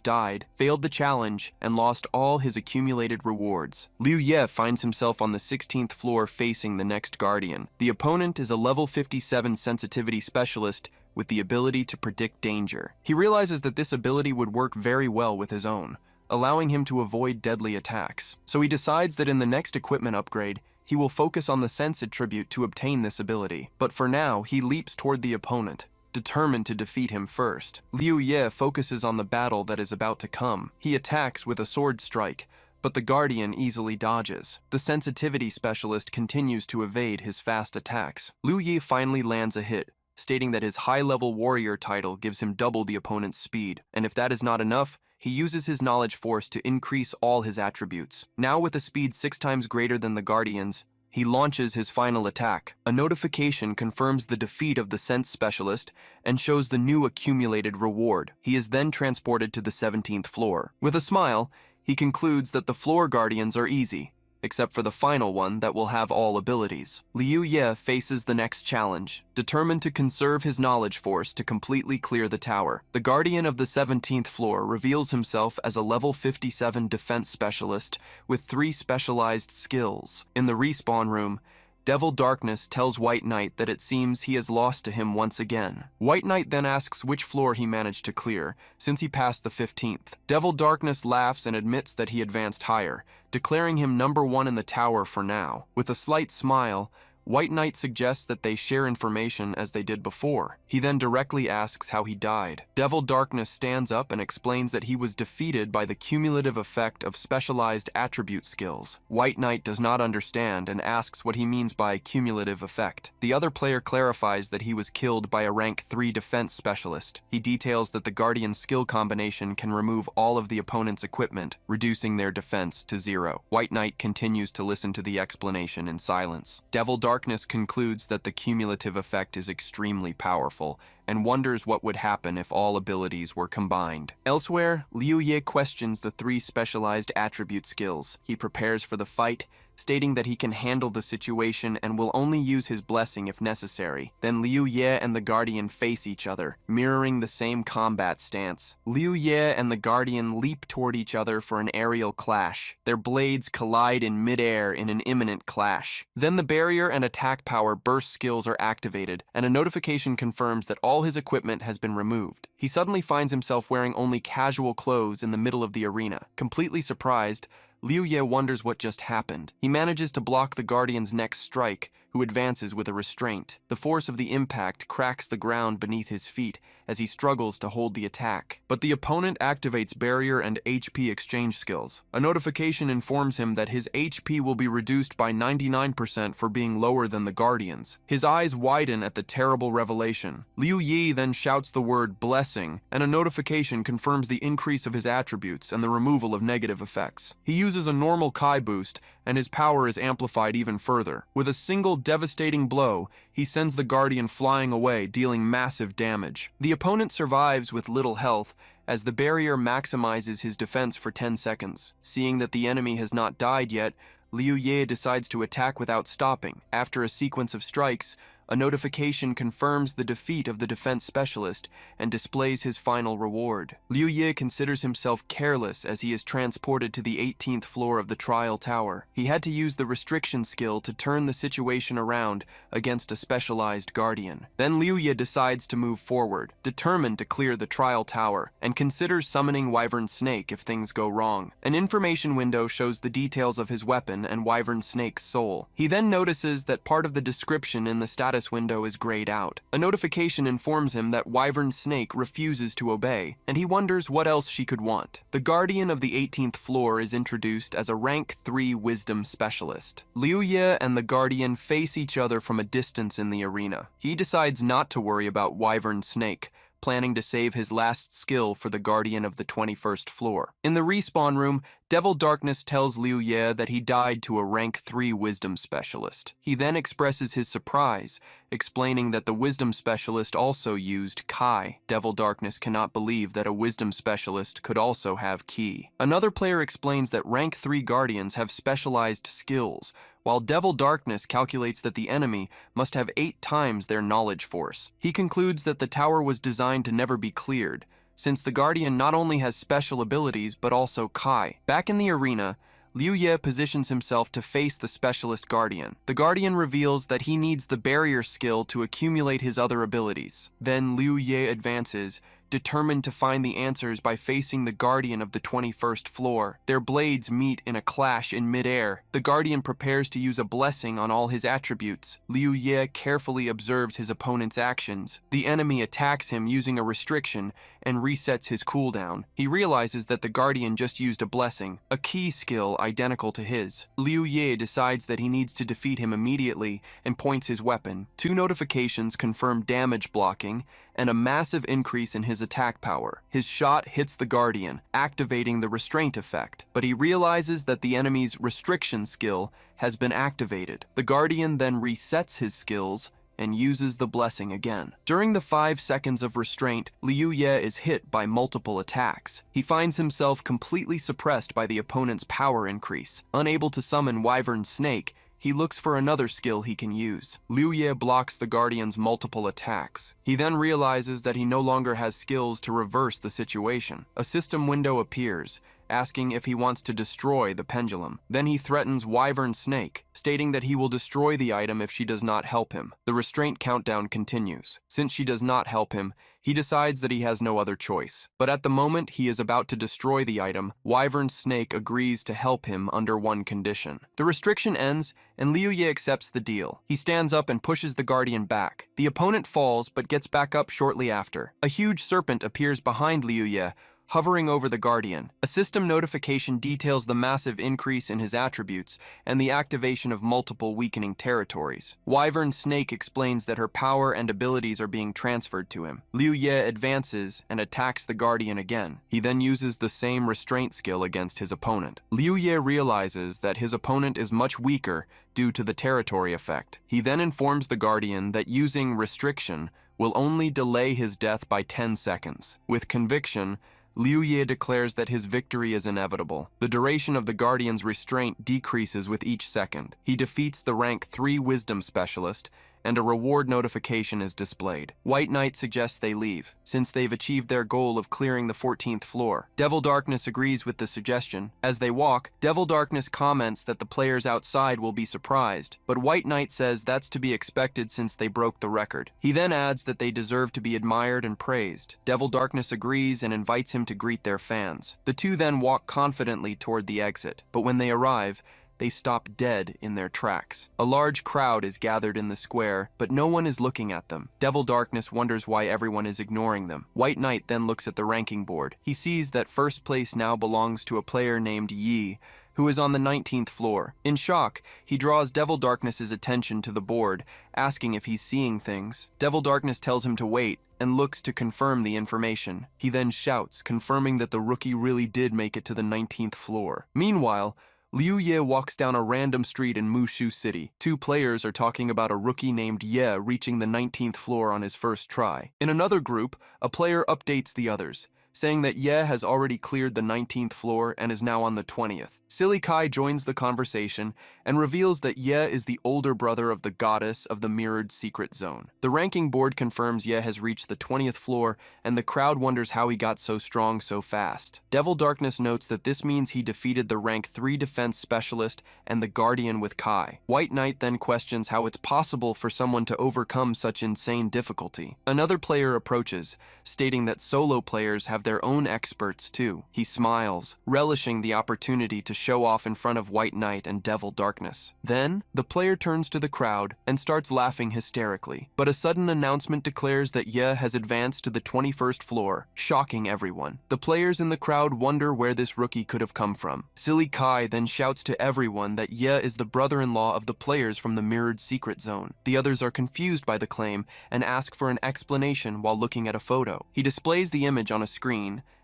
died, failed the challenge, and lost all his accumulated rewards. Liu Ye finds himself on the 16th floor facing the next guardian. The opponent is a level 57 sensitivity specialist with the ability to predict danger. He realizes that this ability would work very well with his own, allowing him to avoid deadly attacks. So he decides that in the next equipment upgrade, he will focus on the sense attribute to obtain this ability. But for now, he leaps toward the opponent, determined to defeat him first. Liu Ye focuses on the battle that is about to come. He attacks with a sword strike, but the guardian easily dodges. The sensitivity specialist continues to evade his fast attacks. Liu Ye finally lands a hit, stating that his high-level warrior title gives him double the opponent's speed, and if that is not enough, he uses his knowledge force to increase all his attributes. Now with a speed 6 times greater than the guardian's, he launches his final attack. A notification confirms the defeat of the sense specialist and shows the new accumulated reward. He is then transported to the 17th floor. With a smile, he concludes that the floor guardians are easy, except for the final one that will have all abilities. Liu Ye faces the next challenge, determined to conserve his knowledge force to completely clear the tower. The guardian of the 17th floor reveals himself as a level 57 defense specialist with 3 specialized skills. In the respawn room, Devil Darkness tells White Knight that it seems he has lost to him once again. White Knight then asks which floor he managed to clear, since he passed the 15th. Devil Darkness laughs and admits that he advanced higher, declaring him number 1 in the tower for now. With a slight smile, White Knight suggests that they share information as they did before. He then directly asks how he died. Devil Darkness stands up and explains that he was defeated by the cumulative effect of specialized attribute skills. White Knight does not understand and asks what he means by cumulative effect. The other player clarifies that he was killed by a rank 3 defense specialist. He details that the Guardian skill combination can remove all of the opponent's equipment, reducing their defense to 0. White Knight continues to listen to the explanation in silence. Devil Darkness concludes that the cumulative effect is extremely powerful and wonders what would happen if all abilities were combined. Elsewhere, Liu Ye questions the 3 specialized attribute skills. He prepares for the fight, stating that he can handle the situation and will only use his blessing if necessary. Then Liu Ye and the Guardian face each other, mirroring the same combat stance. Liu Ye and the Guardian leap toward each other for an aerial clash. Their blades collide in midair in an imminent clash. Then the barrier and attack power burst skills are activated, and a notification confirms that all his equipment has been removed. He suddenly finds himself wearing only casual clothes in the middle of the arena. Completely surprised, Liu Ye wonders what just happened. He manages to block the Guardian's next strike, who advances with a restraint. The force of the impact cracks the ground beneath his feet as he struggles to hold the attack. But the opponent activates barrier and HP exchange skills. A notification informs him that his HP will be reduced by 99% for being lower than the Guardian's. His eyes widen at the terrible revelation. Liu Ye then shouts the word blessing, and a notification confirms the increase of his attributes and the removal of negative effects. He uses a normal Kai boost, and his power is amplified even further. With a single devastating blow, he sends the Guardian flying away, dealing massive damage. The opponent survives with little health, as the barrier maximizes his defense for 10 seconds. Seeing that the enemy has not died yet, Liu Ye decides to attack without stopping. After a sequence of strikes, a notification confirms the defeat of the defense specialist and displays his final reward. Liu Ye considers himself careless as he is transported to the 18th floor of the trial tower. He had to use the restriction skill to turn the situation around against a specialized guardian. Then Liu Ye decides to move forward, determined to clear the trial tower, and considers summoning Wyvern Snake if things go wrong. An information window shows the details of his weapon and Wyvern Snake's soul. He then notices that part of the description in the status window is grayed out. A notification informs him that Wyvern Snake refuses to obey, and he wonders what else she could want. The Guardian of the 18th floor is introduced as a rank 3 wisdom specialist. Liu Ye and the Guardian face each other from a distance in the arena. He decides not to worry about Wyvern Snake, planning to save his last skill for the guardian of the 21st floor. In the respawn room, Devil Darkness tells Liu Ye that he died to a rank 3 wisdom specialist. He then expresses his surprise, explaining that the wisdom specialist also used Kai. Devil Darkness cannot believe that a wisdom specialist could also have Ki. Another player explains that rank 3 guardians have specialized skills, while Devil Darkness calculates that the enemy must have 8 times their knowledge force. He concludes that the tower was designed to never be cleared, since the Guardian not only has special abilities but also Kai. Back in the arena, Liu Ye positions himself to face the specialist Guardian. The Guardian reveals that he needs the barrier skill to accumulate his other abilities. Then Liu Ye advances, determined to find the answers by facing the Guardian of the 21st floor. Their blades meet in a clash in midair. The Guardian prepares to use a blessing on all his attributes. Liu Ye carefully observes his opponent's actions. The enemy attacks him using a restriction and resets his cooldown. He realizes that the Guardian just used a blessing, a key skill identical to his. Liu Ye decides that he needs to defeat him immediately and points his weapon. 2 notifications confirm damage blocking and a massive increase in his attack power. His shot hits the Guardian, activating the restraint effect, but he realizes that the enemy's restriction skill has been activated. The Guardian then resets his skills and uses the blessing again. During the 5 seconds of restraint, Liu Ye is hit by multiple attacks. He finds himself completely suppressed by the opponent's power increase. Unable to summon Wyvern Snake, he looks for another skill he can use. Liu Ye blocks the Guardian's multiple attacks. He then realizes that he no longer has skills to reverse the situation. A system window appears, asking if he wants to destroy the pendulum. Then he threatens Wyvern Snake, stating that he will destroy the item if she does not help him. The restraint countdown continues. Since she does not help him, he decides that he has no other choice. But at the moment he is about to destroy the item, Wyvern Snake agrees to help him under one condition. The restriction ends, and Liu Ye accepts the deal. He stands up and pushes the Guardian back. The opponent falls, but gets back up shortly after. A huge serpent appears behind Liu Ye, hovering over the Guardian. A system notification details the massive increase in his attributes and the activation of multiple weakening territories. Wyvern Snake explains that her power and abilities are being transferred to him. Liu Ye advances and attacks the Guardian again. He then uses the same restraint skill against his opponent. Liu Ye realizes that his opponent is much weaker due to the territory effect. He then informs the Guardian that using restriction will only delay his death by 10 seconds. With conviction, Liu Ye declares that his victory is inevitable. The duration of the Guardian's restraint decreases with each second. He defeats the rank 3 wisdom specialist, and a reward notification is displayed. White Knight suggests they leave, since they've achieved their goal of clearing the 14th floor. Devil Darkness agrees with the suggestion. As they walk, Devil Darkness comments that the players outside will be surprised, but White Knight says that's to be expected since they broke the record. He then adds that they deserve to be admired and praised. Devil Darkness agrees and invites him to greet their fans. The two then walk confidently toward the exit, but when they arrive, they stop dead in their tracks. A large crowd is gathered in the square, but no one is looking at them. Devil Darkness wonders why everyone is ignoring them. White Knight then looks at the ranking board. He sees that first place now belongs to a player named Yi, who is on the 19th floor. In shock, he draws Devil Darkness's attention to the board, asking if he's seeing things. Devil Darkness tells him to wait, and looks to confirm the information. He then shouts, confirming that the rookie really did make it to the 19th floor. Meanwhile, Liu Ye walks down a random street in Mushu City. 2 players are talking about a rookie named Ye reaching the 19th floor on his first try. In another group, a player updates the others, saying that Ye has already cleared the 19th floor and is now on the 20th. Silly Kai joins the conversation and reveals that Ye is the older brother of the goddess of the mirrored secret zone. The ranking board confirms Ye has reached the 20th floor, and the crowd wonders how he got so strong so fast. Devil Darkness notes that this means he defeated the rank 3 defense specialist and the Guardian with Kai. White Knight then questions how it's possible for someone to overcome such insane difficulty. Another player approaches, stating that solo players have their own experts too. He smiles, relishing the opportunity to show off in front of White Knight and Devil Darkness. Then, the player turns to the crowd and starts laughing hysterically. But a sudden announcement declares that Ye has advanced to the 21st floor, shocking everyone. The players in the crowd wonder where this rookie could have come from. Silly Kai then shouts to everyone that Ye is the brother-in-law of the players from the Mirrored Secret Zone. The others are confused by the claim and ask for an explanation while looking at a photo. He displays the image on a screen,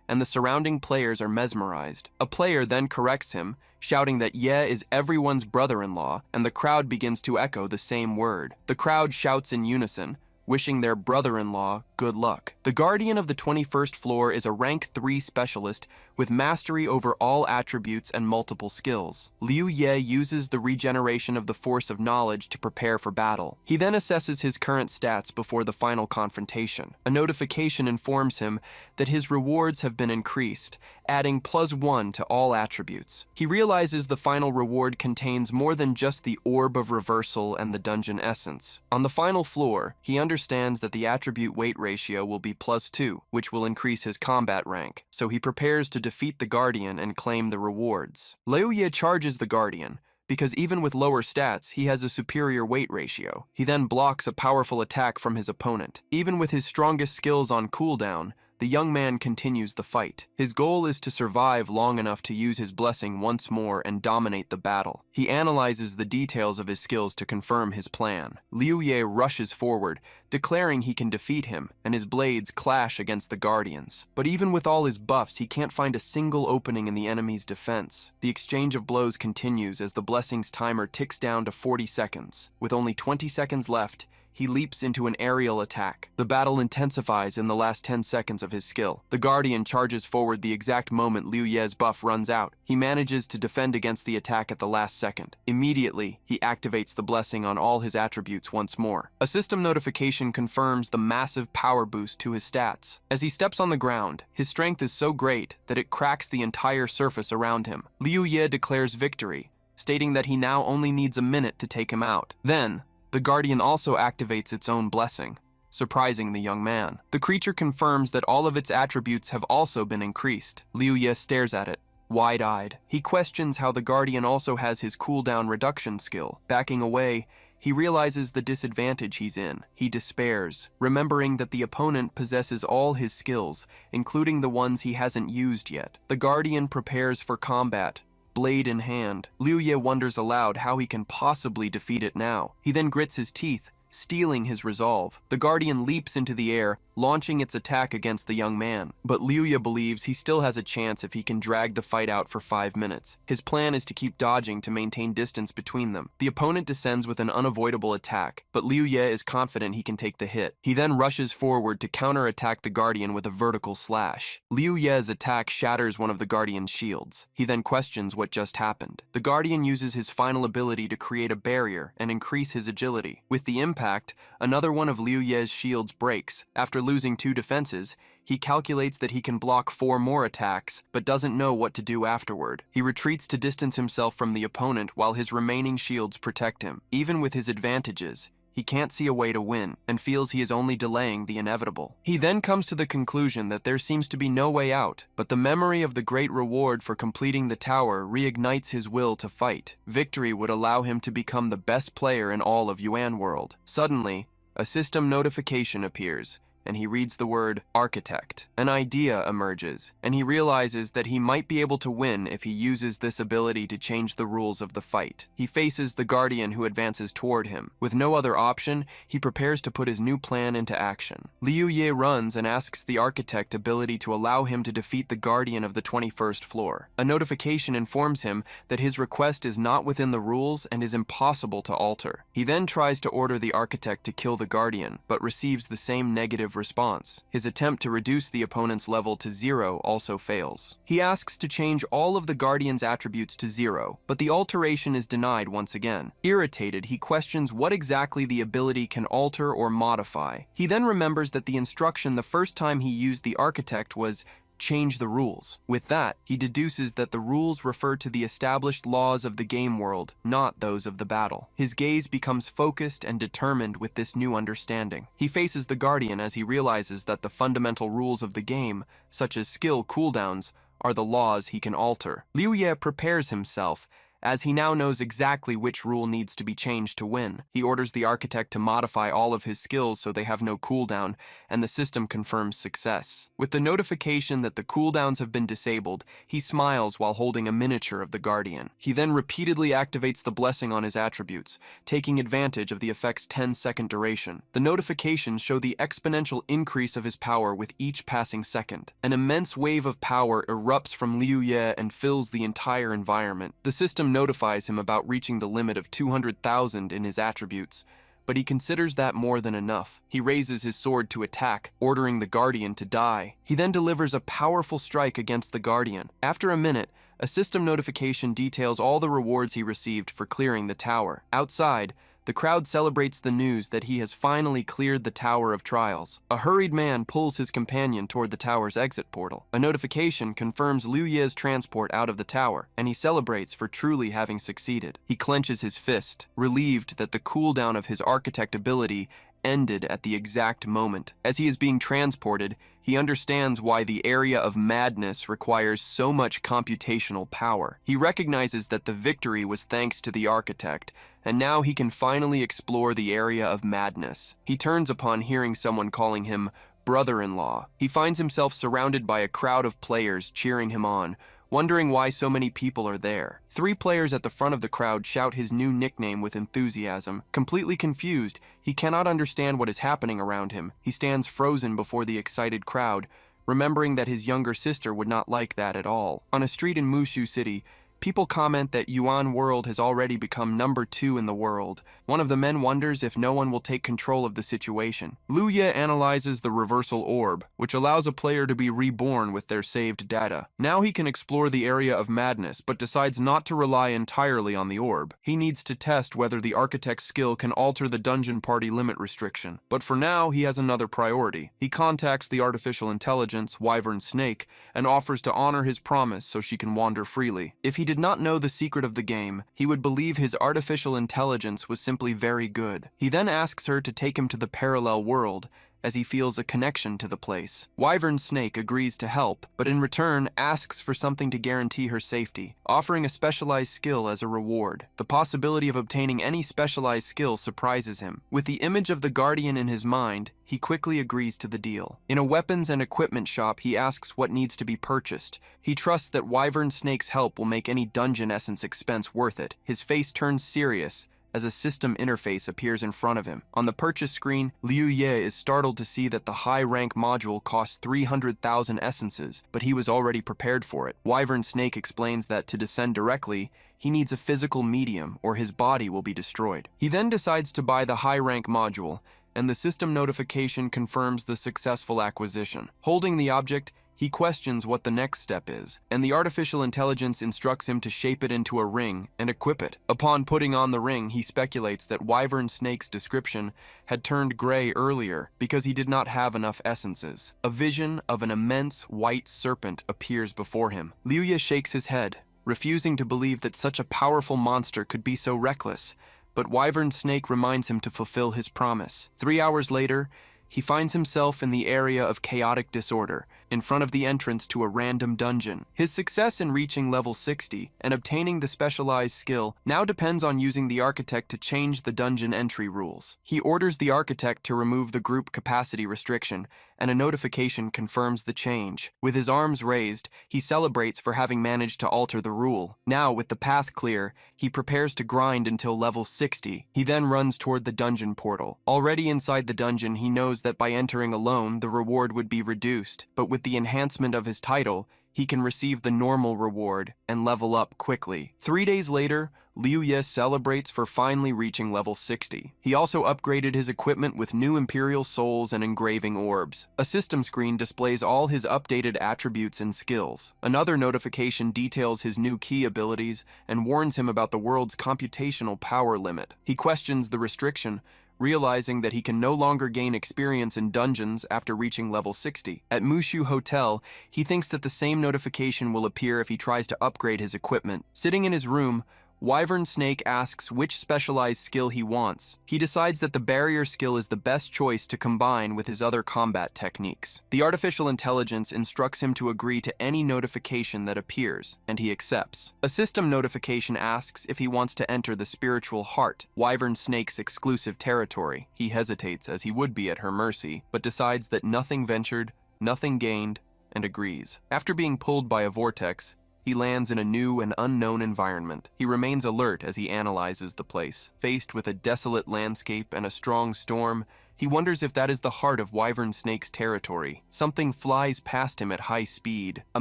and the surrounding players are mesmerized. A player then corrects him, shouting that Ye is everyone's brother-in-law, and the crowd begins to echo the same word. The crowd shouts in unison, wishing their brother-in-law good luck. The Guardian of the 21st floor is a rank 3 specialist with mastery over all attributes and multiple skills. Liu Ye uses the regeneration of the Force of Knowledge to prepare for battle. He then assesses his current stats before the final confrontation. A notification informs him that his rewards have been increased, adding +1 to all attributes. He realizes the final reward contains more than just the Orb of Reversal and the Dungeon Essence. On the final floor, he understands that the attribute weight ratio will be +2, which will increase his combat rank, so he prepares to defeat the Guardian and claim the rewards. Liu Ye charges the Guardian, because even with lower stats, he has a superior weight ratio. He then blocks a powerful attack from his opponent. Even with his strongest skills on cooldown, the young man continues the fight. His goal is to survive long enough to use his blessing once more and dominate the battle. He analyzes the details of his skills to confirm his plan. Liu Ye rushes forward, declaring he can defeat him, and his blades clash against the Guardians. But even with all his buffs, he can't find a single opening in the enemy's defense. The exchange of blows continues as the blessing's timer ticks down to 40 seconds. With only 20 seconds left, he leaps into an aerial attack. The battle intensifies in the last 10 seconds of his skill. The Guardian charges forward the exact moment Liu Ye's buff runs out. He manages to defend against the attack at the last second. Immediately, he activates the blessing on all his attributes once more. A system notification confirms the massive power boost to his stats. As he steps on the ground, his strength is so great that it cracks the entire surface around him. Liu Ye declares victory, stating that he now only needs a minute to take him out. Then, the Guardian also activates its own blessing, surprising the young man. The creature confirms that all of its attributes have also been increased. Liu Ye stares at it, wide-eyed. He questions how the Guardian also has his cooldown reduction skill. Backing away, he realizes the disadvantage he's in. He despairs, remembering that the opponent possesses all his skills, including the ones he hasn't used yet. The Guardian prepares for combat, blade in hand. Liu Ye wonders aloud how he can possibly defeat it now. He then grits his teeth, stealing his resolve. The Guardian leaps into the air, launching its attack against the young man. But Liu Ye believes he still has a chance if he can drag the fight out for 5 minutes. His plan is to keep dodging to maintain distance between them. The opponent descends with an unavoidable attack, but Liu Ye is confident he can take the hit. He then rushes forward to counterattack the Guardian with a vertical slash. Liu Ye's attack shatters one of the Guardian's shields. He then questions what just happened. The Guardian uses his final ability to create a barrier and increase his agility. With the impact, another one of Liu Ye's shields breaks. After losing 2 defenses, he calculates that he can block 4 more attacks, but doesn't know what to do afterward. He retreats to distance himself from the opponent while his remaining shields protect him. Even with his advantages, he can't see a way to win, and feels he is only delaying the inevitable. He then comes to the conclusion that there seems to be no way out, but the memory of the great reward for completing the tower reignites his will to fight. Victory would allow him to become the best player in all of Yuan World. Suddenly, a system notification appears, and he reads the word architect. An idea emerges, and he realizes that he might be able to win if he uses this ability to change the rules of the fight. He faces the Guardian who advances toward him. With no other option, he prepares to put his new plan into action. Liu Ye runs and asks the architect ability to allow him to defeat the Guardian of the 21st floor. A notification informs him that his request is not within the rules and is impossible to alter. He then tries to order the architect to kill the Guardian, but receives the same negative response. His attempt to reduce the opponent's level to 0 also fails. He asks to change all of the Guardian's attributes to 0, but the alteration is denied once again. Irritated, he questions what exactly the ability can alter or modify. He then remembers that the instruction the first time he used the architect was change the rules. With that, he deduces that the rules refer to the established laws of the game world, not those of the battle. His gaze becomes focused and determined with this new understanding. He faces the Guardian as he realizes that the fundamental rules of the game, such as skill cooldowns, are the laws he can alter. Liu Ye prepares himself, as he now knows exactly which rule needs to be changed to win. He orders the architect to modify all of his skills so they have no cooldown, and the system confirms success. With the notification that the cooldowns have been disabled, he smiles while holding a miniature of the Guardian. He then repeatedly activates the blessing on his attributes, taking advantage of the effect's 10-second duration. The notifications show the exponential increase of his power with each passing second. An immense wave of power erupts from Liu Ye and fills the entire environment. The system notifies him about reaching the limit of 200,000 in his attributes, but he considers that more than enough. He raises his sword to attack, ordering the Guardian to die. He then delivers a powerful strike against the Guardian. After a minute, a system notification details all the rewards he received for clearing the tower. Outside, the crowd celebrates the news that he has finally cleared the Tower of Trials. A hurried man pulls his companion toward the tower's exit portal. A notification confirms Liu Ye's transport out of the tower, and he celebrates for truly having succeeded. He clenches his fist, relieved that the cooldown of his architect ability ended at the exact moment. As he is being transported, he understands why the area of madness requires so much computational power. He recognizes that the victory was thanks to the architect, and now he can finally explore the area of madness. He turns upon hearing someone calling him brother-in-law. He finds himself surrounded by a crowd of players cheering him on, wondering why so many people are there. 3 players at the front of the crowd shout his new nickname with enthusiasm. Completely confused, he cannot understand what is happening around him. He stands frozen before the excited crowd, remembering that his younger sister would not like that at all. On a street in Mushu City, people comment that Yuan World has already become number 2 in the world. One of the men wonders if no one will take control of the situation. Liu Ye analyzes the reversal orb, which allows a player to be reborn with their saved data. Now he can explore the area of madness, but decides not to rely entirely on the orb. He needs to test whether the architect's skill can alter the dungeon party limit restriction. But for now, he has another priority. He contacts the artificial intelligence, Wyvern Snake, and offers to honor his promise so she can wander freely. If he did not know the secret of the game, he would believe his artificial intelligence was simply very good. He then asks her to take him to the parallel world, as he feels a connection to the place. Wyvern Snake agrees to help, but in return asks for something to guarantee her safety, offering a specialized skill as a reward. The possibility of obtaining any specialized skill surprises him. With the image of the Guardian in his mind, he quickly agrees to the deal. In a weapons and equipment shop, he asks what needs to be purchased. He trusts that Wyvern Snake's help will make any dungeon essence expense worth it. His face turns serious as a system interface appears in front of him. On the purchase screen, Liu Ye is startled to see that the high-rank module costs 300,000 essences, but he was already prepared for it. Wyvern Snake explains that to descend directly, he needs a physical medium or his body will be destroyed. He then decides to buy the high-rank module, and the system notification confirms the successful acquisition. Holding the object, he questions what the next step is, and the artificial intelligence instructs him to shape it into a ring and equip it. Upon putting on the ring, he speculates that Wyvern Snake's description had turned gray earlier because he did not have enough essences. A vision of an immense white serpent appears before him. Liu Ye shakes his head, refusing to believe that such a powerful monster could be so reckless, but Wyvern Snake reminds him to fulfill his promise. 3 hours later, he finds himself in the area of chaotic disorder, in front of the entrance to a random dungeon. His success in reaching level 60 and obtaining the specialized skill now depends on using the architect to change the dungeon entry rules. He orders the architect to remove the group capacity restriction, and a notification confirms the change. With his arms raised, he celebrates for having managed to alter the rule. Now, with the path clear, he prepares to grind until level 60. He then runs toward the dungeon portal. Already inside the dungeon, he knows that by entering alone, the reward would be reduced, but with the enhancement of his title, he can receive the normal reward and level up quickly. 3 days later, Liu Ye celebrates for finally reaching level 60. He also upgraded his equipment with new Imperial Souls and engraving orbs. A system screen displays all his updated attributes and skills. Another notification details his new key abilities and warns him about the world's computational power limit. He questions the restriction, realizing that he can no longer gain experience in dungeons after reaching level 60. At Mushu Hotel, he thinks that the same notification will appear if he tries to upgrade his equipment. Sitting in his room, Wyvern Snake asks which specialized skill he wants. He decides that the barrier skill is the best choice to combine with his other combat techniques. The artificial intelligence instructs him to agree to any notification that appears, and he accepts. A system notification asks if he wants to enter the spiritual heart, Wyvern Snake's exclusive territory. He hesitates, as he would be at her mercy, but decides that nothing ventured, nothing gained, and agrees. After being pulled by a vortex, he lands in a new and unknown environment. He remains alert as he analyzes the place. Faced with a desolate landscape and a strong storm, he wonders if that is the heart of Wyvern Snake's territory. Something flies past him at high speed. A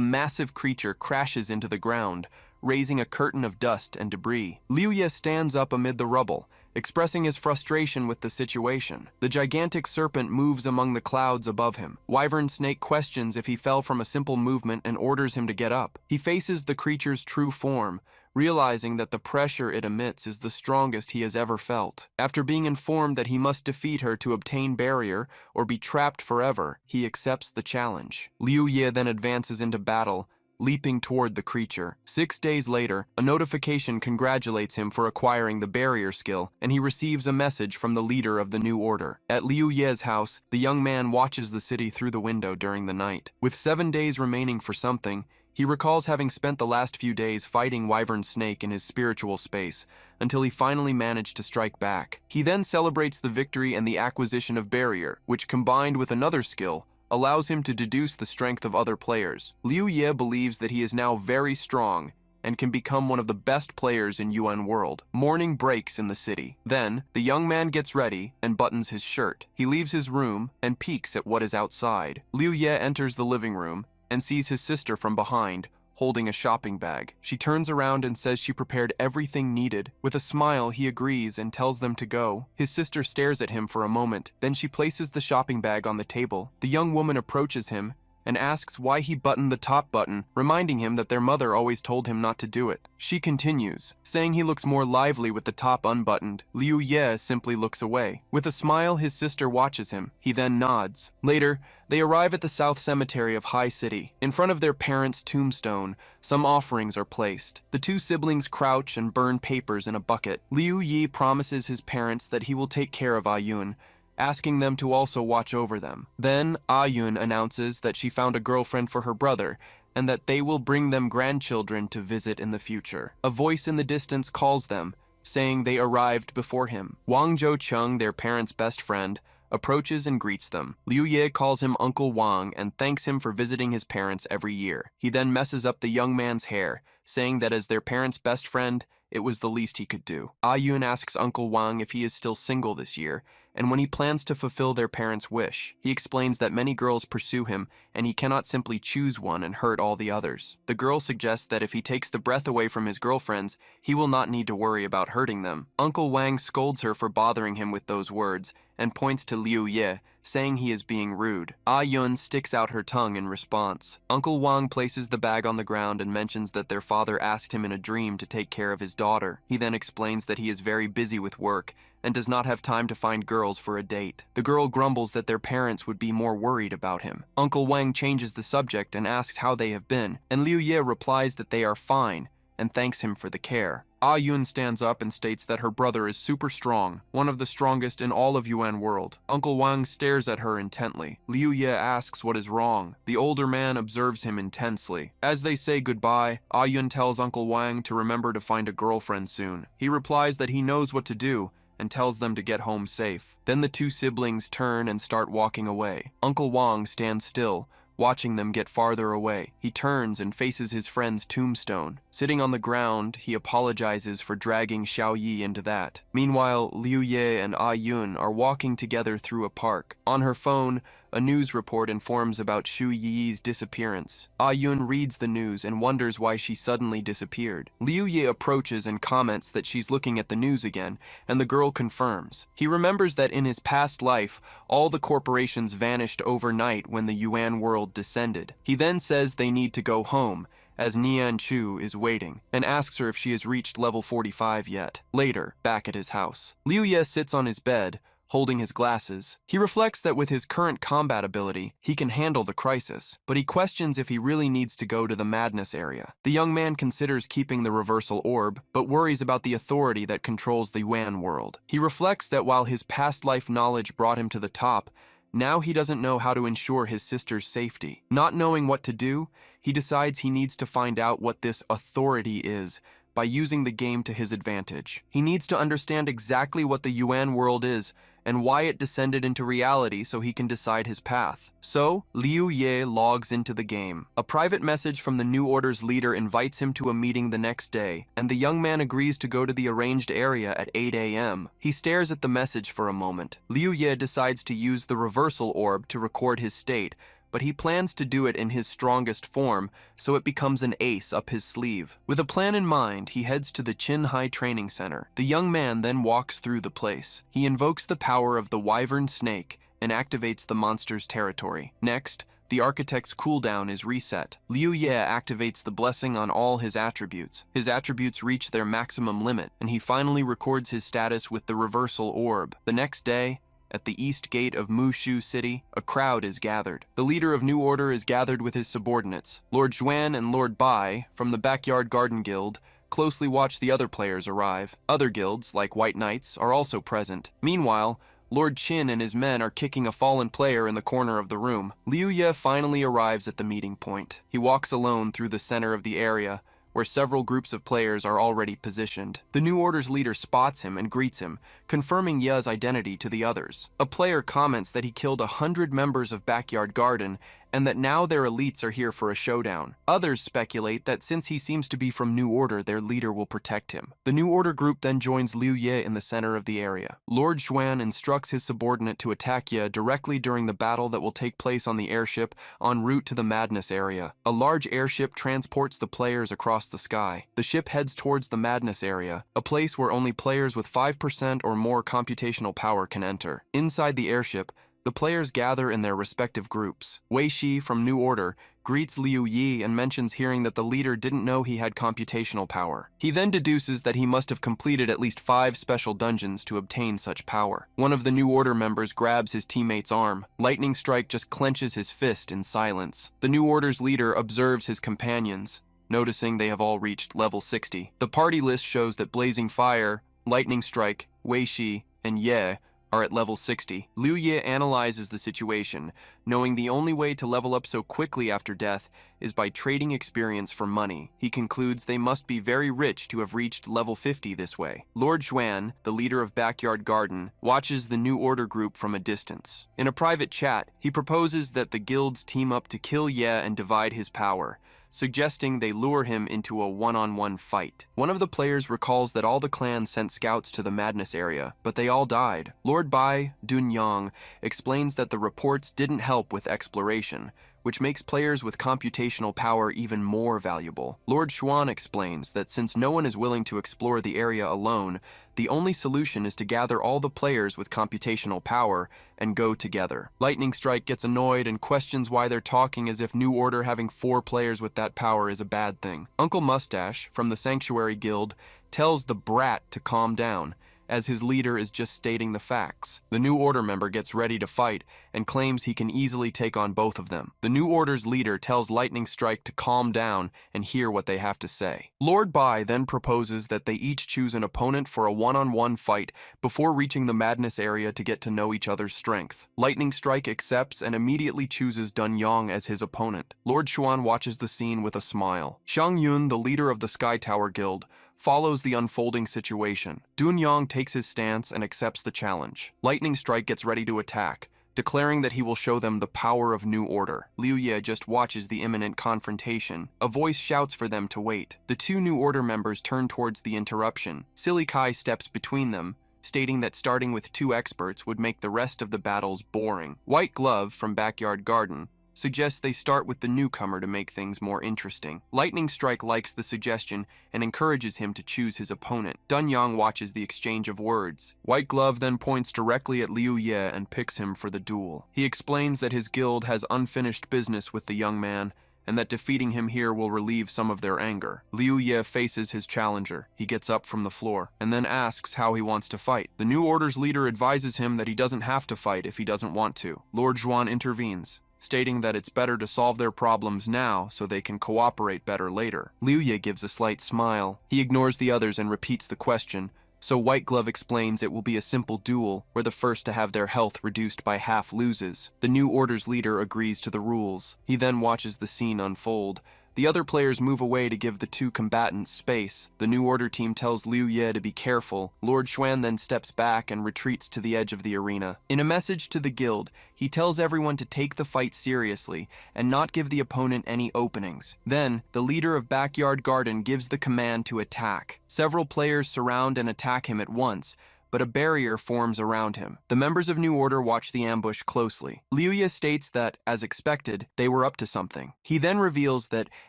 massive creature crashes into the ground, raising a curtain of dust and debris. Liu Ye stands up amid the rubble, expressing his frustration with the situation. The gigantic serpent moves among the clouds above him. Wyvern Snake questions if he fell from a simple movement and orders him to get up. He faces the creature's true form, realizing that the pressure it emits is the strongest he has ever felt. After being informed that he must defeat her to obtain barrier or be trapped forever, he accepts the challenge. Liu Ye then advances into battle, leaping toward the creature. 6 days later, a notification congratulates him for acquiring the barrier skill, and he receives a message from the leader of the new order. At Liu Ye's house, the young man watches the city through the window during the night. With 7 days remaining for something, he recalls having spent the last few days fighting Wyvern Snake in his spiritual space, until he finally managed to strike back. He then celebrates the victory and the acquisition of barrier, which combined with another skill, allows him to deduce the strength of other players. Liu Ye believes that he is now very strong and can become one of the best players in Yuan World. Morning breaks in the city. Then, the young man gets ready and buttons his shirt. He leaves his room and peeks at what is outside. Liu Ye enters the living room and sees his sister from behind, holding a shopping bag. She turns around and says she prepared everything needed. With a smile, he agrees and tells them to go. His sister stares at him for a moment. Then she places the shopping bag on the table. The young woman approaches him and asks why he buttoned the top button, reminding him that their mother always told him not to do it. She continues, saying he looks more lively with the top unbuttoned. Liu Ye simply looks away. With a smile, his sister watches him. He then nods. Later, they arrive at the South Cemetery of High City. In front of their parents' tombstone, some offerings are placed. The two siblings crouch and burn papers in a bucket. Liu Yi promises his parents that he will take care of Ayun, asking them to also watch over them. Then, Ayun announces that she found a girlfriend for her brother, and that they will bring them grandchildren to visit in the future. A voice in the distance calls them, saying they arrived before him. Wang Zhou-chung, their parents' best friend, approaches and greets them. Liu Ye calls him Uncle Wang and thanks him for visiting his parents every year. He then messes up the young man's hair, saying that as their parents' best friend, it was the least he could do. Ayun asks Uncle Wang if he is still single this year, and when he plans to fulfill their parents' wish. He explains that many girls pursue him, and he cannot simply choose one and hurt all the others. The girl suggests that if he takes the breath away from his girlfriends, he will not need to worry about hurting them. Uncle Wang scolds her for bothering him with those words, and points to Liu Ye, saying he is being rude. Ayun sticks out her tongue in response. Uncle Wang places the bag on the ground and mentions that their father asked him in a dream to take care of his daughter. He then explains that he is very busy with work and does not have time to find girls for a date. The girl grumbles that their parents would be more worried about him. Uncle Wang changes the subject and asks how they have been, and Liu Ye replies that they are fine and thanks him for the care. Ayun stands up and states that her brother is super strong, one of the strongest in all of Yuan World. Uncle Wang stares at her intently. Liu Ye asks what is wrong. The older man observes him intensely. As they say goodbye, Ayun tells Uncle Wang to remember to find a girlfriend soon. He replies that he knows what to do and tells them to get home safe. Then the two siblings turn and start walking away. Uncle Wang stands still, watching them get farther away. He turns and faces his friend's tombstone. Sitting on the ground, he apologizes for dragging Xiao Yi into that. Meanwhile, Liu Ye and Ayun are walking together through a park. On her phone, a news report informs about Shu Yi's disappearance. Ayun reads the news and wonders why she suddenly disappeared. Liu Ye approaches and comments that she's looking at the news again, and the girl confirms. He remembers that in his past life, all the corporations vanished overnight when the Yuan World descended. He then says they need to go home, as Nian Chu is waiting, and asks her if she has reached level 45 yet. Later, back at his house, Liu Ye sits on his bed, holding his glasses. He reflects that with his current combat ability, he can handle the crisis, but he questions if he really needs to go to the madness area. The young man considers keeping the reversal orb, but worries about the authority that controls the Yuan world. He reflects that while his past life knowledge brought him to the top, now he doesn't know how to ensure his sister's safety. Not knowing what to do, he decides he needs to find out what this authority is by using the game to his advantage. He needs to understand exactly what the Yuan world is and why it descended into reality so he can decide his path. So, Liu Ye logs into the game. A private message from the New Order's leader invites him to a meeting the next day, and the young man agrees to go to the arranged area at 8 a.m. He stares at the message for a moment. Liu Ye decides to use the reversal orb to record his state, but he plans to do it in his strongest form, so it becomes an ace up his sleeve. With a plan in mind, he heads to the Qinhai Training Center. The young man then walks through the place. He invokes the power of the Wyvern Snake and activates the monster's territory. Next, the architect's cooldown is reset. Liu Ye activates the blessing on all his attributes. His attributes reach their maximum limit, and he finally records his status with the reversal orb. The next day, at the east gate of Mushu City, a crowd is gathered. The leader of New Order is gathered with his subordinates. Lord Xuan and Lord Bai, from the Backyard Garden Guild, closely watch the other players arrive. Other guilds, like White Knights, are also present. Meanwhile, Lord Qin and his men are kicking a fallen player in the corner of the room. Liu Ye finally arrives at the meeting point. He walks alone through the center of the area, where several groups of players are already positioned. The New Order's leader spots him and greets him, confirming Ye's identity to the others. A player comments that he killed 100 members of Backyard Garden and that now their elites are here for a showdown. Others speculate that since he seems to be from New Order, their leader will protect him. The New Order group then joins Liu Ye in the center of the area. Lord Xuan instructs his subordinate to attack Ye directly during the battle that will take place on the airship en route to the Madness area. A large airship transports the players across the sky. The ship heads towards the Madness area, a place where only players with 5% or more computational power can enter. Inside the airship, the players gather in their respective groups. Wei Shi from New Order greets Liu Yi and mentions hearing that the leader didn't know he had computational power. He then deduces that he must have completed at least 5 special dungeons to obtain such power. One of the New Order members grabs his teammate's arm. Lightning Strike just clenches his fist in silence. The New Order's leader observes his companions, noticing they have all reached level 60. The party list shows that Blazing Fire, Lightning Strike, Wei Shi, and Ye are at level 60. Liu Ye analyzes the situation, knowing the only way to level up so quickly after death is by trading experience for money. He concludes they must be very rich to have reached level 50 this way. Lord Xuan, the leader of Backyard Garden, watches the New Order group from a distance. In a private chat, he proposes that the guilds team up to kill Ye and divide his power, suggesting they lure him into a one-on-one fight. One of the players recalls that all the clans sent scouts to the Madness area, but they all died. Lord Bai Dunyang explains that the reports didn't help with exploration, which makes players with computational power even more valuable. Lord Xuan explains that since no one is willing to explore the area alone, the only solution is to gather all the players with computational power and go together. Lightning Strike gets annoyed and questions why they're talking as if New Order having 4 players with that power is a bad thing. Uncle Mustache, from the Sanctuary Guild, tells the brat to calm down, as his leader is just stating the facts. The New Order member gets ready to fight and claims he can easily take on both of them. The New Order's leader tells Lightning Strike to calm down and hear what they have to say. Lord Bai then proposes that they each choose an opponent for a one-on-one fight before reaching the Madness area to get to know each other's strength. Lightning Strike accepts and immediately chooses Dun Yang as his opponent. Lord Xuan watches the scene with a smile. Xiang Yun, the leader of the Sky Tower Guild, follows the unfolding situation. Dun Yang takes his stance and accepts the challenge. Lightning Strike gets ready to attack, declaring that he will show them the power of New Order. Liu Ye just watches the imminent confrontation. A voice shouts for them to wait. The 2 New Order members turn towards the interruption. Silly Kai steps between them, stating that starting with 2 experts would make the rest of the battles boring. White Glove, from Backyard Garden, suggests they start with the newcomer to make things more interesting. Lightning Strike likes the suggestion and encourages him to choose his opponent. Dun Yang watches the exchange of words. White Glove then points directly at Liu Ye and picks him for the duel. He explains that his guild has unfinished business with the young man and that defeating him here will relieve some of their anger. Liu Ye faces his challenger. He gets up from the floor, and then asks how he wants to fight. The New Order's leader advises him that he doesn't have to fight if he doesn't want to. Lord Zhuan intervenes, stating that it's better to solve their problems now so they can cooperate better later. Liu Ye gives a slight smile. He ignores the others and repeats the question, so White Glove explains it will be a simple duel where the first to have their health reduced by half loses. The New Order's leader agrees to the rules. He then watches the scene unfold. The other players move away to give the two combatants space. The New Order team tells Liu Ye to be careful. Lord Xuan then steps back and retreats to the edge of the arena. In a message to the guild, he tells everyone to take the fight seriously and not give the opponent any openings. Then, the leader of Backyard Garden gives the command to attack. Several players surround and attack him at once, but a barrier forms around him. The members of New Order watch the ambush closely. Liu Ye states that, as expected, they were up to something. He then reveals that,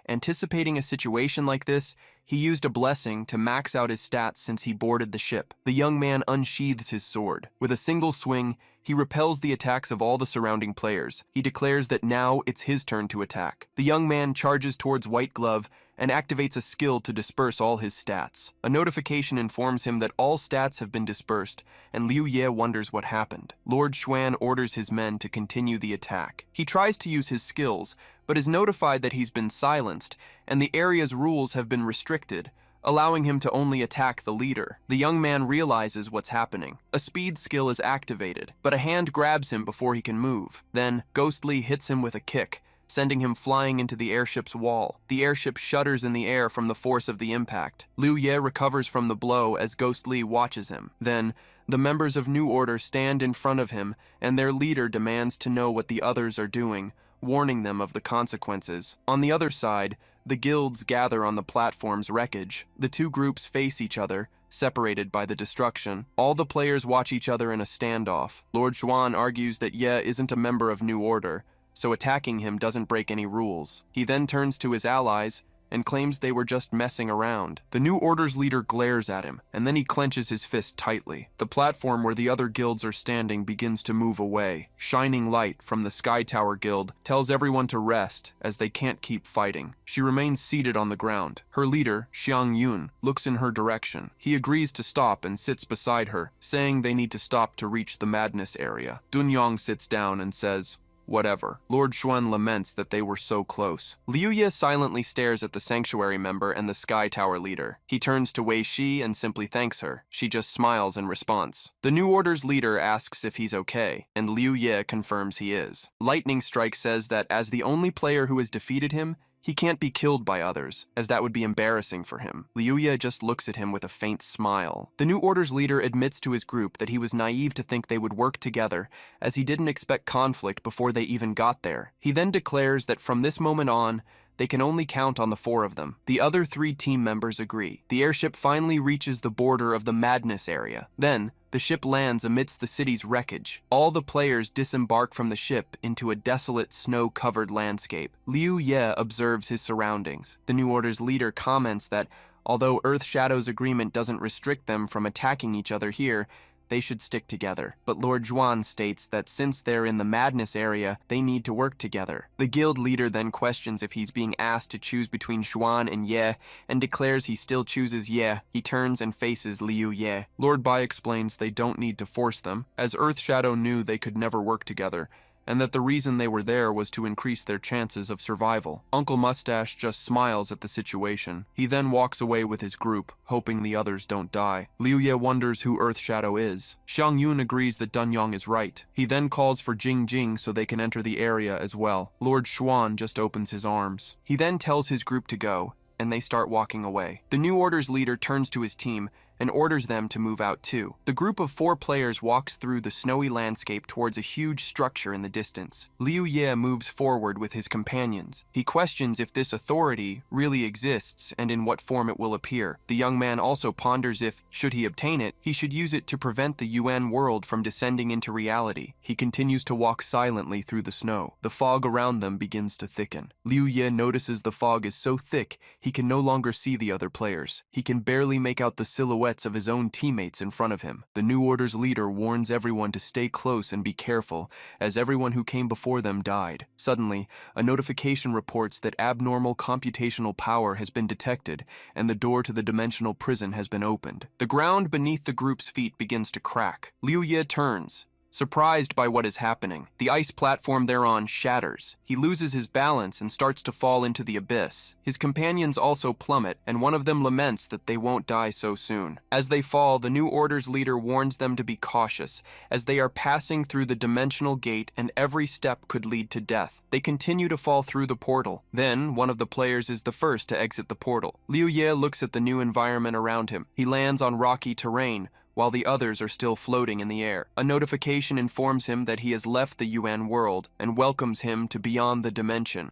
anticipating a situation like this, he used a blessing to max out his stats since he boarded the ship. The young man unsheathes his sword. With a single swing, he repels the attacks of all the surrounding players. He declares that now it's his turn to attack. The young man charges towards White Glove and activates a skill to disperse all his stats. A notification informs him that all stats have been dispersed, and Liu Ye wonders what happened. Lord Xuan orders his men to continue the attack. He tries to use his skills, but is notified that he's been silenced, and the area's rules have been restricted, allowing him to only attack the leader. The young man realizes what's happening. A speed skill is activated, but a hand grabs him before he can move. Then, Ghostly hits him with a kick, sending him flying into the airship's wall. The airship shudders in the air from the force of the impact. Liu Ye recovers from the blow as Ghostly watches him. Then, the members of New Order stand in front of him, and their leader demands to know what the others are doing, warning them of the consequences. On the other side, the guilds gather on the platform's wreckage. The two groups face each other, separated by the destruction. All the players watch each other in a standoff. Lord Xuan argues that Ye isn't a member of New Order, so attacking him doesn't break any rules. He then turns to his allies and claims they were just messing around. The New Order's leader glares at him, and then he clenches his fist tightly. The platform where the other guilds are standing begins to move away. Shining light from the Sky Tower Guild tells everyone to rest, as they can't keep fighting. She remains seated on the ground. Her leader, Xiang Yun, looks in her direction. He agrees to stop and sits beside her, saying they need to stop to reach the madness area. Dunyong sits down and says, "Whatever." Lord Xuan laments that they were so close. Liu Ye silently stares at the sanctuary member and the Sky Tower leader. He turns to Wei Shi and simply thanks her. She just smiles in response. The New Order's leader asks if he's okay, and Liu Ye confirms he is. Lightning Strike says that as the only player who has defeated him, he can't be killed by others, as that would be embarrassing for him. Liu Ye just looks at him with a faint smile. The New Order's leader admits to his group that he was naive to think they would work together, as he didn't expect conflict before they even got there. He then declares that from this moment on, they can only count on the four of them. The other three team members agree. The airship finally reaches the border of the madness area. Then, the ship lands amidst the city's wreckage. All the players disembark from the ship into a desolate, snow-covered landscape. Liu Ye observes his surroundings. The New Order's leader comments that, although Earth Shadow's agreement doesn't restrict them from attacking each other here, they should stick together. But Lord Zhuan states that since they're in the madness area, they need to work together. The guild leader then questions if he's being asked to choose between Zhuan and Ye, and declares he still chooses Ye. He turns and faces Liu Ye. Lord Bai explains they don't need to force them, as Earth Shadow knew they could never work together, and that the reason they were there was to increase their chances of survival. Uncle Mustache just smiles at the situation. He then walks away with his group, hoping the others don't die. Liu Ye wonders who Earth Shadow is. Xiang Yun agrees that Dunyong is right. He then calls for Jing Jing so they can enter the area as well. Lord Xuan just opens his arms. He then tells his group to go, and they start walking away. The New Order's leader turns to his team and orders them to move out too. The group of 4 players walks through the snowy landscape towards a huge structure in the distance. Liu Ye moves forward with his companions. He questions if this authority really exists and in what form it will appear. The young man also ponders if, should he obtain it, he should use it to prevent the UN world from descending into reality. He continues to walk silently through the snow. The fog around them begins to thicken. Liu Ye notices the fog is so thick he can no longer see the other players. He can barely make out the silhouette silhouettes of his own teammates in front of him. The New Order's leader warns everyone to stay close and be careful, as everyone who came before them died. Suddenly, a notification reports that abnormal computational power has been detected, and the door to the dimensional prison has been opened. The ground beneath the group's feet begins to crack. Liu Ye turns, surprised by what is happening. The ice platform thereon shatters. He loses his balance and starts to fall into the abyss. His companions also plummet, and one of them laments that they won't die so soon. As they fall, the New Order's leader warns them to be cautious, as they are passing through the dimensional gate and every step could lead to death. They continue to fall through the portal. Then, one of the players is the first to exit the portal. Liu Ye looks at the new environment around him. He lands on rocky terrain, while the others are still floating in the air. A notification informs him that he has left the Yuan world and welcomes him to beyond the dimension.